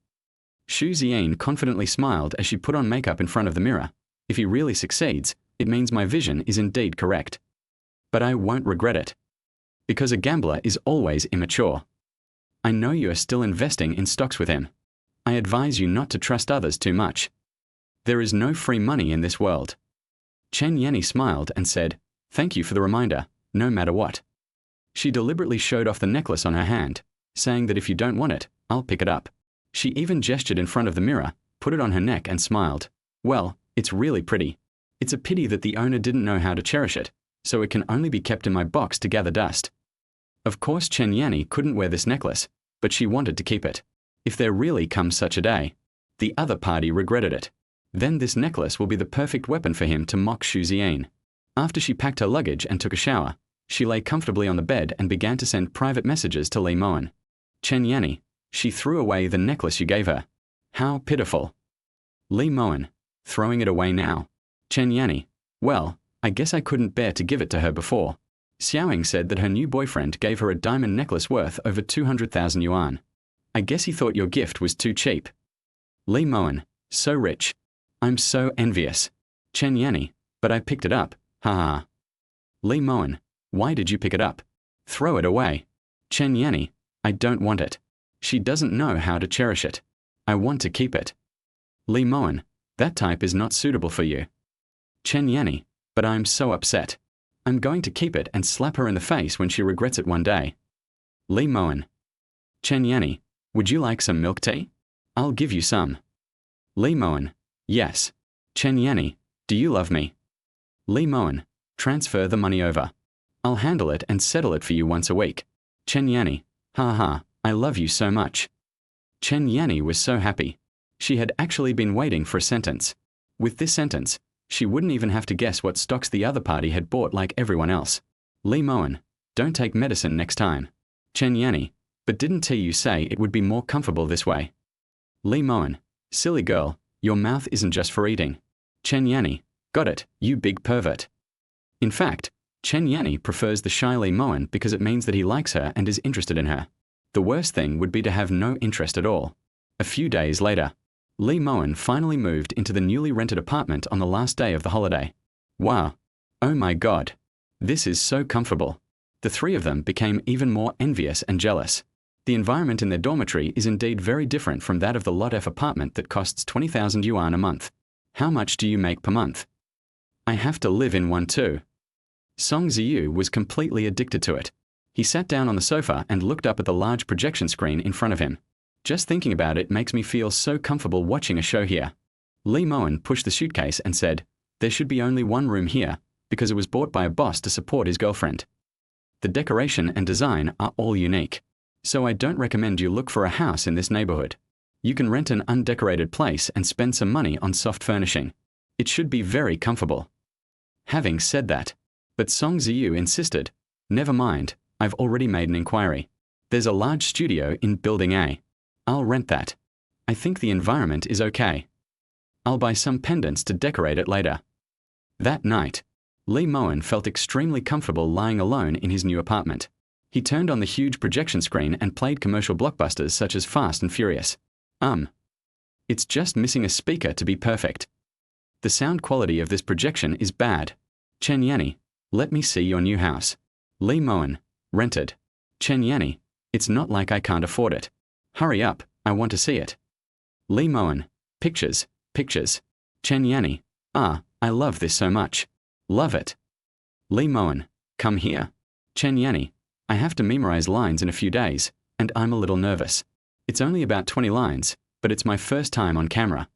Shu Ziyin confidently smiled as she put on makeup in front of the mirror. "If he really succeeds, it means my vision is indeed correct. But I won't regret it. Because a gambler is always immature. I know you are still investing in stocks with him. I advise you not to trust others too much. There is no free money in this world." Chen Yani smiled and said, "Thank you for the reminder, no matter what. She deliberately showed off the necklace on her hand, saying that if you don't want it, I'll pick it up. She even gestured in front of the mirror, put it on her neck and smiled. Well, it's really pretty. It's a pity that the owner didn't know how to cherish it, so it can only be kept in my box to gather dust. Of course Chen Yanni couldn't wear this necklace, but she wanted to keep it. If there really comes such a day. The other party regretted it. Then this necklace will be the perfect weapon for him to mock Ziyin. After she packed her luggage and took a shower, she lay comfortably on the bed and began to send private messages to Mowen. Chen Yanni, she threw away the necklace you gave her. How pitiful. Mowen, throwing it away now. Chen Yanni, well, I guess I couldn't bear to give it to her before. Xiaoying said that her new boyfriend gave her a diamond necklace worth over 200,000 yuan. I guess he thought your gift was too cheap. Mowen, so rich. I'm so envious. Chen Yanni, but I picked it up, haha. Mowen, why did you pick it up? Throw it away. Chen Yanni, I don't want it. She doesn't know how to cherish it. I want to keep it. Mowen, that type is not suitable for you. Chen Yanni, but I'm so upset. I'm going to keep it and slap her in the face when she regrets it one day. Mowen. Chen Yanni, would you like some milk tea? I'll give you some. Mowen, yes. Chen Yanni, do you love me? Mowen, transfer the money over. I'll handle it and settle it for you once a week. Chen Yanni, haha, I love you so much. Chen Yanni was so happy. She had actually been waiting for a sentence. With this sentence, she wouldn't even have to guess what stocks the other party had bought like everyone else. Mowen, don't take medicine next time. Chen Yanni, but didn't T.U. say it would be more comfortable this way? Mowen, silly girl, your mouth isn't just for eating. Chen Yanni, got it, you big pervert. In fact, Chen Yanni prefers the shy Mowen because it means that he likes her and is interested in her. The worst thing would be to have no interest at all. A few days later, Mowen finally moved into the newly rented apartment on the last day of the holiday. Wow. Oh my god. This is so comfortable. The three of them became even more envious and jealous. The environment in their dormitory is indeed very different from that of the Lot F apartment that costs 20,000 yuan a month. How much do you make per month? I have to live in one too. Song Ziyu was completely addicted to it. He sat down on the sofa and looked up at the large projection screen in front of him. Just thinking about it makes me feel so comfortable watching a show here. Mowen pushed the suitcase and said, there should be only one room here, because it was bought by a boss to support his girlfriend. The decoration and design are all unique. So I don't recommend you look for a house in this neighborhood. You can rent an undecorated place and spend some money on soft furnishing. It should be very comfortable. Having said that, but Song Ziyu insisted, never mind, I've already made an inquiry. There's a large studio in Building A. I'll rent that. I think the environment is okay. I'll buy some pendants to decorate it later. That night, Mowen felt extremely comfortable lying alone in his new apartment. He turned on the huge projection screen and played commercial blockbusters such as Fast and Furious. It's just missing a speaker to be perfect. The sound quality of this projection is bad. Chen Yanni, let me see your new house. Mowen, rented. Chen Yanni, it's not like I can't afford it. Hurry up, I want to see it. Mowen, pictures, pictures. Chen Yanni, I love this so much. Love it. Mowen, come here. Chen Yanni, I have to memorize lines in a few days, and I'm a little nervous. It's only about 20 lines, but it's my first time on camera.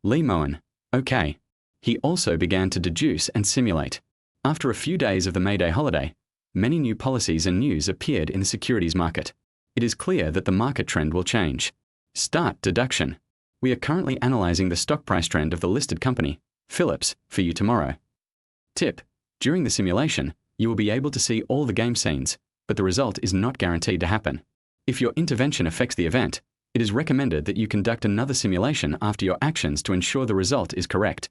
Mowen, okay. He also began to deduce and simulate. After a few days of the May Day holiday, many new policies and news appeared in the securities market. It is clear that the market trend will change. Start deduction. We are currently analyzing the stock price trend of the listed company, Philips, for you tomorrow. Tip: during the simulation, you will be able to see all the game scenes, but the result is not guaranteed to happen. If your intervention affects the event, it is recommended that you conduct another simulation after your actions to ensure the result is correct.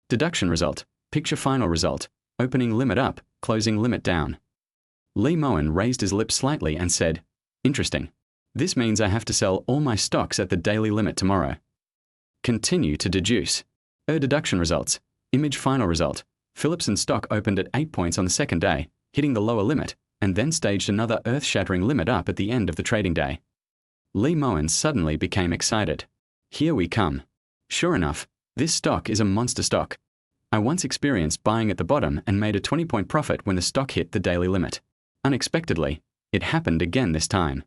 Deduction result, picture final result, opening limit up, closing limit down. Mowen raised his lips slightly and said, interesting. This means I have to sell all my stocks at the daily limit tomorrow. Continue to deduce. Deduction results. Image final result. Philips and stock opened at 8 points on the second day, hitting the lower limit, and then staged another earth-shattering limit up at the end of the trading day. Mowen suddenly became excited. Here we come. Sure enough, this stock is a monster stock. I once experienced buying at the bottom and made a 20-point profit when the stock hit the daily limit. Unexpectedly, it happened again this time.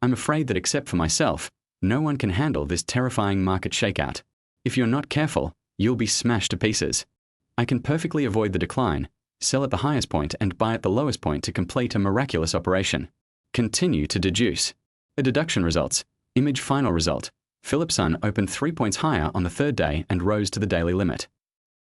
I'm afraid that except for myself, no one can handle this terrifying market shakeout. If you're not careful, you'll be smashed to pieces. I can perfectly avoid the decline, sell at the highest point and buy at the lowest point to complete a miraculous operation. Continue to deduce. The deduction results. Image final result. Philip Sun opened 3 points higher on the third day and rose to the daily limit.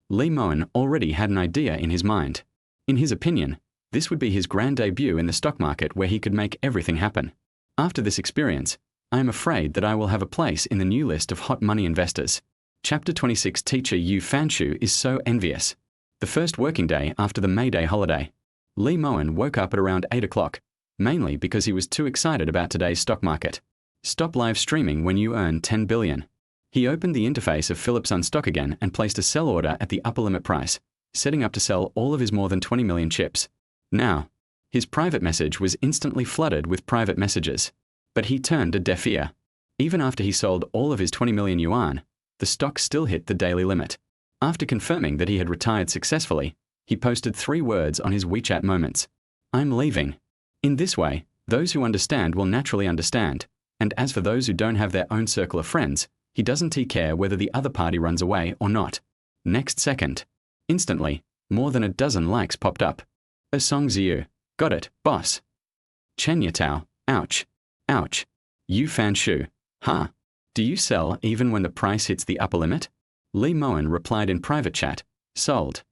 Lee Mowen already had an idea in his mind. In his opinion, this would be his grand debut in the stock market where he could make everything happen. After this experience, I am afraid that I will have a place in the new list of hot money investors. Chapter 26 Teacher Yu Fanshu is so envious. The first working day after the May Day holiday. Lee Mowen woke up at around 8 o'clock, mainly because he was too excited about today's stock market. Stop live streaming when you earn 10 billion. He opened the interface of Philip Sun stock again and placed a sell order at the upper limit price, setting up to sell all of his more than 20 million chips. Now, his private message was instantly flooded with private messages. But he turned a deaf ear. Even after he sold all of his 20 million yuan, the stock still hit the daily limit. After confirming that he had retired successfully, he posted 3 words on his WeChat moments. I'm leaving. In this way, those who understand will naturally understand, and as for those who don't have their own circle of friends, he doesn't care whether the other party runs away or not. Next second. Instantly, more than a dozen likes popped up. A song Ziyu. Got it, boss. Chen Yatao. Ouch. Ouch. Yu Fanshu. Ha. Huh. Do you sell even when the price hits the upper limit? Lee Mowen replied in private chat, sold.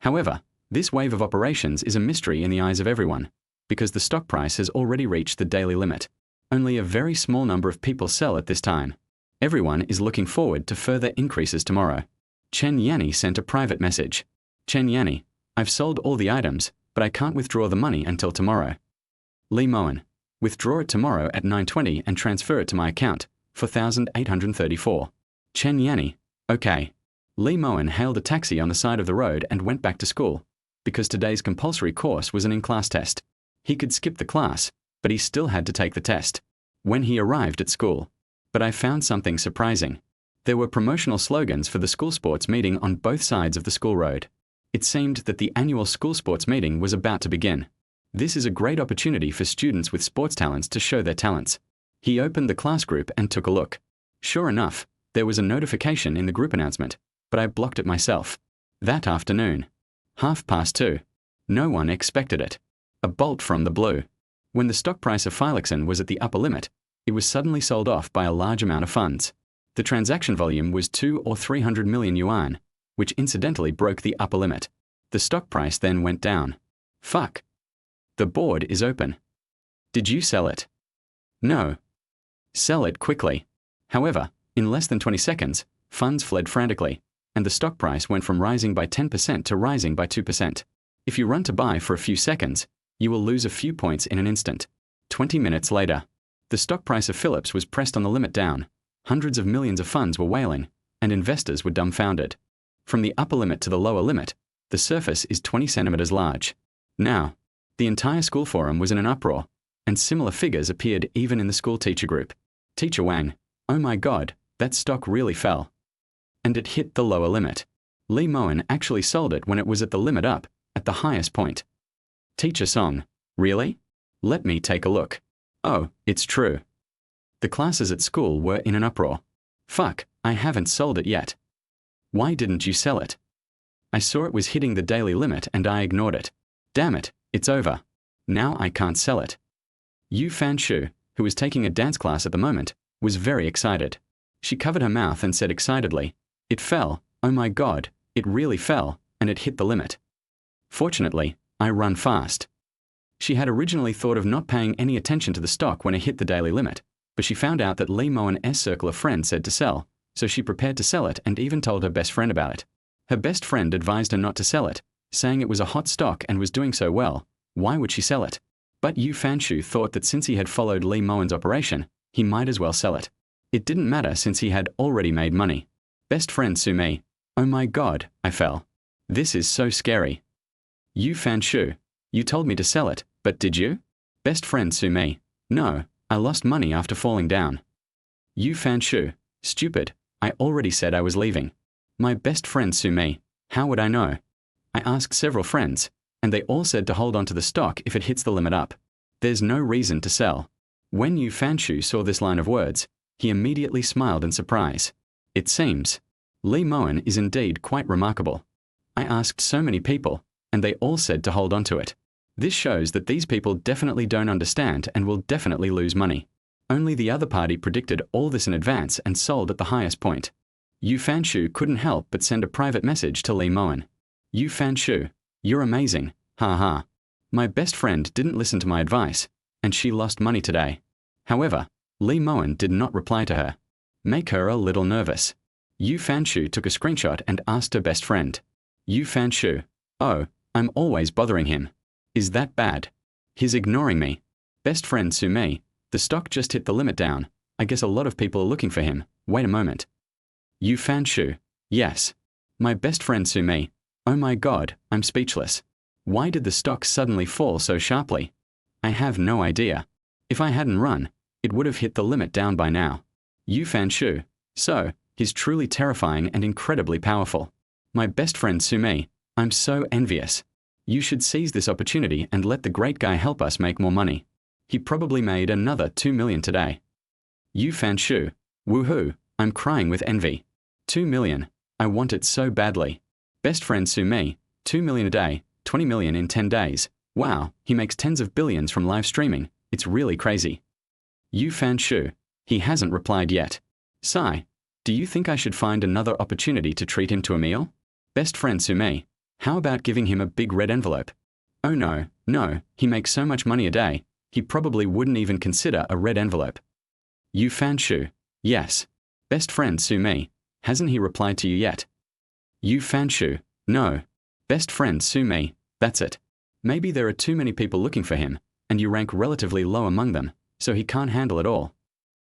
However, this wave of operations is a mystery in the eyes of everyone, because the stock price has already reached the daily limit. Only a very small number of people sell at this time. Everyone is looking forward to further increases tomorrow. Chen Yanni sent a private message. Chen Yanni, I've sold all the items, but I can't withdraw the money until tomorrow. Lee Mowen, withdraw it tomorrow at 9:20 and transfer it to my account, 4,834. Chen Yanni, okay. Lee Mowen hailed a taxi on the side of the road and went back to school, because today's compulsory course was an in-class test. He could skip the class, but he still had to take the test. When he arrived at school. But I found something surprising. There were promotional slogans for the school sports meeting on both sides of the school road. It seemed that the annual school sports meeting was about to begin. This is a great opportunity for students with sports talents to show their talents. He opened the class group and took a look. Sure enough, there was a notification in the group announcement, but I blocked it myself. That afternoon. 2:30. No one expected it. A bolt from the blue. When the stock price of Phylexin was at the upper limit, it was suddenly sold off by a large amount of funds. The transaction volume was 200 or 300 million yuan, which incidentally broke the upper limit. The stock price then went down. Fuck. The board is open. Did you sell it? No. Sell it quickly. However, in less than 20 seconds, funds fled frantically, and the stock price went from rising by 10% to rising by 2%. If you run to buy for a few seconds, you will lose a few points in an instant. 20 minutes later, the stock price of Philips was pressed on the limit down. Hundreds of millions of funds were wailing, and investors were dumbfounded. From the upper limit to the lower limit, the surface is 20 centimeters large. Now, the entire school forum was in an uproar, and similar figures appeared even in the school teacher group. Teacher Wang, oh my god, that stock really fell. And it hit the lower limit. Lee Mowen actually sold it when it was at the limit up, at the highest point. Teacher Song, really? Let me take a look. Oh, it's true. The classes at school were in an uproar. Fuck, I haven't sold it yet. Why didn't you sell it? I saw it was hitting the daily limit and I ignored it. Damn it, it's over. Now I can't sell it. Yu Fanshu, who was taking a dance class at the moment, was very excited. She covered her mouth and said excitedly, it fell, oh my god, it really fell, and it hit the limit. Fortunately, I run fast. She had originally thought of not paying any attention to the stock when it hit the daily limit, but she found out that Lee Mowen's circle of friends said to sell, so she prepared to sell it and even told her best friend about it. Her best friend advised her not to sell it, saying it was a hot stock and was doing so well, why would she sell it? But Yu Fanshu thought that since he had followed Lee Mowen's operation, he might as well sell it. It didn't matter since he had already made money. Best friend Sumi, oh my god, I fell. This is so scary. Yu Fanshu, you told me to sell it, but did you? Best friend Sumi, no, I lost money after falling down. Yu Fanshu, stupid, I already said I was leaving. My best friend Sumi, How would I know? I asked several friends, and they all said to hold on to the stock if it hits the limit up. There's no reason to sell. When Yu Fanshu saw this line of words, he immediately smiled in surprise. It seems Lee Mowen is indeed quite remarkable. I asked so many people, and they all said to hold on to it. This shows that these people definitely don't understand and will definitely lose money. Only the other party predicted all this in advance and sold at the highest point. Yu Fanshu couldn't help but send a private message to Lee Mowen. Yu Fanshu, you're amazing, ha ha. My best friend didn't listen to my advice, and she lost money today. However, Lee Mowen did not reply to her. Make her a little nervous. Yu Fanshu took a screenshot and asked her best friend. Yu Fanshu, oh, I'm always bothering him. Is that bad? He's ignoring me. Best friend Sumi, the stock just hit the limit down. I guess a lot of people are looking for him. Wait a moment. Yu Fanshu, yes. My best friend Sumi, oh my god, I'm speechless. Why did the stock suddenly fall so sharply? I have no idea. If I hadn't run, it would have hit the limit down by now. Yu Fanshu, so, he's truly terrifying and incredibly powerful. My best friend Sumi, I'm so envious. You should seize this opportunity and let the great guy help us make more money. He probably made another 2 million today. Yu Fanshu, woohoo, I'm crying with envy. 2 million, I want it so badly. Best friend Sumi, 2 million a day, 20 million in 10 days. Wow, he makes tens of billions from live streaming. It's really crazy. Yu Fanshu, he hasn't replied yet. Sai, do you think I should find another opportunity to treat him to a meal? Best friend Sumi, how about giving him a big red envelope? Oh no, he makes so much money a day, he probably wouldn't even consider a red envelope. Yu Fanshu, yes. Best friend Sumi, hasn't he replied to you yet? Yu Fanshu, no. Best friend Sumi, that's it. Maybe there are too many people looking for him, and you rank relatively low among them, so he can't handle it all.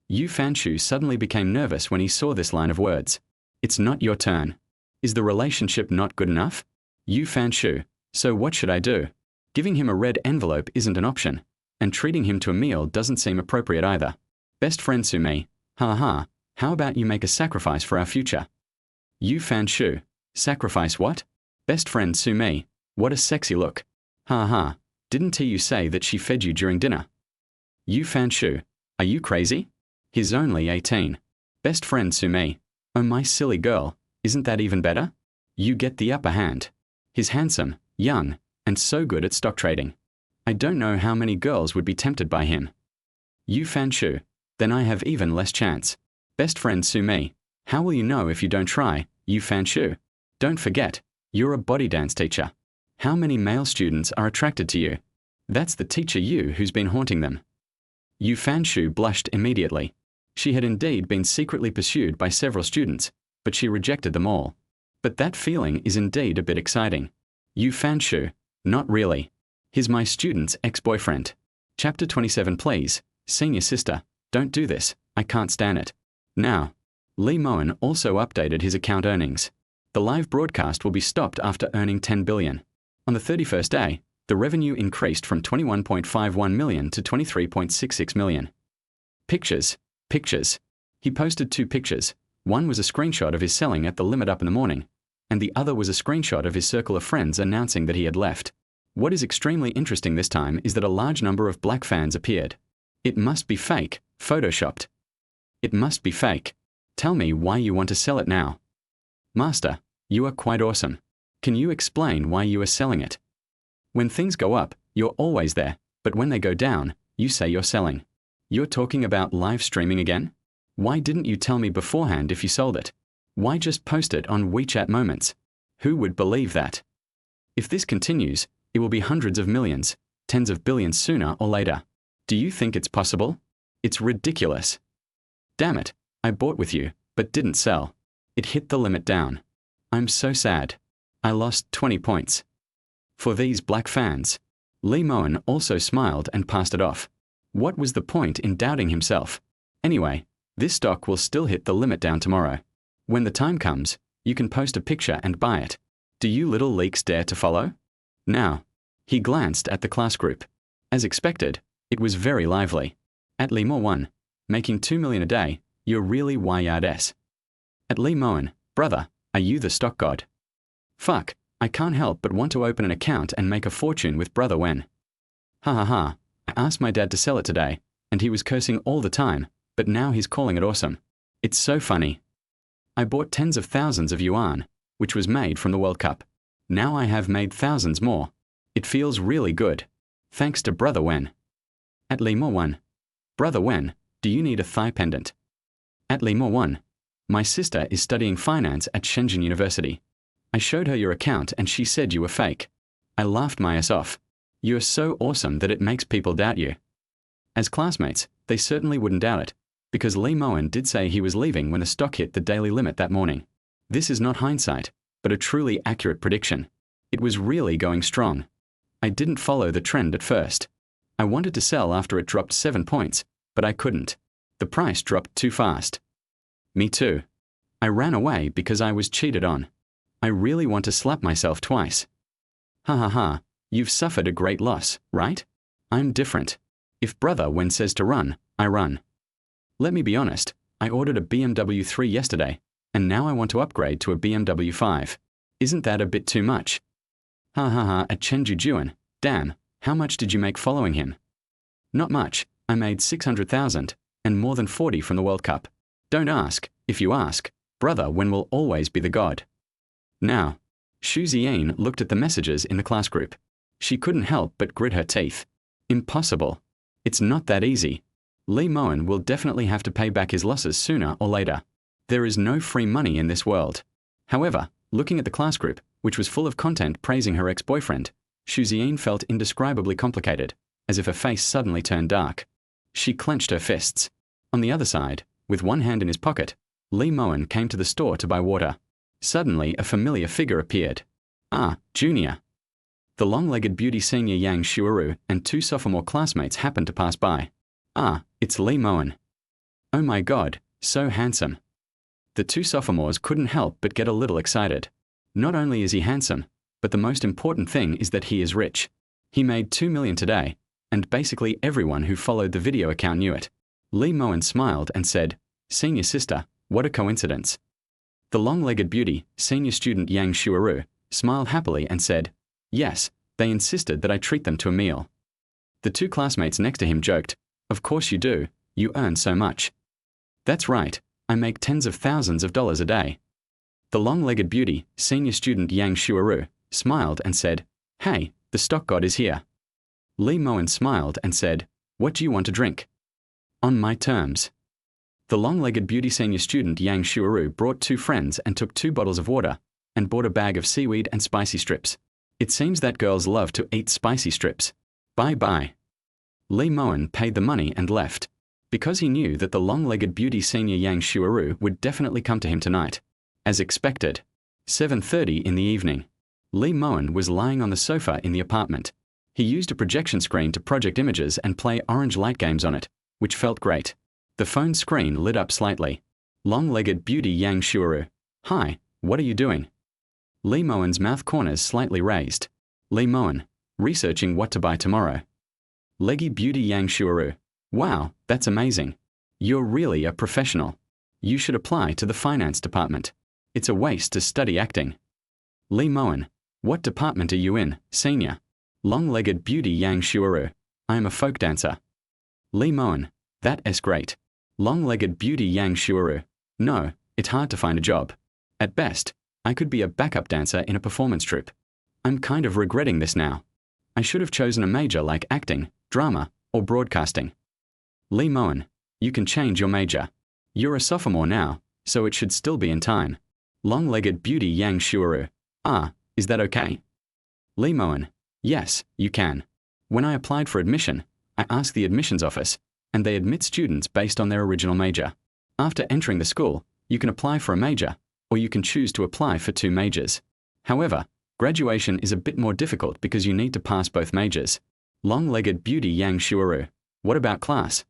Yu Fanshu suddenly became nervous when he saw this line of words. It's not your turn. Is the relationship not good enough? Yu Fanshu, so what should I do? Giving him a red envelope isn't an option, and treating him to a meal doesn't seem appropriate either. Best friend Sumi, ha, how about you make a sacrifice for our future? Yu Fanshu, sacrifice what? Best friend Sumi, what a sexy look. Ha, didn't you say that she fed you during dinner? Yu Fanshu, are you crazy? He's only 18. Best friend Sumi, oh my silly girl, isn't that even better? You get the upper hand. He's handsome, young, and so good at stock trading. I don't know how many girls would be tempted by him. Yu Fanshu, then I have even less chance. Best friend Sumi, how will you know if you don't try, Yu Fanshu? Don't forget, you're a body dance teacher. How many male students are attracted to you? That's the teacher Yu who's been haunting them. Yu Fanshu blushed immediately. She had indeed been secretly pursued by several students, but she rejected them all. But that feeling is indeed a bit exciting. Yu Fanshu, not really. He's my student's ex-boyfriend. Chapter 27 please, senior sister, don't do this, I can't stand it. Now, Lee Mowen also updated his account earnings. The live broadcast will be stopped after earning 10 billion. On the 31st day, the revenue increased from 21.51 million to 23.66 million. Pictures. He posted 2 pictures. One was a screenshot of his selling at the limit up in the morning, and the other was a screenshot of his circle of friends announcing that he had left. What is extremely interesting this time is that a large number of black fans appeared. It must be fake, photoshopped. It must be fake. Tell me why you want to sell it now. Master, you are quite awesome. Can you explain why you are selling it? When things go up, you're always there, but when they go down, you say you're selling. You're talking about live streaming again? Why didn't you tell me beforehand if you sold it? Why just post it on WeChat Moments? Who would believe that? If this continues, it will be hundreds of millions, tens of billions sooner or later. Do you think it's possible? It's ridiculous. Damn it, I bought with you, but didn't sell. It hit the limit down. I'm so sad. I lost 20 points. For these black fans. Lee Mowen also smiled and passed it off. What was the point in doubting himself? Anyway, this stock will still hit the limit down tomorrow. When the time comes, you can post a picture and buy it. Do you little leaks dare to follow? Now, he glanced at the class group. As expected, it was very lively. At Lee Mowen, making 2 million a day, you're really YRS. At Lee Mowen, brother, are you the stock god? Fuck, I can't help but want to open an account and make a fortune with Brother Wen. Ha ha ha, I asked my dad to sell it today, and he was cursing all the time, but now he's calling it awesome. It's so funny. I bought tens of thousands of yuan, which was made from the World Cup. Now I have made thousands more. It feels really good. Thanks to Brother Wen. At Mowen. Brother Wen, do you need a thigh pendant? At Mowen. My sister is studying finance at Shenzhen University. I showed her your account and she said you were fake. I laughed my ass off. You are so awesome that it makes people doubt you. As classmates, they certainly wouldn't doubt it, because Mowen did say he was leaving when the stock hit the daily limit that morning. This is not hindsight, but a truly accurate prediction. It was really going strong. I didn't follow the trend at first. I wanted to sell after it dropped 7 points, but I couldn't. The price dropped too fast. Me too. I ran away because I was cheated on. I really want to slap myself twice. Ha ha ha, you've suffered a great loss, right? I'm different. If Brother Wen says to run, I run. Let me be honest, I ordered a BMW 3 yesterday, and now I want to upgrade to a BMW 5. Isn't that a bit too much? Ha ha ha, at Chen Jujuan, damn, how much did you make following him? Not much, I made 600,000, and more than 40 from the World Cup. Don't ask, if you ask, Brother Wen will always be the god. Now, Ziyin looked at the messages in the class group. She couldn't help but grit her teeth. Impossible. It's not that easy. Mowen will definitely have to pay back his losses sooner or later. There is no free money in this world. However, looking at the class group, which was full of content praising her ex-boyfriend, Ziyin felt indescribably complicated, as if her face suddenly turned dark. She clenched her fists. On the other side, with one hand in his pocket, Mowen came to the store to buy water. Suddenly, a familiar figure appeared. Ah, Junior. The long-legged beauty senior Yang Shuaru and 2 sophomore classmates happened to pass by. Ah, it's Mowen. Oh my god, so handsome. The 2 sophomores couldn't help but get a little excited. Not only is he handsome, but the most important thing is that he is rich. He made 2 million today, and basically everyone who followed the video account knew it. Mowen smiled and said, "Senior sister, what a coincidence." The long-legged beauty, senior student Yang Shuaru, smiled happily and said, "Yes, they insisted that I treat them to a meal." The 2 classmates next to him joked, "Of course you do, you earn so much." "That's right, I make tens of thousands of dollars a day." The long-legged beauty, senior student Yang Shuaru, smiled and said, "Hey, the stock god is here." Mowen smiled and said, "What do you want to drink?" "On my terms." The long-legged beauty senior student Yang Shuaru brought 2 friends and took 2 bottles of water, and bought a bag of seaweed and spicy strips. It seems that girls love to eat spicy strips. Bye-bye. Mowen paid the money and left, because he knew that the long-legged beauty senior Yang Shuaru would definitely come to him tonight. As expected. 7:30 in the evening. Mowen was lying on the sofa in the apartment. He used a projection screen to project images and play orange light games on it, which felt great. The phone screen lit up slightly. Long-legged beauty Yang Shuaru. "Hi, what are you doing?" Mowen's mouth corners slightly raised. Mowen. "Researching what to buy tomorrow." Leggy beauty Yang Shuaru. "Wow, that's amazing. You're really a professional. You should apply to the finance department. It's a waste to study acting." Mowen. "What department are you in, senior?" Long-legged beauty Yang Shuaru. "I am a folk dancer." Mowen. "That is great." Long-legged beauty Yang Shuaru. "No, it's hard to find a job. At best, I could be a backup dancer in a performance troupe. I'm kind of regretting this now. I should have chosen a major like acting, drama, or broadcasting." Mowen. "You can change your major. You're a sophomore now, so it should still be in time." Long-legged beauty Yang Shuaru. "Ah, is that okay?" Mowen. "Yes, you can. When I applied for admission, I asked the admissions office, and they admit students based on their original major. After entering the school, you can apply for a major, or you can choose to apply for 2 majors. However, graduation is a bit more difficult because you need to pass both majors. Long-legged beauty Yang Shuaru. "What about class?"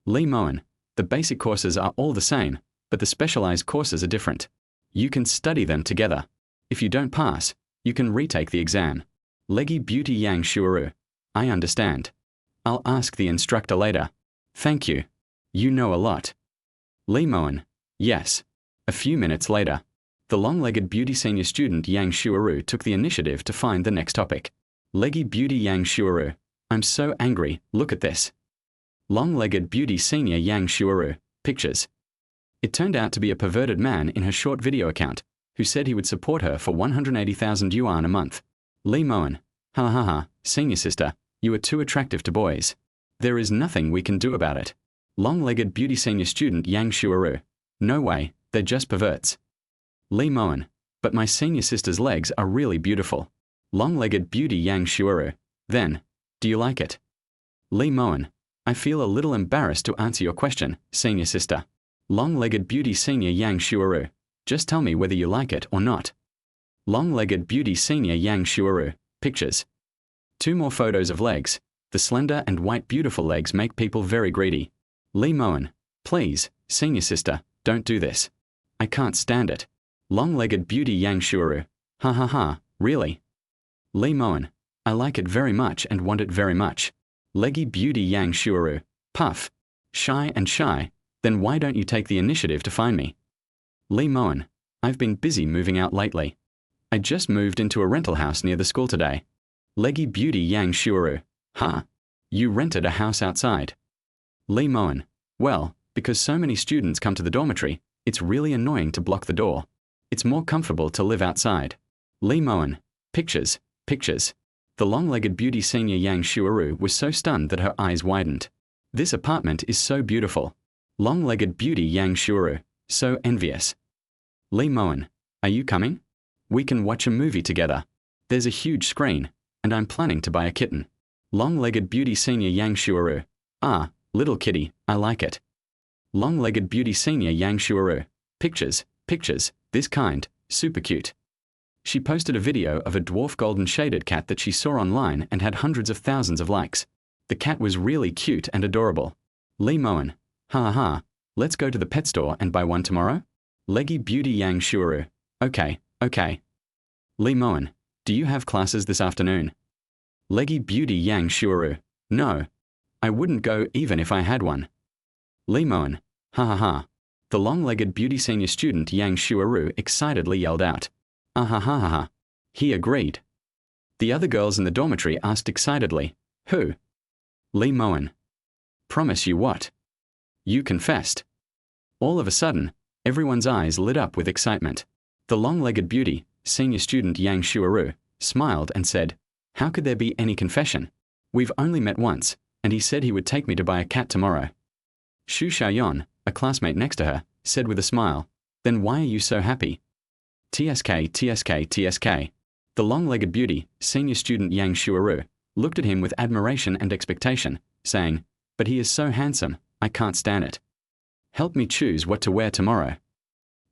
Mowen. "The basic courses are all the same, but the specialized courses are different. You can study them together. If you don't pass, you can retake the exam." Leggy beauty Yang Shuaru. "I understand. I'll ask the instructor later. Thank you. You know a lot." Mowen. "Yes." A few minutes later. The long-legged beauty senior student Yang Shuaru took the initiative to find the next topic. Leggy beauty Yang Shuaru. I'm so angry, look at this. Long-legged beauty senior Yang Shuaru. Pictures. It turned out to be a perverted man in her short video account, who said he would support her for 180,000 yuan a month. Lee Mowen. Ha ha ha, senior sister, you are too attractive to boys. There is nothing we can do about it. Long-legged beauty senior student Yang Shuaru. No way, they're just perverts. Lee Mowen. But my senior sister's legs are really beautiful. Long-legged beauty Yang Shuaru. Then, do you like it? Lee Mowen. I feel a little embarrassed to answer your question, senior sister. Long-legged beauty senior Yang Shuaru. Just tell me whether you like it or not. Long-legged beauty senior Yang Shuaru. Pictures. 2 more photos of legs. The slender and white beautiful legs make people very greedy. Lee Mowen. Please, senior sister, don't do this. I can't stand it. Long-legged beauty Yang Shuaru. Ha ha ha, really? Lee Mowen. I like it very much and want it very much. Leggy beauty Yang Shuaru. Puff. Shy and shy. Then why don't you take the initiative to find me? Lee Mowen. I've been busy moving out lately. I just moved into a rental house near the school today. Leggy beauty Yang Shuaru. Huh? You rented a house outside? Lee Mowen. Well, because so many students come to the dormitory, it's really annoying to block the door. It's more comfortable to live outside. Lee Mowen. Pictures, pictures. The long-legged beauty senior Yang Shuaru was so stunned that her eyes widened. This apartment is so beautiful. Long-legged beauty Yang Shuaru. So envious. Lee Mowen. Are you coming? We can watch a movie together. There's a huge screen, and I'm planning to buy a kitten. Long-legged beauty senior Yang Shuaru. Ah, little kitty, I like it. Long-legged beauty senior Yang Shuaru. Pictures, pictures, this kind, super cute. She posted a video of a dwarf golden shaded cat that she saw online and had hundreds of thousands of likes. The cat was really cute and adorable. Lee Mowen. Ha ha, let's go to the pet store and buy one tomorrow? Leggy beauty Yang Shuaru. Okay, okay. Lee Mowen. Do you have classes this afternoon? Leggy beauty Yang Shuaru. No. I wouldn't go even if I had one. Lee Mowen. Ha ha ha. The long-legged beauty senior student Yang Shuaru excitedly yelled out. Ah ha ha ha ha. He agreed. The other girls in the dormitory asked excitedly, who? Lee Mowen. Promise you what? You confessed. All of a sudden, everyone's eyes lit up with excitement. The long-legged beauty, senior student Yang Shuaru, smiled and said, how could there be any confession? We've only met once, and he said he would take me to buy a cat tomorrow. Xu Xiaoyan, a classmate next to her, said with a smile, then why are you so happy? TSK, TSK, TSK. The long-legged beauty, senior student Yang Shuaru, looked at him with admiration and expectation, saying, but he is so handsome, I can't stand it. Help me choose what to wear tomorrow.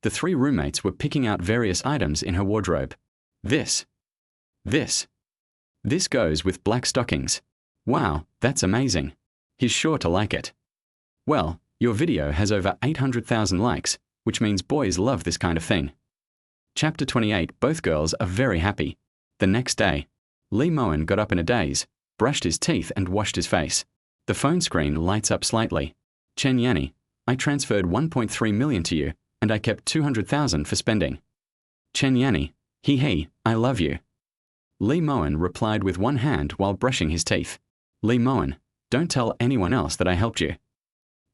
The 3 roommates were picking out various items in her wardrobe. This goes with black stockings. Wow, that's amazing. He's sure to like it. Well, your video has over 800,000 likes, which means boys love this kind of thing. Chapter 28. Both girls are very happy. The next day, Lee Mowen got up in a daze, brushed his teeth and washed his face. The phone screen lights up slightly. Chen Yanni, I transferred 1.3 million to you, and I kept 200,000 for spending. Chen Yanni, he, I love you. Lee Mowen replied with one hand while brushing his teeth. Lee Mowen, don't tell anyone else that I helped you.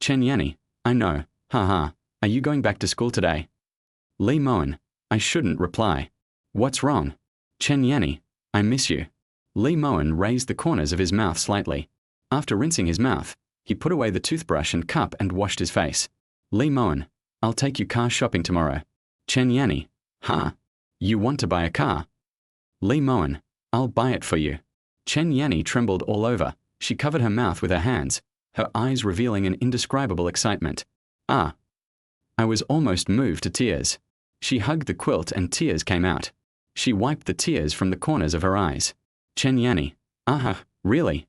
Chen Yanni, I know, haha, are you going back to school today? Lee Mowen, I shouldn't reply. What's wrong? Chen Yanni, I miss you. Lee Mowen raised the corners of his mouth slightly. After rinsing his mouth, he put away the toothbrush and cup and washed his face. Lee Mowen, I'll take you car shopping tomorrow. Chen Yanni, huh? You want to buy a car? Lee Mowen, I'll buy it for you. Chen Yanni trembled all over. She covered her mouth with her hands, her eyes revealing an indescribable excitement. Ah! I was almost moved to tears. She hugged the quilt and tears came out. She wiped the tears from the corners of her eyes. Chen Yanni, really?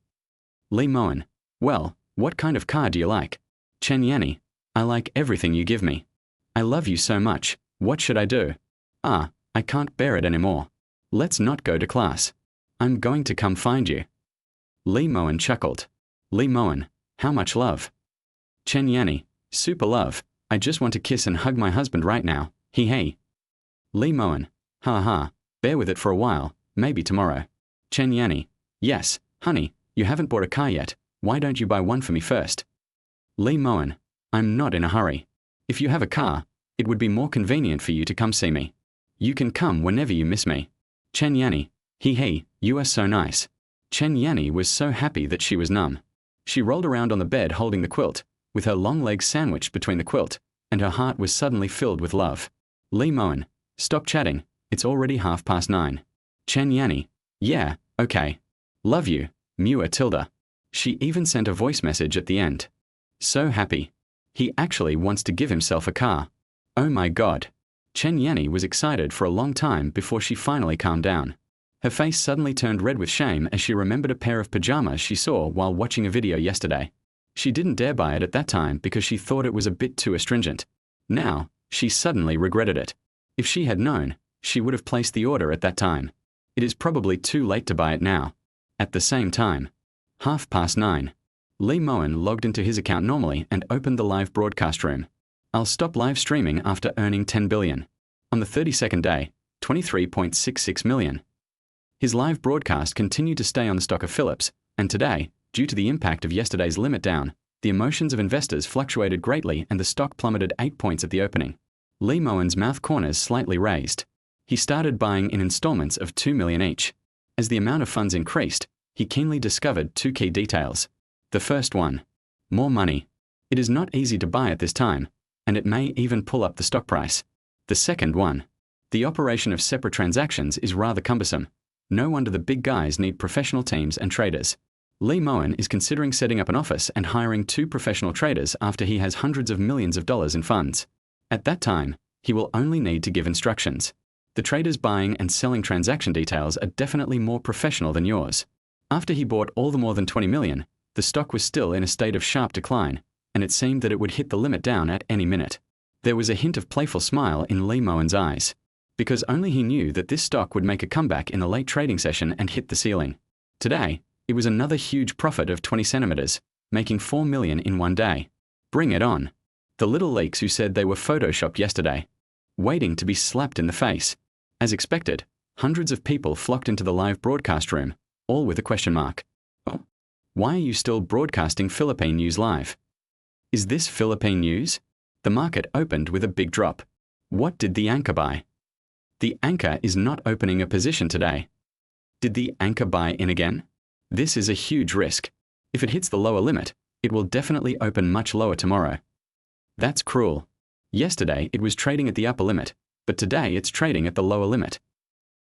Lee Mowen, well, what kind of car do you like? Chen Yanni, I like everything you give me. I love you so much, what should I do? I can't bear it anymore. Let's not go to class. I'm going to come find you. Lee Mowen chuckled. Lee Mowen, how much love? Chen Yanni, super love. I just want to kiss and hug my husband right now. Hey. Lee Mowen, ha ha, bear with it for a while, maybe tomorrow. Chen Yanni, yes, honey, you haven't bought a car yet, why don't you buy one for me first? Lee Mowen, I'm not in a hurry. If you have a car, it would be more convenient for you to come see me. You can come whenever you miss me. Chen Yanni, he, you are so nice. Chen Yanni was so happy that she was numb. She rolled around on the bed holding the quilt, with her long legs sandwiched between the quilt, and her heart was suddenly filled with love. Lee Mowen, stop chatting, it's already 9:30. Chen Yanni, yeah, okay. Love you, Mewa Tilda. She even sent a voice message at the end. So happy. He actually wants to give himself a car. Oh my God. Chen Yanni was excited for a long time before she finally calmed down. Her face suddenly turned red with shame as she remembered a pair of pajamas she saw while watching a video yesterday. She didn't dare buy it at that time because she thought it was a bit too astringent. Now, she suddenly regretted it. If she had known, she would have placed the order at that time. It is probably too late to buy it now. At the same time, 9:30. Lee Mowen logged into his account normally and opened the live broadcast room. I'll stop live streaming after earning 10 billion. On the 32nd day, 23.66 million. His live broadcast continued to stay on the stock of Philips, and today, due to the impact of yesterday's limit down, the emotions of investors fluctuated greatly and the stock plummeted 8 points at the opening. Lee Mowen's mouth corners slightly raised. He started buying in installments of 2 million each. As the amount of funds increased, he keenly discovered two key details. The first one, more money. It is not easy to buy at this time, and it may even pull up the stock price. The second one, the operation of separate transactions is rather cumbersome. No wonder the big guys need professional teams and traders. Lee Mowen is considering setting up an office and hiring 2 professional traders after he has hundreds of millions of dollars in funds. At that time, he will only need to give instructions. The traders buying and selling transaction details are definitely more professional than yours. After he bought all the more than 20 million, the stock was still in a state of sharp decline, and it seemed that it would hit the limit down at any minute. There was a hint of playful smile in Lee Mowen's eyes, because only he knew that this stock would make a comeback in the late trading session and hit the ceiling. Today, it was another huge profit of 20 centimeters, making 4 million in one day. Bring it on. The little leaks who said they were photoshopped yesterday, waiting to be slapped in the face. As expected, hundreds of people flocked into the live broadcast room, all with a question mark. Oh, why are you still broadcasting Philippine news live? Is this Philippine news? The market opened with a big drop. What did the anchor buy? The anchor is not opening a position today. Did the anchor buy in again? This is a huge risk. If it hits the lower limit, it will definitely open much lower tomorrow. That's cruel. Yesterday it was trading at the upper limit, but today it's trading at the lower limit.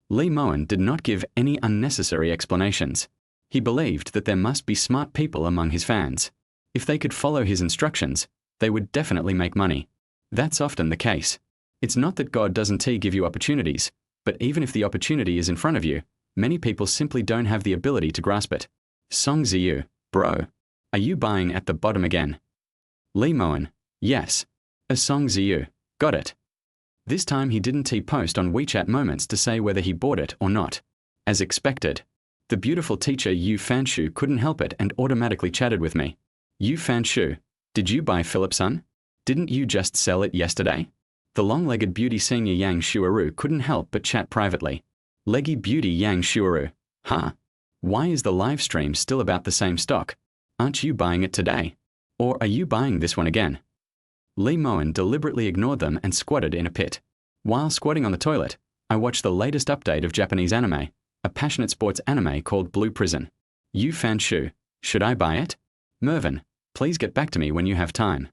Lee Mowen did not give any unnecessary explanations. He believed that there must be smart people among his fans. If they could follow his instructions, they would definitely make money. That's often the case. It's not that God doesn't give you opportunities, but even if the opportunity is in front of you, many people simply don't have the ability to grasp it. Song Ziyu, bro. Are you buying at the bottom again? Lee Mowen, yes. A Song Ziyu, got it. This time he didn't post on WeChat Moments to say whether he bought it or not. As expected. The beautiful teacher Yu Fanshu couldn't help it and automatically chatted with me. Yu Fanshu, did you buy Philipson? Didn't you just sell it yesterday? The long-legged beauty senior Yang Shuaru couldn't help but chat privately. Leggy beauty Yang Shuaru, huh? Why is the live stream still about the same stock? Aren't you buying it today? Or are you buying this one again? Lee Mowen deliberately ignored them and squatted in a pit. While squatting on the toilet, I watched the latest update of Japanese anime, a passionate sports anime called Blue Prison. Yu Fanshu, should I buy it? Mervyn, please get back to me when you have time.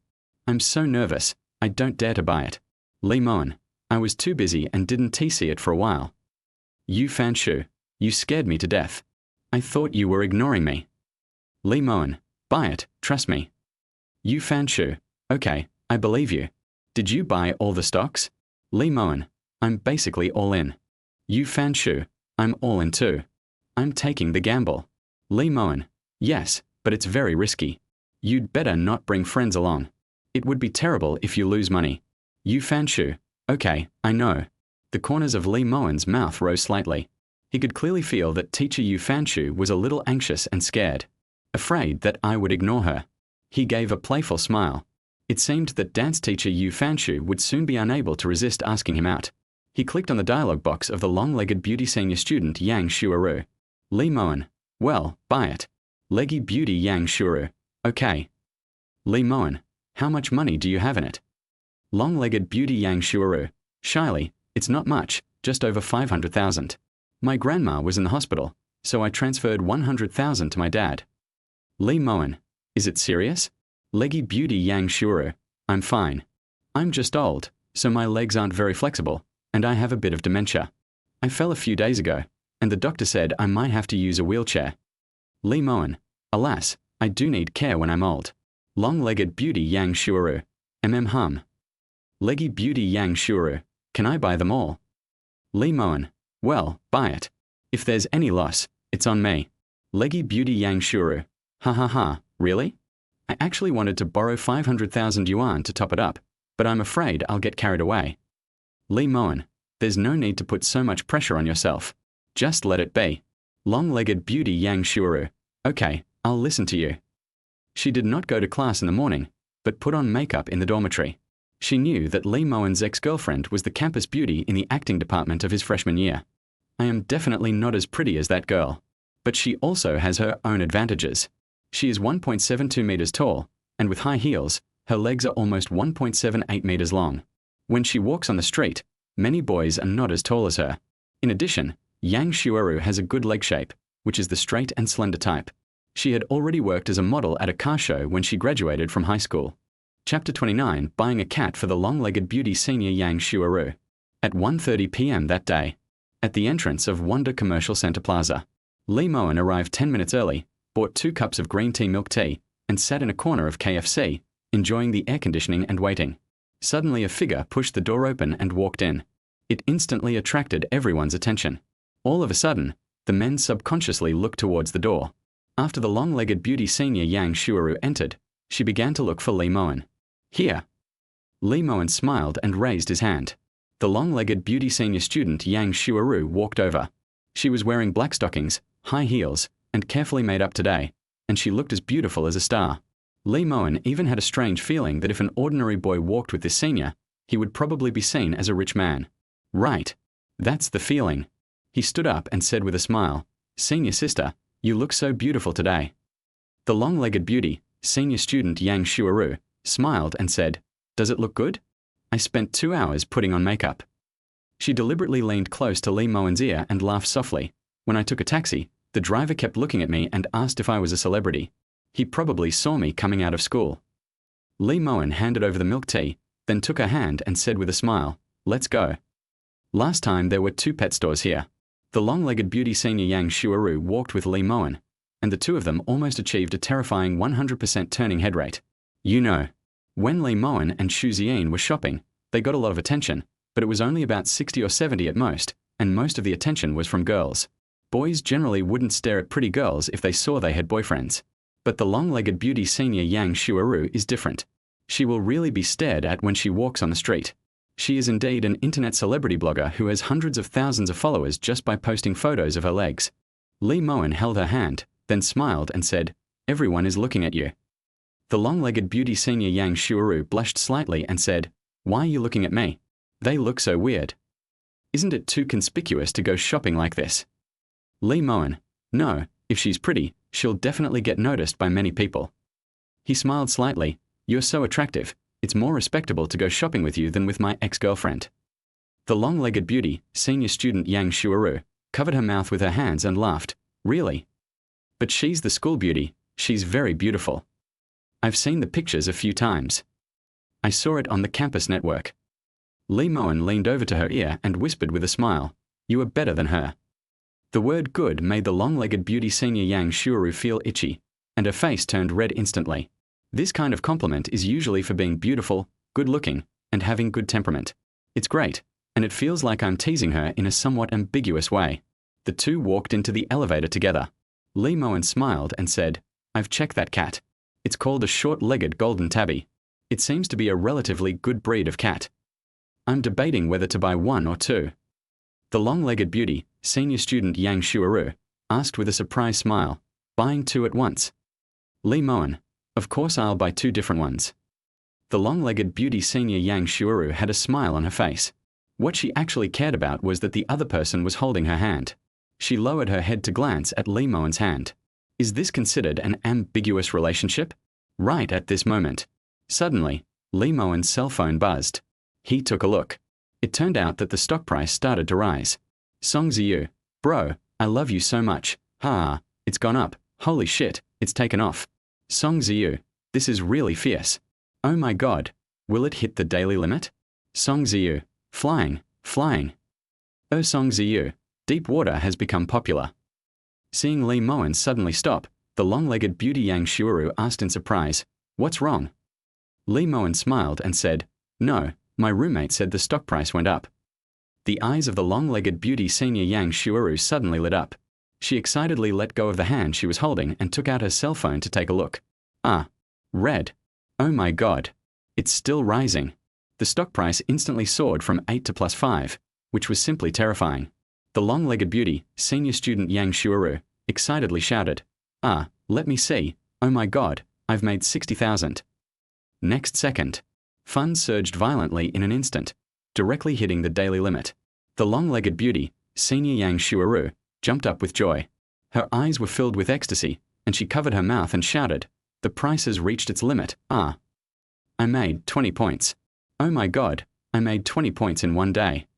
I'm so nervous, I don't dare to buy it. Lee Mowen, I was too busy and didn't see it for a while. Yu Fanshu, you scared me to death. I thought you were ignoring me. Lee Mowen, buy it, trust me. Yu Fanshu, okay, I believe you. Did you buy all the stocks? Lee Mowen, I'm basically all in. Yu Fanshu, I'm all in too. I'm taking the gamble. Lee Mowen, yes, but it's very risky. You'd better not bring friends along. It would be terrible if you lose money. Yu Fanshu, okay, I know. The corners of Lee Mowen's mouth rose slightly. He could clearly feel that teacher Yu Fanshu was a little anxious and scared, afraid that I would ignore her. He gave a playful smile. It seemed that dance teacher Yu Fanshu would soon be unable to resist asking him out. He clicked on the dialog box of the long-legged beauty senior student Yang Shuaru. Lee Mowen. Well, buy it. Leggy beauty Yang Shuaru. Okay. Lee Mowen. How much money do you have in it? Long-legged beauty Yang Shuaru. Shyly, it's not much, just over 500,000. My grandma was in the hospital, so I transferred 100,000 to my dad. Lee Mowen. Is it serious? Leggy beauty Yang Shuaru. I'm fine. I'm just old, so my legs aren't very flexible, and I have a bit of dementia. I fell a few days ago, and the doctor said I might have to use a wheelchair. Lee Mowen. Alas, I do need care when I'm old. Long-legged beauty Yang Shuaru. Hum. Leggy beauty Yang Shuaru. Can I buy them all? Lee Mowen. Well, buy it. If there's any loss, it's on me. Leggy beauty Yang Shuaru. Ha ha ha, really? I actually wanted to borrow 500,000 yuan to top it up, but I'm afraid I'll get carried away. Lee Mowen. There's no need to put so much pressure on yourself. Just let it be. Long-legged beauty Yang Shuaru. Okay, I'll listen to you. She did not go to class in the morning, but put on makeup in the dormitory. She knew that Lee Mowen's ex-girlfriend was the campus beauty in the acting department of his freshman year. I am definitely not as pretty as that girl, but she also has her own advantages. She is 1.72 meters tall, and with high heels, her legs are almost 1.78 meters long. When she walks on the street, many boys are not as tall as her. In addition, Yang Shuaru has a good leg shape, which is the straight and slender type. She had already worked as a model at a car show when she graduated from high school. Chapter 29. Buying a cat for the long-legged beauty senior Yang Shuaru. At 1:30 p.m. that day, at the entrance of Wanda Commercial Center Plaza, Lee Mowen arrived 10 minutes early, bought 2 cups of green tea milk tea, and sat in a corner of KFC, enjoying the air conditioning and waiting. Suddenly a figure pushed the door open and walked in. It instantly attracted everyone's attention. All of a sudden, the men subconsciously looked towards the door. After the long-legged beauty senior Yang Shuaru entered, she began to look for Lee Mowen. Here. Lee Mowen smiled and raised his hand. The long-legged beauty senior student Yang Shuaru walked over. She was wearing black stockings, high heels, and carefully made up today, and she looked as beautiful as a star. Lee Mowen even had a strange feeling that if an ordinary boy walked with this senior, he would probably be seen as a rich man. Right. That's the feeling. He stood up and said with a smile, "Senior sister, you look so beautiful today." The long-legged beauty, senior student Yang Shuaru, smiled and said, "Does it look good? I spent 2 hours putting on makeup." She deliberately leaned close to Lee Mowen's ear and laughed softly. When I took a taxi, the driver kept looking at me and asked if I was a celebrity. He probably saw me coming out of school. Lee Mowen handed over the milk tea, then took her hand and said with a smile, "Let's go." Last time there were 2 pet stores here. The long-legged beauty senior Yang Shuaru walked with Lee Mowen, and the 2 of them almost achieved a terrifying 100% turning head rate. You know, when Lee Mowen and Ziyin were shopping, they got a lot of attention, but it was only about 60 or 70 at most, and most of the attention was from girls. Boys generally wouldn't stare at pretty girls if they saw they had boyfriends. But the long-legged beauty senior Yang Shuaru is different. She will really be stared at when she walks on the street. She is indeed an internet celebrity blogger who has hundreds of thousands of followers just by posting photos of her legs. Lee Mowen held her hand, then smiled and said, "Everyone is looking at you." The long-legged beauty senior Yang Shuaru blushed slightly and said, "Why are you looking at me? They look so weird. Isn't it too conspicuous to go shopping like this?" Lee Mowen, "No, if she's pretty, she'll definitely get noticed by many people." He smiled slightly. "You're so attractive. It's more respectable to go shopping with you than with my ex-girlfriend." The long-legged beauty, senior student Yang Shuaru, covered her mouth with her hands and laughed. "Really? But she's the school beauty. She's very beautiful. I've seen the pictures a few times. I saw it on the campus network." Lee Mowen leaned over to her ear and whispered with a smile, "You are better than her." The word good made the long-legged beauty senior Yang Shuaru feel itchy, and her face turned red instantly. This kind of compliment is usually for being beautiful, good-looking, and having good temperament. It's great, and it feels like I'm teasing her in a somewhat ambiguous way. The 2 walked into the elevator together. Lee Mowen smiled and said, "I've checked that cat. It's called a short-legged golden tabby. It seems to be a relatively good breed of cat. I'm debating whether to buy 1 or 2. The long-legged beauty, senior student Yang Shuaru, asked with a surprised smile, "Buying 2 at once?" Lee Mowen, "Of course I'll buy 2 different ones." The long-legged beauty senior Yang Shuaru had a smile on her face. What she actually cared about was that the other person was holding her hand. She lowered her head to glance at Lee Mowen's hand. Is this considered an ambiguous relationship? Right at this moment. Suddenly, Lee Mowen's cell phone buzzed. He took a look. It turned out that the stock price started to rise. Ziyin, bro, I love you so much. Ha, it's gone up. Holy shit, it's taken off. Ziyin, this is really fierce. Oh my god, will it hit the daily limit? Ziyin, flying. Ziyin, deep water has become popular. Seeing Lee Mowen suddenly stop, the long-legged beauty Yang Shuuru asked in surprise, "What's wrong?" Lee Mowen smiled and said, "No, my roommate said the stock price went up." The eyes of the long-legged beauty senior Yang Shuuru suddenly lit up. She excitedly let go of the hand she was holding and took out her cell phone to take a look. Ah, red. Oh my god. It's still rising. The stock price instantly soared from 8 to +5, which was simply terrifying. The long-legged beauty, senior student Yang Shuuru, excitedly shouted, "Ah, let me see. Oh my god, I've made 60,000. Next second, funds surged violently in an instant, directly hitting the daily limit. The long-legged beauty, senior Yang Shuuru, jumped up with joy. Her eyes were filled with ecstasy, and she covered her mouth and shouted, "The price has reached its limit. Ah. I made 20 points. Oh my god, I made 20 points in one day."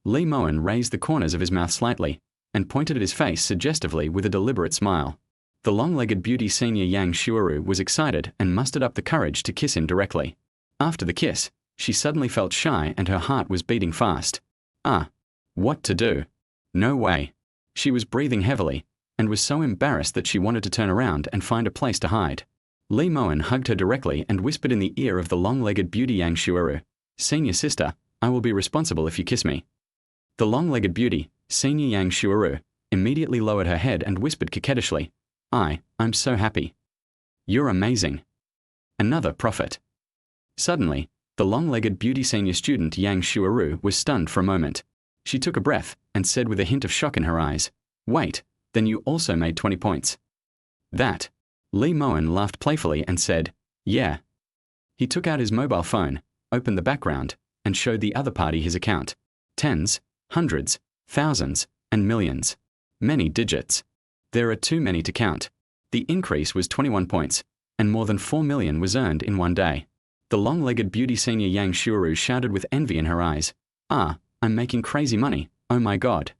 Lee Mowen raised the corners of his mouth slightly and pointed at his face suggestively with a deliberate smile. The long-legged beauty senior Yang Shuuru was excited and mustered up the courage to kiss him directly. After the kiss, she suddenly felt shy and her heart was beating fast. Ah, what to do? No way. She was breathing heavily and was so embarrassed that she wanted to turn around and find a place to hide. Lee Mowen hugged her directly and whispered in the ear of the long-legged beauty Yang Shuuru, "Senior sister, I will be responsible if you kiss me." The long-legged beauty, senior Yang Shuuru, immediately lowered her head and whispered coquettishly, I'm so happy. You're amazing. Another prophet. Suddenly, the long-legged beauty senior student Yang Shuuru was stunned for a moment. She took a breath and said with a hint of shock in her eyes, "Wait, then you also made 20 points. That." Lee Mowen laughed playfully and said, "Yeah." He took out his mobile phone, opened the background, and showed the other party his account. Tens, hundreds, thousands, and millions. Many digits. There are too many to count. The increase was 21 points, and more than 4 million was earned in one day. The long-legged beauty senior Yang Shuuru shouted with envy in her eyes, "Ah, I'm making crazy money, oh my god."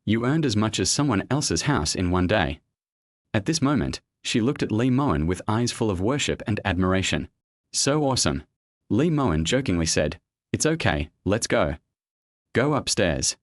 You earned as much as someone else's house in one day. At this moment, she looked at Lee Mowen with eyes full of worship and admiration. So awesome. Lee Mowen jokingly said, "It's okay, let's go. Go upstairs.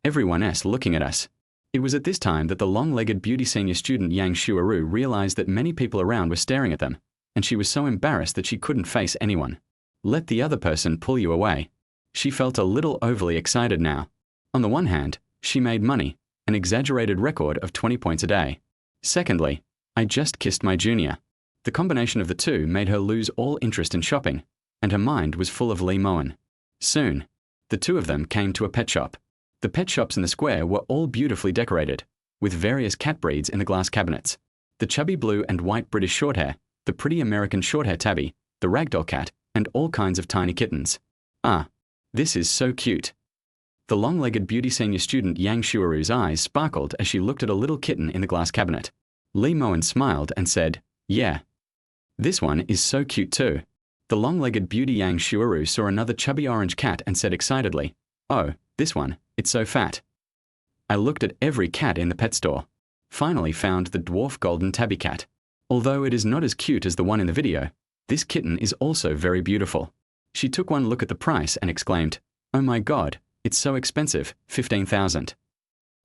Everyone else looking at us." It was at this time that the long-legged beauty senior student Yang Shuuru realized that many people around were staring at them, and she was so embarrassed that she couldn't face anyone. Let the other person pull you away. She felt a little overly excited now. On the one hand, she made money, an exaggerated record of 20 points a day. Secondly, I just kissed my junior. The combination of the two made her lose all interest in shopping, and her mind was full of Lee Mowen. Soon, the two of them came to a pet shop. The pet shops in the square were all beautifully decorated, with various cat breeds in the glass cabinets. The chubby blue and white British Shorthair, the pretty American Shorthair Tabby, the ragdoll cat, and all kinds of tiny kittens. Ah, this is so cute. The long-legged beauty senior student Yang Shuuru's eyes sparkled as she looked at a little kitten in the glass cabinet. Lee Mowen smiled and said, "Yeah. This one is so cute too." The long-legged beauty Yang Shuuru saw another chubby orange cat and said excitedly, "Oh, this one, it's so fat." I looked at every cat in the pet store. Finally found the dwarf golden tabby cat. Although it is not as cute as the one in the video, this kitten is also very beautiful. She took one look at the price and exclaimed, "Oh my god, it's so expensive, 15,000.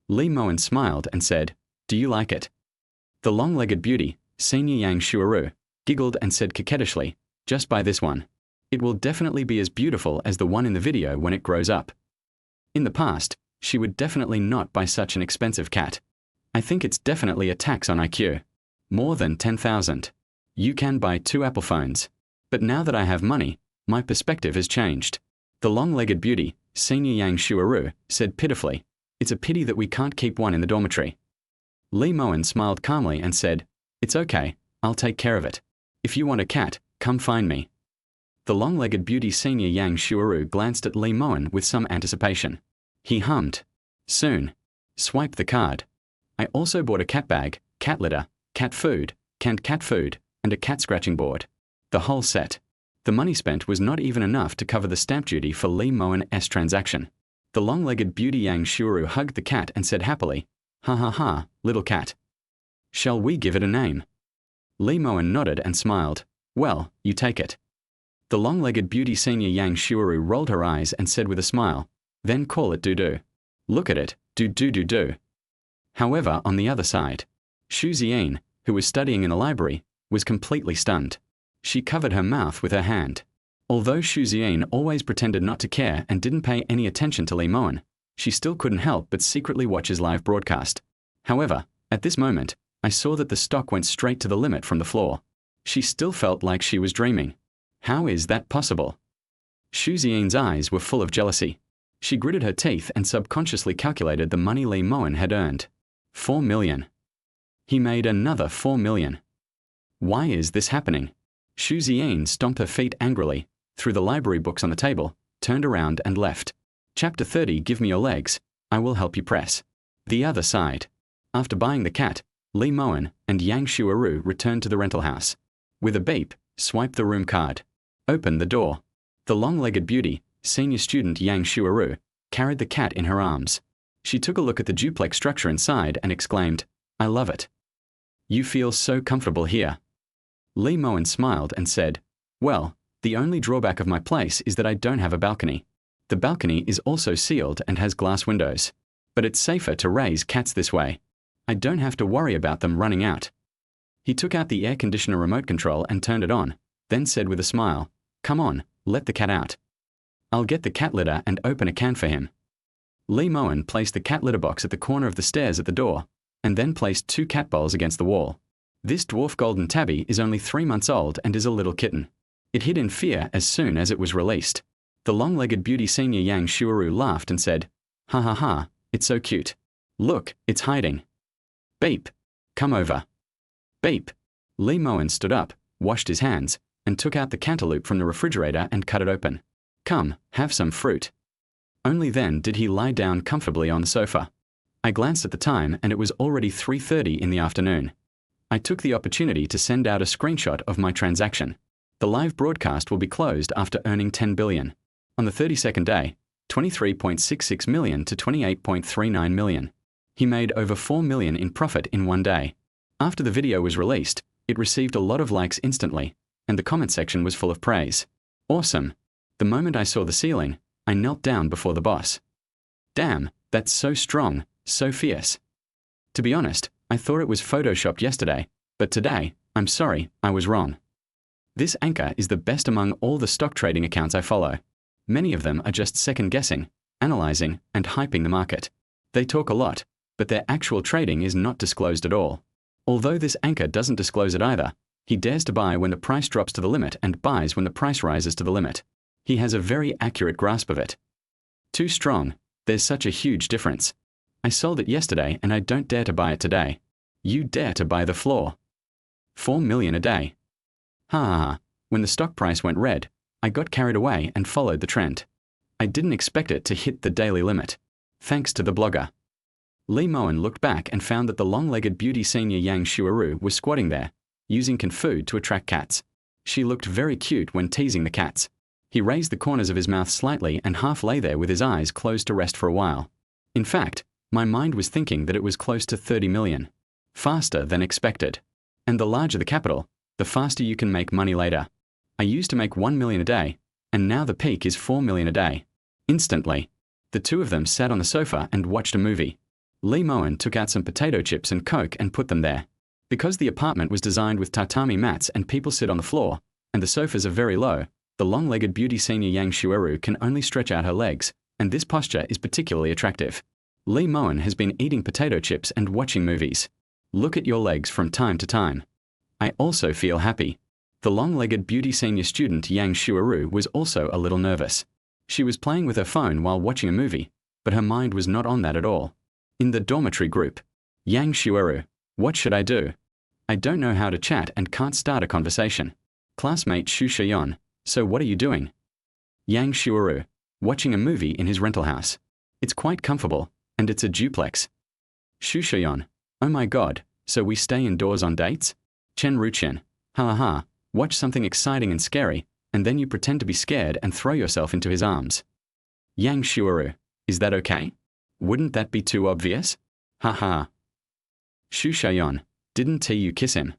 Lee Mowen smiled and said, "Do you like it?" The long-legged beauty, senior Yang Shuuru, giggled and said coquettishly, "Just buy this one. It will definitely be as beautiful as the one in the video when it grows up." In the past, she would definitely not buy such an expensive cat. I think it's definitely a tax on IQ. More than 10,000. You can buy 2 Apple phones. But now that I have money, my perspective has changed. The long-legged beauty, senior Yang Shuuru, said pitifully, "It's a pity that we can't keep one in the dormitory." Lee Mowen smiled calmly and said, "It's okay, I'll take care of it. If you want a cat, come find me." The long-legged beauty senior Yang Shuaru glanced at Li Mowen with some anticipation. He hummed. Soon. Swipe the card. I also bought a cat bag, cat litter, cat food, canned cat food, and a cat scratching board. The whole set. The money spent was not even enough to cover the stamp duty for Li Mowen's transaction. The long-legged beauty Yang Shuaru hugged the cat and said happily, "Ha ha ha, little cat. Shall we give it a name?" Li Mowen nodded and smiled. "Well, you take it." The long-legged beauty senior Yang Shuaru rolled her eyes and said with a smile, "Then call it Doo-Doo. Look at it, do-do-do-do." However, on the other side, Ziyin, who was studying in the library, was completely stunned. She covered her mouth with her hand. Although Ziyin always pretended not to care and didn't pay any attention to Li Mowen, she still couldn't help but secretly watch his live broadcast. However, at this moment, I saw that the stock went straight to the limit from the floor. She still felt like she was dreaming. How is that possible? Ziyin's eyes were full of jealousy. She gritted her teeth and subconsciously calculated the money Li Mowen had earned. 4 million. He made another 4 million. Why is this happening? Ziyin stomped her feet angrily, threw the library books on the table, turned around and left. Chapter 30. Give me your legs. I will help you press. The other side. After buying the cat, Li Mowen and Yang Shuaru returned to the rental house. With a beep, swipe the room card. Open the door. The long-legged beauty, senior student Yang Shuaru, carried the cat in her arms. She took a look at the duplex structure inside and exclaimed, "I love it. You feel so comfortable here." Li Mowen smiled and said, "Well, the only drawback of my place is that I don't have a balcony. The balcony is also sealed and has glass windows. But it's safer to raise cats this way. I don't have to worry about them running out." He took out the air conditioner remote control and turned it on, then said with a smile, "Come on, let the cat out. I'll get the cat litter and open a can for him." Li Mowen placed the cat litter box at the corner of the stairs at the door, and then placed 2 cat bowls against the wall. This dwarf golden tabby is only 3 months old and is a little kitten. It hid in fear as soon as it was released. The long-legged beauty senior Yang Shuaru laughed and said, "Ha ha ha, it's so cute. Look, it's hiding. Beep. Come over." Beep. Li Mowen stood up, washed his hands, and took out the cantaloupe from the refrigerator and cut it open. "Come, have some fruit." Only then did he lie down comfortably on the sofa. I glanced at the time and it was already 3:30 in the afternoon. I took the opportunity to send out a screenshot of my transaction. The live broadcast will be closed after earning 10 billion. On the 32nd day, 23.66 million to 28.39 million. He made over 4 million in profit in one day. After the video was released, it received a lot of likes instantly, and the comment section was full of praise. Awesome. The moment I saw the ceiling, I knelt down before the boss. Damn, that's so strong, so fierce. To be honest, I thought it was photoshopped yesterday, but today, I'm sorry, I was wrong. This anchor is the best among all the stock trading accounts I follow. Many of them are just second-guessing, analyzing, and hyping the market. They talk a lot, but their actual trading is not disclosed at all. Although this anchor doesn't disclose it either, he dares to buy when the price drops to the limit and buys when the price rises to the limit. He has a very accurate grasp of it. Too strong, there's such a huge difference. I sold it yesterday and I don't dare to buy it today. You dare to buy the floor. 4 million a day. Ha ha ha, when the stock price went red, I got carried away and followed the trend. I didn't expect it to hit the daily limit. Thanks to the blogger. Li Mowen looked back and found that the long-legged beauty senior Yang Shuaru was squatting there, using canned food to attract cats. She looked very cute when teasing the cats. He raised the corners of his mouth slightly and half lay there with his eyes closed to rest for a while. In fact, my mind was thinking that it was close to 30 million. Faster than expected. And the larger the capital, the faster you can make money later. I used to make 1 million a day, and now the peak is 4 million a day. Instantly. The two of them sat on the sofa and watched a movie. Li Mowen took out some potato chips and Coke and put them there. Because the apartment was designed with tatami mats and people sit on the floor, and the sofas are very low, the long-legged beauty senior Yang Shuaru can only stretch out her legs, and this posture is particularly attractive. Li Mowen has been eating potato chips and watching movies. Look at your legs from time to time. I also feel happy. The long-legged beauty senior student Yang Shuaru was also a little nervous. She was playing with her phone while watching a movie, but her mind was not on that at all. In the dormitory group. Yang Shuaru, what should I do? I don't know how to chat and can't start a conversation. Classmate Shu Shayon, So what are you doing? Yang Shuaru. Watching a movie in his rental house. It's quite comfortable, and it's a duplex. Shu Shayon. Oh my god, so we stay indoors on dates? Chen Ruqian. Ha ha ha, watch something exciting and scary, and then you pretend to be scared and throw yourself into his arms. Yang Shuaru. Is that okay? Wouldn't that be too obvious? Ha ha. Shu Shayon. Didn't you kiss him?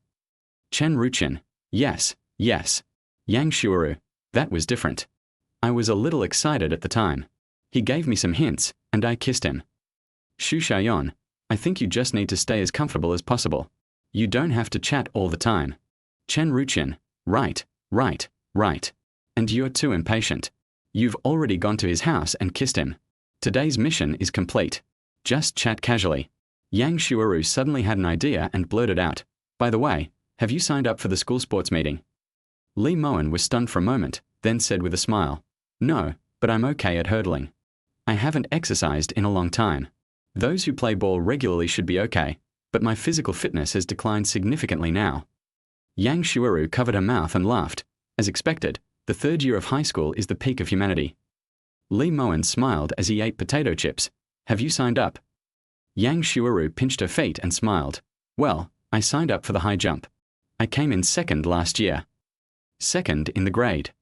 Chen Ruqian. Yes, yes. Yang Shuaru. That was different. I was a little excited at the time. He gave me some hints, and I kissed him. Shu Shayon. I think you just need to stay as comfortable as possible. You don't have to chat all the time. Chen Ruqian. Right, right, right. And you're too impatient. You've already gone to his house and kissed him. Today's mission is complete. Just chat casually. Yang Shuaru suddenly had an idea and blurted out, by the way, have you signed up for the school sports meeting? Li Mowen was stunned for a moment, then said with a smile, no, but I'm okay at hurdling. I haven't exercised in a long time. Those who play ball regularly should be okay, but my physical fitness has declined significantly now. Yang Shuaru covered her mouth and laughed. As expected, the third year of high school is the peak of humanity. Li Mowen smiled as he ate potato chips. Have you signed up? Yang Shuaru pinched her feet and smiled. Well, I signed up for the high jump. I came in second last year. Second in the grade.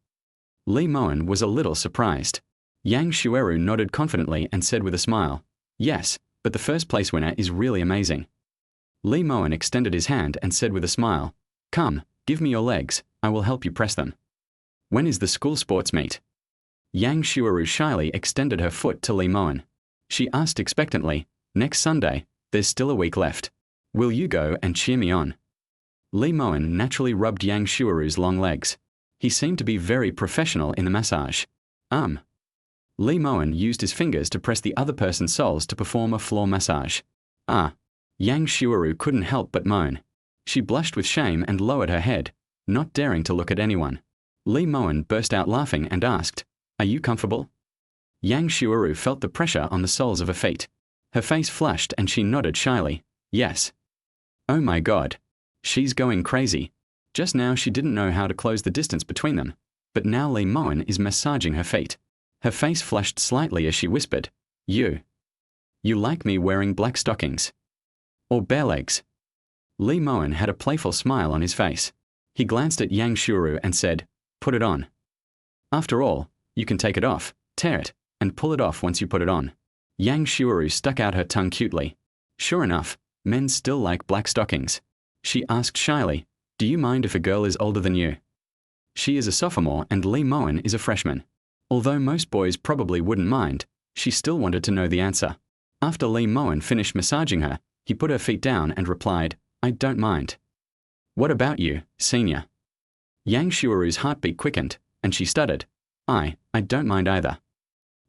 Li Mowen was a little surprised. Yang Shuaru nodded confidently and said with a smile, yes, but the first place winner is really amazing. Li Mowen extended his hand and said with a smile, come, give me your legs, I will help you press them. When is the school sports meet? Yang Shuaru shyly extended her foot to Li Mowen. She asked expectantly, next Sunday, there's still a week left. Will you go and cheer me on? Li Mowen naturally rubbed Yang Shuaru's long legs. He seemed to be very professional in the massage. Li Mowen used his fingers to press the other person's soles to perform a floor massage. Yang Shuaru couldn't help but moan. She blushed with shame and lowered her head, not daring to look at anyone. Li Mowen burst out laughing and asked, are you comfortable? Yang Shuaru felt the pressure on the soles of her feet. Her face flushed and she nodded shyly, yes. Oh my god. She's going crazy. Just now she didn't know how to close the distance between them, but now Li Mowen is massaging her feet. Her face flushed slightly as she whispered, you like me wearing black stockings? Or bare legs? Li Mowen had a playful smile on his face. He glanced at Yang Shuaru and said, put it on. After all, you can take it off, tear it, and pull it off once you put it on. Yang Shuaru stuck out her tongue cutely. Sure enough, men still like black stockings. She asked shyly, do you mind if a girl is older than you? She is a sophomore and Li Mowen is a freshman. Although most boys probably wouldn't mind, she still wanted to know the answer. After Li Mowen finished massaging her, he put her feet down and replied, I don't mind. What about you, senior? Yang Shuaru's heartbeat quickened, and she stuttered, I don't mind either.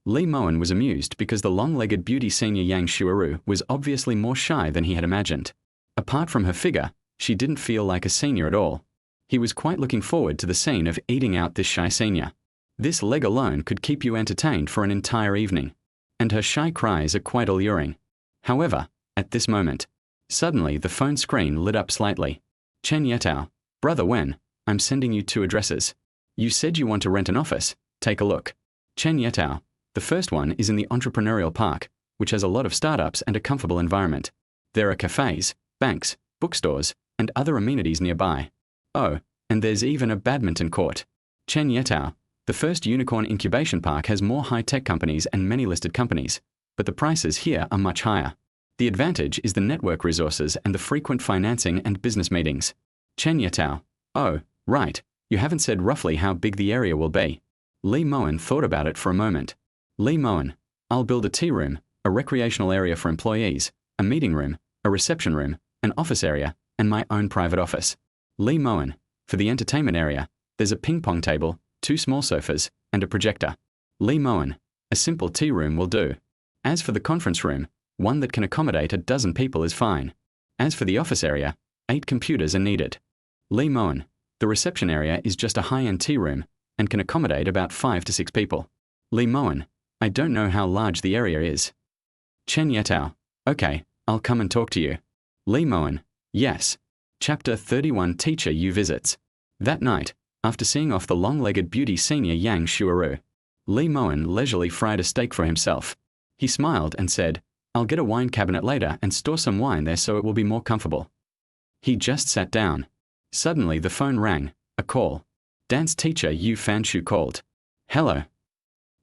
Li Mowen was amused because the long-legged beauty senior Yang Shuaru was obviously more shy than he had imagined. Apart from her figure, she didn't feel like a senior at all. He was quite looking forward to the scene of eating out this shy senior. This leg alone could keep you entertained for an entire evening. And her shy cries are quite alluring. However, at this moment, suddenly the phone screen lit up slightly. Chen Yetao, Brother Wen, I'm sending you 2 addresses. You said you want to rent an office. Take a look. Chen Yetao, the first one is in the entrepreneurial park, which has a lot of startups and a comfortable environment. There are cafes, banks, bookstores, and other amenities nearby. Oh, and there's even a badminton court. Chen Yetao, the first unicorn incubation park has more high-tech companies and many listed companies, but the prices here are much higher. The advantage is the network resources and the frequent financing and business meetings. Chen Yetao, oh, right, you haven't said roughly how big the area will be. Li Mowen thought about it for a moment. Li Mowen, I'll build a tea room, a recreational area for employees, a meeting room, a reception room, an office area, and my own private office. Li Mowen, for the entertainment area, there's a ping-pong table, 2 small sofas, and a projector. Li Mowen, a simple tea room will do. As for the conference room, one that can accommodate 12 people is fine. As for the office area, 8 computers are needed. Li Mowen, the reception area is just a high-end tea room and can accommodate about 5 to 6 people. Li Mowen, I don't know how large the area is. Chen Yetao, okay, I'll come and talk to you. Li Mowen, yes. Chapter 31 Teacher Yu visits. That night, After seeing off the long-legged beauty senior Yang Shuaru, Lee Mowen leisurely fried a steak for himself. He smiled and said, "I'll get a wine cabinet later and store some wine there so it will be more comfortable." He just sat down. Suddenly the phone rang. A call. Dance teacher Yu Fanshu called. "Hello."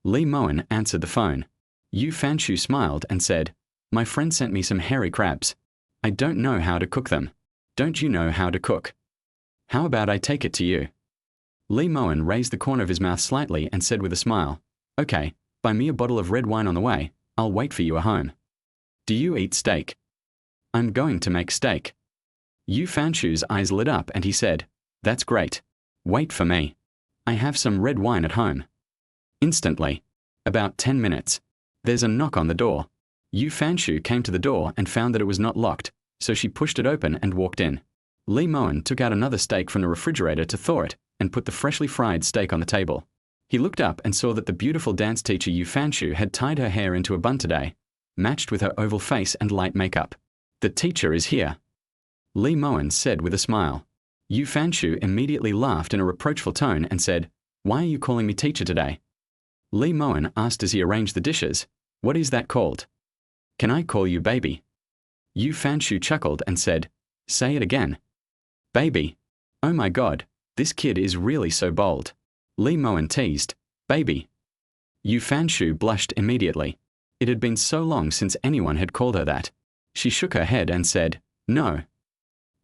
Lee Mowen answered the phone. Yu Fanshu smiled and said, "My friend sent me some hairy crabs. I don't know how to cook them. Don't you know how to cook? How about I take it to you?" Lee Mowen raised the corner of his mouth slightly and said with a smile, "Okay, buy me a bottle of red wine on the way. I'll wait for you at home." "Do you eat steak?" "I'm going to make steak." Yu Fanshu's eyes lit up and he said, "That's great. Wait for me. I have some red wine at home." Instantly. About 10 minutes. There's a knock on the door. Yu Fanshu came to the door and found that it was not locked, so she pushed it open and walked in. Lee Mowen took out another steak from the refrigerator to thaw it and put the freshly fried steak on the table. He looked up and saw that the beautiful dance teacher Yu Fanshu had tied her hair into a bun today, matched with her oval face and light makeup. "The teacher is here," Lee Mowen said with a smile. Yu Fanshu immediately laughed in a reproachful tone and said, "Why are you calling me teacher today?" Lee Mowen asked as he arranged the dishes, "What is that called?" "Can I call you baby?" Yu Fanshu chuckled and said, "Say it again." "Baby. Oh my God, this kid is really so bold." Lee Mowen teased, "Baby." Yu Fanshu blushed immediately. It had been so long since anyone had called her that. She shook her head and said, "No.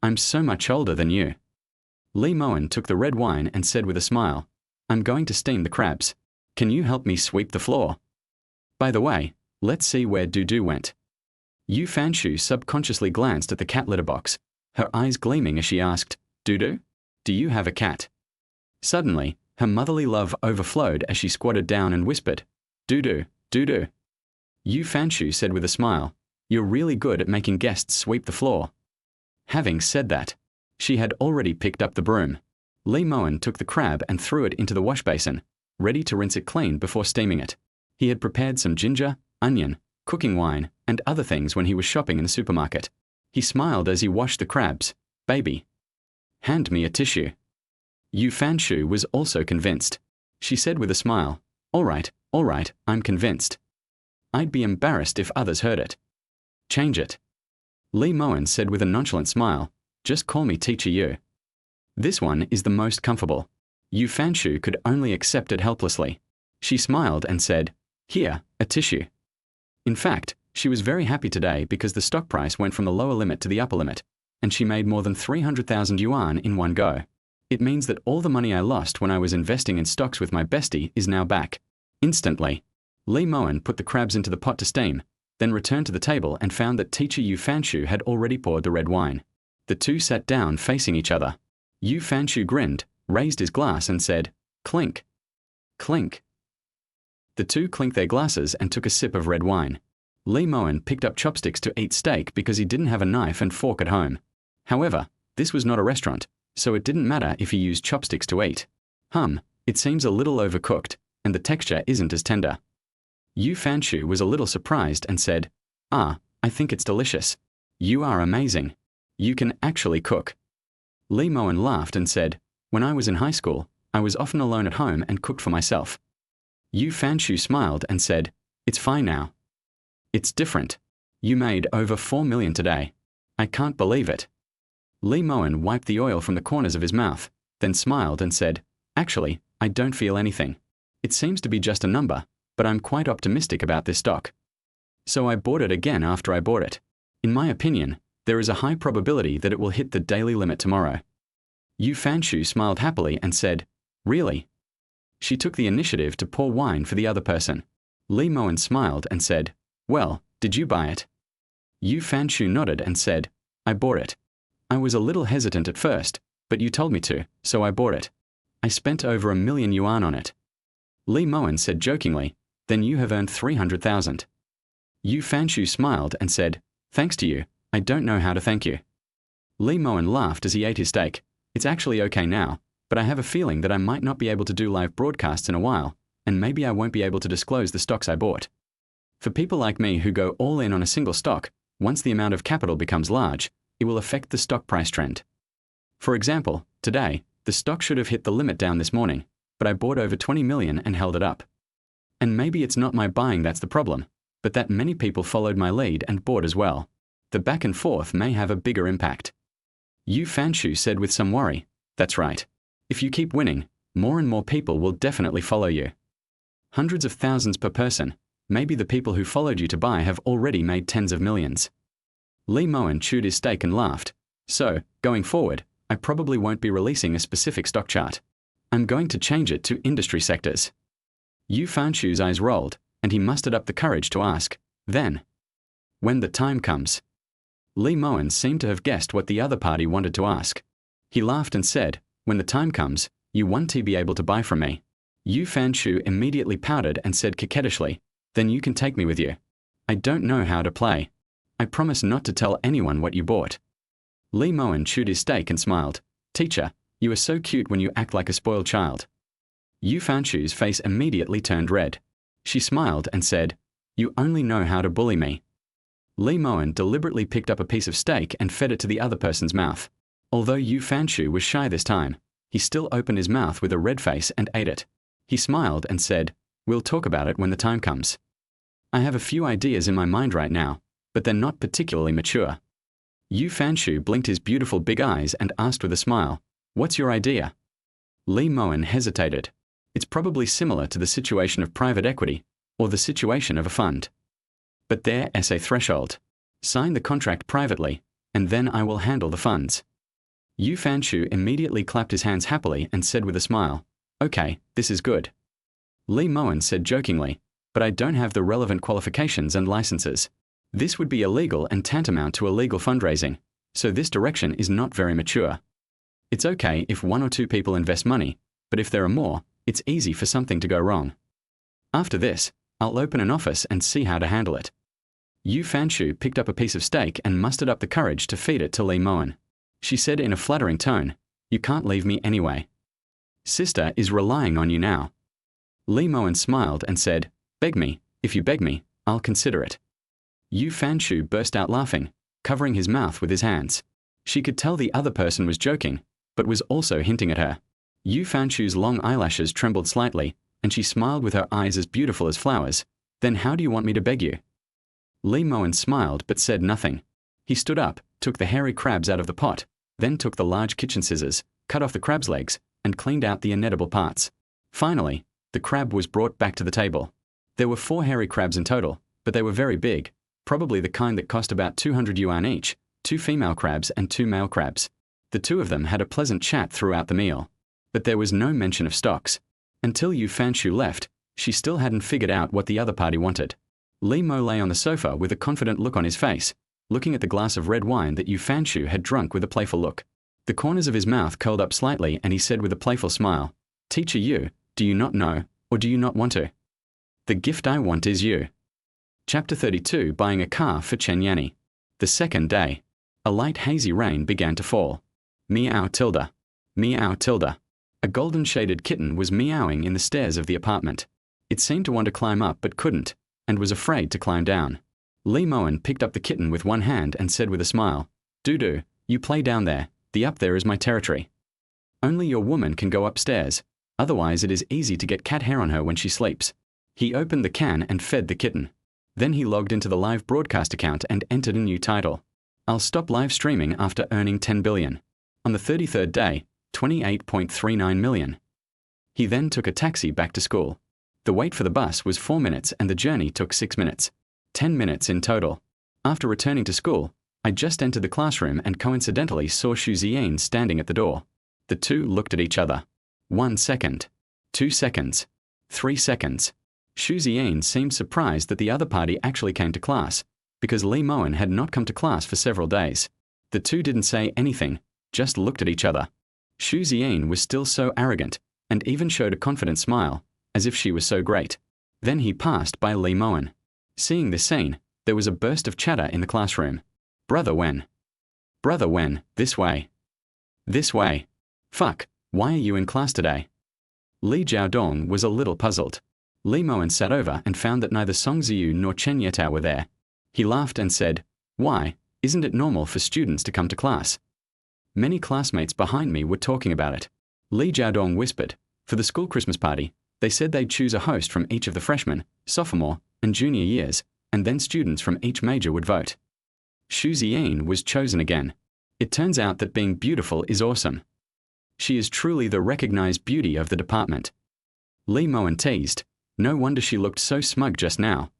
I'm so much older than you." Lee Mowen took the red wine and said with a smile, "I'm going to steam the crabs. Can you help me sweep the floor? By the way, let's see where Dudu went." Yu Fanshu subconsciously glanced at the cat litter box, her eyes gleaming as she asked, "Dudu, do you have a cat?" Suddenly, her motherly love overflowed as she squatted down and whispered, "Dudu, Dudu." Yu Fanshu said with a smile, "You're really good at making guests sweep the floor." Having said that, she had already picked up the broom. Lee Mowen took the crab and threw it into the wash basin, ready to rinse it clean before steaming it. He had prepared some ginger, onion, cooking wine, and other things when he was shopping in the supermarket. He smiled as he washed the crabs. "Baby, hand me a tissue." Yu Fanshu was also convinced. She said with a smile, all right, I'm convinced. I'd be embarrassed if others heard it." "Change it." Lee Mowen said with a nonchalant smile, "Just call me Teacher Yu. This one is the most comfortable." Yu Fanshu could only accept it helplessly. She smiled and said, "Here, a tissue." In fact, she was very happy today because the stock price went from the lower limit to the upper limit, and she made more than 300,000 yuan in one go. It means that all the money I lost when I was investing in stocks with my bestie is now back. Instantly. Lee Mowen put the crabs into the pot to steam, then returned to the table and found that Teacher Yu Fanshu had already poured the red wine. The two sat down facing each other. Yu Fanshu grinned, raised his glass and said, "Clink. Clink." The two clinked their glasses and took a sip of red wine. Lee Mowen picked up chopsticks to eat steak because he didn't have a knife and fork at home. However, this was not a restaurant, so it didn't matter if he used chopsticks to eat. It seems a little overcooked, and the texture isn't as tender. Yu Fanshu was a little surprised and said, "I think it's delicious. You are amazing. You can actually cook." Lee Mowen laughed and said, "When I was in high school, I was often alone at home and cooked for myself." Yu Fanshu smiled and said, "It's fine now. It's different. You made over 4 million today. I can't believe it." Lee Mowen wiped the oil from the corners of his mouth, then smiled and said, "Actually, I don't feel anything. It seems to be just a number, but I'm quite optimistic about this stock. So I bought it again after I bought it. In my opinion, there is a high probability that it will hit the daily limit tomorrow." Yu Fanshu smiled happily and said, "Really?" She took the initiative to pour wine for the other person. Lee Mowen smiled and said, "Well, did you buy it?" Yu Fanshu nodded and said, "I bought it. I was a little hesitant at first, but you told me to, so I bought it. I spent over 1 million yuan on it." Lee Mowen said jokingly, "Then you have earned 300,000. Yu Fanshu smiled and said, "Thanks to you, I don't know how to thank you." Lee Mowen laughed as he ate his steak. "It's actually okay now, but I have a feeling that I might not be able to do live broadcasts in a while, and maybe I won't be able to disclose the stocks I bought. For people like me who go all in on a single stock, once the amount of capital becomes large, it will affect the stock price trend. For example, today, The stock should have hit the limit down this morning, but I bought over 20 million and held it up. And maybe it's not my buying that's the problem, but that many people followed my lead and bought as well. The back and forth may have a bigger impact. Yu Fanshu said with some worry, that's right. If you keep winning, more and more people will definitely follow you. Hundreds of thousands per person, maybe the people who followed you to buy have already made tens of millions. Lee Mowen chewed his steak and laughed. So, going forward, I probably won't be releasing a specific stock chart. I'm going to change it to industry sectors. Yu Fanshu's eyes rolled, and he mustered up the courage to ask, then? When the time comes. Lee Mowen seemed to have guessed what the other party wanted to ask. He laughed and said, when the time comes, you won't be able to buy from me. Yu Fanshu immediately pouted and said coquettishly, then you can take me with you. I don't know how to play. I promise not to tell anyone what you bought. Lee Mowen chewed his steak and smiled. Teacher, you are so cute when you act like a spoiled child. Yu Fanshu's face immediately turned red. She smiled and said, you only know how to bully me. Lee Mowen deliberately picked up a piece of steak and fed it to the other person's mouth. Although Yu Fanshu was shy this time, he still opened his mouth with a red face and ate it. He smiled and said, we'll talk about it when the time comes. I have a few ideas in my mind right now, but they're not particularly mature. Yu Fanshu blinked his beautiful big eyes and asked with a smile, what's your idea? Lee Mowen hesitated. It's probably similar to the situation of private equity, or the situation of a fund. But there's a threshold. Sign the contract privately, and then I will handle the funds. Yu Fanshu immediately clapped his hands happily and said with a smile, okay, this is good. Lee Mowen said jokingly, but I don't have the relevant qualifications and licenses. This would be illegal and tantamount to illegal fundraising, so this direction is not very mature. It's okay if 1 or 2 people invest money, but if there are more, it's easy for something to go wrong. After this, I'll open an office and see how to handle it. Yu Fanshu picked up a piece of steak and mustered up the courage to feed it to Lee Mowen. She said in a flattering tone, you can't leave me anyway. Sister is relying on you now. Lee Mowen smiled and said, beg me, if you beg me, I'll consider it. Yu Fanshu burst out laughing, covering his mouth with his hands. She could tell the other person was joking, but was also hinting at her. Yu Fanshu's long eyelashes trembled slightly, and she smiled with her eyes as beautiful as flowers. Then how do you want me to beg you? Lee Mowen smiled but said nothing. He stood up, took the hairy crabs out of the pot, then took the large kitchen scissors, cut off the crab's legs, and cleaned out the inedible parts. Finally, the crab was brought back to the table. There were 4 hairy crabs in total, but they were very big, probably the kind that cost about 200 yuan each, 2 female crabs and 2 male crabs. The 2 of them had a pleasant chat throughout the meal. But there was no mention of stocks. Until Yu Fanshu left, she still hadn't figured out what the other party wanted. Lee Mo lay on the sofa with a confident look on his face, looking at the glass of red wine that Yu Fanshu had drunk with a playful look. The corners of his mouth curled up slightly and he said with a playful smile, Teacher Yu, do you not know, or do you not want to? The gift I want is you. Chapter 32, Buying a Car for Chen Yanni. The second day. A light hazy rain began to fall. Meow tilde. Meow tilde. A golden-shaded kitten was meowing in the stairs of the apartment. It seemed to want to climb up but couldn't, and was afraid to climb down. Lee Mowen picked up the kitten with one hand and said with a smile, Doo-doo, you play down there, the up there is my territory. Only your woman can go upstairs, otherwise it is easy to get cat hair on her when she sleeps. He opened the can and fed the kitten. Then he logged into the live broadcast account and entered a new title. I'll stop live streaming after earning 10 billion. On the 33rd day, 28.39 million. He then took a taxi back to school. The wait for the bus was 4 minutes and the journey took 6 minutes. 10 minutes in total. After returning to school, I just entered the classroom and coincidentally saw Ziyin standing at the door. The two looked at each other. 1 second. 2 seconds. 3 seconds. Ziyin seemed surprised that the other party actually came to class, because Lee Mowen had not come to class for several days. The two didn't say anything, just looked at each other. Ziyin was still so arrogant, and even showed a confident smile, as if she was so great. Then he passed by Lee Mowen. Seeing this scene, there was a burst of chatter in the classroom. Brother Wen. Brother Wen, this way. This way. Fuck, why are you in class today? Li Jiaodong was a little puzzled. Lee Mowen sat over and found that neither Song Ziyu nor Chen Yetao were there. He laughed and said, Why, isn't it normal for students to come to class? Many classmates behind me were talking about it. Li Jiaodong whispered. For the school Christmas party, they said they'd choose a host from each of the freshman, sophomore, and junior years, and then students from each major would vote. Ziyin was chosen again. It turns out that being beautiful is awesome. She is truly the recognized beauty of the department. Li Mowen teased. No wonder she looked so smug just now.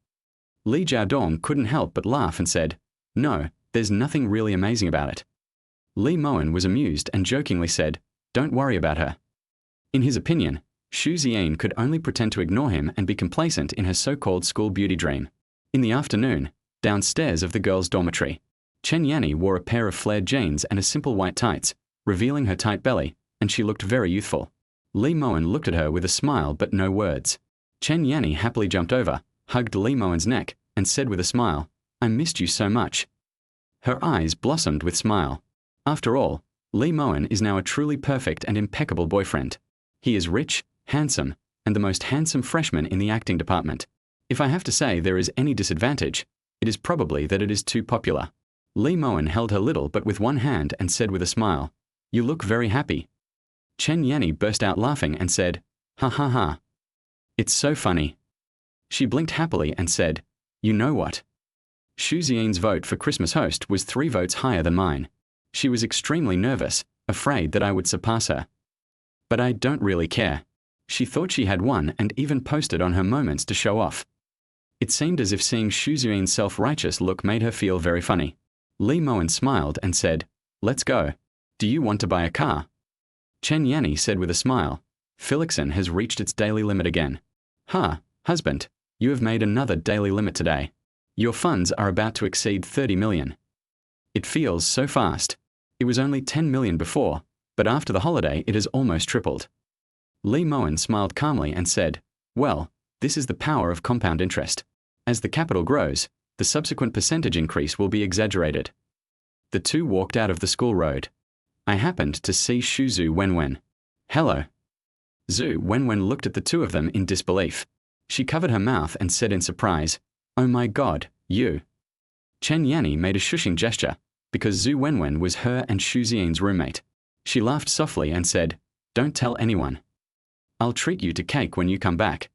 Li Jiaodong couldn't help but laugh and said, "No, there's nothing really amazing about it." Li Mowen was amused and jokingly said, "Don't worry about her." In his opinion, Ziyin could only pretend to ignore him and be complacent in her so-called school beauty dream. In the afternoon, downstairs of the girls' dormitory, Chen Yanni wore a pair of flared jeans and a simple white tights, revealing her tight belly, and she looked very youthful. Li Mowen looked at her with a smile but no words. Chen Yanni happily jumped over, hugged Li Mowen's neck, and said with a smile, "I missed you so much." Her eyes blossomed with smile. After all, Li Mowen is now a truly perfect and impeccable boyfriend. He is rich, handsome, and the most handsome freshman in the acting department. If I have to say there is any disadvantage, it is probably that it is too popular. Li Mowen held her little but with one hand and said with a smile, "You look very happy." Chen Yanni burst out laughing and said, "Ha ha ha. It's so funny." She blinked happily and said, "You know what? Ziyin's vote for Christmas host was 3 votes higher than mine. She was extremely nervous, afraid that I would surpass her. But I don't really care. She thought she had won and even posted on her moments to show off." It seemed as if seeing Ziyin's self-righteous look made her feel very funny. Li Mowen smiled and said, "Let's go. Do you want to buy a car?" Chen Yanni said with a smile, "Felixson has reached its daily limit again." "Ha, husband, you have made another daily limit today. Your funds are about to exceed 30 million. It feels so fast. It was only 10 million before, but after the holiday it has almost tripled." Li Mowen smiled calmly and said, "Well, this is the power of compound interest. As the capital grows, the subsequent percentage increase will be exaggerated." The two walked out of the school road. I happened to see Zhu Wenwen. "Hello." Zhu Wenwen looked at the two of them in disbelief. She covered her mouth and said in surprise, "Oh my God, you." Chen Yanni made a shushing gesture, because Zhu Wenwen was her and Ziyin's roommate. She laughed softly and said, "Don't tell anyone. I'll treat you to cake when you come back."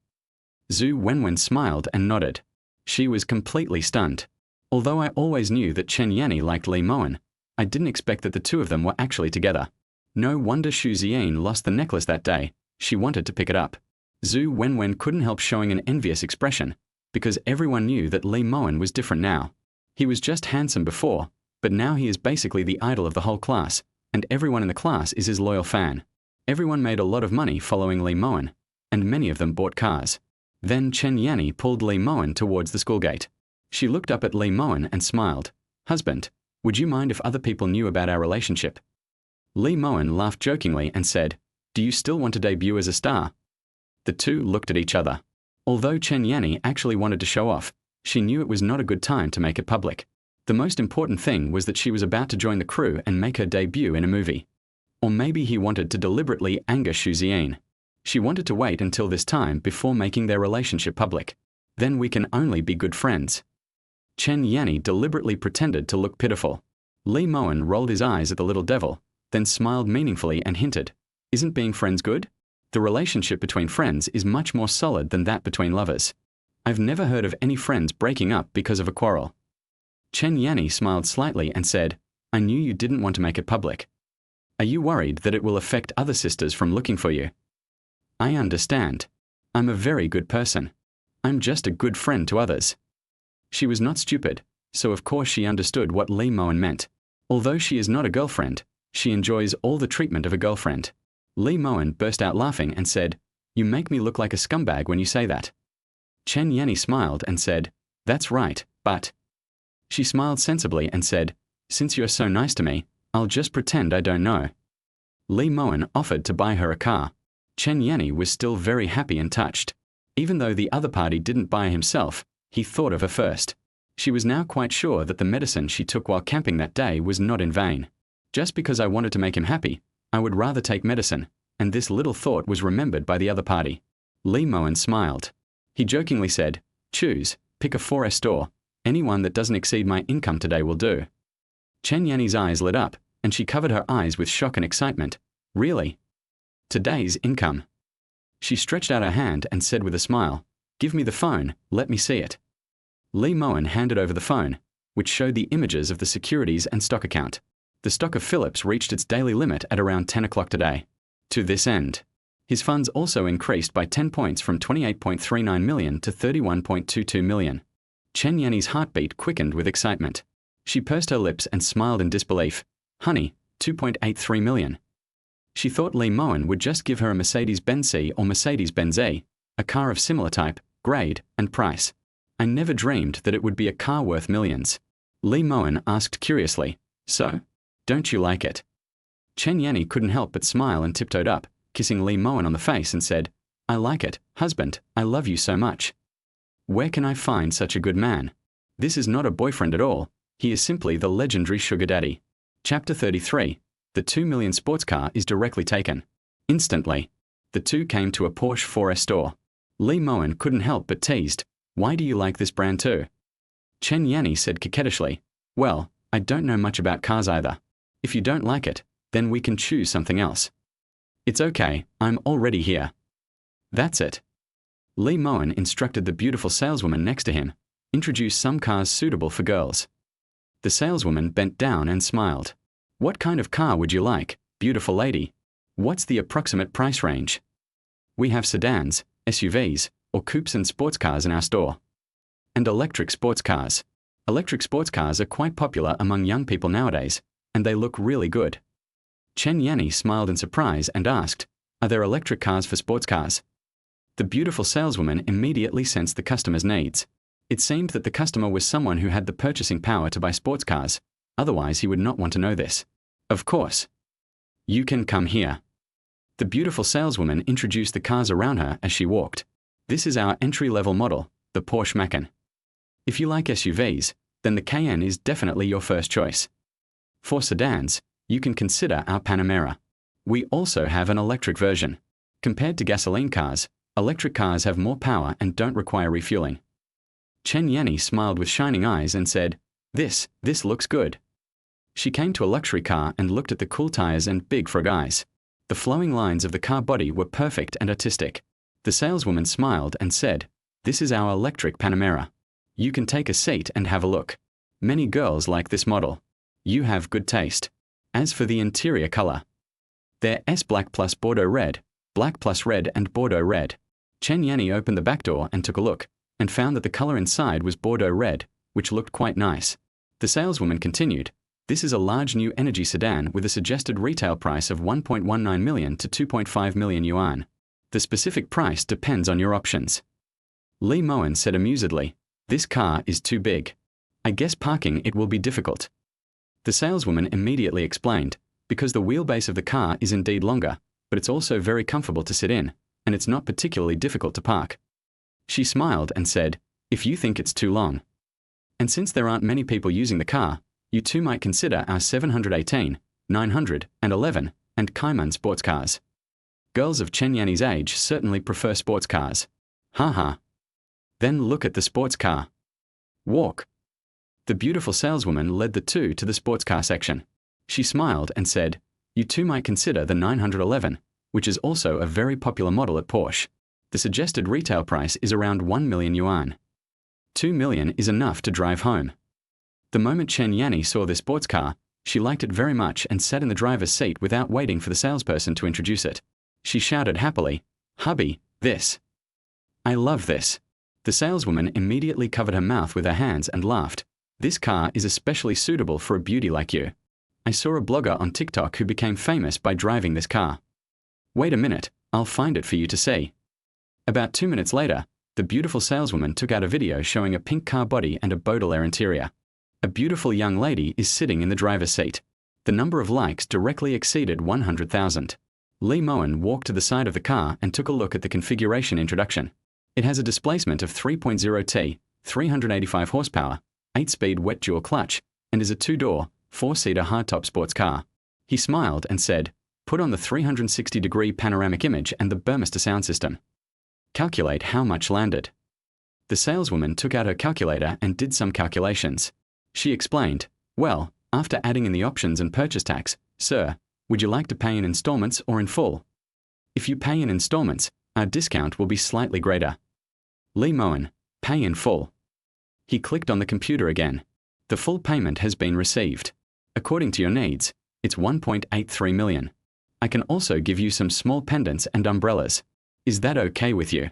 Zhu Wenwen smiled and nodded. She was completely stunned. Although I always knew that Chen Yanni liked Li Mowen, I didn't expect that the two of them were actually together. No wonder Ziyin lost the necklace that day. She wanted to pick it up. Zhu Wenwen couldn't help showing an envious expression, because everyone knew that Li Mowen was different now. He was just handsome before, but now he is basically the idol of the whole class, and everyone in the class is his loyal fan. Everyone made a lot of money following Li Mowen, and many of them bought cars. Then Chen Yanni pulled Li Mowen towards the school gate. She looked up at Li Mowen and smiled. "Husband, would you mind if other people knew about our relationship?" Li Mowen laughed jokingly and said, "Do you still want to debut as a star?" The two looked at each other. Although Chen Yanni actually wanted to show off, she knew it was not a good time to make it public. The most important thing was that she was about to join the crew and make her debut in a movie. Or maybe he wanted to deliberately anger Ziyin. She wanted to wait until this time before making their relationship public. Then we can only be good friends. Chen Yanni deliberately pretended to look pitiful. Li Mowen rolled his eyes at the little devil, then smiled meaningfully and hinted, "Isn't being friends good? The relationship between friends is much more solid than that between lovers. I've never heard of any friends breaking up because of a quarrel." Chen Yanni smiled slightly and said, "I knew you didn't want to make it public. Are you worried that it will affect other sisters from looking for you?" "I understand. I'm a very good person. I'm just a good friend to others." She was not stupid, so of course she understood what Li Mowen meant. Although she is not a girlfriend, she enjoys all the treatment of a girlfriend. Li Mowen burst out laughing and said, "You make me look like a scumbag when you say that." Chen Yanni smiled and said, "That's right, but..." She smiled sensibly and said, "Since you're so nice to me, I'll just pretend I don't know." Li Mowen offered to buy her a car. Chen Yanni was still very happy and touched. Even though the other party didn't buy himself, he thought of her first. She was now quite sure that the medicine she took while camping that day was not in vain. Just because I wanted to make him happy, I would rather take medicine, and this little thought was remembered by the other party. Li Mowen smiled. He jokingly said, "Choose, pick a foresee store. Anyone that doesn't exceed my income today will do." Chen Yanni's eyes lit up, and she covered her eyes with shock and excitement. "Really?" Today's income. She stretched out her hand and said with a smile, "Give me the phone, let me see it." Lee Mowen handed over the phone, which showed the images of the securities and stock account. The stock of Philips reached its daily limit at around 10 o'clock today. To this end, his funds also increased by 10 points from 28.39 million to 31.22 million. Chen Yanni's heartbeat quickened with excitement. She pursed her lips and smiled in disbelief. Honey, 2.83 million. She thought Lee Mowen would just give her a Mercedes-Benz C or Mercedes-Benz E, a car of similar type, grade, and price. I never dreamed that it would be a car worth millions. Lee Mowen asked curiously, "So, don't you like it?" Chen Yanni couldn't help but smile and tiptoed up, kissing Lee Mowen on the face and said, "I like it, husband, I love you so much. Where can I find such a good man? This is not a boyfriend at all, he is simply the legendary sugar daddy." Chapter 33. The 2 million sports car is directly taken. Instantly, the two came to a Porsche 4S store. Lee Mowen couldn't help but teased, "Why do you like this brand too?" Chen Yanni said coquettishly, "Well, I don't know much about cars either. If you don't like it, then we can choose something else." "It's okay, I'm already here." "That's it." Lee Mowen instructed the beautiful saleswoman next to him, "Introduce some cars suitable for girls." The saleswoman bent down and smiled. "What kind of car would you like, beautiful lady? What's the approximate price range?" "We have sedans, SUVs, or coupes and sports cars in our store. And electric sports cars. Electric sports cars are quite popular among young people nowadays, and they look really good." Chen Yanni smiled in surprise and asked, "Are there electric cars for sports cars?" The beautiful saleswoman immediately sensed the customer's needs. It seemed that the customer was someone who had the purchasing power to buy sports cars, otherwise he would not want to know this. "Of course. You can come here." The beautiful saleswoman introduced the cars around her as she walked. "This is our entry-level model, the Porsche Macan. If you like SUVs, then the Cayenne is definitely your first choice. For sedans, you can consider our Panamera. We also have an electric version. Compared to gasoline cars, electric cars have more power and don't require refueling." Chen Yanni smiled with shining eyes and said, This looks good." She came to a luxury car and looked at the cool tires and big frog eyes. The flowing lines of the car body were perfect and artistic. The saleswoman smiled and said, "This is our electric Panamera. You can take a seat and have a look. Many girls like this model. You have good taste. As for the interior color, they're S-black plus Bordeaux red, black plus red and Bordeaux red." Chen Yanni opened the back door and took a look, and found that the color inside was Bordeaux red, which looked quite nice. The saleswoman continued, "This is a large new energy sedan with a suggested retail price of 1.19 million to 2.5 million yuan. The specific price depends on your options." Lee Mowen said amusedly, "This car is too big. I guess parking it will be difficult." The saleswoman immediately explained, "Because the wheelbase of the car is indeed longer, but it's also very comfortable to sit in, and it's not particularly difficult to park." She smiled and said, "If you think it's too long. And since there aren't many people using the car, you too might consider our 718, 911, and Cayman sports cars. Girls of Chen Yanni's age certainly prefer sports cars." "Ha. Then look at the sports car. Walk." The beautiful saleswoman led the two to the sports car section. She smiled and said, "You too might consider the 911, which is also a very popular model at Porsche. The suggested retail price is around 1 million yuan. 2 million is enough to drive home." The moment Chen Yanni saw this sports car, she liked it very much and sat in the driver's seat without waiting for the salesperson to introduce it. She shouted happily, "Hubby, this. I love this." The saleswoman immediately covered her mouth with her hands and laughed. "This car is especially suitable for a beauty like you. I saw a blogger on TikTok who became famous by driving this car. Wait a minute, I'll find it for you to see." About 2 minutes later, the beautiful saleswoman took out a video showing a pink car body and a Baudelaire interior. A beautiful young lady is sitting in the driver's seat. The number of likes directly exceeded 100,000. Lee Mowen walked to the side of the car and took a look at the configuration introduction. It has a displacement of 3.0 T, 385 horsepower, 8-speed wet dual clutch, and is a 2-door, 4-seater hardtop sports car. He smiled and said, "Put on the 360-degree panoramic image and the Burmester sound system. Calculate how much landed." The saleswoman took out her calculator and did some calculations. She explained, "Well, after adding in the options and purchase tax, sir, would you like to pay in installments or in full?" If you pay in installments, our discount will be slightly greater. Lee Mowen, pay in full. He clicked on the computer again. The full payment has been received. According to your needs, it's 1.83 million. I can also give you some small pendants and umbrellas. Is that okay with you?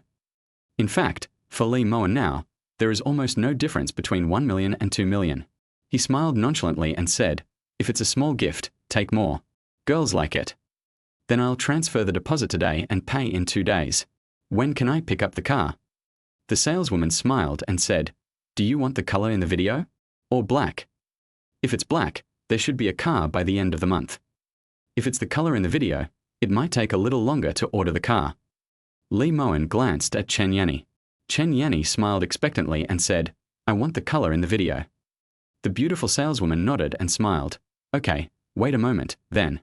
In fact, for Lee Mowen now, there is almost no difference between 1 million and 2 million. He smiled nonchalantly and said, if it's a small gift, take more. Girls like it. Then I'll transfer the deposit today and pay in 2 days. When can I pick up the car? The saleswoman smiled and said, do you want the color in the video? Or black? If it's black, there should be a car by the end of the month. If it's the color in the video, it might take a little longer to order the car. Lee Mowen glanced at Chen Yanni. Chen Yanni smiled expectantly and said, I want the color in the video. The beautiful saleswoman nodded and smiled. Okay, wait a moment, then.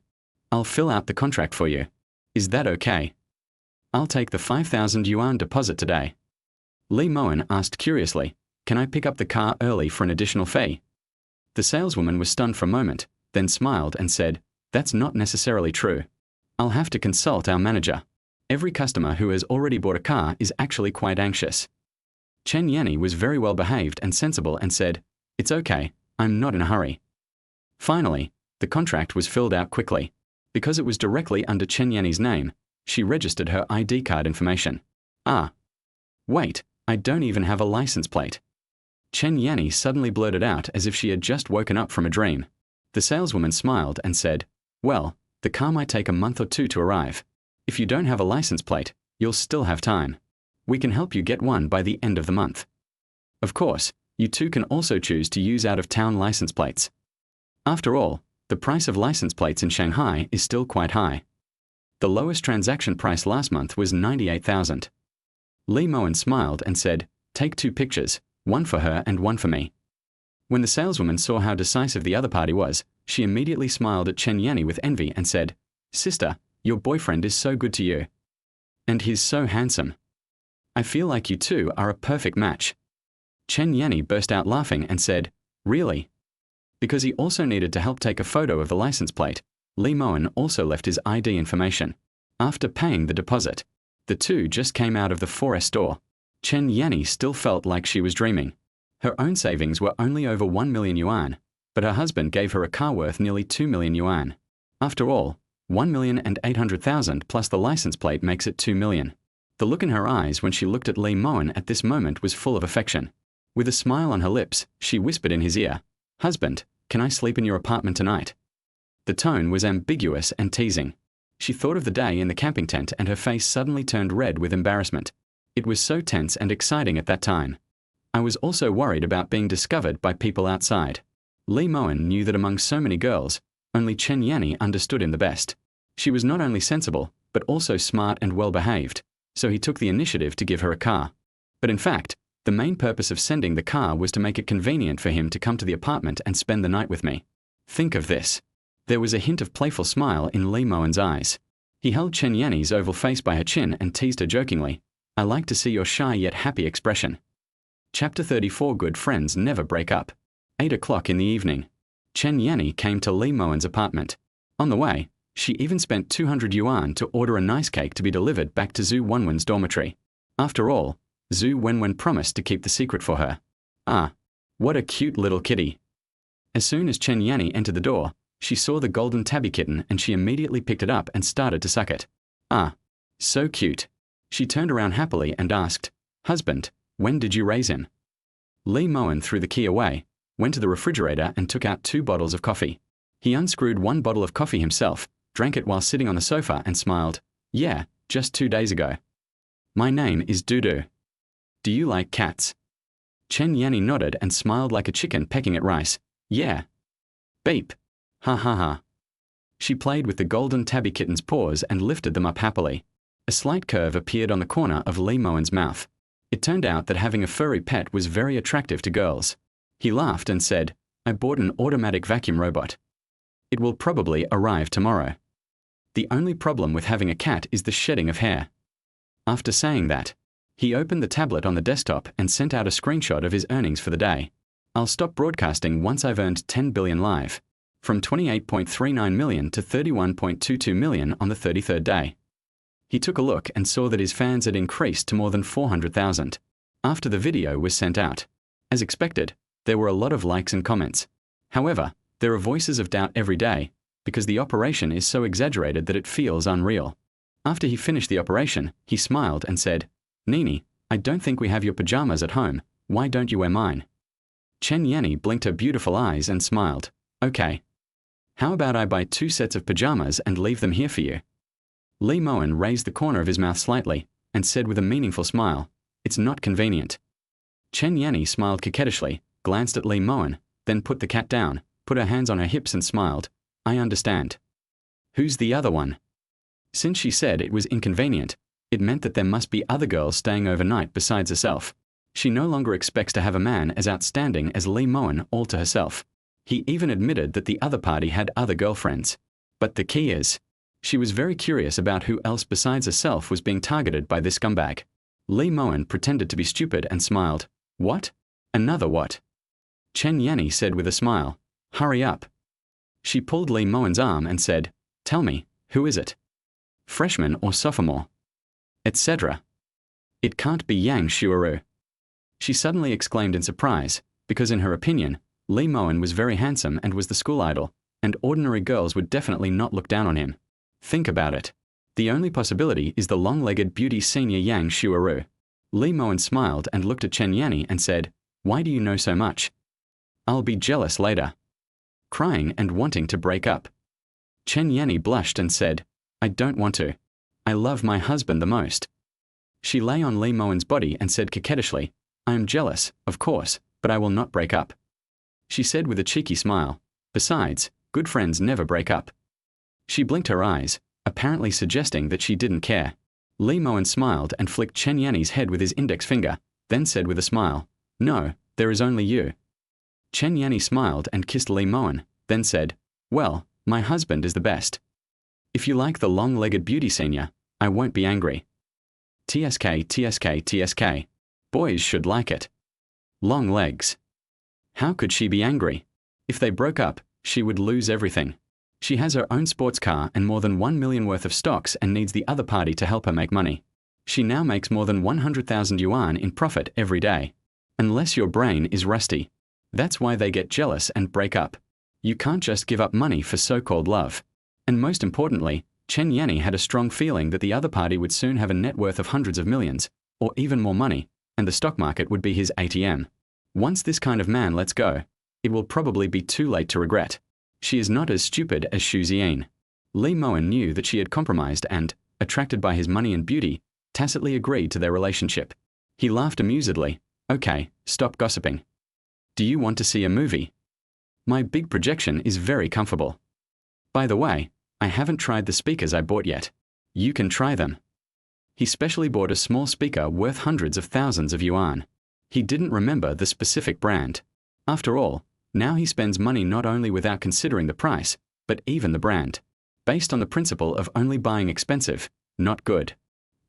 I'll fill out the contract for you. Is that okay? I'll take the 5,000 yuan deposit today. Lee Mowen asked curiously, can I pick up the car early for an additional fee? The saleswoman was stunned for a moment, then smiled and said, that's not necessarily true. I'll have to consult our manager. Every customer who has already bought a car is actually quite anxious. Chen Yanni was very well behaved and sensible and said, it's okay, I'm not in a hurry. Finally, the contract was filled out quickly. Because it was directly under Chen Yanni's name, she registered her ID card information. Ah. Wait, I don't even have a license plate. Chen Yanni suddenly blurted out as if she had just woken up from a dream. The saleswoman smiled and said, well, the car might take a month or two to arrive. If you don't have a license plate, you'll still have time. We can help you get one by the end of the month. Of course, you too can also choose to use out-of-town license plates. After all, the price of license plates in Shanghai is still quite high. The lowest transaction price last month was 98,000. Lee Mowen smiled and said, take 2 pictures, one for her and one for me. When the saleswoman saw how decisive the other party was, she immediately smiled at Chen Yanni with envy and said, sister, your boyfriend is so good to you. And he's so handsome. I feel like you two are a perfect match. Chen Yanni burst out laughing and said, really? Because he also needed to help take a photo of the license plate, Lee Mowen also left his ID information. After paying the deposit, the two just came out of the foresee store. Chen Yanni still felt like she was dreaming. Her own savings were only over 1 million yuan, but her husband gave her a car worth nearly 2 million yuan. After all, 1,800,000 plus the license plate makes it 2 million. The look in her eyes when she looked at Lee Mowen at this moment was full of affection. With a smile on her lips, she whispered in his ear, husband, can I sleep in your apartment tonight? The tone was ambiguous and teasing. She thought of the day in the camping tent and her face suddenly turned red with embarrassment. It was so tense and exciting at that time. I was also worried about being discovered by people outside. Lee Mowen knew that among so many girls, only Chen Yanni understood him the best. She was not only sensible, but also smart and well-behaved, so he took the initiative to give her a car. But in fact, the main purpose of sending the car was to make it convenient for him to come to the apartment and spend the night with me. Think of this. There was a hint of playful smile in Lee Mowen's eyes. He held Chen Yanni's oval face by her chin and teased her jokingly, I like to see your shy yet happy expression. Chapter 34 Good friends never break up. 8 o'clock in the evening. Chen Yanni came to Lee Mowen's apartment. On the way, she even spent 200 yuan to order a nice cake to be delivered back to Zhu Wenwen's dormitory. After all, Zhu Wenwen promised to keep the secret for her. Ah, what a cute little kitty. As soon as Chen Yanni entered the door, she saw the golden tabby kitten and she immediately picked it up and started to suck it. Ah, so cute. She turned around happily and asked, husband, when did you raise him? Lee Mowen threw the key away, went to the refrigerator and took out 2 bottles of coffee. He unscrewed 1 bottle of coffee himself, drank it while sitting on the sofa and smiled. Yeah, just 2 days ago. My name is Dudu. Do you like cats? Chen Yanni nodded and smiled like a chicken pecking at rice. Yeah. Beep. Ha ha ha. She played with the golden tabby kitten's paws and lifted them up happily. A slight curve appeared on the corner of Lee Mowen's mouth. It turned out that having a furry pet was very attractive to girls. He laughed and said, I bought an automatic vacuum robot. It will probably arrive tomorrow. The only problem with having a cat is the shedding of hair. After saying that, he opened the tablet on the desktop and sent out a screenshot of his earnings for the day. I'll stop broadcasting once I've earned 10 billion live, from 28.39 million to 31.22 million on the 33rd day. He took a look and saw that his fans had increased to more than 400,000 after the video was sent out. As expected, there were a lot of likes and comments. However, there are voices of doubt every day because the operation is so exaggerated that it feels unreal. After he finished the operation, he smiled and said, "Nini, I don't think we have your pajamas at home. Why don't you wear mine?" Chen Yanni blinked her beautiful eyes and smiled. "Okay. How about I buy 2 sets of pajamas and leave them here for you?" Lee Mowen raised the corner of his mouth slightly and said with a meaningful smile, "It's not convenient." Chen Yanni smiled coquettishly, glanced at Lee Mowen, then put the cat down, put her hands on her hips and smiled. "I understand. Who's the other one?" Since she said it was inconvenient, it meant that there must be other girls staying overnight besides herself. She no longer expects to have a man as outstanding as Lee Mowen all to herself. He even admitted that the other party had other girlfriends. But the key is, she was very curious about who else besides herself was being targeted by this scumbag. Lee Mowen pretended to be stupid and smiled. "What? Another what?" Chen Yanni said with a smile, "Hurry up." She pulled Lee Mowen's arm and said, "Tell me, who is it? Freshman or sophomore? Etc. It can't be Yang Shuaru." She suddenly exclaimed in surprise, because in her opinion, Lee Mowen was very handsome and was the school idol, and ordinary girls would definitely not look down on him. Think about it. The only possibility is the long-legged beauty senior Yang Shuaru. Lee Mowen smiled and looked at Chen Yanni and said, "Why do you know so much?" "I'll be jealous later." Crying and wanting to break up. Chen Yanni blushed and said, "I don't want to. I love my husband the most." She lay on Lee Mowen's body and said coquettishly, "I am jealous, of course, but I will not break up." She said with a cheeky smile, "Besides, good friends never break up." She blinked her eyes, apparently suggesting that she didn't care. Lee Mowen smiled and flicked Chen Yanni's head with his index finger, then said with a smile, "No, there is only you." Chen Yanni smiled and kissed Lee Mowen, then said, "Well, my husband is the best. If you like the long-legged beauty senior, I won't be angry. TSK, TSK, TSK. Boys should like it. Long legs." How could she be angry? If they broke up, she would lose everything. She has her own sports car and more than 1 million worth of stocks and needs the other party to help her make money. She now makes more than 100,000 yuan in profit every day. Unless your brain is rusty. That's why they get jealous and break up. You can't just give up money for so-called love. And most importantly, Chen Yanni had a strong feeling that the other party would soon have a net worth of hundreds of millions, or even more money, and the stock market would be his ATM. Once this kind of man lets go, it will probably be too late to regret. She is not as stupid as Ziyin. Lee Mowen knew that she had compromised and, attracted by his money and beauty, tacitly agreed to their relationship. He laughed amusedly. "Okay, stop gossiping. Do you want to see a movie? My big projection is very comfortable. By the way, I haven't tried the speakers I bought yet. You can try them." He specially bought a small speaker worth hundreds of thousands of yuan. He didn't remember the specific brand. After all, now he spends money not only without considering the price, but even the brand. Based on the principle of only buying expensive, not good.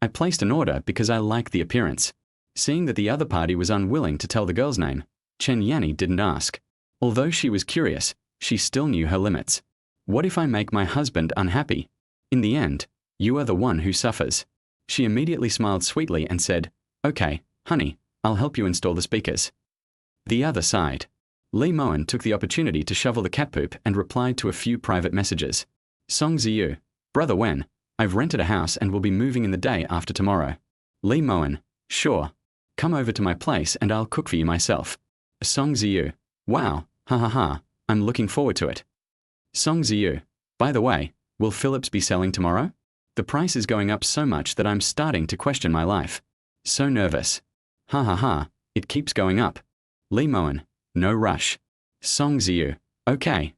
I placed an order because I liked the appearance. Seeing that the other party was unwilling to tell the girl's name, Chen Yanni didn't ask. Although she was curious, she still knew her limits. What if I make my husband unhappy? In the end, you are the one who suffers. She immediately smiled sweetly and said, "Okay, honey, I'll help you install the speakers." The other side. Lee Mowen took the opportunity to shovel the cat poop and replied to a few private messages. Song Ziyu, Brother Wen, I've rented a house and will be moving in the day after tomorrow. Lee Mowen, sure. Come over to my place and I'll cook for you myself. Song Ziyu, wow, ha ha ha, I'm looking forward to it. Song Ziyu, by the way, will Philips be selling tomorrow? The price is going up so much that I'm starting to question my life. So nervous. Ha ha ha, it keeps going up. Lee Mowen, no rush. Song Ziyu, okay.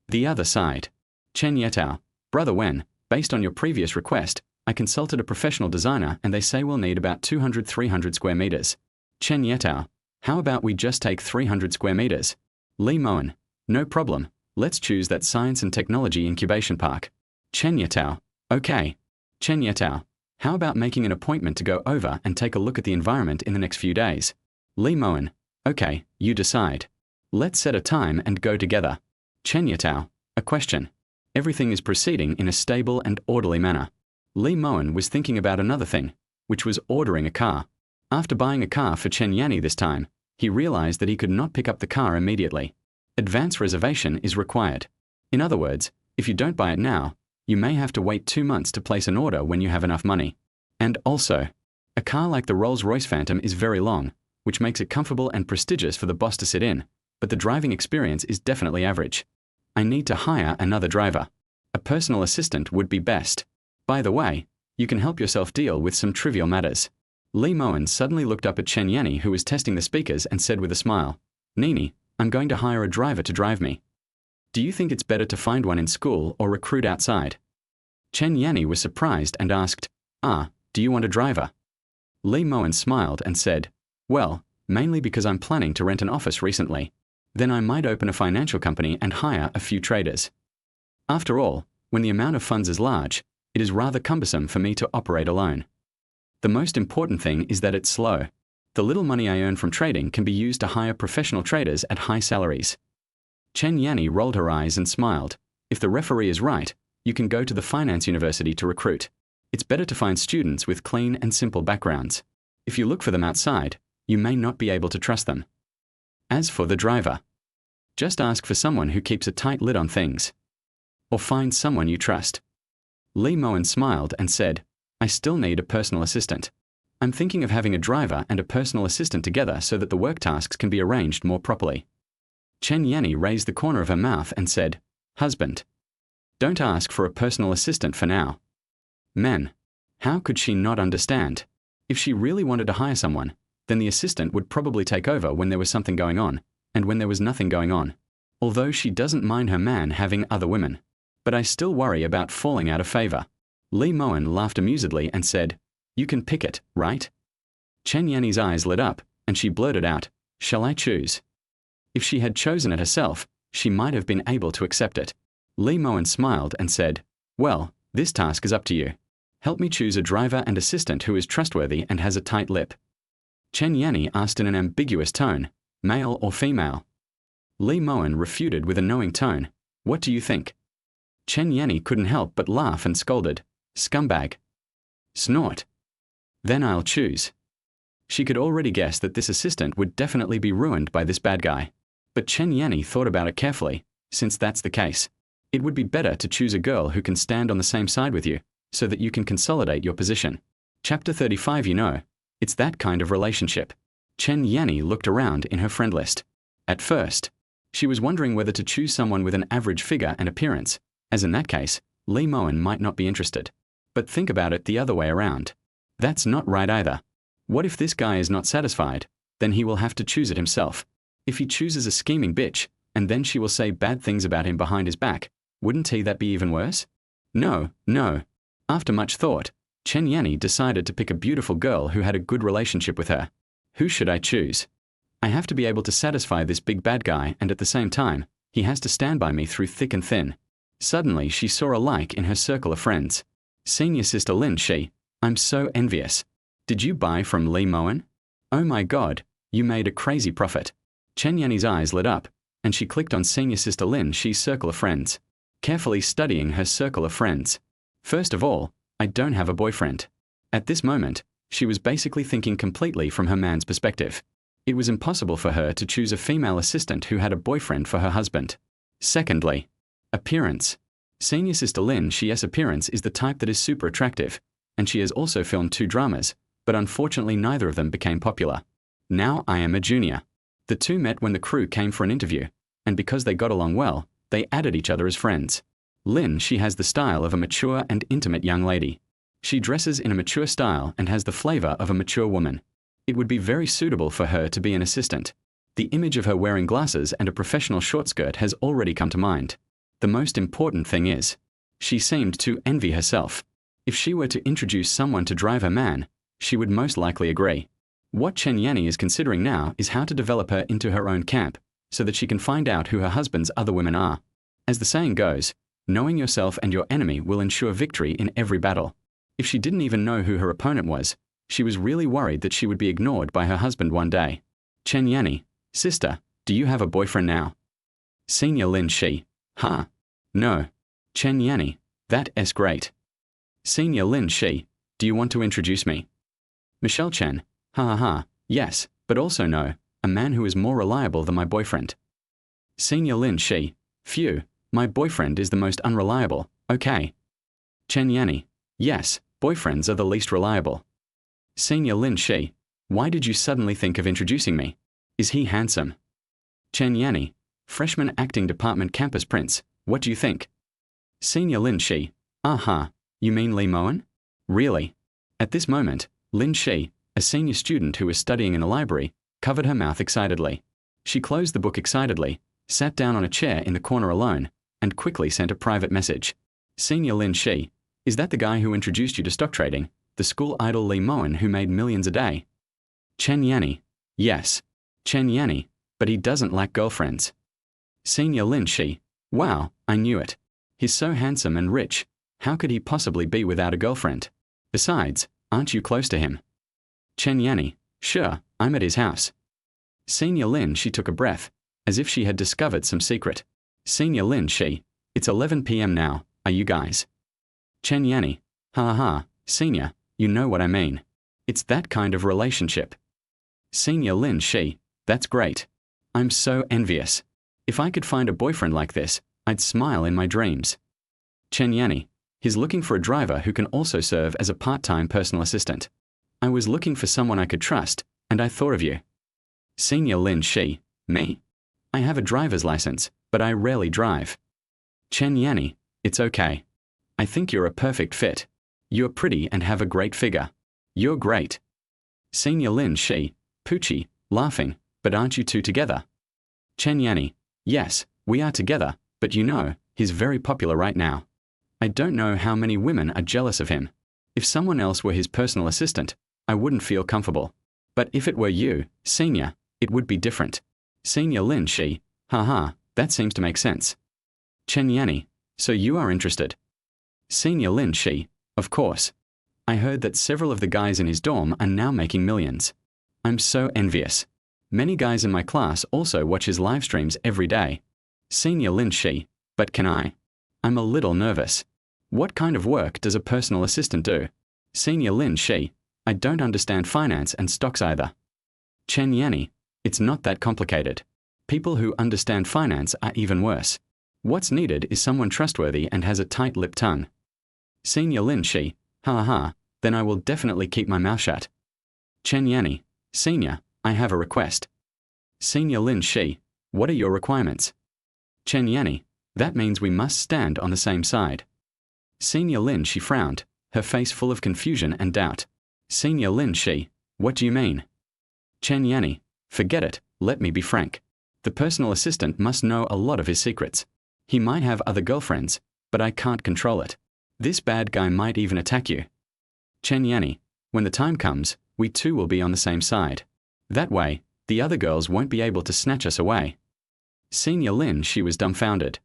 The other side. Chen Yetao, Brother Wen, based on your previous request, I consulted a professional designer and they say we'll need about 200-300 square meters. Chen Yetao, how about we just take 300 square meters? Lee Mowen, no problem, let's choose that science and technology incubation park. Chen Yetao, okay. Chen Yetao, how about making an appointment to go over and take a look at the environment in the next few days? Lee Mowen, okay, you decide. Let's set a time and go together. Chen Yetao, a question. Everything is proceeding in a stable and orderly manner. Lee Mowen was thinking about another thing, which was ordering a car. After buying a car for Chen Yanni this time, he realized that he could not pick up the car immediately. Advance reservation is required. In other words, if you don't buy it now, you may have to wait 2 months to place an order when you have enough money. And also, a car like the Rolls-Royce Phantom is very long, which makes it comfortable and prestigious for the boss to sit in, but the driving experience is definitely average. I need to hire another driver. A personal assistant would be best. By the way, you can help yourself deal with some trivial matters. Lee Mowen suddenly looked up at Chen Yanni, who was testing the speakers, and said with a smile, "Nini, I'm going to hire a driver to drive me. Do you think it's better to find one in school or recruit outside?" Chen Yanni was surprised and asked, "Do you want a driver?" Lee Mowen smiled and said, "Well, mainly because I'm planning to rent an office recently. Then I might open a financial company and hire a few traders. After all, when the amount of funds is large, it is rather cumbersome for me to operate alone. The most important thing is that it's slow. The little money I earn from trading can be used to hire professional traders at high salaries." Chen Yanni rolled her eyes and smiled. "If the referee is right, you can go to the finance university to recruit. It's better to find students with clean and simple backgrounds. If you look for them outside, you may not be able to trust them. As for the driver, just ask for someone who keeps a tight lid on things. Or find someone you trust." Lee Mowen smiled and said, "I still need a personal assistant. I'm thinking of having a driver and a personal assistant together so that the work tasks can be arranged more properly." Chen Yanni raised the corner of her mouth and said, "Husband, don't ask for a personal assistant for now." Men, how could she not understand? If she really wanted to hire someone, then the assistant would probably take over when there was something going on, and when there was nothing going on. Although she doesn't mind her man having other women. But I still worry about falling out of favor. Lee Mowen laughed amusedly and said, "You can pick it, right?" Chen Yanni's eyes lit up, and she blurted out, "Shall I choose?" If she had chosen it herself, she might have been able to accept it. Lee Mowen smiled and said, "Well, this task is up to you. Help me choose a driver and assistant who is trustworthy and has a tight lip." Chen Yanni asked in an ambiguous tone, "Male or female?" Lee Mowen refuted with a knowing tone, "What do you think?" Chen Yanni couldn't help but laugh and scolded, "Scumbag." Snort. "Then I'll choose." She could already guess that this assistant would definitely be ruined by this bad guy. But Chen Yanni thought about it carefully. Since that's the case, it would be better to choose a girl who can stand on the same side with you, so that you can consolidate your position. Chapter 35. It's that kind of relationship. Chen Yanni looked around in her friend list. At first, she was wondering whether to choose someone with an average figure and appearance, as in that case, Lee Mowen might not be interested. But think about it the other way around. That's not right either. What if this guy is not satisfied? Then he will have to choose it himself. If he chooses a scheming bitch, and then she will say bad things about him behind his back, wouldn't that be even worse? No. After much thought, Chen Yanni decided to pick a beautiful girl who had a good relationship with her. Who should I choose? I have to be able to satisfy this big bad guy, and at the same time, he has to stand by me through thick and thin. Suddenly she saw a like in her circle of friends. "Senior sister Lin, I'm so envious. Did you buy from Lee Mowen? Oh my God, you made a crazy profit." Chen Yanni's eyes lit up, and she clicked on senior sister Lin circle of friends, carefully studying her circle of friends. First of all, I don't have a boyfriend. At this moment, she was basically thinking completely from her man's perspective. It was impossible for her to choose a female assistant who had a boyfriend for her husband. Secondly, appearance. Senior sister Lin's appearance is the type that is super attractive, and she has also filmed 2 dramas, but unfortunately neither of them became popular. Now I am a junior. The two met when the crew came for an interview, and because they got along well, they added each other as friends. She has the style of a mature and intimate young lady. She dresses in a mature style and has the flavor of a mature woman. It would be very suitable for her to be an assistant. The image of her wearing glasses and a professional short skirt has already come to mind. The most important thing is, she seemed to envy herself. If she were to introduce someone to drive her man, she would most likely agree. What Chen Yanni is considering now is how to develop her into her own camp, so that she can find out who her husband's other women are. As the saying goes, knowing yourself and your enemy will ensure victory in every battle. If she didn't even know who her opponent was, she was really worried that she would be ignored by her husband one day. Chen Yanni, sister, do you have a boyfriend now? Senior Lin, no. Chen Yanni, that's great. Senior Lin Shi, do you want to introduce me? Michelle Chen, ha ha ha, yes, but also no, a man who is more reliable than my boyfriend. Senior Lin Shi, phew, my boyfriend is the most unreliable, okay. Chen Yanni, yes, boyfriends are the least reliable. Senior Lin Shi, why did you suddenly think of introducing me? Is he handsome? Chen Yanni, freshman acting department campus prince, what do you think? Senior Lin Shi, aha, you mean Lee Mowen? Really? At this moment, Lin Shi, a senior student who was studying in the library, covered her mouth excitedly. She closed the book excitedly, sat down on a chair in the corner alone, and quickly sent a private message. Senior Lin Shi, is that the guy who introduced you to stock trading, the school idol Lee Mowen who made millions a day? Chen Yanni, yes. Chen Yanni, but he doesn't lack girlfriends. Senior Lin Shi, wow, I knew it. He's so handsome and rich, how could he possibly be without a girlfriend? Besides, aren't you close to him? Chen Yanni, sure, I'm at his house. Senior Lin Shi took a breath, as if she had discovered some secret. Senior Lin Shi, it's 11 p.m. now, are you guys? Chen Yanni, ha ha, senior, you know what I mean. It's that kind of relationship. Senior Lin Shi, that's great. I'm so envious. If I could find a boyfriend like this, I'd smile in my dreams. Chen Yanni, he's looking for a driver who can also serve as a part-time personal assistant. I was looking for someone I could trust, and I thought of you. Senior Lin Shi, me? I have a driver's license, but I rarely drive. Chen Yanni, it's okay. I think you're a perfect fit. You're pretty and have a great figure. You're great. Senior Lin Shi, Poochie, laughing, but aren't you two together? Chen Yanni, yes, we are together, but you know, he's very popular right now. I don't know how many women are jealous of him. If someone else were his personal assistant, I wouldn't feel comfortable. But if it were you, senior, it would be different. Senior Lin Shi, haha, that seems to make sense. Chen Yanni, so you are interested? Senior Lin Shi, of course. I heard that several of the guys in his dorm are now making millions. I'm so envious. Many guys in my class also watch his live streams every day. Senior Lin Shi, but can I? I'm a little nervous. What kind of work does a personal assistant do? Senior Lin Shi, I don't understand finance and stocks either. Chen Yanni, it's not that complicated. People who understand finance are even worse. What's needed is someone trustworthy and has a tight-lipped tongue. Senior Lin Shi, ha ha, then I will definitely keep my mouth shut. Chen Yanni, senior, I have a request. Senior Lin Shi, what are your requirements? Chen Yanni, that means we must stand on the same side. Senior Lin Shi frowned, her face full of confusion and doubt. Senior Lin Shi, what do you mean? Chen Yanni, forget it, let me be frank. The personal assistant must know a lot of his secrets. He might have other girlfriends, but I can't control it. This bad guy might even attack you. Chen Yanni, when the time comes, we two will be on the same side. That way, the other girls won't be able to snatch us away. Senior Lin Shi was dumbfounded.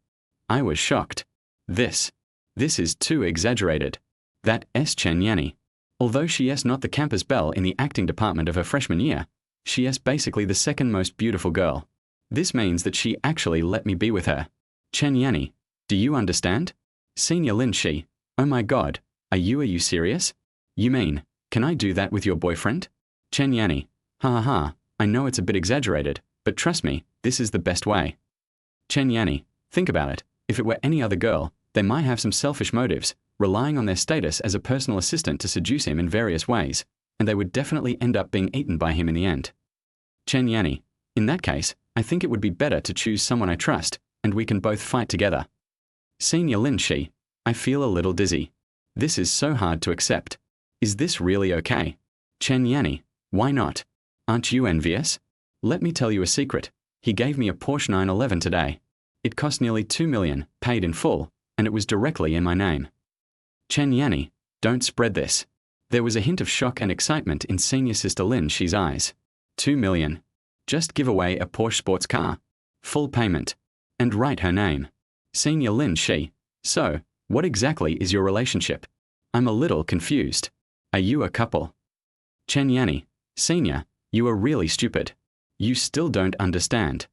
I was shocked. This is too exaggerated. That S Chen Yanni. Although she is not the campus belle in the acting department of her freshman year, she is basically the second most beautiful girl. This means that she actually let me be with her. Chen Yanni, do you understand? Senior Lin Shi, oh my god, are you serious? You mean, can I do that with your boyfriend? Chen Yanni, ha ha, I know it's a bit exaggerated, but trust me, this is the best way. Chen Yanni, think about it, if it were any other girl, they might have some selfish motives, relying on their status as a personal assistant to seduce him in various ways, and they would definitely end up being eaten by him in the end. Chen Yanni, in that case, I think it would be better to choose someone I trust, and we can both fight together. Senior Lin Shi, I feel a little dizzy. This is so hard to accept. Is this really okay? Chen Yanni, why not? Aren't you envious? Let me tell you a secret. He gave me a Porsche 911 today. It cost nearly 2 million, paid in full, and it was directly in my name. Chen Yanni, don't spread this. There was a hint of shock and excitement in senior sister Lin Shi's eyes. 2 million. Just give away a Porsche sports car. Full payment. And write her name. Senior Lin Shi. So, what exactly is your relationship? I'm a little confused. Are you a couple? Chen Yanni, senior, you are really stupid. You still don't understand.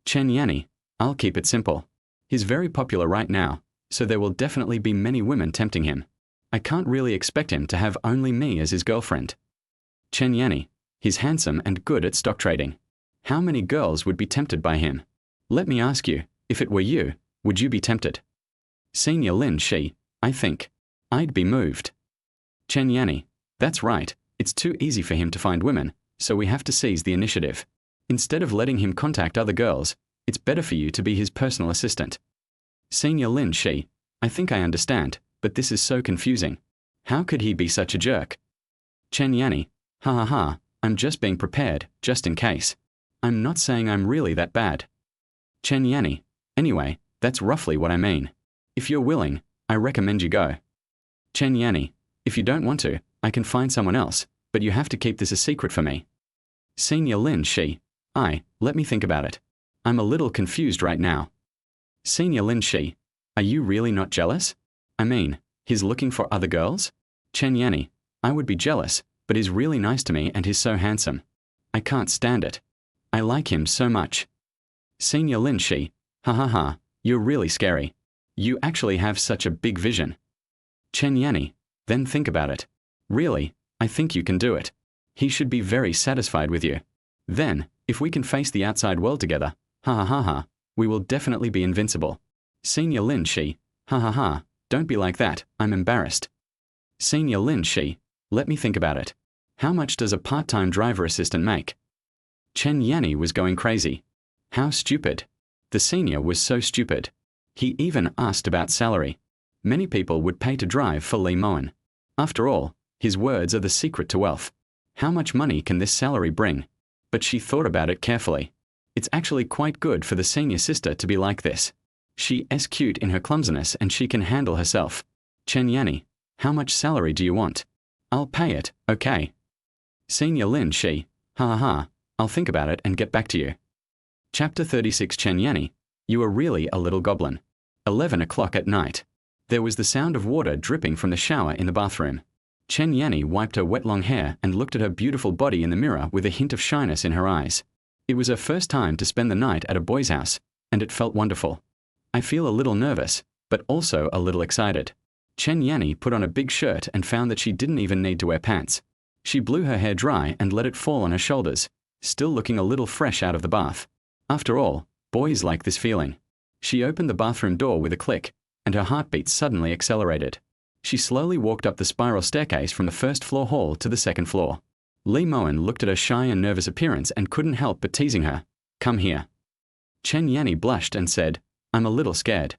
Chen Yanni, I'll keep it simple. He's very popular right now, so there will definitely be many women tempting him. I can't really expect him to have only me as his girlfriend. Chen Yanni, he's handsome and good at stock trading. How many girls would be tempted by him? Let me ask you, if it were you, would you be tempted? Senior Lin Shi, I think. I'd be moved. Chen Yanni, that's right, it's too easy for him to find women, so we have to seize the initiative. Instead of letting him contact other girls, it's better for you to be his personal assistant. Senior Lin Shi, I think I understand, but this is so confusing. How could he be such a jerk? Chen Yanni, ha ha ha, I'm just being prepared, just in case. I'm not saying I'm really that bad. Chen Yanni, anyway, that's roughly what I mean. If you're willing, I recommend you go. Chen Yanni, if you don't want to, I can find someone else, but you have to keep this a secret for me. Senior Lin Shi, let me think about it. I'm a little confused right now. Senior Lin Shi, are you really not jealous? I mean, he's looking for other girls? Chen Yanni, I would be jealous, but he's really nice to me and he's so handsome. I can't stand it. I like him so much. Senior Lin Shi, ha ha ha, you're really scary. You actually have such a big vision. Chen Yanni, then think about it. Really, I think you can do it. He should be very satisfied with you. Then, if we can face the outside world together, ha ha ha ha, we will definitely be invincible. Senior Lin Shi, ha ha ha, don't be like that, I'm embarrassed. Senior Lin Shi, let me think about it. How much does a part-time driver assistant make? Chen Yanni was going crazy. How stupid. The senior was so stupid. He even asked about salary. Many people would pay to drive for Li Mowen. After all, his words are the secret to wealth. How much money can this salary bring? But she thought about it carefully. It's actually quite good for the senior sister to be like this. She is cute in her clumsiness and she can handle herself. Chen Yanni, how much salary do you want? I'll pay it, okay. Senior Lin Shi, ha ha ha, I'll think about it and get back to you. Chapter 36 Chen Yanni, you are really a little goblin. 11 o'clock at night. There was the sound of water dripping from the shower in the bathroom. Chen Yanni wiped her wet long hair and looked at her beautiful body in the mirror with a hint of shyness in her eyes. It was her first time to spend the night at a boy's house, and it felt wonderful. I feel a little nervous, but also a little excited. Chen Yanni put on a big shirt and found that she didn't even need to wear pants. She blew her hair dry and let it fall on her shoulders, still looking a little fresh out of the bath. After all, boys like this feeling. She opened the bathroom door with a click, and her heartbeat suddenly accelerated. She slowly walked up the spiral staircase from the first-floor hall to the second floor. Li Mowen looked at her shy and nervous appearance and couldn't help but teasing her. Come here. Chen Yanni blushed and said, I'm a little scared.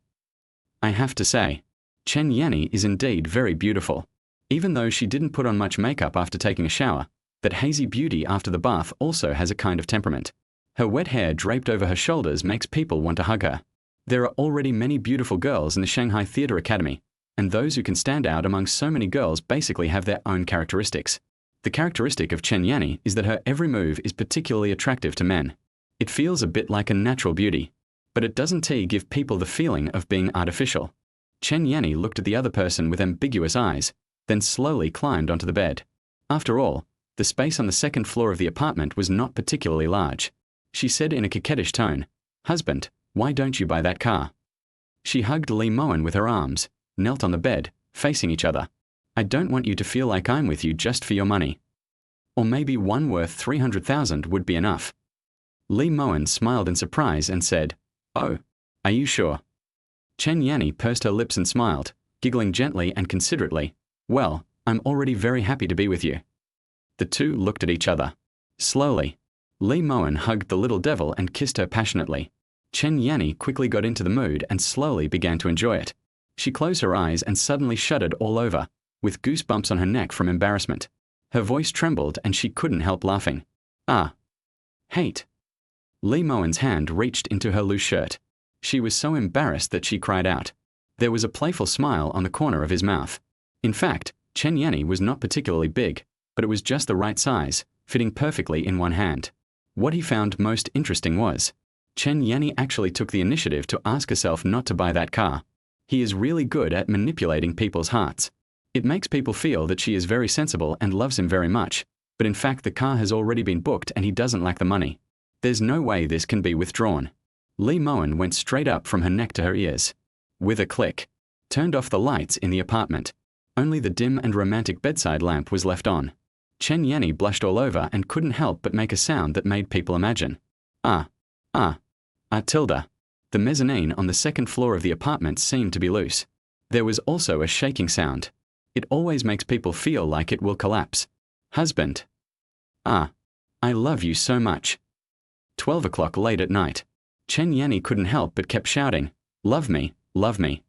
I have to say, Chen Yanni is indeed very beautiful. Even though she didn't put on much makeup after taking a shower, that hazy beauty after the bath also has a kind of temperament. Her wet hair draped over her shoulders makes people want to hug her. There are already many beautiful girls in the Shanghai Theatre Academy, and those who can stand out among so many girls basically have their own characteristics. The characteristic of Chen Yanni is that her every move is particularly attractive to men. It feels a bit like a natural beauty, but it doesn't give people the feeling of being artificial. Chen Yanni looked at the other person with ambiguous eyes, then slowly climbed onto the bed. After all, the space on the second floor of the apartment was not particularly large. She said in a coquettish tone, Husband, why don't you buy that car? She hugged Li Mowen with her arms, knelt on the bed, facing each other. I don't want you to feel like I'm with you just for your money. Or maybe one worth 300,000 would be enough. Li Mowen smiled in surprise and said, Oh, are you sure? Chen Yanni pursed her lips and smiled, giggling gently and considerately. Well, I'm already very happy to be with you. The two looked at each other. Slowly, Li Mowen hugged the little devil and kissed her passionately. Chen Yanni quickly got into the mood and slowly began to enjoy it. She closed her eyes and suddenly shuddered all over, with goosebumps on her neck from embarrassment. Her voice trembled and she couldn't help laughing. Ah. Hate. Li Mowen's hand reached into her loose shirt. She was so embarrassed that she cried out. There was a playful smile on the corner of his mouth. In fact, Chen Yanni was not particularly big, but it was just the right size, fitting perfectly in one hand. What he found most interesting was, Chen Yanni actually took the initiative to ask herself not to buy that car. He is really good at manipulating people's hearts. It makes people feel that she is very sensible and loves him very much, but in fact the car has already been booked and he doesn't lack the money. There's no way this can be withdrawn. Li Mowen went straight up from her neck to her ears. With a click, turned off the lights in the apartment. Only the dim and romantic bedside lamp was left on. Chen Yanni blushed all over and couldn't help but make a sound that made people imagine. Ah. Ah. Ah tilde. The mezzanine on the second floor of the apartment seemed to be loose. There was also a shaking sound. It always makes people feel like it will collapse. Husband. Ah. I love you so much. 12 o'clock late at night. Chen Yanni couldn't help but kept shouting, love me, love me.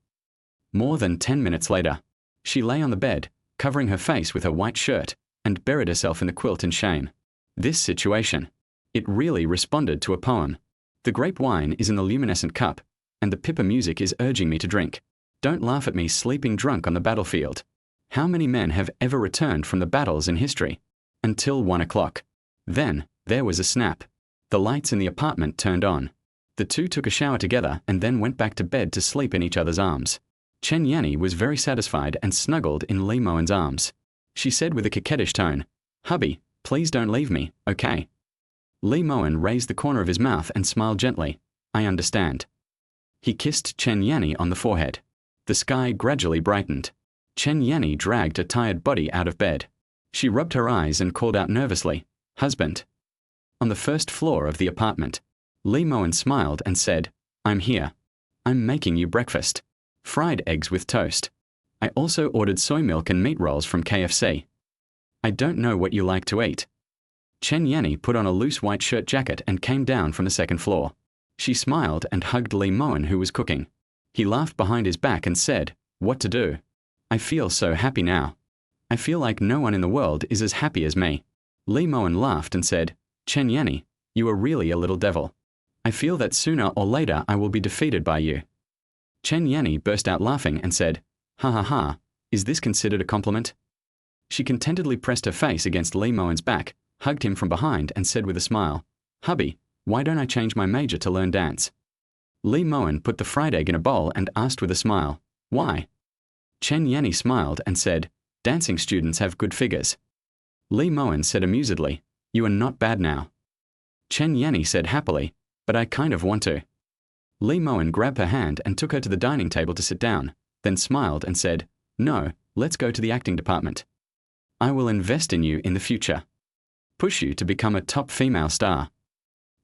More than 10 minutes later, she lay on the bed, covering her face with her white shirt, and buried herself in the quilt in shame. This situation. It really responded to a poem. The grape wine is in the luminescent cup, and the pippa music is urging me to drink. Don't laugh at me sleeping drunk on the battlefield. How many men have ever returned from the battles in history? Until 1 o'clock. Then, there was a snap. The lights in the apartment turned on. The two took a shower together and then went back to bed to sleep in each other's arms. Chen Yanni was very satisfied and snuggled in Li Mowen's arms. She said with a coquettish tone, hubby, please don't leave me, okay? Li Mowen raised the corner of his mouth and smiled gently. I understand. He kissed Chen Yanni on the forehead. The sky gradually brightened. Chen Yanni dragged a tired body out of bed. She rubbed her eyes and called out nervously, husband. On the first floor of the apartment, Li Mowen smiled and said, I'm here. I'm making you breakfast. Fried eggs with toast. I also ordered soy milk and meat rolls from KFC. I don't know what you like to eat. Chen Yanni put on a loose white shirt jacket and came down from the second floor. She smiled and hugged Li Mowen, who was cooking. He laughed behind his back and said, what to do? I feel so happy now. I feel like no one in the world is as happy as me. Li Mowen laughed and said, Chen Yanni, you are really a little devil. I feel that sooner or later I will be defeated by you. Chen Yanni burst out laughing and said, ha ha ha, is this considered a compliment? She contentedly pressed her face against Li Mowen's back, hugged him from behind and said with a smile, hubby, why don't I change my major to learn dance? Li Mowen put the fried egg in a bowl and asked with a smile, why? Chen Yanni smiled and said, dancing students have good figures. Li Mowen said amusedly, you are not bad now. Chen Yanni said happily, but I kind of want to. Li Mowen grabbed her hand and took her to the dining table to sit down, then smiled and said, no, let's go to the acting department. I will invest in you in the future. Push you to become a top female star.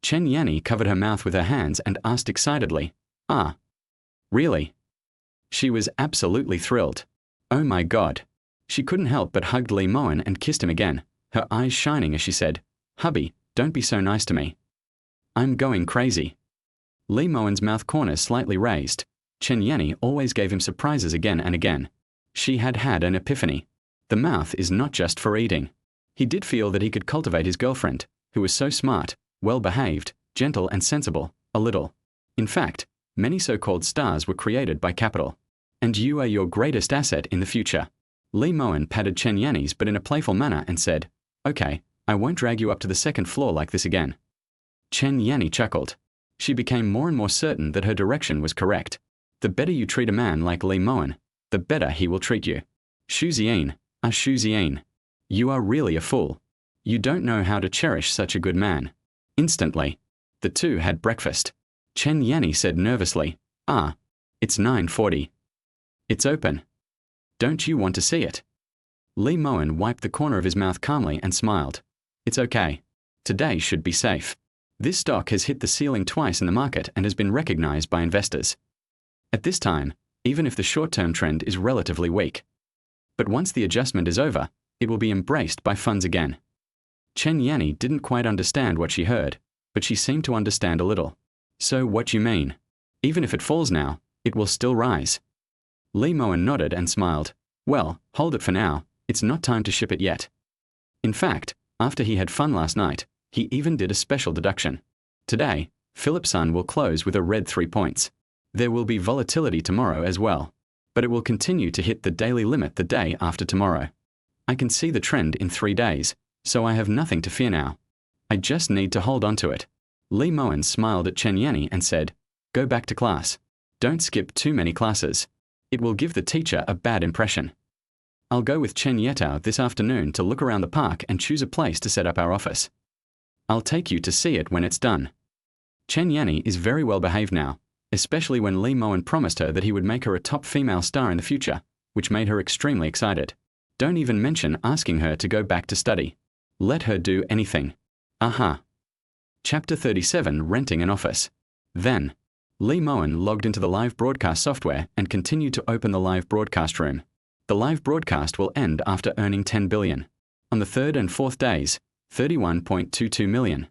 Chen Yanni covered her mouth with her hands and asked excitedly, ah, really? She was absolutely thrilled. Oh my God. She couldn't help but hugged Li Mowen and kissed him again, her eyes shining as she said, hubby, don't be so nice to me. I'm going crazy. Li Mowen's mouth corners slightly raised. Chen Yanni always gave him surprises again and again. She had had an epiphany. The mouth is not just for eating. He did feel that he could cultivate his girlfriend, who was so smart, well-behaved, gentle and sensible, a little. In fact, many so-called stars were created by capital. And you are your greatest asset in the future. Li Mowen patted Chen Yanni's but in a playful manner and said, okay, I won't drag you up to the second floor like this again. Chen Yanni chuckled. She became more and more certain that her direction was correct. The better you treat a man like Li Mowen, the better he will treat you. Ziyin, Ziyin. You are really a fool. You don't know how to cherish such a good man. Instantly, the two had breakfast. Chen Yanni said nervously, ah, it's 9:40. It's open. Don't you want to see it? Li Mowen wiped the corner of his mouth calmly and smiled. It's okay. Today should be safe. This stock has hit the ceiling twice in the market and has been recognized by investors. At this time, even if the short-term trend is relatively weak. But once the adjustment is over, it will be embraced by funds again. Chen Yanni didn't quite understand what she heard, but she seemed to understand a little. So what you mean? Even if it falls now, it will still rise. Li Mowen nodded and smiled. Well, hold it for now, it's not time to ship it yet. In fact, after he had fun last night, he even did a special deduction. Today, Philip Sun will close with a red 3 points. There will be volatility tomorrow as well, but it will continue to hit the daily limit the day after tomorrow. I can see the trend in 3 days, so I have nothing to fear now. I just need to hold on to it. Li Mowen smiled at Chen Yanni and said, go back to class. Don't skip too many classes. It will give the teacher a bad impression. I'll go with Chen Yetao this afternoon to look around the park and choose a place to set up our office. I'll take you to see it when it's done. Chen Yanni is very well behaved now, especially when Li Mowen promised her that he would make her a top female star in the future, which made her extremely excited. Don't even mention asking her to go back to study. Let her do anything. Aha. Chapter 37, Renting an Office. Then, Lee Mowen logged into the live broadcast software and continued to open the live broadcast room. The live broadcast will end after earning 10 billion. On the third and fourth days, 31.22 million.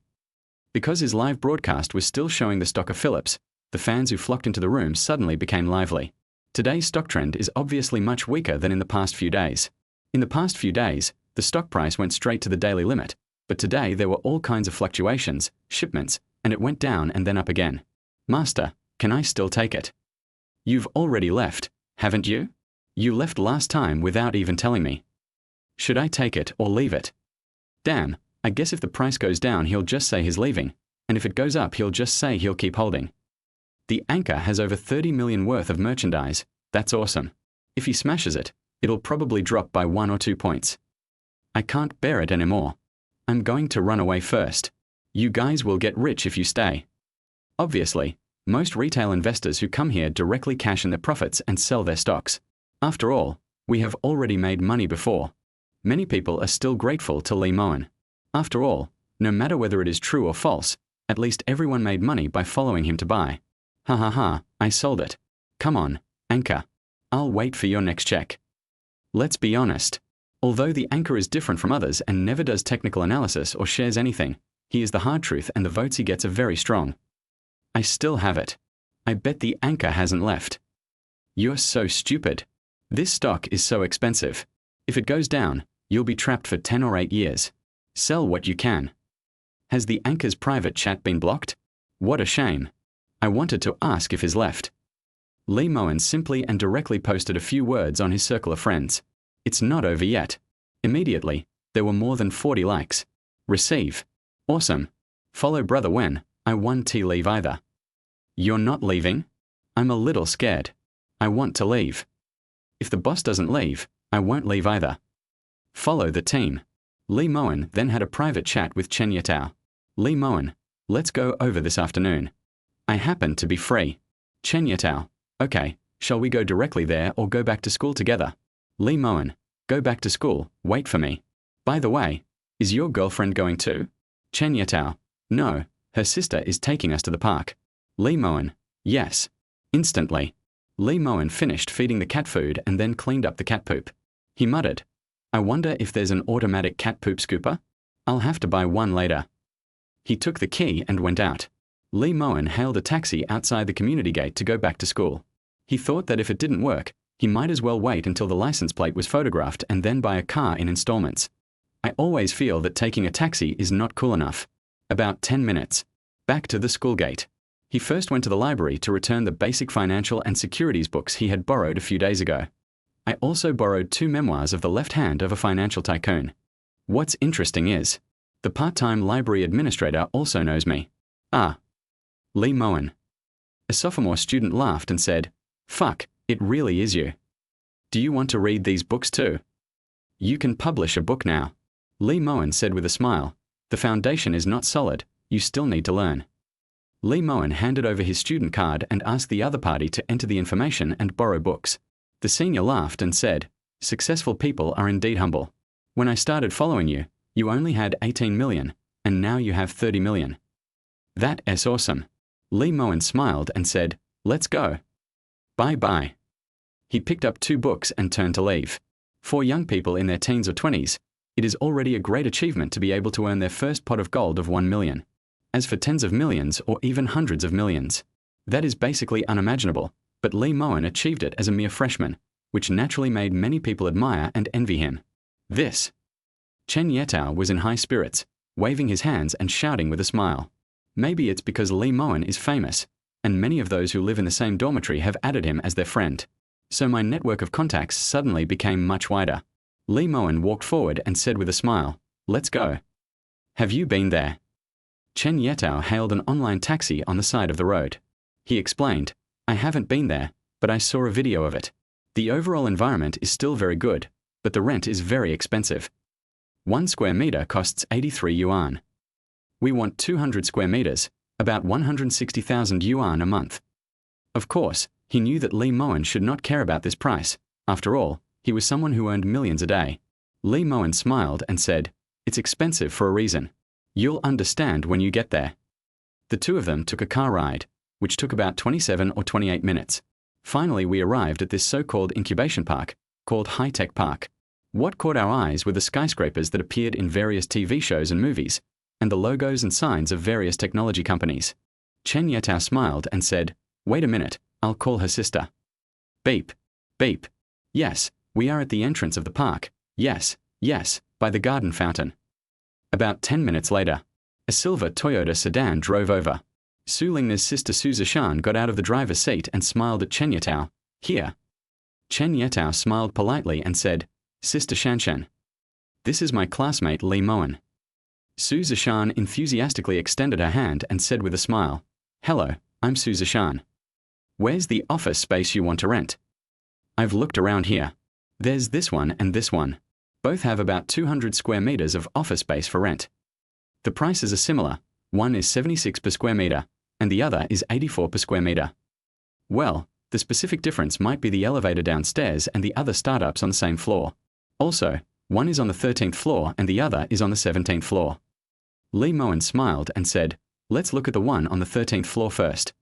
Because his live broadcast was still showing the stock of Philips, the fans who flocked into the room suddenly became lively. Today's stock trend is obviously much weaker than in the past few days. In the past few days, the stock price went straight to the daily limit, but today there were all kinds of fluctuations, shipments, and it went down and then up again. Master, can I still take it? You've already left, haven't you? You left last time without even telling me. Should I take it or leave it? Damn, I guess if the price goes down he'll just say he's leaving, and if it goes up he'll just say he'll keep holding. The anchor has over 30 million worth of merchandise. That's awesome. If he smashes it, it'll probably drop by 1 or 2 points. I can't bear it anymore. I'm going to run away first. You guys will get rich if you stay. Obviously, most retail investors who come here directly cash in their profits and sell their stocks. After all, we have already made money before. Many people are still grateful to Lee Mowen. After all, no matter whether it is true or false, at least everyone made money by following him to buy. Ha ha ha, I sold it. Come on, anchor. I'll wait for your next check. Let's be honest. Although the anchor is different from others and never does technical analysis or shares anything, he is the hard truth and the votes he gets are very strong. I still have it. I bet the anchor hasn't left. You're so stupid. This stock is so expensive. If it goes down, you'll be trapped for 10 or 8 years. Sell what you can. Has the anchor's private chat been blocked? What a shame. I wanted to ask if he's left. Lee Mowen simply and directly posted a few words on his circle of friends. It's not over yet. Immediately, there were more than 40 likes. Receive. Awesome. Follow brother when, I won't leave either. You're not leaving? I'm a little scared. I want to leave. If the boss doesn't leave, I won't leave either. Follow the team. Lee Mowen then had a private chat with Chen Yetao. Lee Mowen, let's go over this afternoon. I happen to be free. Chen Yetao, okay, shall we go directly there or go back to school together? Lee Mowen, go back to school, wait for me. By the way, is your girlfriend going too? Chen Yetao, no, her sister is taking us to the park. Lee Mowen, yes. Instantly. Lee Mowen finished feeding the cat food and then cleaned up the cat poop. He muttered, I wonder if there's an automatic cat poop scooper? I'll have to buy one later. He took the key and went out. Lee Mowen hailed a taxi outside the community gate to go back to school. He thought that if it didn't work, he might as well wait until the license plate was photographed and then buy a car in installments. I always feel that taking a taxi is not cool enough. About 10 minutes. Back to the school gate. He first went to the library to return the basic financial and securities books he had borrowed a few days ago. I also borrowed 2 memoirs of the left hand of a financial tycoon. What's interesting is, the part-time library administrator also knows me. Ah. Lee Mowen. A sophomore student laughed and said, fuck, it really is you. Do you want to read these books too? You can publish a book now. Lee Mowen said with a smile, the foundation is not solid, you still need to learn. Lee Mowen handed over his student card and asked the other party to enter the information and borrow books. The senior laughed and said, successful people are indeed humble. When I started following you, you only had 18 million, and now you have 30 million. That's awesome. Lee Mowen smiled and said, let's go. Bye-bye. He picked up 2 books and turned to leave. For young people in their teens or 20s, it is already a great achievement to be able to earn their first pot of gold of 1 million. As for tens of millions or even hundreds of millions, that is basically unimaginable, but Lee Mowen achieved it as a mere freshman, which naturally made many people admire and envy him. This. Chen Yetao was in high spirits, waving his hands and shouting with a smile. Maybe it's because Lee Mowen is famous, and many of those who live in the same dormitory have added him as their friend. So my network of contacts suddenly became much wider. Lee Mowen walked forward and said with a smile, let's go. Have you been there? Chen Yetao hailed an online taxi on the side of the road. He explained, I haven't been there, but I saw a video of it. The overall environment is still very good, but the rent is very expensive. 1 square meter costs 83 yuan. We want 200 square meters, about 160,000 yuan a month. Of course, he knew that Lee Mowen should not care about this price, After all, he was someone who earned millions a day. Lee Mowen smiled and said, "It's expensive for a reason. You'll understand when you get there." The two of them took a car ride, which took about 27 or 28 minutes. Finally, we arrived at this so-called incubation park, called High Tech Park. What caught our eyes were the skyscrapers that appeared in various TV shows and movies, and the logos and signs of various technology companies. Chen Yetao smiled and said, "Wait a minute, I'll call her sister." Beep. Beep. Yes, we are at the entrance of the park. Yes, yes, by the garden fountain. About 10 minutes later, a silver Toyota sedan drove over. Su Lingna's sister Su Zishan got out of the driver's seat and smiled at Chen Yetao. "Here." Chen Yetao smiled politely and said, "Sister Shanshan. This is my classmate Lee Mowen." Su Zishan enthusiastically extended her hand and said with a smile, "Hello, I'm Su Zishan. Where's the office space you want to rent?" "I've looked around here. There's this one and this one. Both have about 200 square meters of office space for rent. The prices are similar. One is 76 per square meter, and the other is 84 per square meter. Well, the specific difference might be the elevator downstairs and the other startups on the same floor. Also, one is on the 13th floor and the other is on the 17th floor." Lee Mowen smiled and said, "Let's look at the one on the 13th floor first."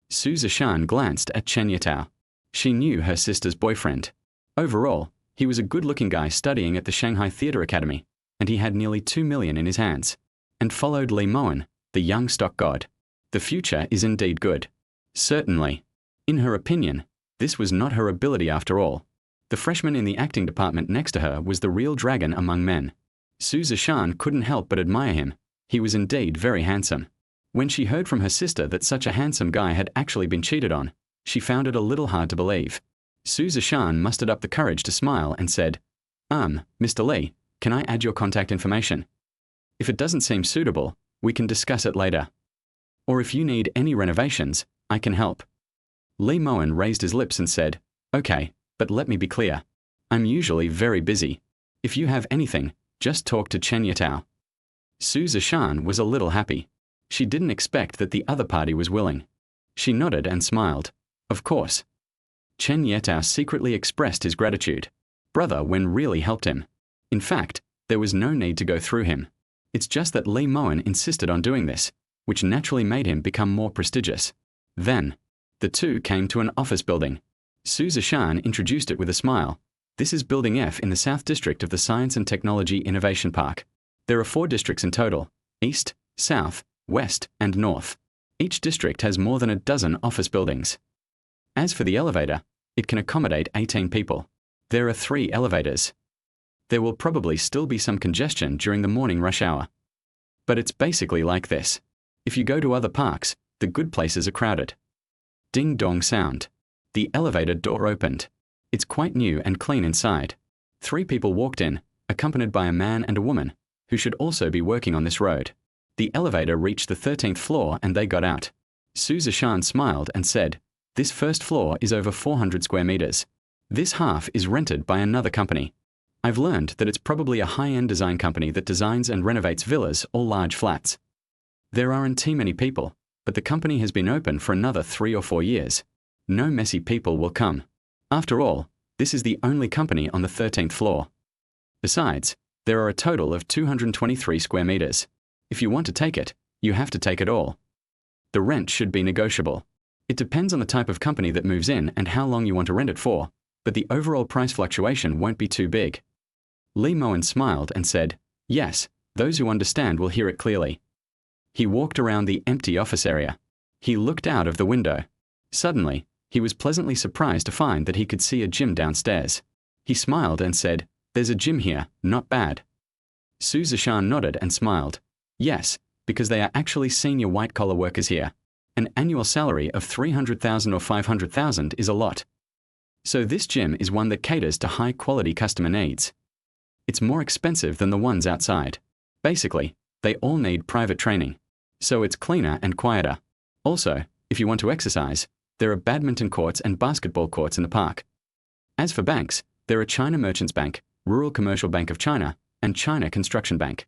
Su Zishan glanced at Chen Yetao. She knew her sister's boyfriend. Overall, he was a good-looking guy studying at the Shanghai Theatre Academy, and he had nearly 2 million in his hands. And followed Lee Mowen, the young stock god. The future is indeed good. Certainly. In her opinion, this was not her ability after all. The freshman in the acting department next to her was the real dragon among men. Su Zishan couldn't help but admire him. He was indeed very handsome. When she heard from her sister that such a handsome guy had actually been cheated on, she found it a little hard to believe. Su Zishan mustered up the courage to smile and said, Mr. Lee, can I add your contact information? If it doesn't seem suitable, we can discuss it later. Or if you need any renovations, I can help." Lee Mowen raised his lips and said, "Okay, but let me be clear. I'm usually very busy. If you have anything, just talk to Chen Yetao." Su Zishan was a little happy. She didn't expect that the other party was willing. She nodded and smiled. Of course. Chen Yetao secretly expressed his gratitude. Brother Wen really helped him. In fact, there was no need to go through him. It's just that Lee Mowen insisted on doing this, which naturally made him become more prestigious. Then, the two came to an office building. Su Zishan introduced it with a smile. "This is Building F in the South District of the Science and Technology Innovation Park. There are 4 districts in total: East, South, West, and North. Each district has more than a dozen office buildings. As for the elevator, it can accommodate 18 people. There are 3 elevators. There will probably still be some congestion during the morning rush hour. But it's basically like this. If you go to other parks, the good places are crowded." Ding-dong sound. The elevator door opened. It's quite new and clean inside. 3 people walked in, accompanied by a man and a woman, who should also be working on this road. The elevator reached the 13th floor and they got out. Su Zishan smiled and said, "This first floor is over 400 square meters. This half is rented by another company. I've learned that it's probably a high-end design company that designs and renovates villas or large flats. There aren't too many people, but the company has been open for another 3 or 4 years. No messy people will come. After all, this is the only company on the 13th floor. Besides, there are a total of 223 square meters. If you want to take it, you have to take it all. The rent should be negotiable. It depends on the type of company that moves in and how long you want to rent it for, but the overall price fluctuation won't be too big." Lee Mowen smiled and said, "Yes, those who understand will hear it clearly." He walked around the empty office area. He looked out of the window. Suddenly, he was pleasantly surprised to find that he could see a gym downstairs. He smiled and said, "There's a gym here, not bad." Su Zishan nodded and smiled. "Yes, because they are actually senior white-collar workers here. An annual salary of 300,000 or 500,000 is a lot. So this gym is one that caters to high-quality customer needs. It's more expensive than the ones outside. Basically, they all need private training. So it's cleaner and quieter. Also, if you want to exercise, there are badminton courts and basketball courts in the park. As for banks, there are China Merchants Bank, Rural Commercial Bank of China, and China Construction Bank."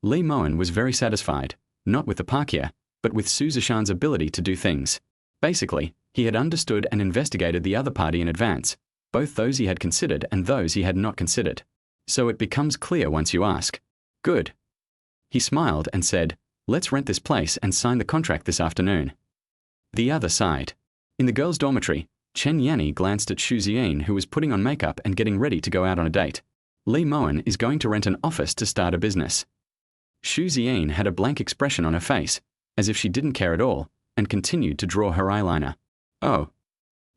Lee Mowen was very satisfied, not with the park here, but with Su Zishan's ability to do things. Basically, he had understood and investigated the other party in advance, both those he had considered and those he had not considered. So it becomes clear once you ask. Good. He smiled and said, let's rent this place and sign the contract this afternoon. The other side. In the girls' dormitory, Chen Yanni glanced at Ziyin, who was putting on makeup and getting ready to go out on a date. Mowen is going to rent an office to start a business. Ziyin had a blank expression on her face, as if she didn't care at all, and continued to draw her eyeliner. Oh.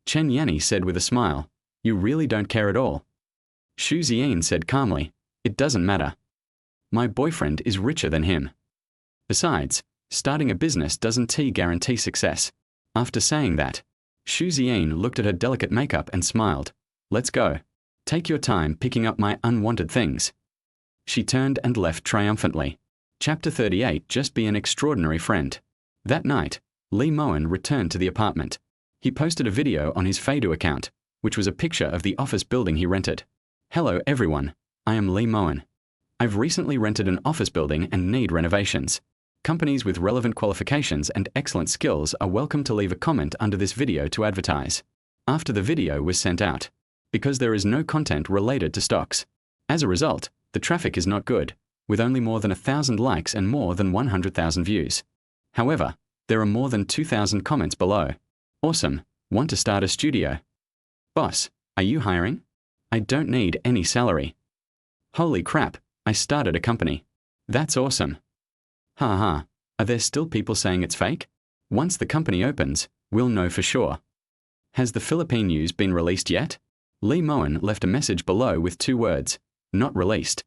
Chen Yanni said with a smile, you really don't care at all. Ziyin said calmly, it doesn't matter. My boyfriend is richer than him. Besides, starting a business doesn't guarantee success. After saying that, Ziyin looked at her delicate makeup and smiled. Let's go. Take your time picking up my unwanted things. She turned and left triumphantly. Chapter 38. Just be an extraordinary friend. That night, Mowen returned to the apartment. He posted a video on his Feidu account, which was a picture of the office building he rented. Hello everyone, I am Mowen. I've recently rented an office building and need renovations. Companies with relevant qualifications and excellent skills are welcome to leave a comment under this video to advertise. After the video was sent out, because there is no content related to stocks. As a result, the traffic is not good, with only more than 1,000 likes and more than 100,000 views. However, there are more than 2,000 comments below. Awesome, want to start a studio? Boss, are you hiring? I don't need any salary. Holy crap, I started a company. That's awesome. Ha. Are there still people saying it's fake? Once the company opens, we'll know for sure. Has the Philippine news been released yet? Mowen left a message below with 2 words, not released.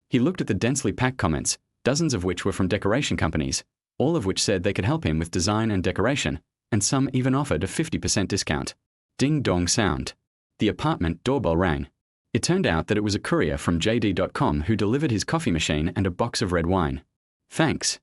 He looked at the densely packed comments, dozens of which were from decoration companies, all of which said they could help him with design and decoration, and some even offered a 50% discount. Ding dong sound. The apartment doorbell rang. It turned out that it was a courier from JD.com who delivered his coffee machine and a box of red wine. Thanks.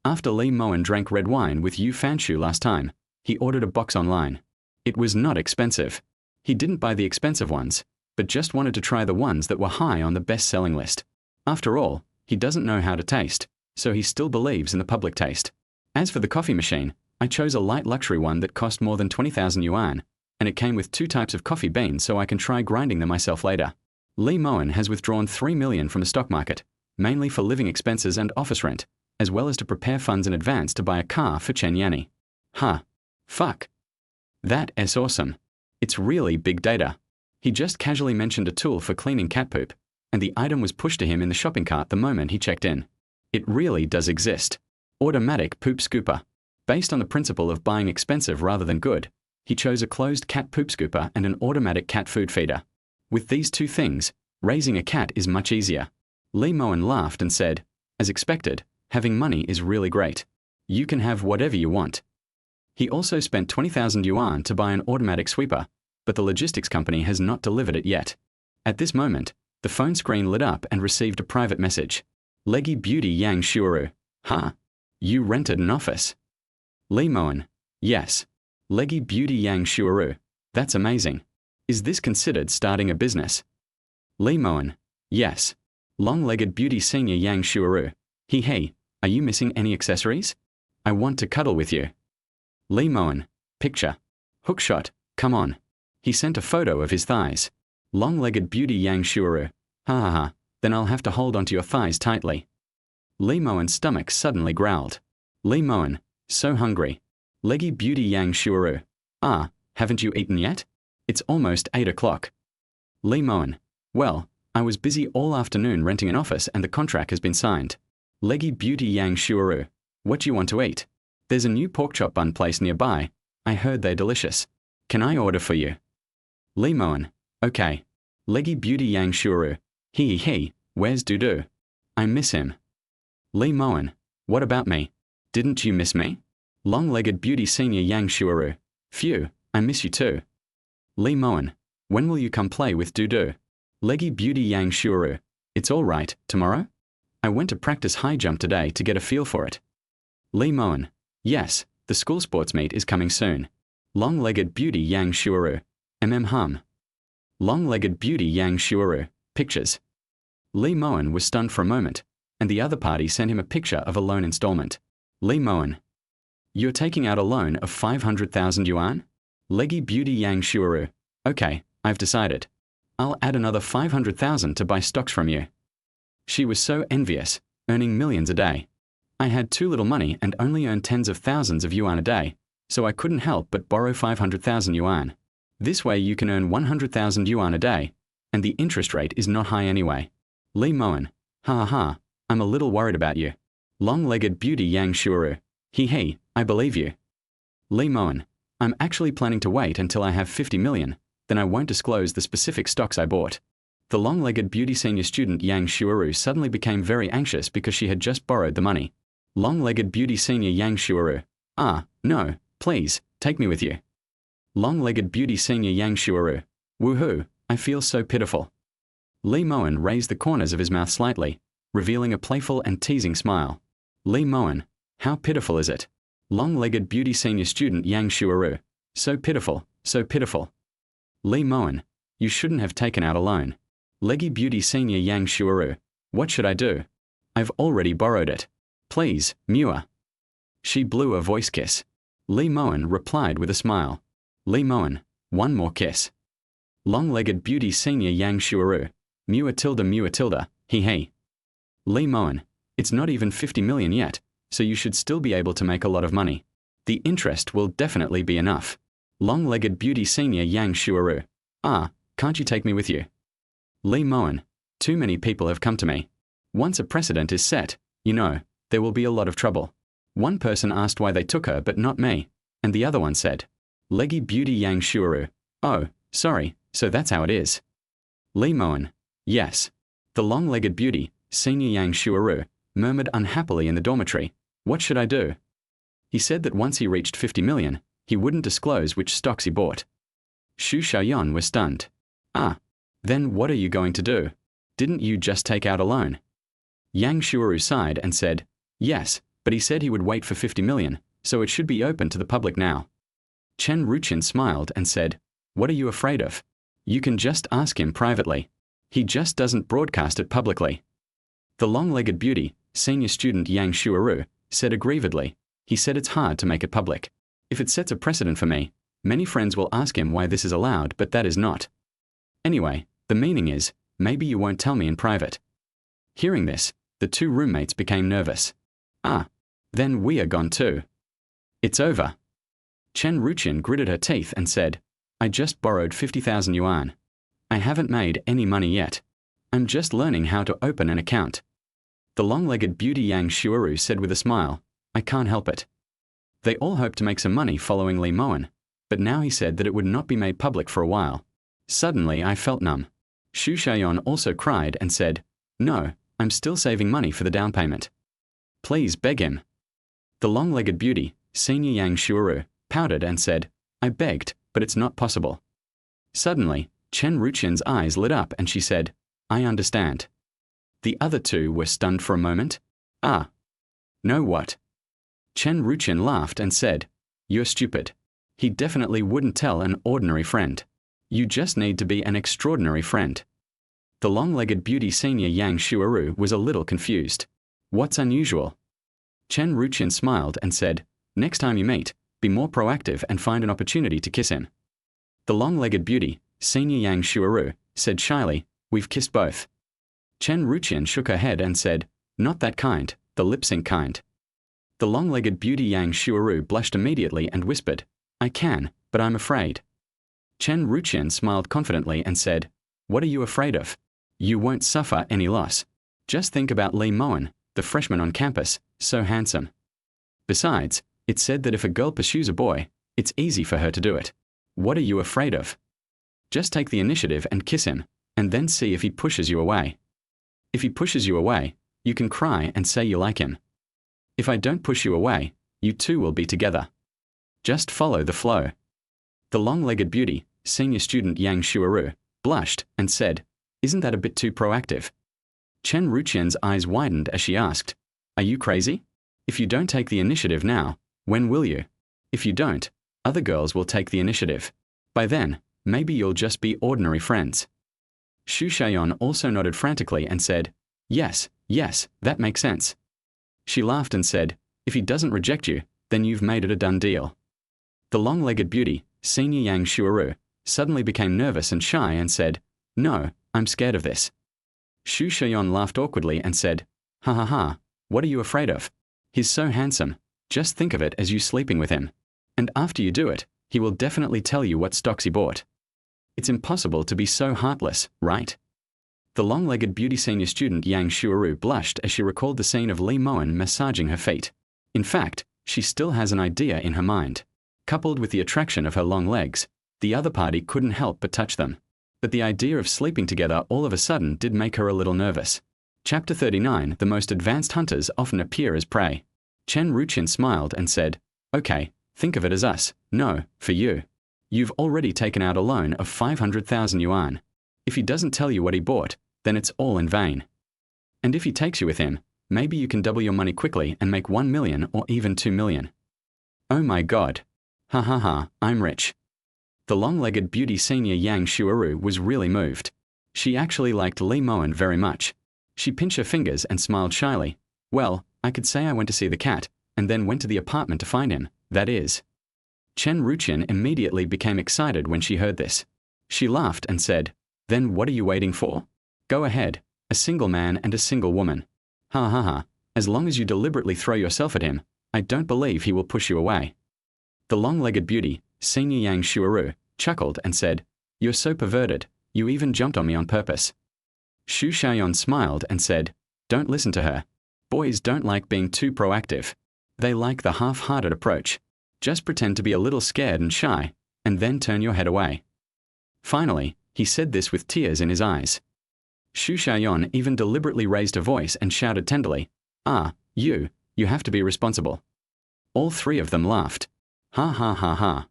After Mowen drank red wine with Yu Fanshu last time, he ordered a box online. It was not expensive. He didn't buy the expensive ones, but just wanted to try the ones that were high on the best-selling list. After all, he doesn't know how to taste, so he still believes in the public taste. As for the coffee machine, I chose a light luxury one that cost more than 20,000 yuan, and it came with 2 types of coffee beans so I can try grinding them myself later. Mowen has withdrawn 3 million from the stock market, mainly for living expenses and office rent, as well as to prepare funds in advance to buy a car for Chen Yanni. Fuck. That's awesome. It's really big data. He just casually mentioned a tool for cleaning cat poop, and the item was pushed to him in the shopping cart the moment he checked in. It really does exist. Automatic poop scooper. Based on the principle of buying expensive rather than good, he chose a closed cat poop scooper and an automatic cat food feeder. With these 2 things, raising a cat is much easier. Mowen laughed and said, as expected, having money is really great. You can have whatever you want. He also spent 20,000 yuan to buy an automatic sweeper, but the logistics company has not delivered it yet. At this moment, the phone screen lit up and received a private message. Leggy Beauty Yang Shuaru. You rented an office. Mowen. Yes. Leggy Beauty Yang Shuaru. That's amazing. Is this considered starting a business? Mowen. Yes. Long-legged beauty senior Yang Shuaru. Hey, are you missing any accessories? I want to cuddle with you. Mowen. Picture. Hookshot. Come on. He sent a photo of his thighs. Long-legged beauty Yang Shuaru. Then I'll have to hold onto your thighs tightly. Mowen's stomach suddenly growled. Mowen. So hungry. Leggy beauty Yang Shuaru. Haven't you eaten yet? It's almost 8 o'clock. Mowen. Well, I was busy all afternoon renting an office and the contract has been signed. Leggy beauty Yang Shuaru. What do you want to eat? There's a new pork chop bun place nearby. I heard they're delicious. Can I order for you? Mowen. Okay. Leggy beauty Yang Shuaru. Where's Dudu? I miss him. Mowen. What about me? Didn't you miss me? Long-legged beauty senior Yang Shuaru. Phew, I miss you too. Mowen. When will you come play with Dudu? Leggy beauty Yang Shuaru. It's all right, tomorrow? I went to practice high jump today to get a feel for it. Mowen. Yes, the school sports meet is coming soon. Long-legged beauty Yang Shuaru. Hum. Long-legged beauty Yang Shuaru. Pictures. Mowen was stunned for a moment, and the other party sent him a picture of a loan installment. Mowen. You're taking out a loan of 500,000 yuan? Leggy beauty Yang Shuaru. Okay, I've decided. I'll add another 500,000 to buy stocks from you. She was so envious, earning millions a day. I had too little money and only earned tens of thousands of yuan a day, so I couldn't help but borrow 500,000 yuan. This way you can earn 100,000 yuan a day, and the interest rate is not high anyway. Li Mowen, ha ha ha, I'm a little worried about you. Long-legged beauty Yang Shuaru, he, I believe you. Li Mowen, I'm actually planning to wait until I have 50 million, then I won't disclose the specific stocks I bought. The long-legged beauty senior student Yang Shuaru suddenly became very anxious because she had just borrowed the money. Long-legged beauty senior Yang Shuaru, no, please, take me with you. Long-legged beauty senior Yang Shuaru, woohoo, I feel so pitiful. Li Mowen raised the corners of his mouth slightly, revealing a playful and teasing smile. Li Mowen, how pitiful is it? Long-legged beauty senior student Yang Shuaru, so pitiful, so pitiful. Li Mowen, you shouldn't have taken out a loan. Leggy beauty senior Yang Shuaru, what should I do? I've already borrowed it. Please, Mua. She blew a voice kiss. Li Mowen replied with a smile. Li Mowen, one more kiss. Long-legged beauty senior Yang Shuaru, Mua tilde, he. Li Mowen, it's not even 50 million yet, so you should still be able to make a lot of money. The interest will definitely be enough. Long-legged beauty senior Yang Shuaru, can't you take me with you? Li Mowen, too many people have come to me. Once a precedent is set, there will be a lot of trouble. One person asked why they took her but not me, and the other one said, Leggy beauty Yang Shuaru, oh, sorry, so that's how it is. Li Mowen, yes. The long-legged beauty, senior Yang Shuaru, murmured unhappily in the dormitory, what should I do? He said that once he reached 50 million, he wouldn't disclose which stocks he bought. Xu Xiaoyan was stunned. Then what are you going to do? Didn't you just take out a loan? Yang Shuaru sighed and said, yes, but he said he would wait for 50 million, so it should be open to the public now. Chen Ruqin smiled and said, what are you afraid of? You can just ask him privately. He just doesn't broadcast it publicly. The long-legged beauty, senior student Yang Shuaru, said aggrievedly, he said it's hard to make it public. If it sets a precedent for me, many friends will ask him why this is allowed but that is not. Anyway, the meaning is, maybe you won't tell me in private. Hearing this, the two roommates became nervous. Then we are gone too. It's over. Chen Ruqin gritted her teeth and said, I just borrowed 50,000 yuan. I haven't made any money yet. I'm just learning how to open an account. The long-legged beauty Yang Shuaru said with a smile, I can't help it. They all hoped to make some money following Li Mowen, but now he said that it would not be made public for a while. Suddenly I felt numb. Xu Xiaoyan also cried and said, no, I'm still saving money for the down payment. Please beg him. The long-legged beauty, senior Yang Shuaru, pouted and said, I begged, but it's not possible. Suddenly, Chen Ruqin's eyes lit up and she said, I understand. The other two were stunned for a moment. No what? Chen Ruqin laughed and said, you're stupid. He definitely wouldn't tell an ordinary friend. You just need to be an extraordinary friend. The long-legged beauty senior Yang Shuaru was a little confused. What's unusual? Chen Ruqin smiled and said, next time you meet, be more proactive and find an opportunity to kiss him. The long-legged beauty, senior Yang Shuaru, said shyly, we've kissed both. Chen Ruqin shook her head and said, not that kind, the lip-sync kind. The long-legged beauty Yang Shuaru blushed immediately and whispered, I can, but I'm afraid. Chen Ruqin smiled confidently and said, what are you afraid of? You won't suffer any loss. Just think about Li Mowen, the freshman on campus, so handsome. Besides, it's said that if a girl pursues a boy, it's easy for her to do it. What are you afraid of? Just take the initiative and kiss him, and then see if he pushes you away. If he pushes you away, you can cry and say you like him. If I don't push you away, you two will be together. Just follow the flow. The long-legged beauty, senior student Yang Shuaru, blushed and said, isn't that a bit too proactive? Chen Ruqin's eyes widened as she asked, are you crazy? If you don't take the initiative now, when will you? If you don't, other girls will take the initiative. By then, maybe you'll just be ordinary friends. Xu Xiaoyan also nodded frantically and said, yes, that makes sense. She laughed and said, if he doesn't reject you, then you've made it a done deal. The long-legged beauty, senior Yang Shuaru, suddenly became nervous and shy and said, "No, I'm scared of this." Shu Shayon laughed awkwardly and said, "Ha ha ha, what are you afraid of? He's so handsome, just think of it as you sleeping with him. And after you do it, he will definitely tell you what stocks he bought. It's impossible to be so heartless, right?" The long-legged beauty senior student Yang Shuaru blushed as she recalled the scene of Li Mowen massaging her feet. In fact, she still has an idea in her mind. Coupled with the attraction of her long legs, the other party couldn't help but touch them. But the idea of sleeping together all of a sudden did make her a little nervous. Chapter 39. The most advanced hunters often appear as prey. Chen Ruqin smiled and said, "Okay, think of it as us. No, for you. You've already taken out a loan of 500,000 yuan. If he doesn't tell you what he bought, then it's all in vain. And if he takes you with him, maybe you can double your money quickly and make 1 million or even 2 million. Oh my God. Ha ha ha, I'm rich." The long-legged beauty senior Yang Shuaru was really moved. She actually liked Li Mowen very much. She pinched her fingers and smiled shyly. "Well, I could say I went to see the cat, and then went to the apartment to find him, that is." Chen Ruqin immediately became excited when she heard this. She laughed and said, "Then what are you waiting for? Go ahead, a single man and a single woman. Ha ha ha, as long as you deliberately throw yourself at him, I don't believe he will push you away." The long-legged beauty, senior Yang Shuaru, chuckled and said, "You're so perverted, you even jumped on me on purpose." Shu Shayon smiled and said, "Don't listen to her. Boys don't like being too proactive. They like the half-hearted approach. Just pretend to be a little scared and shy, and then turn your head away." Finally, he said this with tears in his eyes. Shu Shayon even deliberately raised her voice and shouted tenderly, "Ah, you have to be responsible." All three of them laughed. Ha ha ha ha.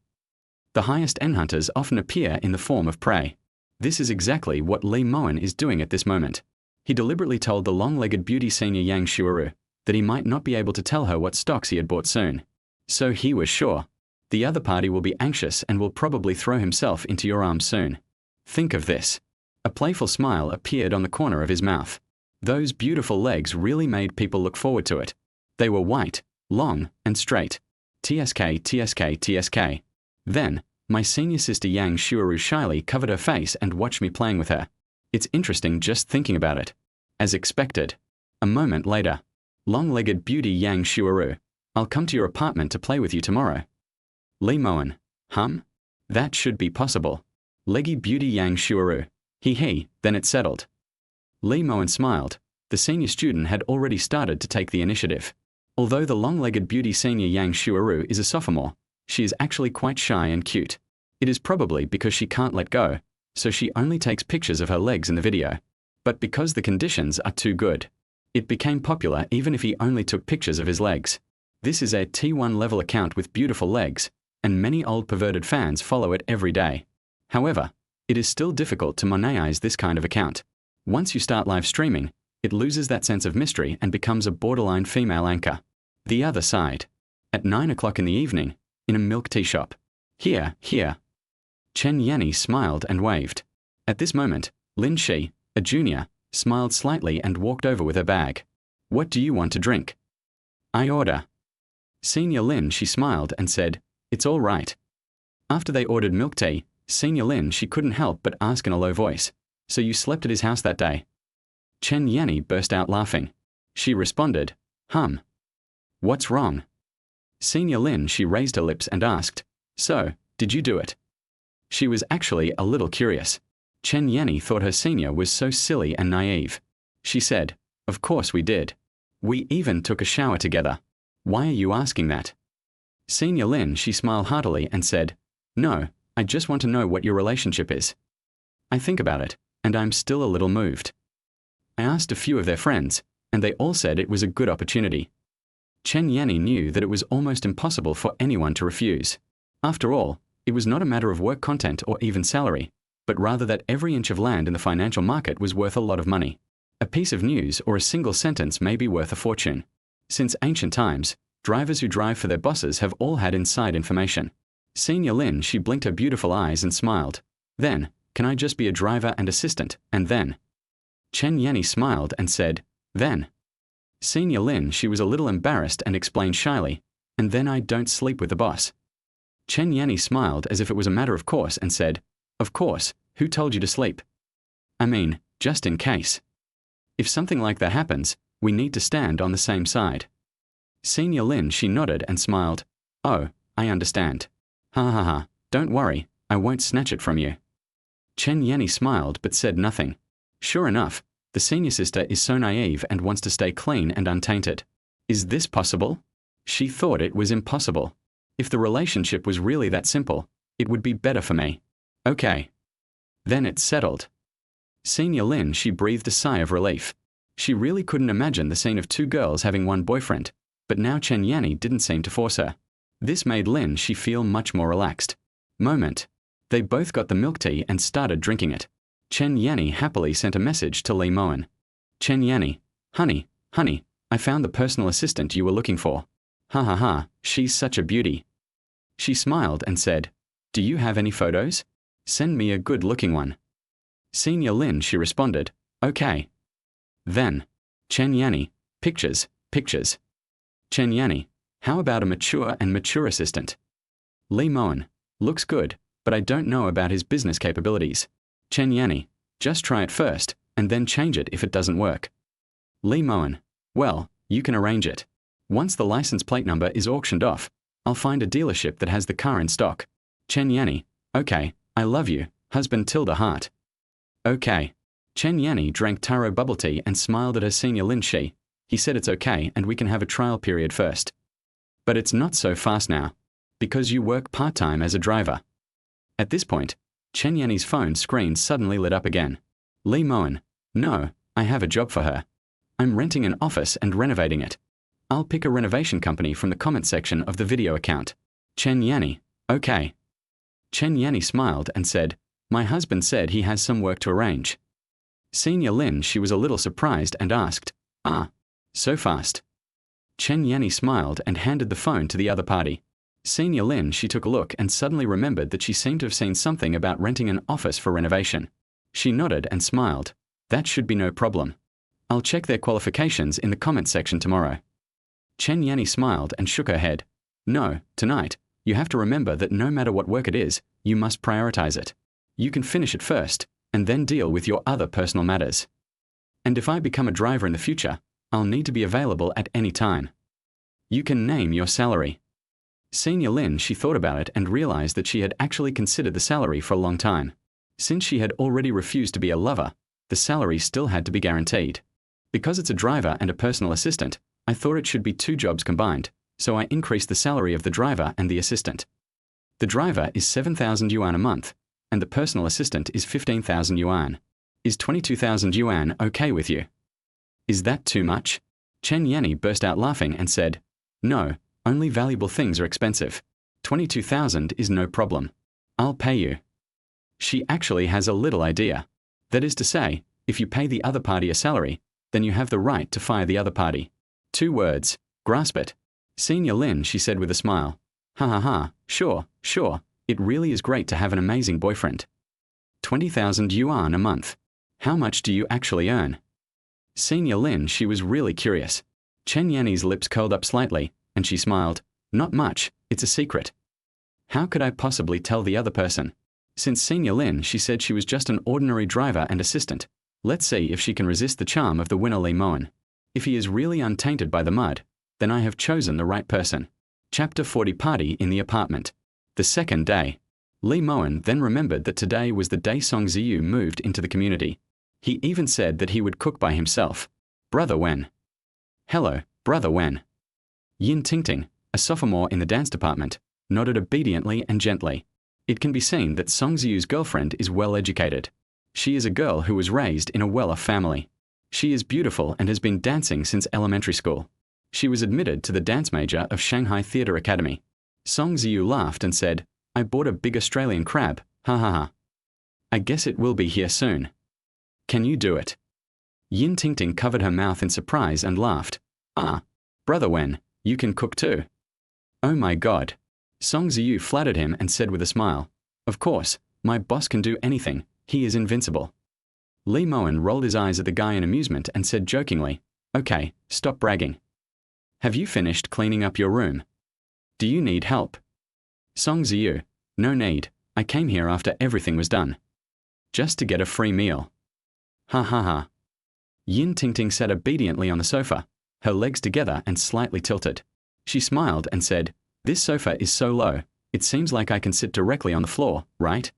The highest-end hunters often appear in the form of prey. This is exactly what Li Mowen is doing at this moment. He deliberately told the long-legged beauty senior Yang Shuaru that he might not be able to tell her what stocks he had bought soon. So he was sure. The other party will be anxious and will probably throw himself into your arms soon. Think of this. A playful smile appeared on the corner of his mouth. Those beautiful legs really made people look forward to it. They were white, long, and straight. TSK, TSK, TSK. Then, my senior sister Yang Shuaru shyly covered her face and watched me playing with her. It's interesting just thinking about it. As expected. A moment later. Long-legged beauty Yang Shuaru, I'll come to your apartment to play with you tomorrow. Li Mowen, that should be possible. Leggy beauty Yang Shuaru, he, then it's settled. Li Mowen smiled. The senior student had already started to take the initiative. Although the long-legged beauty senior Yang Shuaru is a sophomore, she is actually quite shy and cute. It is probably because she can't let go, so she only takes pictures of her legs in the video. But because the conditions are too good, it became popular even if he only took pictures of his legs. This is a T1 level account with beautiful legs, and many old perverted fans follow it every day. However, it is still difficult to monetize this kind of account. Once you start live streaming, it loses that sense of mystery and becomes a borderline female anchor. The other side. At 9 o'clock in the evening, in a milk tea shop. Here. Chen Yanni smiled and waved. At this moment, Lin Shi, a junior, smiled slightly and walked over with her bag. "What do you want to drink?" "I order." Senior Lin, she smiled and said, "It's all right." After they ordered milk tea, Senior Lin, she couldn't help but ask in a low voice, "So you slept at his house that day?" Chen Yanni burst out laughing. She responded, "What's wrong?" Senior Lin, she raised her lips and asked, "So, did you do it?" She was actually a little curious. Chen Yanni thought her senior was so silly and naive. She said, "Of course we did. We even took a shower together. Why are you asking that?" Senior Lin, she smiled heartily and said, "No, I just want to know what your relationship is. I think about it, and I'm still a little moved." I asked a few of their friends, and they all said it was a good opportunity. Chen Yanni knew that it was almost impossible for anyone to refuse. After all, it was not a matter of work content or even salary, but rather that every inch of land in the financial market was worth a lot of money. A piece of news or a single sentence may be worth a fortune. Since ancient times, drivers who drive for their bosses have all had inside information. Senior Lin, she blinked her beautiful eyes and smiled. "Then, can I just be a driver and assistant, and then?" Chen Yanni smiled and said, "Then." Senior Lin, she was a little embarrassed and explained shyly, "And then I don't sleep with the boss." Chen Yanni smiled as if it was a matter of course and said, Of course, who told you to sleep? I mean, just in case. If something like that happens, we need to stand on the same side. Senior Lin, she nodded and smiled. Oh, I understand. Ha ha ha, don't worry, I won't snatch it from you. Chen Yanni smiled but said nothing. Sure enough, the senior sister is so naive and wants to stay clean and untainted. Is this possible? She thought it was impossible. If the relationship was really that simple, it would be better for me. Okay. Then it's settled. Senior Lin, she breathed a sigh of relief. She really couldn't imagine the scene of two girls having one boyfriend, but now Chen Yanni didn't seem to force her. This made Lin she feel much more relaxed. Moment. They both got the milk tea and started drinking it. Chen Yanni happily sent a message to Li Mowen. Chen Yanni, honey, I found the personal assistant you were looking for. Ha ha ha, she's such a beauty. She smiled and said, do you have any photos? Send me a good-looking one. Senior Lin, she responded, okay. Then, Chen Yanni, pictures. Chen Yanni, how about a mature assistant? Li Mowen, looks good, but I don't know about his business capabilities. Chen Yanni, just try it first, and then change it if it doesn't work. Li Mowen, well, you can arrange it. Once the license plate number is auctioned off, I'll find a dealership that has the car in stock. Chen Yanni, okay, I love you, husband tilde heart. Okay. Chen Yanni drank taro bubble tea and smiled at her senior Lin Shi. He said it's okay and we can have a trial period first. But it's not so fast now, because you work part-time as a driver. At this point, Chen Yanni's phone screen suddenly lit up again. Li Mowen, no, I have a job for her. I'm renting an office and renovating it. I'll pick a renovation company from the comment section of the video account. Chen Yanni, okay. Chen Yanni smiled and said, my husband said he has some work to arrange. Senior Lin, she was a little surprised and asked, so fast? Chen Yanni smiled and handed the phone to the other party. Senior Lin, she took a look and suddenly remembered that she seemed to have seen something about renting an office for renovation. She nodded and smiled. That should be no problem. I'll check their qualifications in the comment section tomorrow. Chen Yanni smiled and shook her head. No, tonight, you have to remember that no matter what work it is, you must prioritize it. You can finish it first, and then deal with your other personal matters. And if I become a driver in the future, I'll need to be available at any time. You can name your salary. Senior Lin, she thought about it and realized that she had actually considered the salary for a long time. Since she had already refused to be a lover, the salary still had to be guaranteed. Because it's a driver and a personal assistant, I thought it should be two jobs combined, so I increased the salary of the driver and the assistant. The driver is 7,000 yuan a month, and the personal assistant is 15,000 yuan. Is 22,000 yuan okay with you? Is that too much? Chen Yanni burst out laughing and said, no, only valuable things are expensive. 22,000 is no problem. I'll pay you. She actually has a little idea. That is to say, if you pay the other party a salary, then you have the right to fire the other party. 2 words, grasp it. Senior Lin, she said with a smile. Ha ha ha, sure, it really is great to have an amazing boyfriend. 20,000 yuan a month. How much do you actually earn? Senior Lin, she was really curious. Chen Yanni's lips curled up slightly, and she smiled. Not much, it's a secret. How could I possibly tell the other person? Since Senior Lin, she said she was just an ordinary driver and assistant. Let's see if she can resist the charm of the winner Li Mowen. If he is really untainted by the mud, then I have chosen the right person. Chapter 40 Party in the apartment. The second day. Li Mowen then remembered that today was the day Song Ziyu moved into the community. He even said that he would cook by himself. Brother Wen. Hello, Brother Wen. Yin Tingting, a sophomore in the dance department, nodded obediently and gently. It can be seen that Song Ziyu's girlfriend is well educated. She is a girl who was raised in a well-off family. She is beautiful and has been dancing since elementary school. She was admitted to the dance major of Shanghai Theatre Academy. Song Ziyu laughed and said, I bought a big Australian crab, ha ha ha. I guess it will be here soon. Can you do it? Yin Tingting covered her mouth in surprise and laughed. Brother Wen, you can cook too. Oh my God. Song Ziyu flattered him and said with a smile, of course, my boss can do anything, he is invincible. Li Mowen rolled his eyes at the guy in amusement and said jokingly, okay, stop bragging. Have you finished cleaning up your room? Do you need help? Song Ziyu, no need, I came here after everything was done. Just to get a free meal. Ha ha ha. Yin Tingting sat obediently on the sofa, her legs together and slightly tilted. She smiled and said, "This sofa is so low, it seems like I can sit directly on the floor, right?"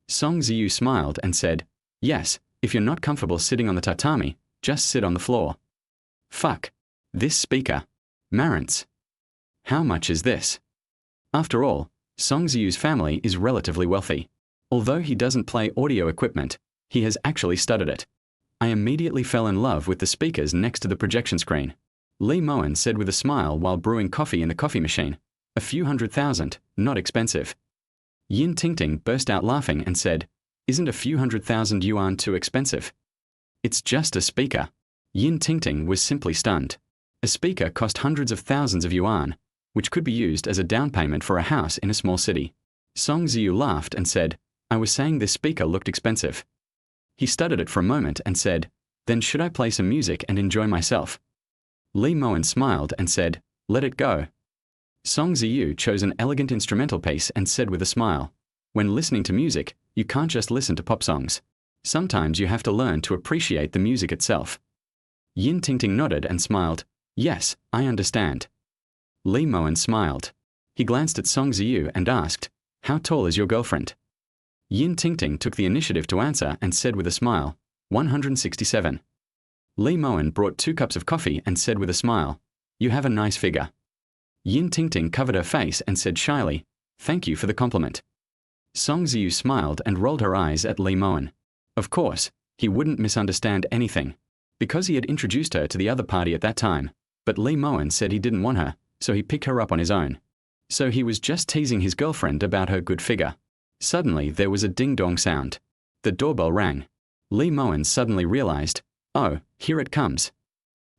Song Ziyu smiled and said, "Yes, if you're not comfortable sitting on the tatami, just sit on the floor." Fuck. This speaker. Marrants. How much is this? After all, Song Ziyu's family is relatively wealthy. Although he doesn't play audio equipment, he has actually studied it. I immediately fell in love with the speakers next to the projection screen. Lee Mowen said with a smile while brewing coffee in the coffee machine, "A few $100,000, not expensive." Yin Tingting burst out laughing and said, "Isn't a few $100,000 too expensive?" It's just a speaker. Yin Tingting was simply stunned. A speaker cost hundreds of thousands of yuan, which could be used as a down payment for a house in a small city. Song Ziyu laughed and said, "I was saying this speaker looked expensive." He studied it for a moment and said, "Then should I play some music and enjoy myself?" Lee Mowen smiled and said, "Let it go." Song Ziyu chose an elegant instrumental piece and said with a smile, "When listening to music, you can't just listen to pop songs. Sometimes you have to learn to appreciate the music itself." Yin Tingting nodded and smiled, "Yes, I understand." Lee Mowen smiled. He glanced at Song Ziyu and asked, "How tall is your girlfriend?" Yin Tingting took the initiative to answer and said with a smile, 167. Lee Mowen brought 2 cups of coffee and said with a smile, "You have a nice figure." Yin Tingting covered her face and said shyly, "Thank you for the compliment." Song Ziyu smiled and rolled her eyes at Lee Mowen. Of course, he wouldn't misunderstand anything, because he had introduced her to the other party at that time, but Lee Mowen said he didn't want her, so he picked her up on his own. So he was just teasing his girlfriend about her good figure. Suddenly there was a ding-dong sound. The doorbell rang. Lee Mowen suddenly realized, "Oh, here it comes."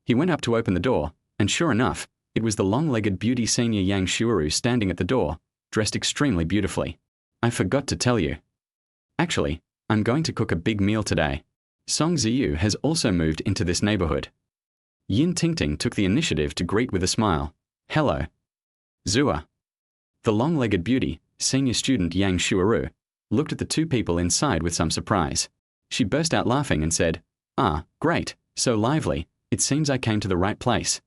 He went up to open the door, and sure enough, it was the long-legged beauty senior Yang Shuaru standing at the door, dressed extremely beautifully. "I forgot to tell you. Actually, I'm going to cook a big meal today. Song Ziyu has also moved into this neighborhood." Yin Tingting took the initiative to greet with a smile, "Hello. Zua." The long-legged beauty, senior student Yang Shuaru, looked at the 2 people inside with some surprise. She burst out laughing and said, "Ah, great, so lively, it seems I came to the right place."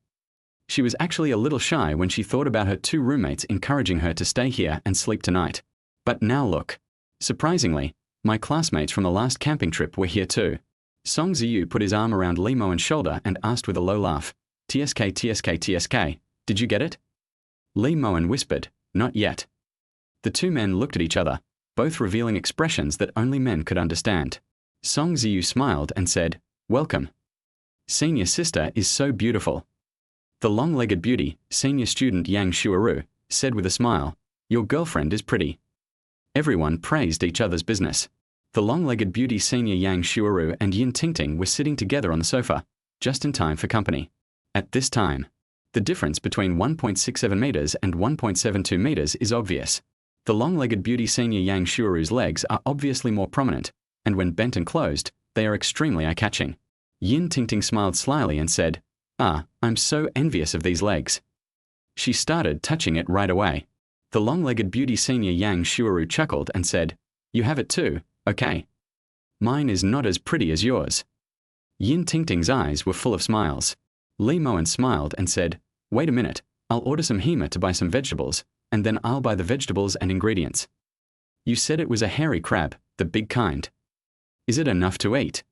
She was actually a little shy when she thought about her 2 roommates encouraging her to stay here and sleep tonight. But now look. Surprisingly, my classmates from the last camping trip were here too. Song Ziyu put his arm around Lee Mowen's shoulder and asked with a low laugh, "TSK, TSK, TSK, did you get it?" Lee Mowen whispered, "Not yet." The 2 men looked at each other, both revealing expressions that only men could understand. Song Ziyu smiled and said, "Welcome. Senior sister is so beautiful." The long-legged beauty, senior student Yang Shuaru, said with a smile, "Your girlfriend is pretty." Everyone praised each other's business. The long-legged beauty senior Yang Shuaru and Yin Tingting were sitting together on the sofa, just in time for company. At this time, the difference between 1.67 meters and 1.72 meters is obvious. The long-legged beauty senior Yang Shuaru's legs are obviously more prominent, and when bent and closed, they are extremely eye-catching. Yin Tingting smiled slyly and said, "Ah, I'm so envious of these legs." She started touching it right away. The long-legged beauty senior Yang Shuaru chuckled and said, "You have it too, okay. Mine is not as pretty as yours." Yin Tingting's eyes were full of smiles. Lee Mowen smiled and said, "Wait a minute, I'll order some Hema to buy some vegetables, and then I'll buy the vegetables and ingredients." "You said it was a hairy crab, the big kind. Is it enough to eat?"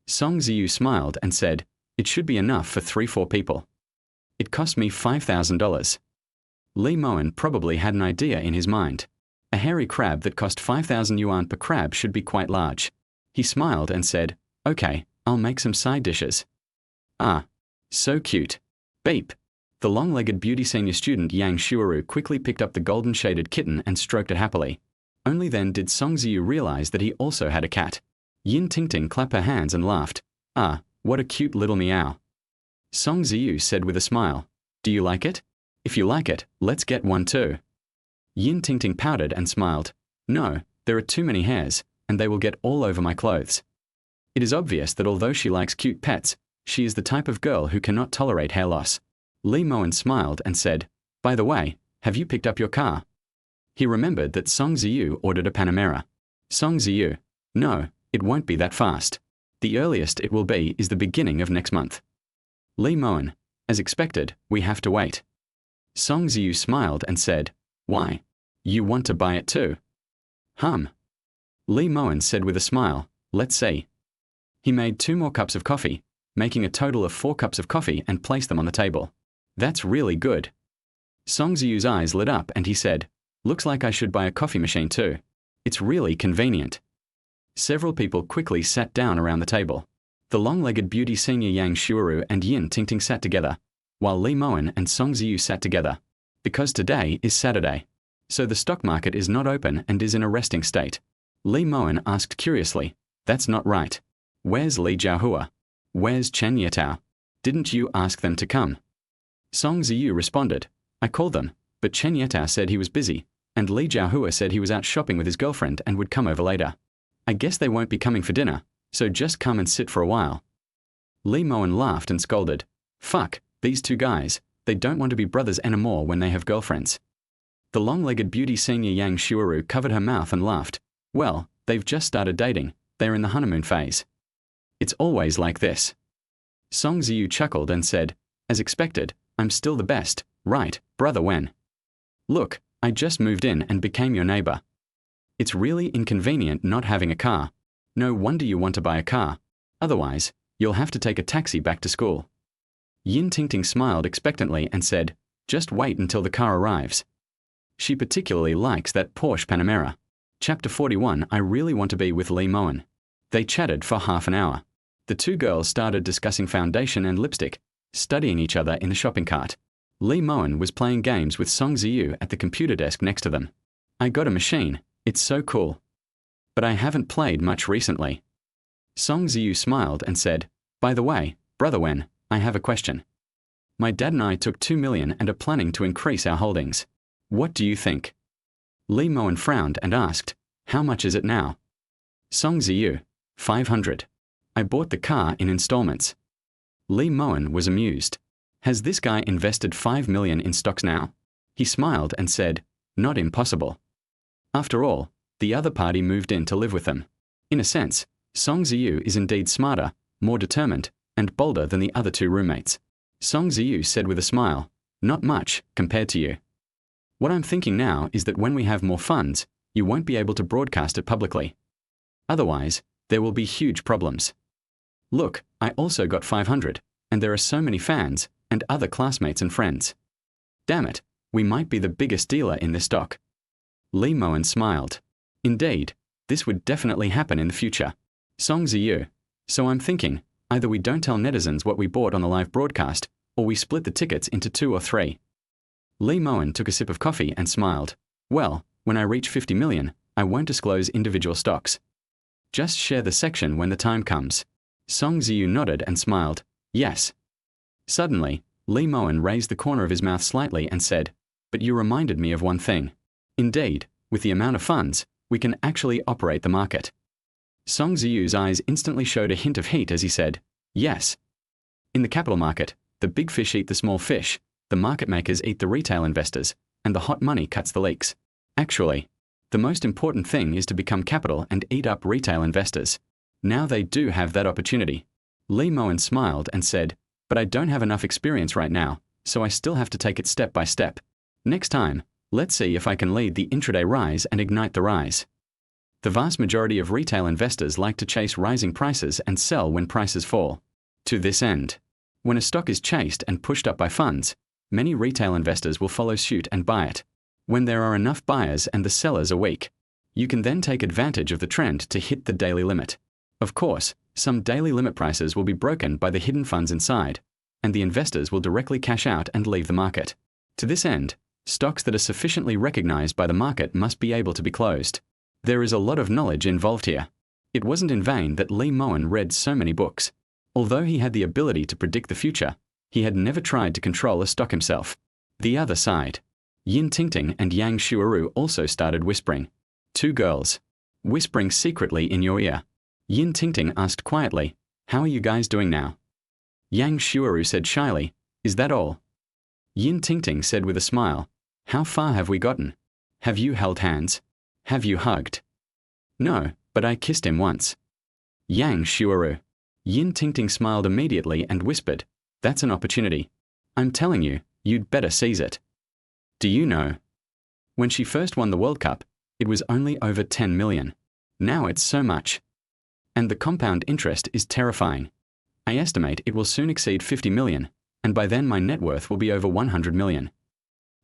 Song Ziyu smiled and said, "It should be enough for 3-4 people. It cost me $5,000. Lee Mowen probably had an idea in his mind. A hairy crab that cost 5,000 yuan per crab should be quite large. He smiled and said, "Okay, I'll make some side dishes." "Ah, so cute. Beep." The long-legged beauty senior student Yang Shuaru quickly picked up the golden-shaded kitten and stroked it happily. Only then did Song Ziyu realize that he also had a cat. Yin Tingting clapped her hands and laughed. "Ah, what a cute little meow." Song Ziyu said with a smile, "Do you like it? If you like it, let's get one too." Yin Tingting pouted and smiled. "No, there are too many hairs, and they will get all over my clothes." It is obvious that although she likes cute pets, she is the type of girl who cannot tolerate hair loss. Lee Mowen smiled and said, "By the way, have you picked up your car?" He remembered that Song Ziyu ordered a Panamera. Song Ziyu, no, it won't be that fast. The earliest it will be is the beginning of next month. Lee Mowen, as expected, we have to wait. Song Ziyu smiled and said, why? You want to buy it too? Lee Mowen said with a smile, let's see. He made 2 more cups of coffee, making a total of 4 cups of coffee and placed them on the table. That's really good. Song Ziyu's eyes lit up and he said, looks like I should buy a coffee machine too. It's really convenient. Several people quickly sat down around the table. The long-legged beauty senior Yang Shuaru and Yin Tingting sat together, while Lee Mowen and Song Ziyu sat together. Because today is Saturday. So the stock market is not open and is in a resting state. Lee Mowen asked curiously, that's not right. Where's Li Jiahua? Where's Chen Yetao? Didn't you ask them to come? Song Ziyu responded, I called them, but Chen Yetao said he was busy, and Li Jiahua said he was out shopping with his girlfriend and would come over later. I guess they won't be coming for dinner, so just come and sit for a while. Lee Mowen laughed and scolded, fuck, these 2 guys, they don't want to be brothers anymore when they have girlfriends. The long-legged beauty senior Yang Shuaru covered her mouth and laughed, well, they've just started dating, they're in the honeymoon phase. It's always like this. Song Ziyu chuckled and said, as expected, I'm still the best, right, brother Wen? Look, I just moved in and became your neighbor. It's really inconvenient not having a car. No wonder you want to buy a car. Otherwise, you'll have to take a taxi back to school. Yin Tingting smiled expectantly and said, just wait until the car arrives. She particularly likes that Porsche Panamera. Chapter 41. I really want to be with Lee Mowen. They chatted for half an hour. The 2 girls started discussing foundation and lipstick, studying each other in the shopping cart. Lee Mowen was playing games with Song Ziyu at the computer desk next to them. I got a machine, it's so cool. But I haven't played much recently. Song Ziyu smiled and said, by the way, brother Wen, I have a question. My dad and I took 2 million and are planning to increase our holdings. What do you think? Lee Mowen frowned and asked, how much is it now? Song Ziyu, 500. I bought the car in installments. Lee Mowen was amused. Has this guy invested 5 million in stocks now? He smiled and said, not impossible. After all, the other party moved in to live with them. In a sense, Song Ziyu is indeed smarter, more determined, and bolder than the other 2 roommates. Song Ziyu said with a smile, not much compared to you. What I'm thinking now is that when we have more funds, you won't be able to broadcast it publicly. Otherwise, there will be huge problems. Look, I also got 500, and there are so many fans, and other classmates and friends. Damn it, we might be the biggest dealer in this stock. Lee Mowen smiled. Indeed, this would definitely happen in the future. Song Ziyu, so I'm thinking, either we don't tell netizens what we bought on the live broadcast, or we split the tickets into 2 or 3. Lee Mowen took a sip of coffee and smiled. Well, when I reach 50 million, I won't disclose individual stocks. Just share the section when the time comes. Song Ziyu nodded and smiled. Yes. Suddenly, Lee Mowen raised the corner of his mouth slightly and said, but you reminded me of one thing. Indeed, with the amount of funds, we can actually operate the market. Song Ziyu's eyes instantly showed a hint of heat as he said, yes. In the capital market, the big fish eat the small fish, the market makers eat the retail investors, and the hot money cuts the leaks. Actually, the most important thing is to become capital and eat up retail investors. Now they do have that opportunity. Lee Mowen smiled and said, but I don't have enough experience right now, so I still have to take it step by step. Next time, let's see if I can lead the intraday rise and ignite the rise. The vast majority of retail investors like to chase rising prices and sell when prices fall. To this end, when a stock is chased and pushed up by funds, many retail investors will follow suit and buy it. When there are enough buyers and the sellers are weak, you can then take advantage of the trend to hit the daily limit. Of course, some daily limit prices will be broken by the hidden funds inside, and the investors will directly cash out and leave the market. To this end, stocks that are sufficiently recognized by the market must be able to be closed. There is a lot of knowledge involved here. It wasn't in vain that Lee Mowen read so many books. Although he had the ability to predict the future, he had never tried to control a stock himself. The other side. Yin Tingting and Yang Shuaru also started whispering. 2 girls. Whispering secretly in your ear. Yin Tingting asked quietly, how are you guys doing now? Yang Shuaru said shyly, is that all? Yin Tingting said with a smile, how far have we gotten? Have you held hands? Have you hugged? No, but I kissed him once. Yang Shuaru. Yin Tingting smiled immediately and whispered, That's an opportunity. I'm telling you, you'd better seize it. Do you know? When she first won the World Cup, it was only over 10 million. Now it's so much. And the compound interest is terrifying. I estimate it will soon exceed 50 million, and by then my net worth will be over 100 million.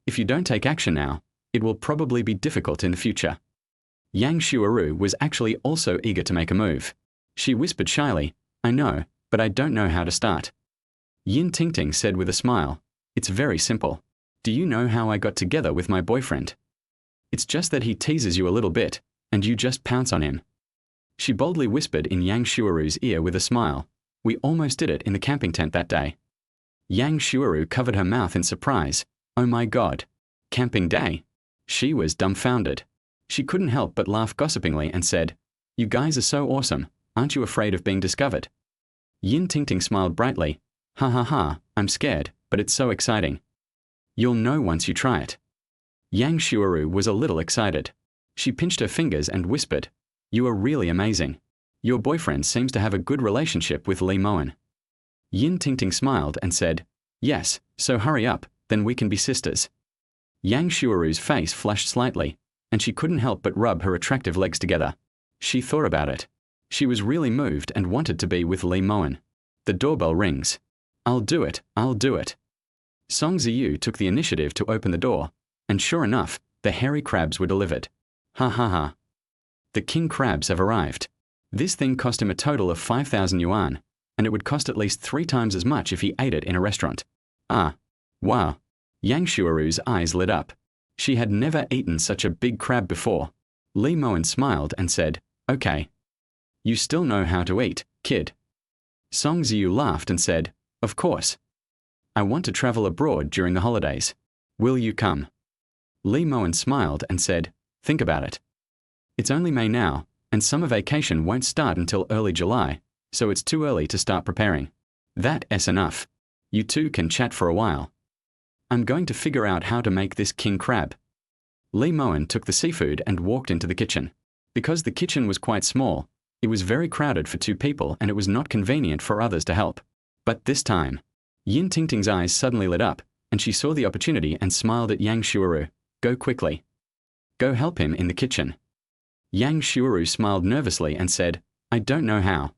If you don't take action now, it will probably be difficult in the future. Yang Shuaru was actually also eager to make a move. She whispered shyly, I know, but I don't know how to start. Yin Tingting said with a smile, It's very simple. Do you know how I got together with my boyfriend? It's just that he teases you a little bit, and you just pounce on him. She boldly whispered in Yang Shuaru's ear with a smile, We almost did it in the camping tent that day. Yang Shuaru covered her mouth in surprise. Oh my God. Camping day? She was dumbfounded. She couldn't help but laugh gossipingly and said, You guys are so awesome, aren't you afraid of being discovered? Yin Tingting smiled brightly. Ha ha ha, I'm scared, but it's so exciting. You'll know once you try it. Yang Shuaru was a little excited. She pinched her fingers and whispered, You are really amazing. Your boyfriend seems to have a good relationship with Li Mowen. Yin Tingting smiled and said, Yes, so hurry up, then we can be sisters. Yang Shuaru's face flushed slightly, and she couldn't help but rub her attractive legs together. She thought about it. She was really moved and wanted to be with Li Mowen. The doorbell rings. I'll do it, I'll do it. Song Ziyu took the initiative to open the door, and sure enough, the hairy crabs were delivered. Ha ha ha. The king crabs have arrived. This thing cost him a total of 5,000 yuan, and it would cost at least 3 times as much if he ate it in a restaurant. Ah. Wow. Yang Shuaru's eyes lit up. She had never eaten such a big crab before. Li Mowen smiled and said, Okay. You still know how to eat, kid. Song Ziyu laughed and said, Of course. I want to travel abroad during the holidays. Will you come? Li Mowen smiled and said, Think about it. It's only May now, and summer vacation won't start until early July, so it's too early to start preparing. That's enough. You two can chat for a while. I'm going to figure out how to make this king crab. Li Mowen took the seafood and walked into the kitchen. Because the kitchen was quite small, it was very crowded for 2 people and it was not convenient for others to help. But this time, Yin Tingting's eyes suddenly lit up, and she saw the opportunity and smiled at Yang Shuaru. Go quickly. Go help him in the kitchen. Yang Shuaru smiled nervously and said, I don't know how.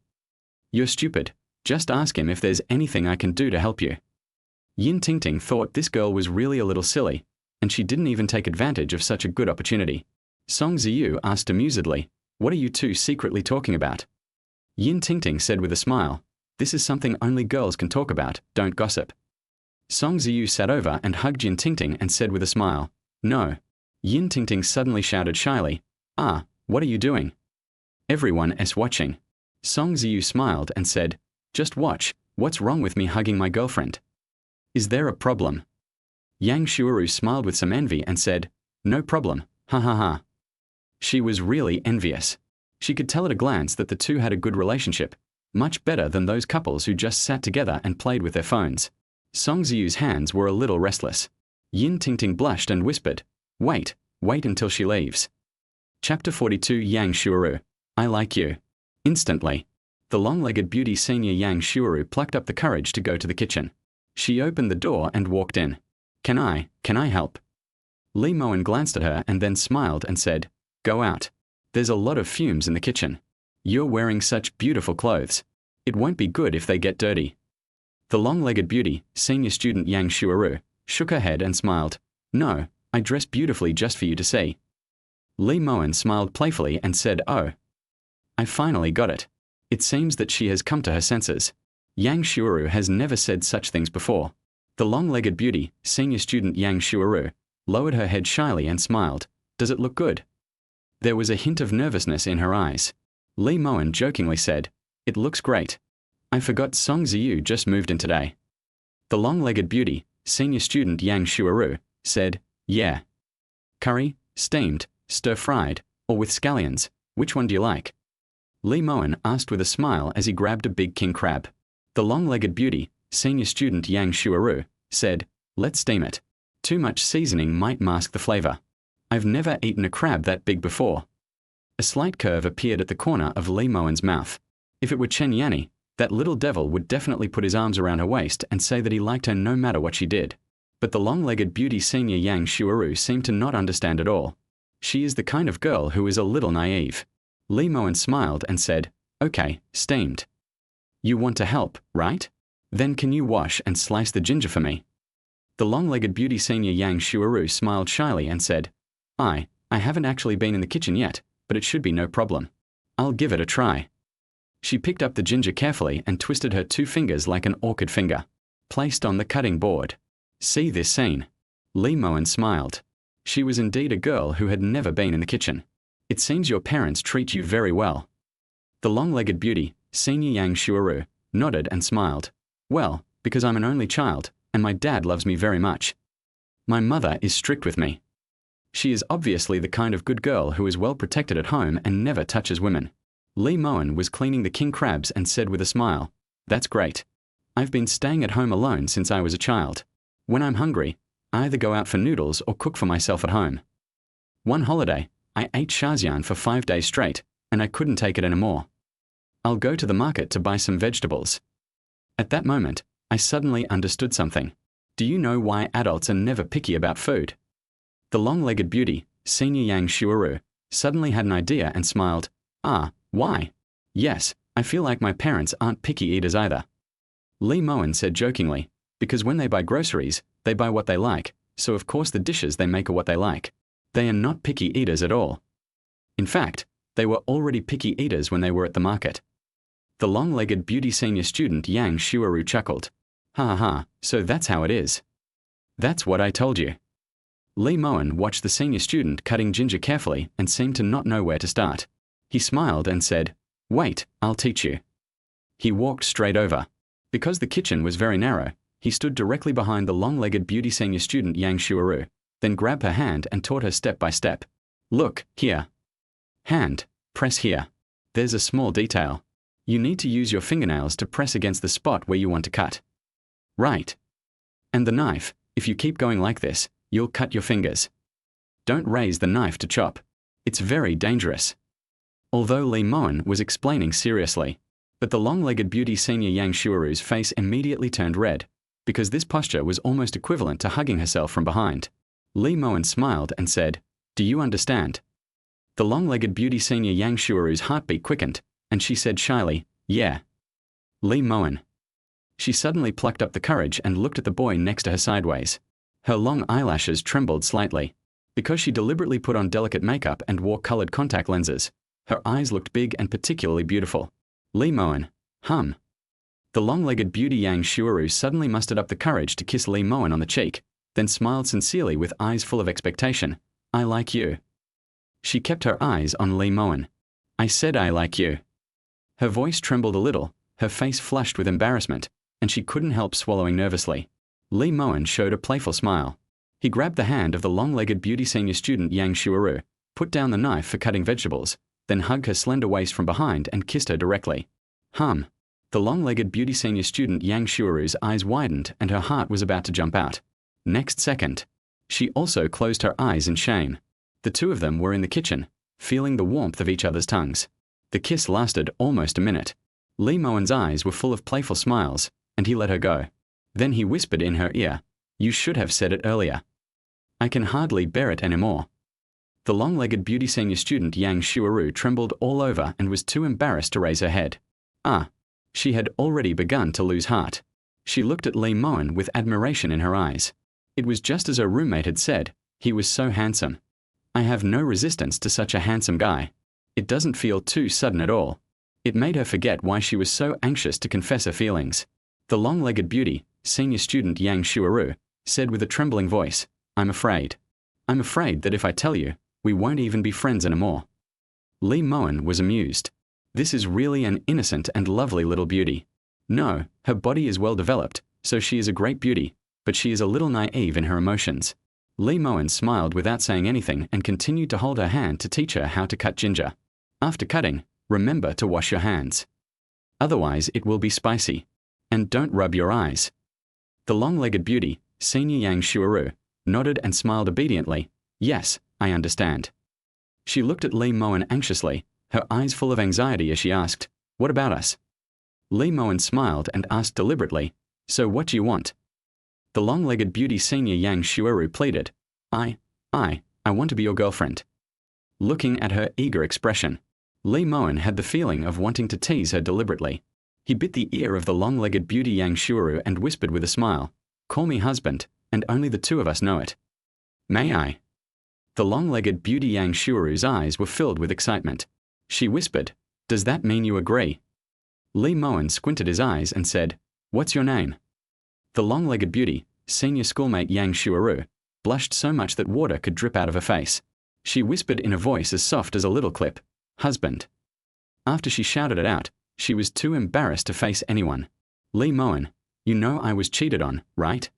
You're stupid. Just ask him if there's anything I can do to help you. Yin Tingting thought this girl was really a little silly, and she didn't even take advantage of such a good opportunity. Song Ziyu asked amusedly, What are you two secretly talking about? Yin Tingting said with a smile, This is something only girls can talk about, don't gossip. Song Ziyu sat over and hugged Yin Tingting and said with a smile, No. Yin Tingting suddenly shouted shyly, Ah, what are you doing? Everyone is watching. Song Ziyu smiled and said, Just watch, what's wrong with me hugging my girlfriend? Is there a problem? Yang Shuaru smiled with some envy and said, No problem, ha ha ha. She was really envious. She could tell at a glance that the two had a good relationship, much better than those couples who just sat together and played with their phones. Song Ziyu's hands were a little restless. Yin Tingting blushed and whispered, Wait until she leaves. Chapter 42 Yang Shuaru. I like you. Instantly, the long-legged beauty senior Yang Shuaru plucked up the courage to go to the kitchen. She opened the door and walked in. Can I help? Li Mowen glanced at her and then smiled and said, Go out. There's a lot of fumes in the kitchen. You're wearing such beautiful clothes. It won't be good if they get dirty. The long-legged beauty, senior student Yang Shuaru, shook her head and smiled. No, I dress beautifully just for you to see. Li Mowen smiled playfully and said, Oh. I finally got it. It seems that she has come to her senses. Yang Shuaru has never said such things before. The long-legged beauty, senior student Yang Shuaru, lowered her head shyly and smiled. Does it look good? There was a hint of nervousness in her eyes. Li Mowen jokingly said, It looks great. I forgot Song Ziyu just moved in today. The long-legged beauty, senior student Yang Shuaru, said, Yeah. Curry, steamed, stir-fried, or with scallions, which one do you like? Li Mowen asked with a smile as he grabbed a big king crab. The long-legged beauty, senior student Yang Shuaru, said, Let's steam it. Too much seasoning might mask the flavor. I've never eaten a crab that big before. A slight curve appeared at the corner of Li Mowen's mouth. If it were Chen Yanni, that little devil would definitely put his arms around her waist and say that he liked her no matter what she did. But the long-legged beauty senior Yang Shuaru seemed to not understand at all. She is the kind of girl who is a little naive. Li Mowen smiled and said, "Okay, steamed. You want to help, right? Then can you wash and slice the ginger for me?" The long-legged beauty senior Yang Shuaru smiled shyly and said, I haven't actually been in the kitchen yet, but it should be no problem. I'll give it a try." She picked up the ginger carefully and twisted her 2 fingers like an orchid finger, placed on the cutting board. "See this scene?" Li Mowen smiled. She was indeed a girl who had never been in the kitchen. "It seems your parents treat you very well." The long-legged beauty, senior Yang Shuaru, nodded and smiled. "Well, because I'm an only child, and my dad loves me very much. My mother is strict with me. She is obviously the kind of good girl who is well protected at home and never touches women." Li Mowen was cleaning the king crabs and said with a smile, "That's great. I've been staying at home alone since I was a child. When I'm hungry, I either go out for noodles or cook for myself at home. One holiday, I ate shazian for 5 days straight, and I couldn't take it anymore. I'll go to the market to buy some vegetables." At that moment, I suddenly understood something. Do you know why adults are never picky about food? The long-legged beauty, senior Yang Shuaru, suddenly had an idea and smiled. Why? Yes, I feel like my parents aren't picky eaters either. Li Mowen said jokingly, because when they buy groceries, they buy what they like, so of course the dishes they make are what they like. They are not picky eaters at all. In fact, they were already picky eaters when they were at the market. The long-legged beauty senior student Yang Shuaru chuckled. Ha, so that's how it is. That's what I told you." Li Mowen watched the senior student cutting ginger carefully and seemed to not know where to start. He smiled and said, "Wait, I'll teach you." He walked straight over. Because the kitchen was very narrow, he stood directly behind the long-legged beauty senior student Yang Shuaru, then grabbed her hand and taught her step by step. "Look, here. Hand, press here. There's a small detail. You need to use your fingernails to press against the spot where you want to cut. Right. And the knife, if you keep going like this, you'll cut your fingers. Don't raise the knife to chop. It's very dangerous." Although Li Mowen was explaining seriously, but the long-legged beauty senior Yang Shuaru's face immediately turned red, because this posture was almost equivalent to hugging herself from behind. Li Mowen smiled and said, "Do you understand?" The long-legged beauty senior Yang Shuaru's heartbeat quickened, and she said shyly, "Yeah." Li Mowen. She suddenly plucked up the courage and looked at the boy next to her sideways. Her long eyelashes trembled slightly. Because she deliberately put on delicate makeup and wore colored contact lenses, her eyes looked big and particularly beautiful. Li Mowen. The long-legged beauty Yang Shuaru suddenly mustered up the courage to kiss Li Mowen on the cheek, then smiled sincerely with eyes full of expectation. "I like you." She kept her eyes on Li Mowen. "I said I like you." Her voice trembled a little, her face flushed with embarrassment, and she couldn't help swallowing nervously. Li Mowen showed a playful smile. He grabbed the hand of the long-legged beauty senior student Yang Shuaru, put down the knife for cutting vegetables, then hugged her slender waist from behind and kissed her directly. The long-legged beauty senior student Yang Shuaru's eyes widened and her heart was about to jump out. Next second, she also closed her eyes in shame. The two of them were in the kitchen, feeling the warmth of each other's tongues. The kiss lasted almost a minute. Li Mowen's eyes were full of playful smiles, and he let her go. Then he whispered in her ear, "You should have said it earlier. I can hardly bear it anymore." The long-legged beauty senior student Yang Shuaru trembled all over and was too embarrassed to raise her head. She had already begun to lose heart. She looked at Li Mowen with admiration in her eyes. It was just as her roommate had said, he was so handsome. I have no resistance to such a handsome guy. It doesn't feel too sudden at all. It made her forget why she was so anxious to confess her feelings. The long-legged beauty, senior student Yang Shuaru, said with a trembling voice, I'm afraid that if I tell you, we won't even be friends anymore." Li Mowen was amused. This is really an innocent and lovely little beauty. No, her body is well developed, so she is a great beauty, but she is a little naive in her emotions. Li Mowen smiled without saying anything and continued to hold her hand to teach her how to cut ginger. After cutting, remember to wash your hands. Otherwise it will be spicy. And don't rub your eyes. The long-legged beauty, senior Yang Shuaru, nodded and smiled obediently. "Yes, I understand. She looked at Lee Mowen anxiously, her eyes full of anxiety as she asked, "What about us?" Lee Mowen smiled and asked deliberately, "So what do you want?" The long-legged beauty senior Yang Shuaru pleaded, I want to be your girlfriend." Looking at her eager expression, Lee Mowen had the feeling of wanting to tease her deliberately. He bit the ear of the long-legged beauty Yang Shuaru and whispered with a smile, "Call me husband, and only the two of us know it." "May I?" The long-legged beauty Yang Shuaru's eyes were filled with excitement. She whispered, "Does that mean you agree?" Lee Mowen squinted his eyes and said, "What's your name?" The long-legged beauty, senior schoolmate Yang Shuaru, blushed so much that water could drip out of her face. She whispered in a voice as soft as a little clip, "Husband." After she shouted it out, she was too embarrassed to face anyone. "Lee Mowen, you know I was cheated on, right?"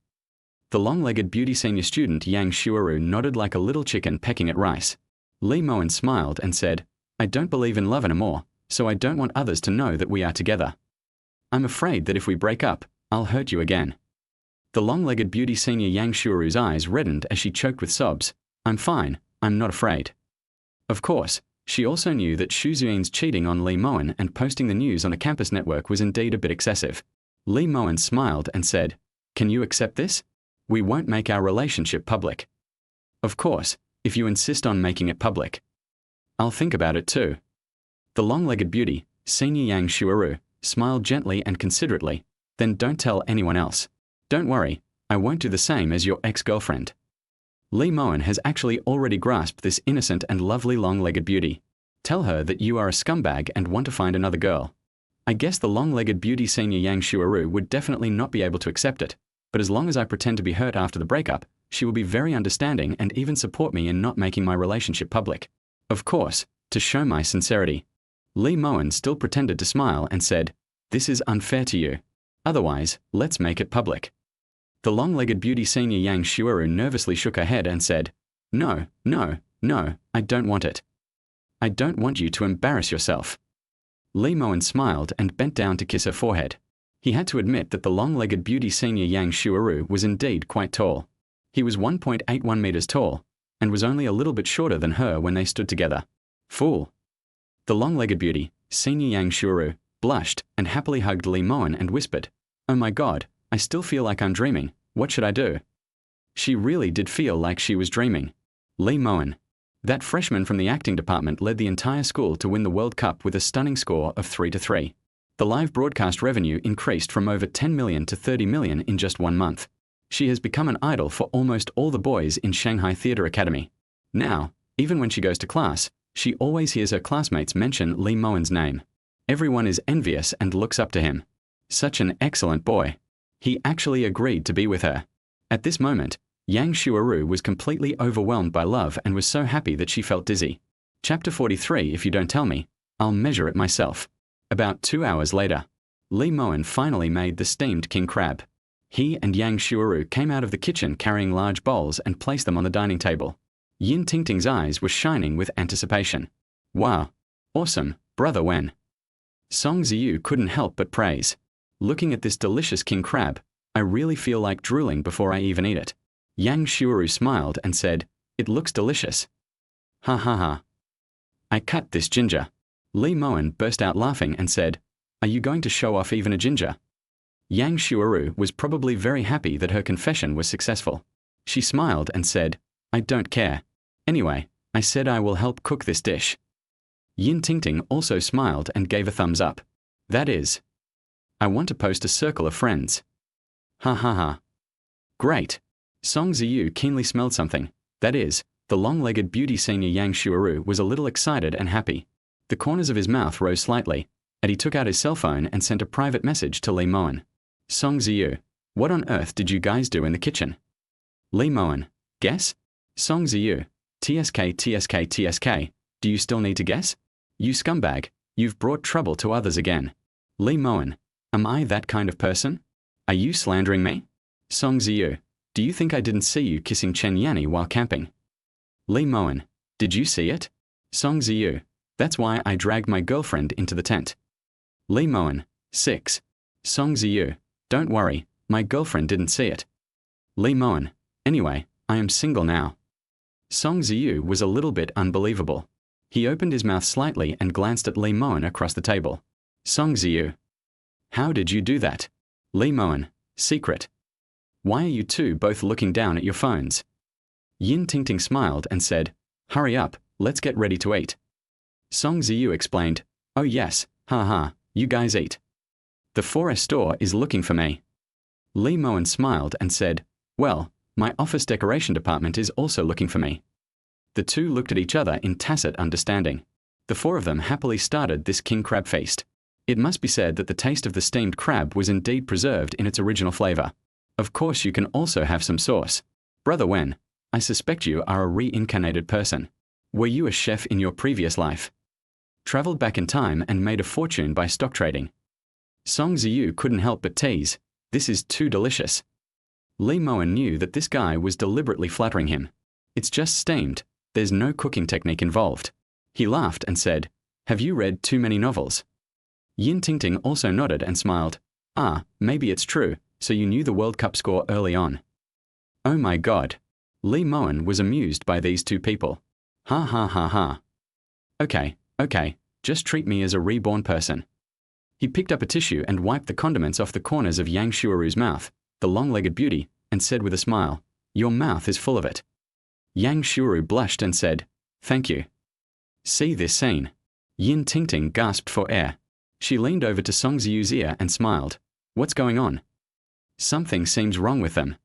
The long-legged beauty senior student Yang Shuaru nodded like a little chicken pecking at rice. Lee Mowen smiled and said, "I don't believe in love anymore, so I don't want others to know that we are together. I'm afraid that if we break up, I'll hurt you again." The long-legged beauty senior Yang Shuaru's eyes reddened as she choked with sobs. "I'm fine, I'm not afraid." Of course, she also knew that Shu Ziyin's cheating on Lee Mowen and posting the news on the campus network was indeed a bit excessive. Lee Mowen smiled and said, "Can you accept this? We won't make our relationship public." "Of course, if you insist on making it public." "I'll think about it too." The long-legged beauty, senior Yang Shuaru, smiled gently and considerately. "Then don't tell anyone else. Don't worry, I won't do the same as your ex-girlfriend." Lee Mowen has actually already grasped this innocent and lovely long-legged beauty. Tell her that you are a scumbag and want to find another girl. I guess the long-legged beauty senior Yang Shuaru would definitely not be able to accept it, but as long as I pretend to be hurt after the breakup, she will be very understanding and even support me in not making my relationship public. Of course, to show my sincerity. Lee Mowen still pretended to smile and said, "This is unfair to you. Otherwise, let's make it public." The long-legged beauty senior Yang Shuaru nervously shook her head and said, No, I don't want it. I don't want you to embarrass yourself." Lee Mowen smiled and bent down to kiss her forehead. He had to admit that the long-legged beauty senior Yang Shuaru was indeed quite tall. He was 1.81 meters tall, and was only a little bit shorter than her when they stood together. Fool. The long-legged beauty, senior Yang Shuaru, blushed and happily hugged Lee Mowen and whispered, "Oh my God, I still feel like I'm dreaming. What should I do?" She really did feel like she was dreaming. Lee Mowen. That freshman from the acting department led the entire school to win the World Cup with a stunning score of 3-3. The live broadcast revenue increased from over 10 million to 30 million in just 1 month. She has become an idol for almost all the boys in Shanghai Theatre Academy. Now, even when she goes to class, she always hears her classmates mention Lee Mowen's name. Everyone is envious and looks up to him. Such an excellent boy. He actually agreed to be with her. At this moment, Yang Shuaru was completely overwhelmed by love and was so happy that she felt dizzy. Chapter 43. If you don't tell me, I'll measure it myself. About 2 hours later, Lee Mowen finally made the steamed king crab. He and Yang Shuaru came out of the kitchen carrying large bowls and placed them on the dining table. Yin Tingting's eyes were shining with anticipation. "Wow. Awesome, brother Wen." Song Ziyu couldn't help but praise. "Looking at this delicious king crab, I really feel like drooling before I even eat it." Yang Shuaru smiled and said, "It looks delicious." "Ha ha ha. I cut this ginger." Lee Mowen burst out laughing and said, "Are you going to show off even a ginger?" Yang Shuaru was probably very happy that her confession was successful. She smiled and said, "I don't care. Anyway, I said I will help cook this dish." Yin Tingting also smiled and gave a thumbs up. "That is, I want to post a circle of friends." Ha ha ha. Great. Song Ziyu keenly smelled something. That is, the long-legged beauty senior Yang Shuaru was a little excited and happy. The corners of his mouth rose slightly, and he took out his cell phone and sent a private message to Lee Mowen. "Song Ziyu, what on earth did you guys do in the kitchen?" Lee Mowen, "Guess?" Song Ziyu, TSK. Do you still need to guess? You scumbag, you've brought trouble to others again. Lee Mowen, am I that kind of person? Are you slandering me? Song Ziyu, do you think I didn't see you kissing Chen Yanni while camping? Lee Mowen, did you see it? Song Ziyu, that's why I dragged my girlfriend into the tent. Lee Mowen, 6. Song Ziyu, don't worry, my girlfriend didn't see it. Lee Mowen, anyway, I am single now. Song Ziyu was a little bit unbelievable. He opened his mouth slightly and glanced at Lee Mowen across the table. Song Ziyu. How did you do that? Lee Mowen. Secret. Why are you two both looking down at your phones? Yin Tingting smiled and said, Hurry up, let's get ready to eat. Song Ziyu explained, Oh yes, ha, you guys eat. The foresee store is looking for me. Lee Mowen smiled and said, Well, my office decoration department is also looking for me. The two looked at each other in tacit understanding. The four of them happily started this king crab feast. It must be said that the taste of the steamed crab was indeed preserved in its original flavor. Of course you can also have some sauce. Brother Wen, I suspect you are a reincarnated person. Were you a chef in your previous life? Traveled back in time and made a fortune by stock trading? Song Ziyu couldn't help but tease, This is too delicious. Lee Mowen knew that this guy was deliberately flattering him. It's just steamed, there's no cooking technique involved. He laughed and said, Have you read too many novels? Yin Tingting also nodded and smiled. Maybe it's true, so you knew the World Cup score early on. Oh my God. Lee Mowen was amused by these two people. Ha. Okay, just treat me as a reborn person. He picked up a tissue and wiped the condiments off the corners of Yang Shuaru's mouth, the long-legged beauty, and said with a smile, Your mouth is full of it. Yang Shuaru blushed and said, Thank you. See this scene. Yin Tingting gasped for air. She leaned over to Song Ziyu's ear and smiled. What's going on? Something seems wrong with them.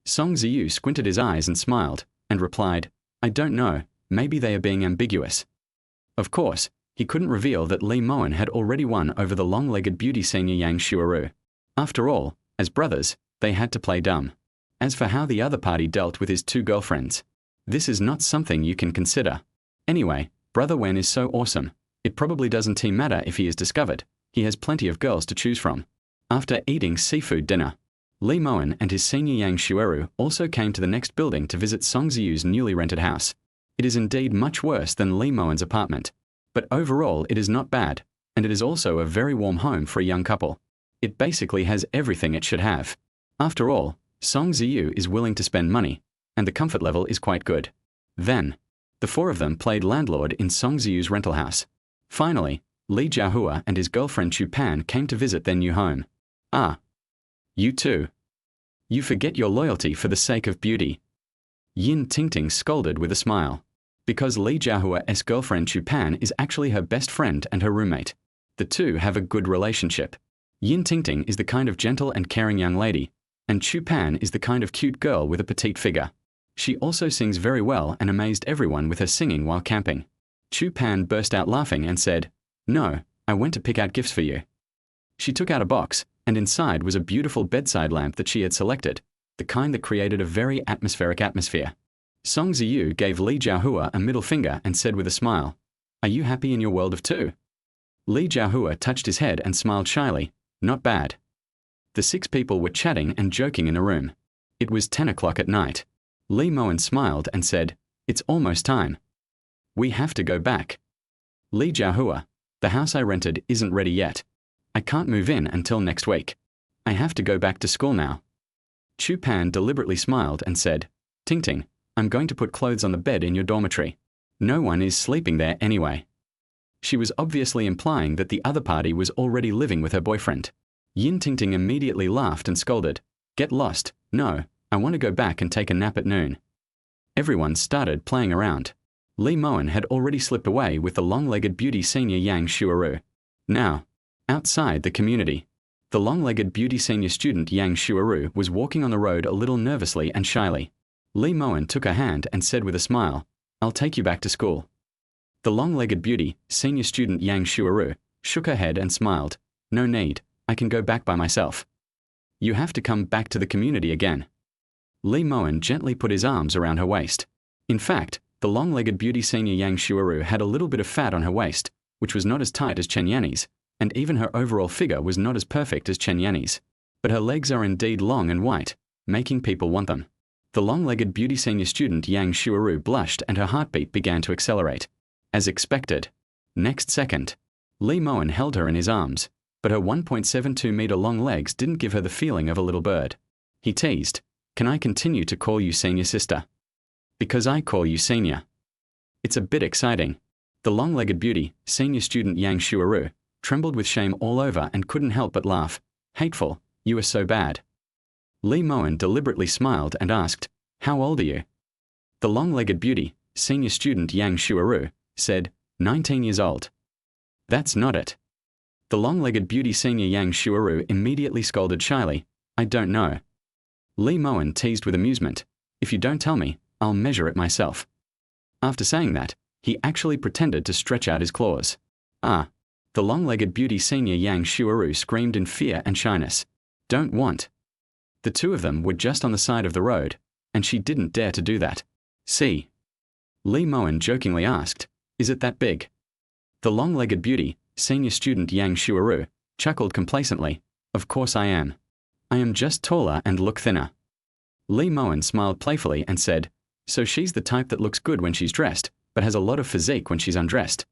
Song Ziyu squinted his eyes and smiled, and replied, I don't know, maybe they are being ambiguous. Of course, he couldn't reveal that Lee Mowen had already won over the long-legged beauty senior Yang Shuaru. After all, as brothers, they had to play dumb. As for how the other party dealt with his two girlfriends, this is not something you can consider. Anyway, Brother Wen is so awesome, it probably doesn't matter if he is discovered. He has plenty of girls to choose from. After eating seafood dinner, Lee Mowen and his senior Yang Shuaru also came to the next building to visit Song Ziyu's newly rented house. It is indeed much worse than Lee Mowen's apartment, but overall it is not bad, and it is also a very warm home for a young couple. It basically has everything it should have. After all, Song Ziyu is willing to spend money, and the comfort level is quite good. Then, the four of them played landlord in Song Ziyu's rental house. Finally, Li Jiahua and his girlfriend Chu Pan came to visit their new home. You too. You forget your loyalty for the sake of beauty. Yin Tingting scolded with a smile. Because Li Jiahua's girlfriend Chu Pan is actually her best friend and her roommate. The two have a good relationship. Yin Tingting is the kind of gentle and caring young lady, and Chu Pan is the kind of cute girl with a petite figure. She also sings very well and amazed everyone with her singing while camping. Chu Pan burst out laughing and said, No, I went to pick out gifts for you. She took out a box, and inside was a beautiful bedside lamp that she had selected, the kind that created a very atmospheric atmosphere. Song Ziyu gave Li Jiahua a middle finger and said with a smile, Are you happy in your world of two? Li Jiahua touched his head and smiled shyly, Not bad. The six people were chatting and joking in a room. It was 10 o'clock at night. Lee Mowen smiled and said, It's almost time. We have to go back. Li Jiahua, the house I rented isn't ready yet. I can't move in until next week. I have to go back to school now. Chu Pan deliberately smiled and said, Tingting, I'm going to put clothes on the bed in your dormitory. No one is sleeping there anyway. She was obviously implying that the other party was already living with her boyfriend. Yin Tingting immediately laughed and scolded, Get lost, no, I want to go back and take a nap at noon. Everyone started playing around. Lee Mowen had already slipped away with the long-legged beauty senior Yang Shuaru. Now, outside the community, the long-legged beauty senior student Yang Shuaru was walking on the road a little nervously and shyly. Lee Mowen took her hand and said with a smile, I'll take you back to school. The long-legged beauty, senior student Yang Shuaru, shook her head and smiled, No need, I can go back by myself. You have to come back to the community again. Lee Mowen gently put his arms around her waist. In fact, the long-legged beauty senior Yang Shuaru had a little bit of fat on her waist, which was not as tight as Chen Yanni's, and even her overall figure was not as perfect as Chen Yanni's. But her legs are indeed long and white, making people want them. The long-legged beauty senior student Yang Shuaru blushed and her heartbeat began to accelerate. As expected. Next second, Lee Mowen held her in his arms, but her 1.72-meter long legs didn't give her the feeling of a little bird. He teased, Can I continue to call you senior sister? Because I call you senior. It's a bit exciting. The long-legged beauty, senior student Yang Shuaru, trembled with shame all over and couldn't help but laugh. Hateful, you are so bad. Li Mowen deliberately smiled and asked, how old are you? The long-legged beauty, senior student Yang Shuaru, said, 19 years old. That's not it. The long-legged beauty senior Yang Shuaru immediately scolded shyly, I don't know. Li Mowen teased with amusement, if you don't tell me, I'll measure it myself. After saying that, he actually pretended to stretch out his claws. Ah! The long-legged beauty senior Yang Shuaru screamed in fear and shyness. Don't want. The two of them were just on the side of the road, and she didn't dare to do that. See? Li Mowen jokingly asked, is it that big? The long-legged beauty, senior student Yang Shuaru, chuckled complacently, of course I am. I am just taller and look thinner. Li Mowen smiled playfully and said, so she's the type that looks good when she's dressed, but has a lot of physique when she's undressed.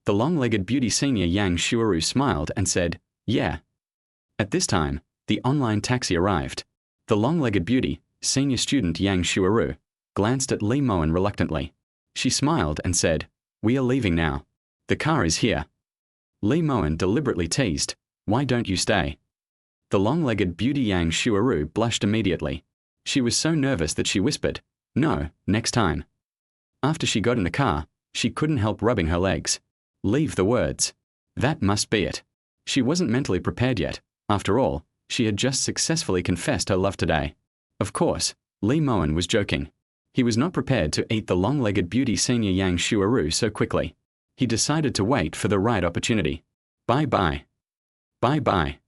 The long-legged beauty senior Yang Shuaru smiled and said, yeah. At this time, the online taxi arrived. The long-legged beauty, senior student Yang Shuaru, glanced at Li Mowen reluctantly. She smiled and said, we are leaving now. The car is here. Li Mowen deliberately teased, why don't you stay? The long-legged beauty Yang Shuaru blushed immediately. She was so nervous that she whispered, no, next time. After she got in the car, she couldn't help rubbing her legs. Leave the words. That must be it. She wasn't mentally prepared yet. After all, she had just successfully confessed her love today. Of course, Li Mowen was joking. He was not prepared to eat the long-legged beauty senior Yang Shuaru so quickly. He decided to wait for the right opportunity. Bye-bye. Bye-bye.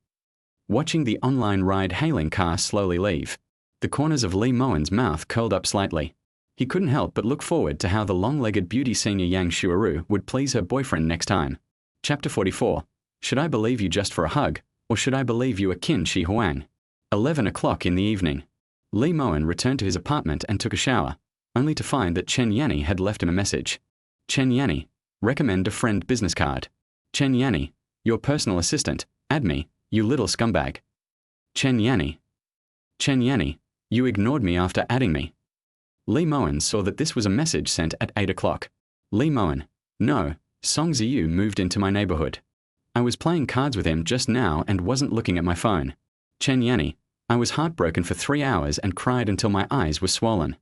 Watching the online ride-hailing car slowly leave, the corners of Li Mowen's mouth curled up slightly. He couldn't help but look forward to how the long-legged beauty senior Yang Shuaru would please her boyfriend next time. Chapter 44. Should I believe you just for a hug, or should I believe you are Qin Shi Huang? 11 o'clock in the evening. Li Mowen returned to his apartment and took a shower, only to find that Chen Yanni had left him a message. Chen Yanni, recommend a friend business card. Chen Yanni, your personal assistant, add me, you little scumbag. Chen Yanni. Chen Yanni, you ignored me after adding me. Li Mowen saw that this was a message sent at 8 o'clock. Li Mowen, no, Song Ziyu moved into my neighborhood. I was playing cards with him just now and wasn't looking at my phone. Chen Yanni, I was heartbroken for 3 hours and cried until my eyes were swollen.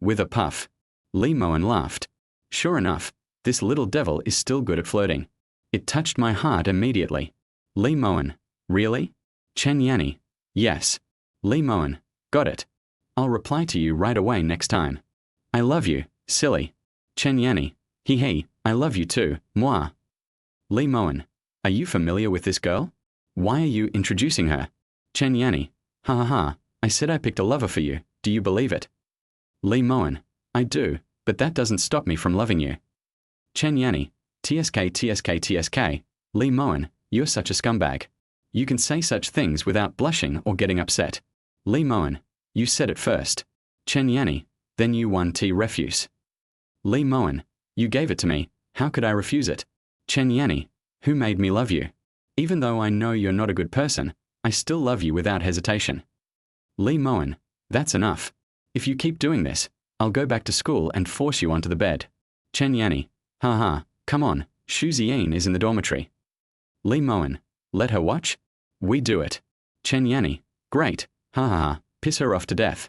With a puff, Li Mowen laughed. Sure enough, this little devil is still good at flirting. It touched my heart immediately. Li Mowen, really? Chen Yanni, yes. Li Mowen, got it. I'll reply to you right away next time. I love you, silly. Chen Yanni, he, I love you too, moi. Li Mowen, are you familiar with this girl? Why are you introducing her? Chen Yanni, ha ha ha, I said I picked a lover for you, do you believe it? Li Mowen, I do, but that doesn't stop me from loving you. Chen Yanni, tsk, Li Mowen, you're such a scumbag. You can say such things without blushing or getting upset. Li Mowen, you said it first. Chen Yanni, then you won refuse. Li Mowen, you gave it to me, how could I refuse it? Chen Yanni, who made me love you? Even though I know you're not a good person, I still love you without hesitation. Li Mowen, that's enough. If you keep doing this, I'll go back to school and force you onto the bed. Chen Yanni, ha, come on, Shu Ziyin is in the dormitory. Li Mowen, let her watch? We do it. Chen Yanni, great, ha, piss her off to death.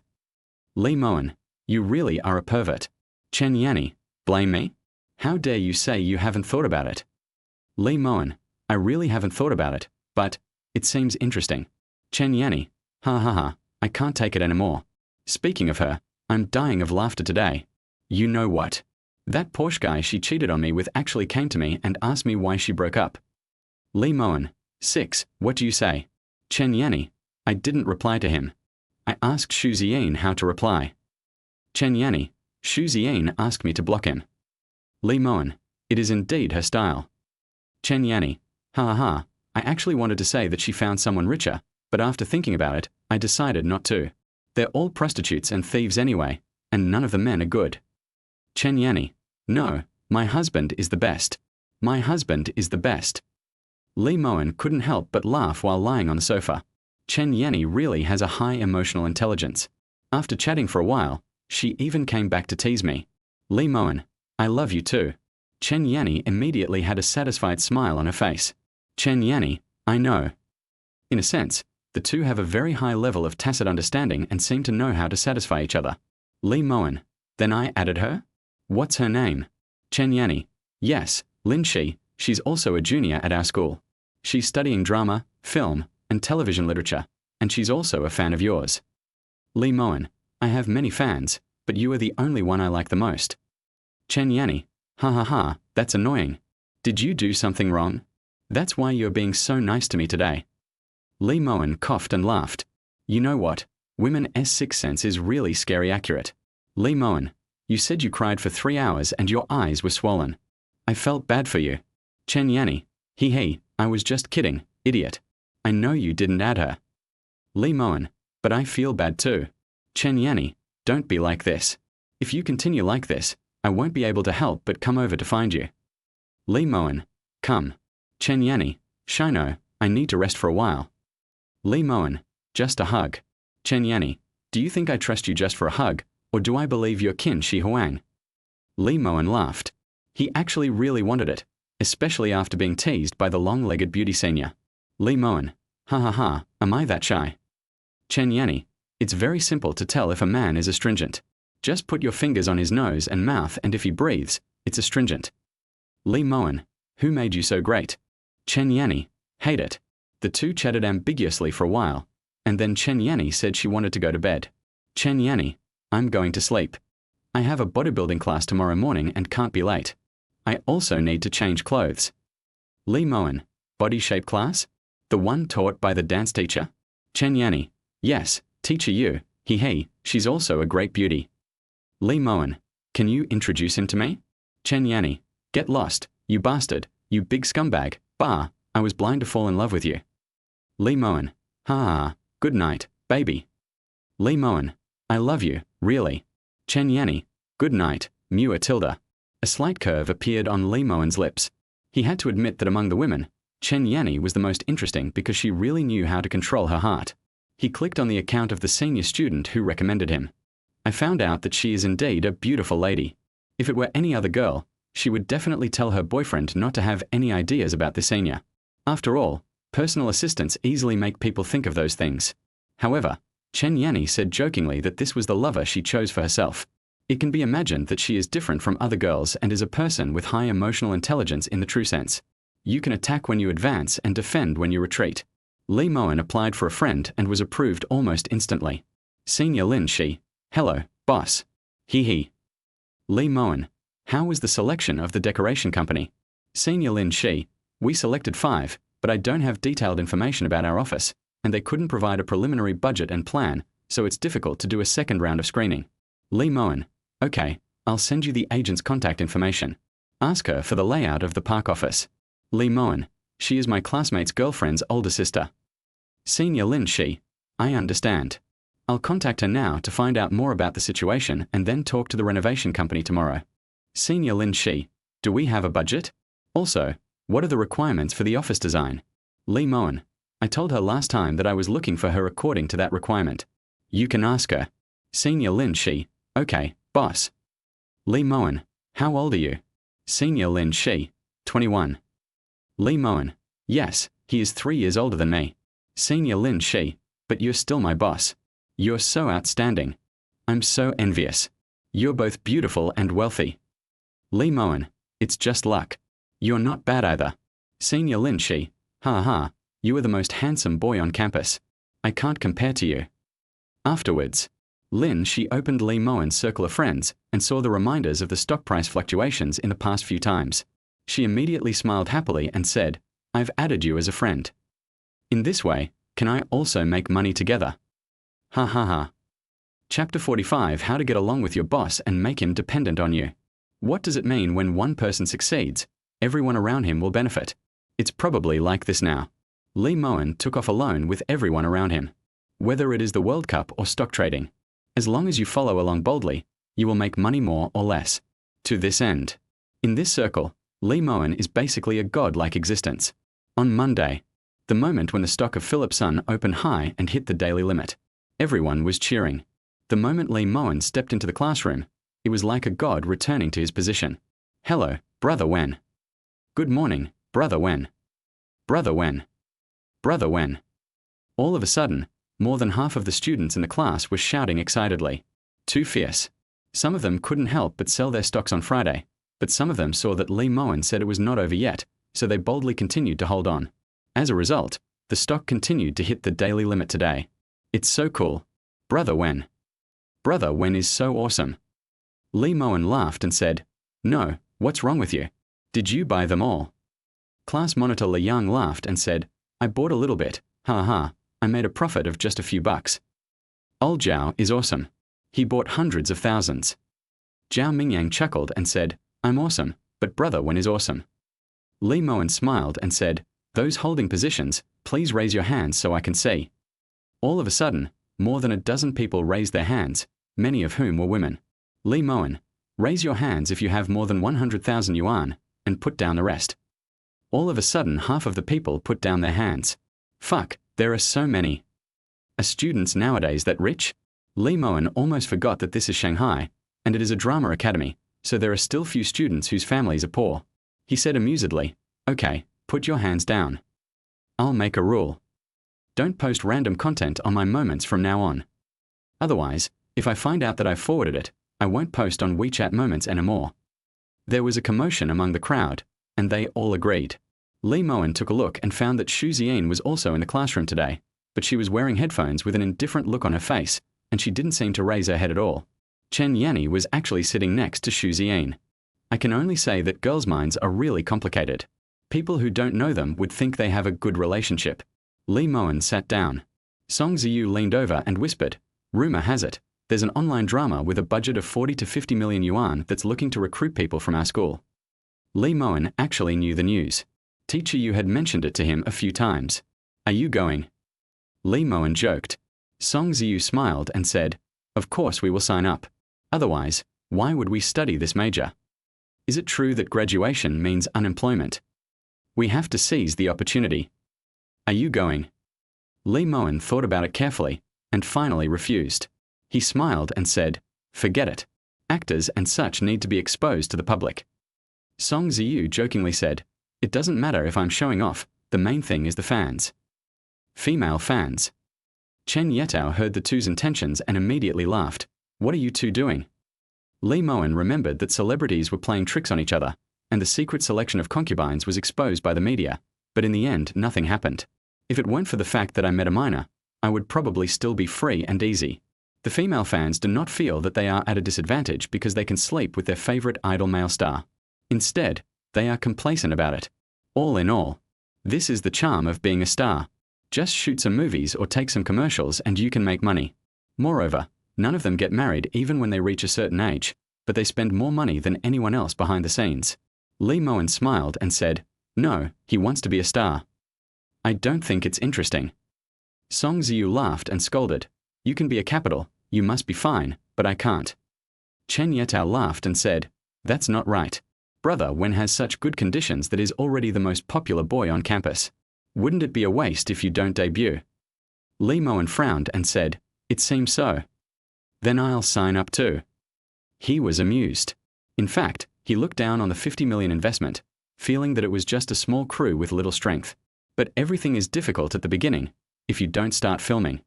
Li Mowen, you really are a pervert. Chen Yanni, blame me? How dare you say you haven't thought about it? Li Mowen, I really haven't thought about it, but it seems interesting. Chen Yanni, ha, I can't take it anymore. Speaking of her, I'm dying of laughter today. You know what? That Porsche guy she cheated on me with actually came to me and asked me why she broke up. Li Mowen, 6, what do you say? Chen Yanni, I didn't reply to him. I asked Shu Ziyin how to reply. Chen Yanni, Shu Ziyin asked me to block him. Li Mowen, it is indeed her style. Chen Yanni, ha, I actually wanted to say that she found someone richer, but after thinking about it, I decided not to. They're all prostitutes and thieves anyway, and none of the men are good. Chen Yanni, no, my husband is the best. My husband is the best. Li Mowen couldn't help but laugh while lying on the sofa. Chen Yanni really has a high emotional intelligence. After chatting for a while, She even came back to tease me. Lee Mowen, I love you too. Chen Yanni immediately had a satisfied smile on her face. Chen Yanni, I know. In a sense, the two have a very high level of tacit understanding and seem to know how to satisfy each other. Lee Mowen, then I added her? What's her name? Chen Yanni, yes, Lin Shi, she's also a junior at our school. She's studying drama, film, and television literature, and she's also a fan of yours. Lee Mowen, I have many fans, but you are the only one I like the most. Chen Yanni, ha ha ha, that's annoying. Did you do something wrong? That's why you're being so nice to me today. Lee Mowen coughed and laughed. You know what? Women's sixth sense is really scary accurate. Lee Mowen, you said you cried for 3 hours and your eyes were swollen. I felt bad for you. Chen Yanni, he, I was just kidding, idiot. I know you didn't add her. Lee Mowen, but I feel bad too. Chen Yanni, don't be like this. If you continue like this, I won't be able to help but come over to find you. Lee Mowen, come. Chen Yanni, Shino, I need to rest for a while. Lee Mowen, just a hug. Chen Yanni, do you think I trust you just for a hug, or do I believe you're Qin Shi Huang? Lee Mowen laughed. He actually really wanted it, especially after being teased by the long-legged beauty senior. Lee Mowen, ha ha ha, am I that shy? Chen Yanni, it's very simple to tell if a man is astringent. Just put your fingers on his nose and mouth and if he breathes, it's astringent. Lee Mowen, who made you so great? Chen Yanni, hate it. The two chatted ambiguously for a while, and then Chen Yanni said she wanted to go to bed. Chen Yanni, I'm going to sleep. I have a bodybuilding class tomorrow morning and can't be late. I also need to change clothes. Lee Mowen, body shape class? The one taught by the dance teacher? Chen Yanni, yes, teacher you, he, she's also a great beauty. Lee Mowen, can you introduce him to me? Chen Yanni, get lost, you bastard, you big scumbag, bah, I was blind to fall in love with you. Lee Mowen, ha, good night, baby. Lee Mowen, I love you, really. Chen Yanni, good night, Mua Tilda. A slight curve appeared on Lee Mowen's lips. He had to admit that among the women, Chen Yanni was the most interesting because she really knew how to control her heart. He clicked on the account of the senior student who recommended him. I found out that she is indeed a beautiful lady. If it were any other girl, she would definitely tell her boyfriend not to have any ideas about the senior. After all, personal assistants easily make people think of those things. However, Chen Yanni said jokingly that this was the lover she chose for herself. It can be imagined that she is different from other girls and is a person with high emotional intelligence in the true sense. You can attack when you advance and defend when you retreat. Lee Mowen applied for a friend and was approved almost instantly. Senior Lin Shi, hello, boss. He. Lee Mowen, how was the selection of the decoration company? Senior Lin Shi, we selected 5, but I don't have detailed information about our office, and they couldn't provide a preliminary budget and plan, so it's difficult to do a second round of screening. Lee Mowen, okay, I'll send you the agent's contact information. Ask her for the layout of the park office. Lee Mowen, she is my classmate's girlfriend's older sister. Senior Lin Shi, I understand. I'll contact her now to find out more about the situation and then talk to the renovation company tomorrow. Senior Lin Shi, do we have a budget? Also, what are the requirements for the office design? Lee Mowen, I told her last time that I was looking for her according to that requirement. You can ask her. Senior Lin Shi, okay, boss. Lee Mowen, how old are you? Senior Lin Shi, 21. Lee Mowen, yes, he is 3 years older than me. Senior Lin Shi, but you're still my boss. You're so outstanding. I'm so envious. You're both beautiful and wealthy. Lee Mowen, it's just luck. You're not bad either. Senior Lin Shi, ha, you are the most handsome boy on campus. I can't compare to you. Afterwards, Lin Shi opened Lee Mowen's circle of friends and saw the reminders of the stock price fluctuations in the past few times. She immediately smiled happily and said, I've added you as a friend. In this way, can I also make money together? Ha. Chapter 45, How to get along with your boss and make him dependent on you. What does it mean when one person succeeds? Everyone around him will benefit. It's probably like this now. Lee Mowen took off alone with everyone around him. Whether it is the World Cup or stock trading, as long as you follow along boldly, you will make money more or less. To this end. In this circle, Lee Mowen is basically a god-like existence. On Monday, the moment when the stock of Philip Sun opened high and hit the daily limit, everyone was cheering. The moment Lee Mowen stepped into the classroom, it was like a god returning to his position. Hello, Brother Wen. Good morning, Brother Wen. Brother Wen. Brother Wen. All of a sudden, more than half of the students in the class were shouting excitedly. Too fierce. Some of them couldn't help but sell their stocks on Friday, but some of them saw that Lee Mowen said it was not over yet, so they boldly continued to hold on. As a result, the stock continued to hit the daily limit today. It's so cool. Brother Wen. Brother Wen is so awesome. Lee Mowen laughed and said, No, what's wrong with you? Did you buy them all? Class monitor Li Yang laughed and said, I bought a little bit, ha ha, I made a profit of just a few bucks. Old Zhao is awesome. He bought hundreds of thousands. Zhao Mingyang chuckled and said, I'm awesome, but Brother Wen is awesome. Lee Mowen smiled and said, Those holding positions, please raise your hands so I can see. All of a sudden, more than a dozen people raised their hands, many of whom were women. Lee Mowen, raise your hands if you have more than 100,000 yuan, and put down the rest. All of a sudden, half of the people put down their hands. Fuck, there are so many. Are students nowadays that rich? Lee Mowen almost forgot that this is Shanghai, and it is a drama academy, so there are still few students whose families are poor. He said amusedly, Okay, put your hands down. I'll make a rule. Don't post random content on my moments from now on. Otherwise, if I find out that I forwarded it, I won't post on WeChat moments anymore. There was a commotion among the crowd, and they all agreed. Lee Mowen took a look and found that Ziyin was also in the classroom today, but she was wearing headphones with an indifferent look on her face, and she didn't seem to raise her head at all. Chen Yanni was actually sitting next to Ziyin. I can only say that girls' minds are really complicated. People who don't know them would think they have a good relationship. Lee Mowen sat down. Song Ziyu leaned over and whispered, Rumor has it, there's an online drama with a budget of 40 to 50 million yuan that's looking to recruit people from our school. Lee Mowen actually knew the news. Teacher Yu had mentioned it to him a few times. Are you going? Lee Mowen joked. Song Ziyu smiled and said, Of course we will sign up. Otherwise, why would we study this major? Is it true that graduation means unemployment? We have to seize the opportunity. Are you going? Lee Mowen thought about it carefully and finally refused. He smiled and said, Forget it. Actors and such need to be exposed to the public. Song Ziyu jokingly said, It doesn't matter if I'm showing off, the main thing is the fans. Female fans. Chen Yetao heard the two's intentions and immediately laughed. What are you two doing? Lee Mowen remembered that celebrities were playing tricks on each other, and the secret selection of concubines was exposed by the media, but in the end nothing happened. If it weren't for the fact that I met a minor, I would probably still be free and easy. The female fans do not feel that they are at a disadvantage because they can sleep with their favorite idol male star. Instead, they are complacent about it. All in all, this is the charm of being a star. Just shoot some movies or take some commercials and you can make money. Moreover, none of them get married even when they reach a certain age, but they spend more money than anyone else behind the scenes. Lee Mowen smiled and said, No, he wants to be a star. I don't think it's interesting. Song Ziyu laughed and scolded. You can be a capital, you must be fine, but I can't. Chen Yetao laughed and said, That's not right. Brother Wen has such good conditions that is already the most popular boy on campus. Wouldn't it be a waste if you don't debut? Lee Mowen frowned and said, It seems so. Then I'll sign up too. He was amused. In fact, he looked down on the 50 million investment, feeling that it was just a small crew with little strength. But everything is difficult at the beginning, if you don't start filming.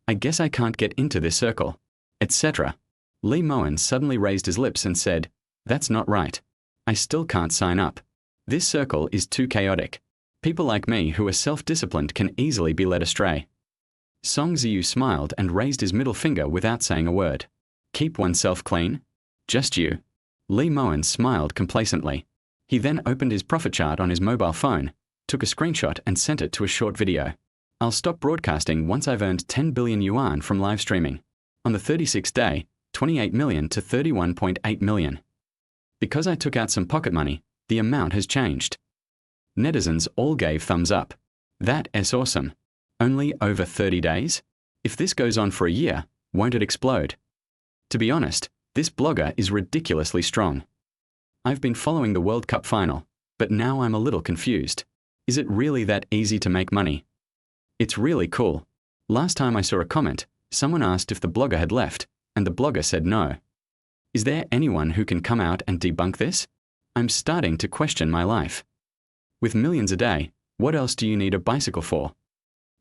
I guess I can't get into this circle, etc. Lee Mowen suddenly raised his lips and said, That's not right. I still can't sign up. This circle is too chaotic. People like me who are self-disciplined can easily be led astray. Song Ziyu smiled and raised his middle finger without saying a word. Keep oneself clean? Just you. Lee Mowen smiled complacently. He then opened his profit chart on his mobile phone, took a screenshot and sent it to a short video. I'll stop broadcasting once I've earned 10 billion yuan from live streaming. On the 36th day, 28 million to 31.8 million. Because I took out some pocket money, the amount has changed. Netizens all gave thumbs up. That is awesome. Only over 30 days? If this goes on for a year, won't it explode? To be honest, this blogger is ridiculously strong. I've been following the World Cup final, but now I'm a little confused. Is it really that easy to make money? It's really cool. Last time I saw a comment, someone asked if the blogger had left, and the blogger said no. Is there anyone who can come out and debunk this? I'm starting to question my life. With millions a day, what else do you need a bicycle for?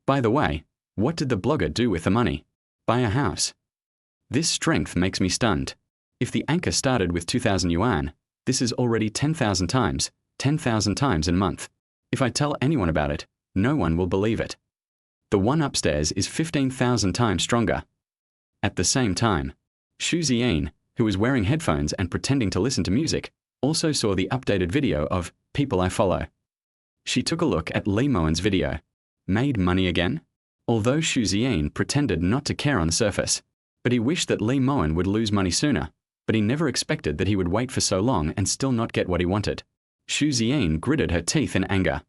By the way, what did the blogger do with the money? Buy a house. This strength makes me stunned. If the anchor started with 2,000 yuan, this is already 10,000 times a month. If I tell anyone about it, no one will believe it. The one upstairs is 15,000 times stronger. At the same time, Ziyin, who was wearing headphones and pretending to listen to music, also saw the updated video of People I Follow. She took a look at Mowen's video. Made money again? Although Ziyin pretended not to care on the surface, but he wished that Mowen would lose money sooner, but he never expected that he would wait for so long and still not get what he wanted. Ziyin gritted her teeth in anger.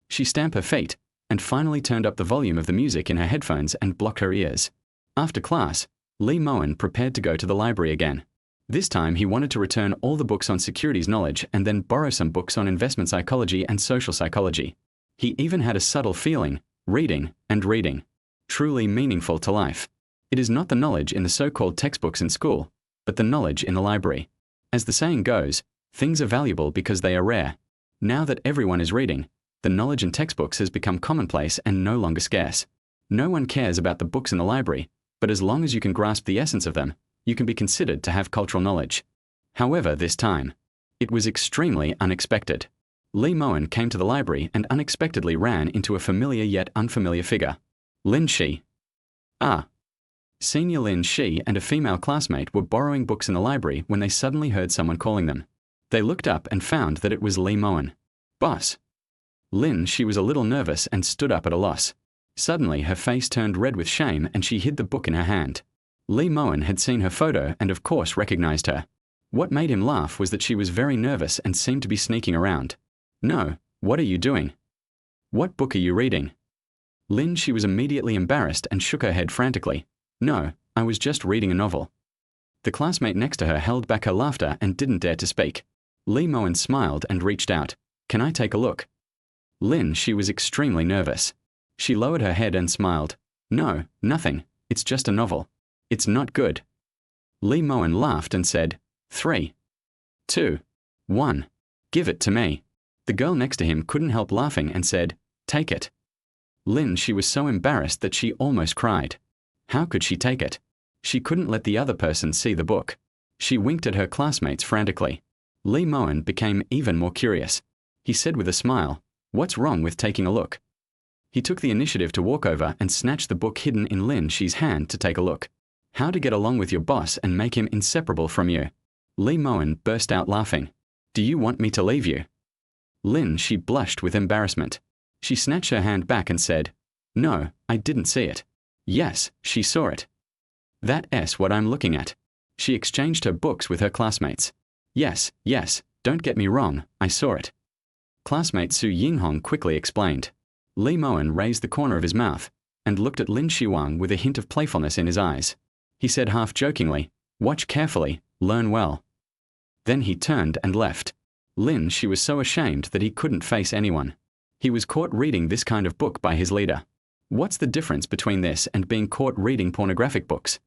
She stamped her feet, and finally turned up the volume of the music in her headphones and blocked her ears. After class, Mowen prepared to go to the library again. This time he wanted to return all the books on securities knowledge and then borrow some books on investment psychology and social psychology. He even had a subtle feeling, reading and reading. Truly meaningful to life. It is not the knowledge in the so-called textbooks in school, but the knowledge in the library. As the saying goes, things are valuable because they are rare. Now that everyone is reading, the knowledge in textbooks has become commonplace and no longer scarce. No one cares about the books in the library, but as long as you can grasp the essence of them, you can be considered to have cultural knowledge. However, this time, it was extremely unexpected. Mowen came to the library and unexpectedly ran into a familiar yet unfamiliar figure. Lin Shi. Senior Lin Shi and a female classmate were borrowing books in the library when they suddenly heard someone calling them. They looked up and found that it was Mowen. Boss. Lin Shi was a little nervous and stood up at a loss. Suddenly her face turned red with shame and she hid the book in her hand. Mowen had seen her photo and of course recognized her. What made him laugh was that she was very nervous and seemed to be sneaking around. No, what are you doing? What book are you reading? Lin Shi was immediately embarrassed and shook her head frantically. No, I was just reading a novel. The classmate next to her held back her laughter and didn't dare to speak. Mowen smiled and reached out. Can I take a look? Lin Shi was extremely nervous. She lowered her head and smiled. No, nothing. It's just a novel. It's not good. Mowen laughed and said, 3, 2, 1. Give it to me. The girl next to him couldn't help laughing and said, take it. Lin Shi was so embarrassed that she almost cried. How could she take it? She couldn't let the other person see the book. She winked at her classmates frantically. Mowen became even more curious. He said with a smile, what's wrong with taking a look? He took the initiative to walk over and snatch the book hidden in Lin Shi's hand to take a look. How to get along with your boss and make him inseparable from you. Mowen burst out laughing. Do you want me to leave you? Lin Shi blushed with embarrassment. She snatched her hand back and said, no, I didn't see it. Yes, she saw it. That's what I'm looking at. She exchanged her books with her classmates. Yes, don't get me wrong, I saw it. Classmate Su Yinghong quickly explained. Mowen raised the corner of his mouth and looked at Lin Shiwang with a hint of playfulness in his eyes. He said half-jokingly, watch carefully, learn well. Then he turned and left. Lin Shi was so ashamed that he couldn't face anyone. He was caught reading this kind of book by his leader. What's the difference between this and being caught reading pornographic books?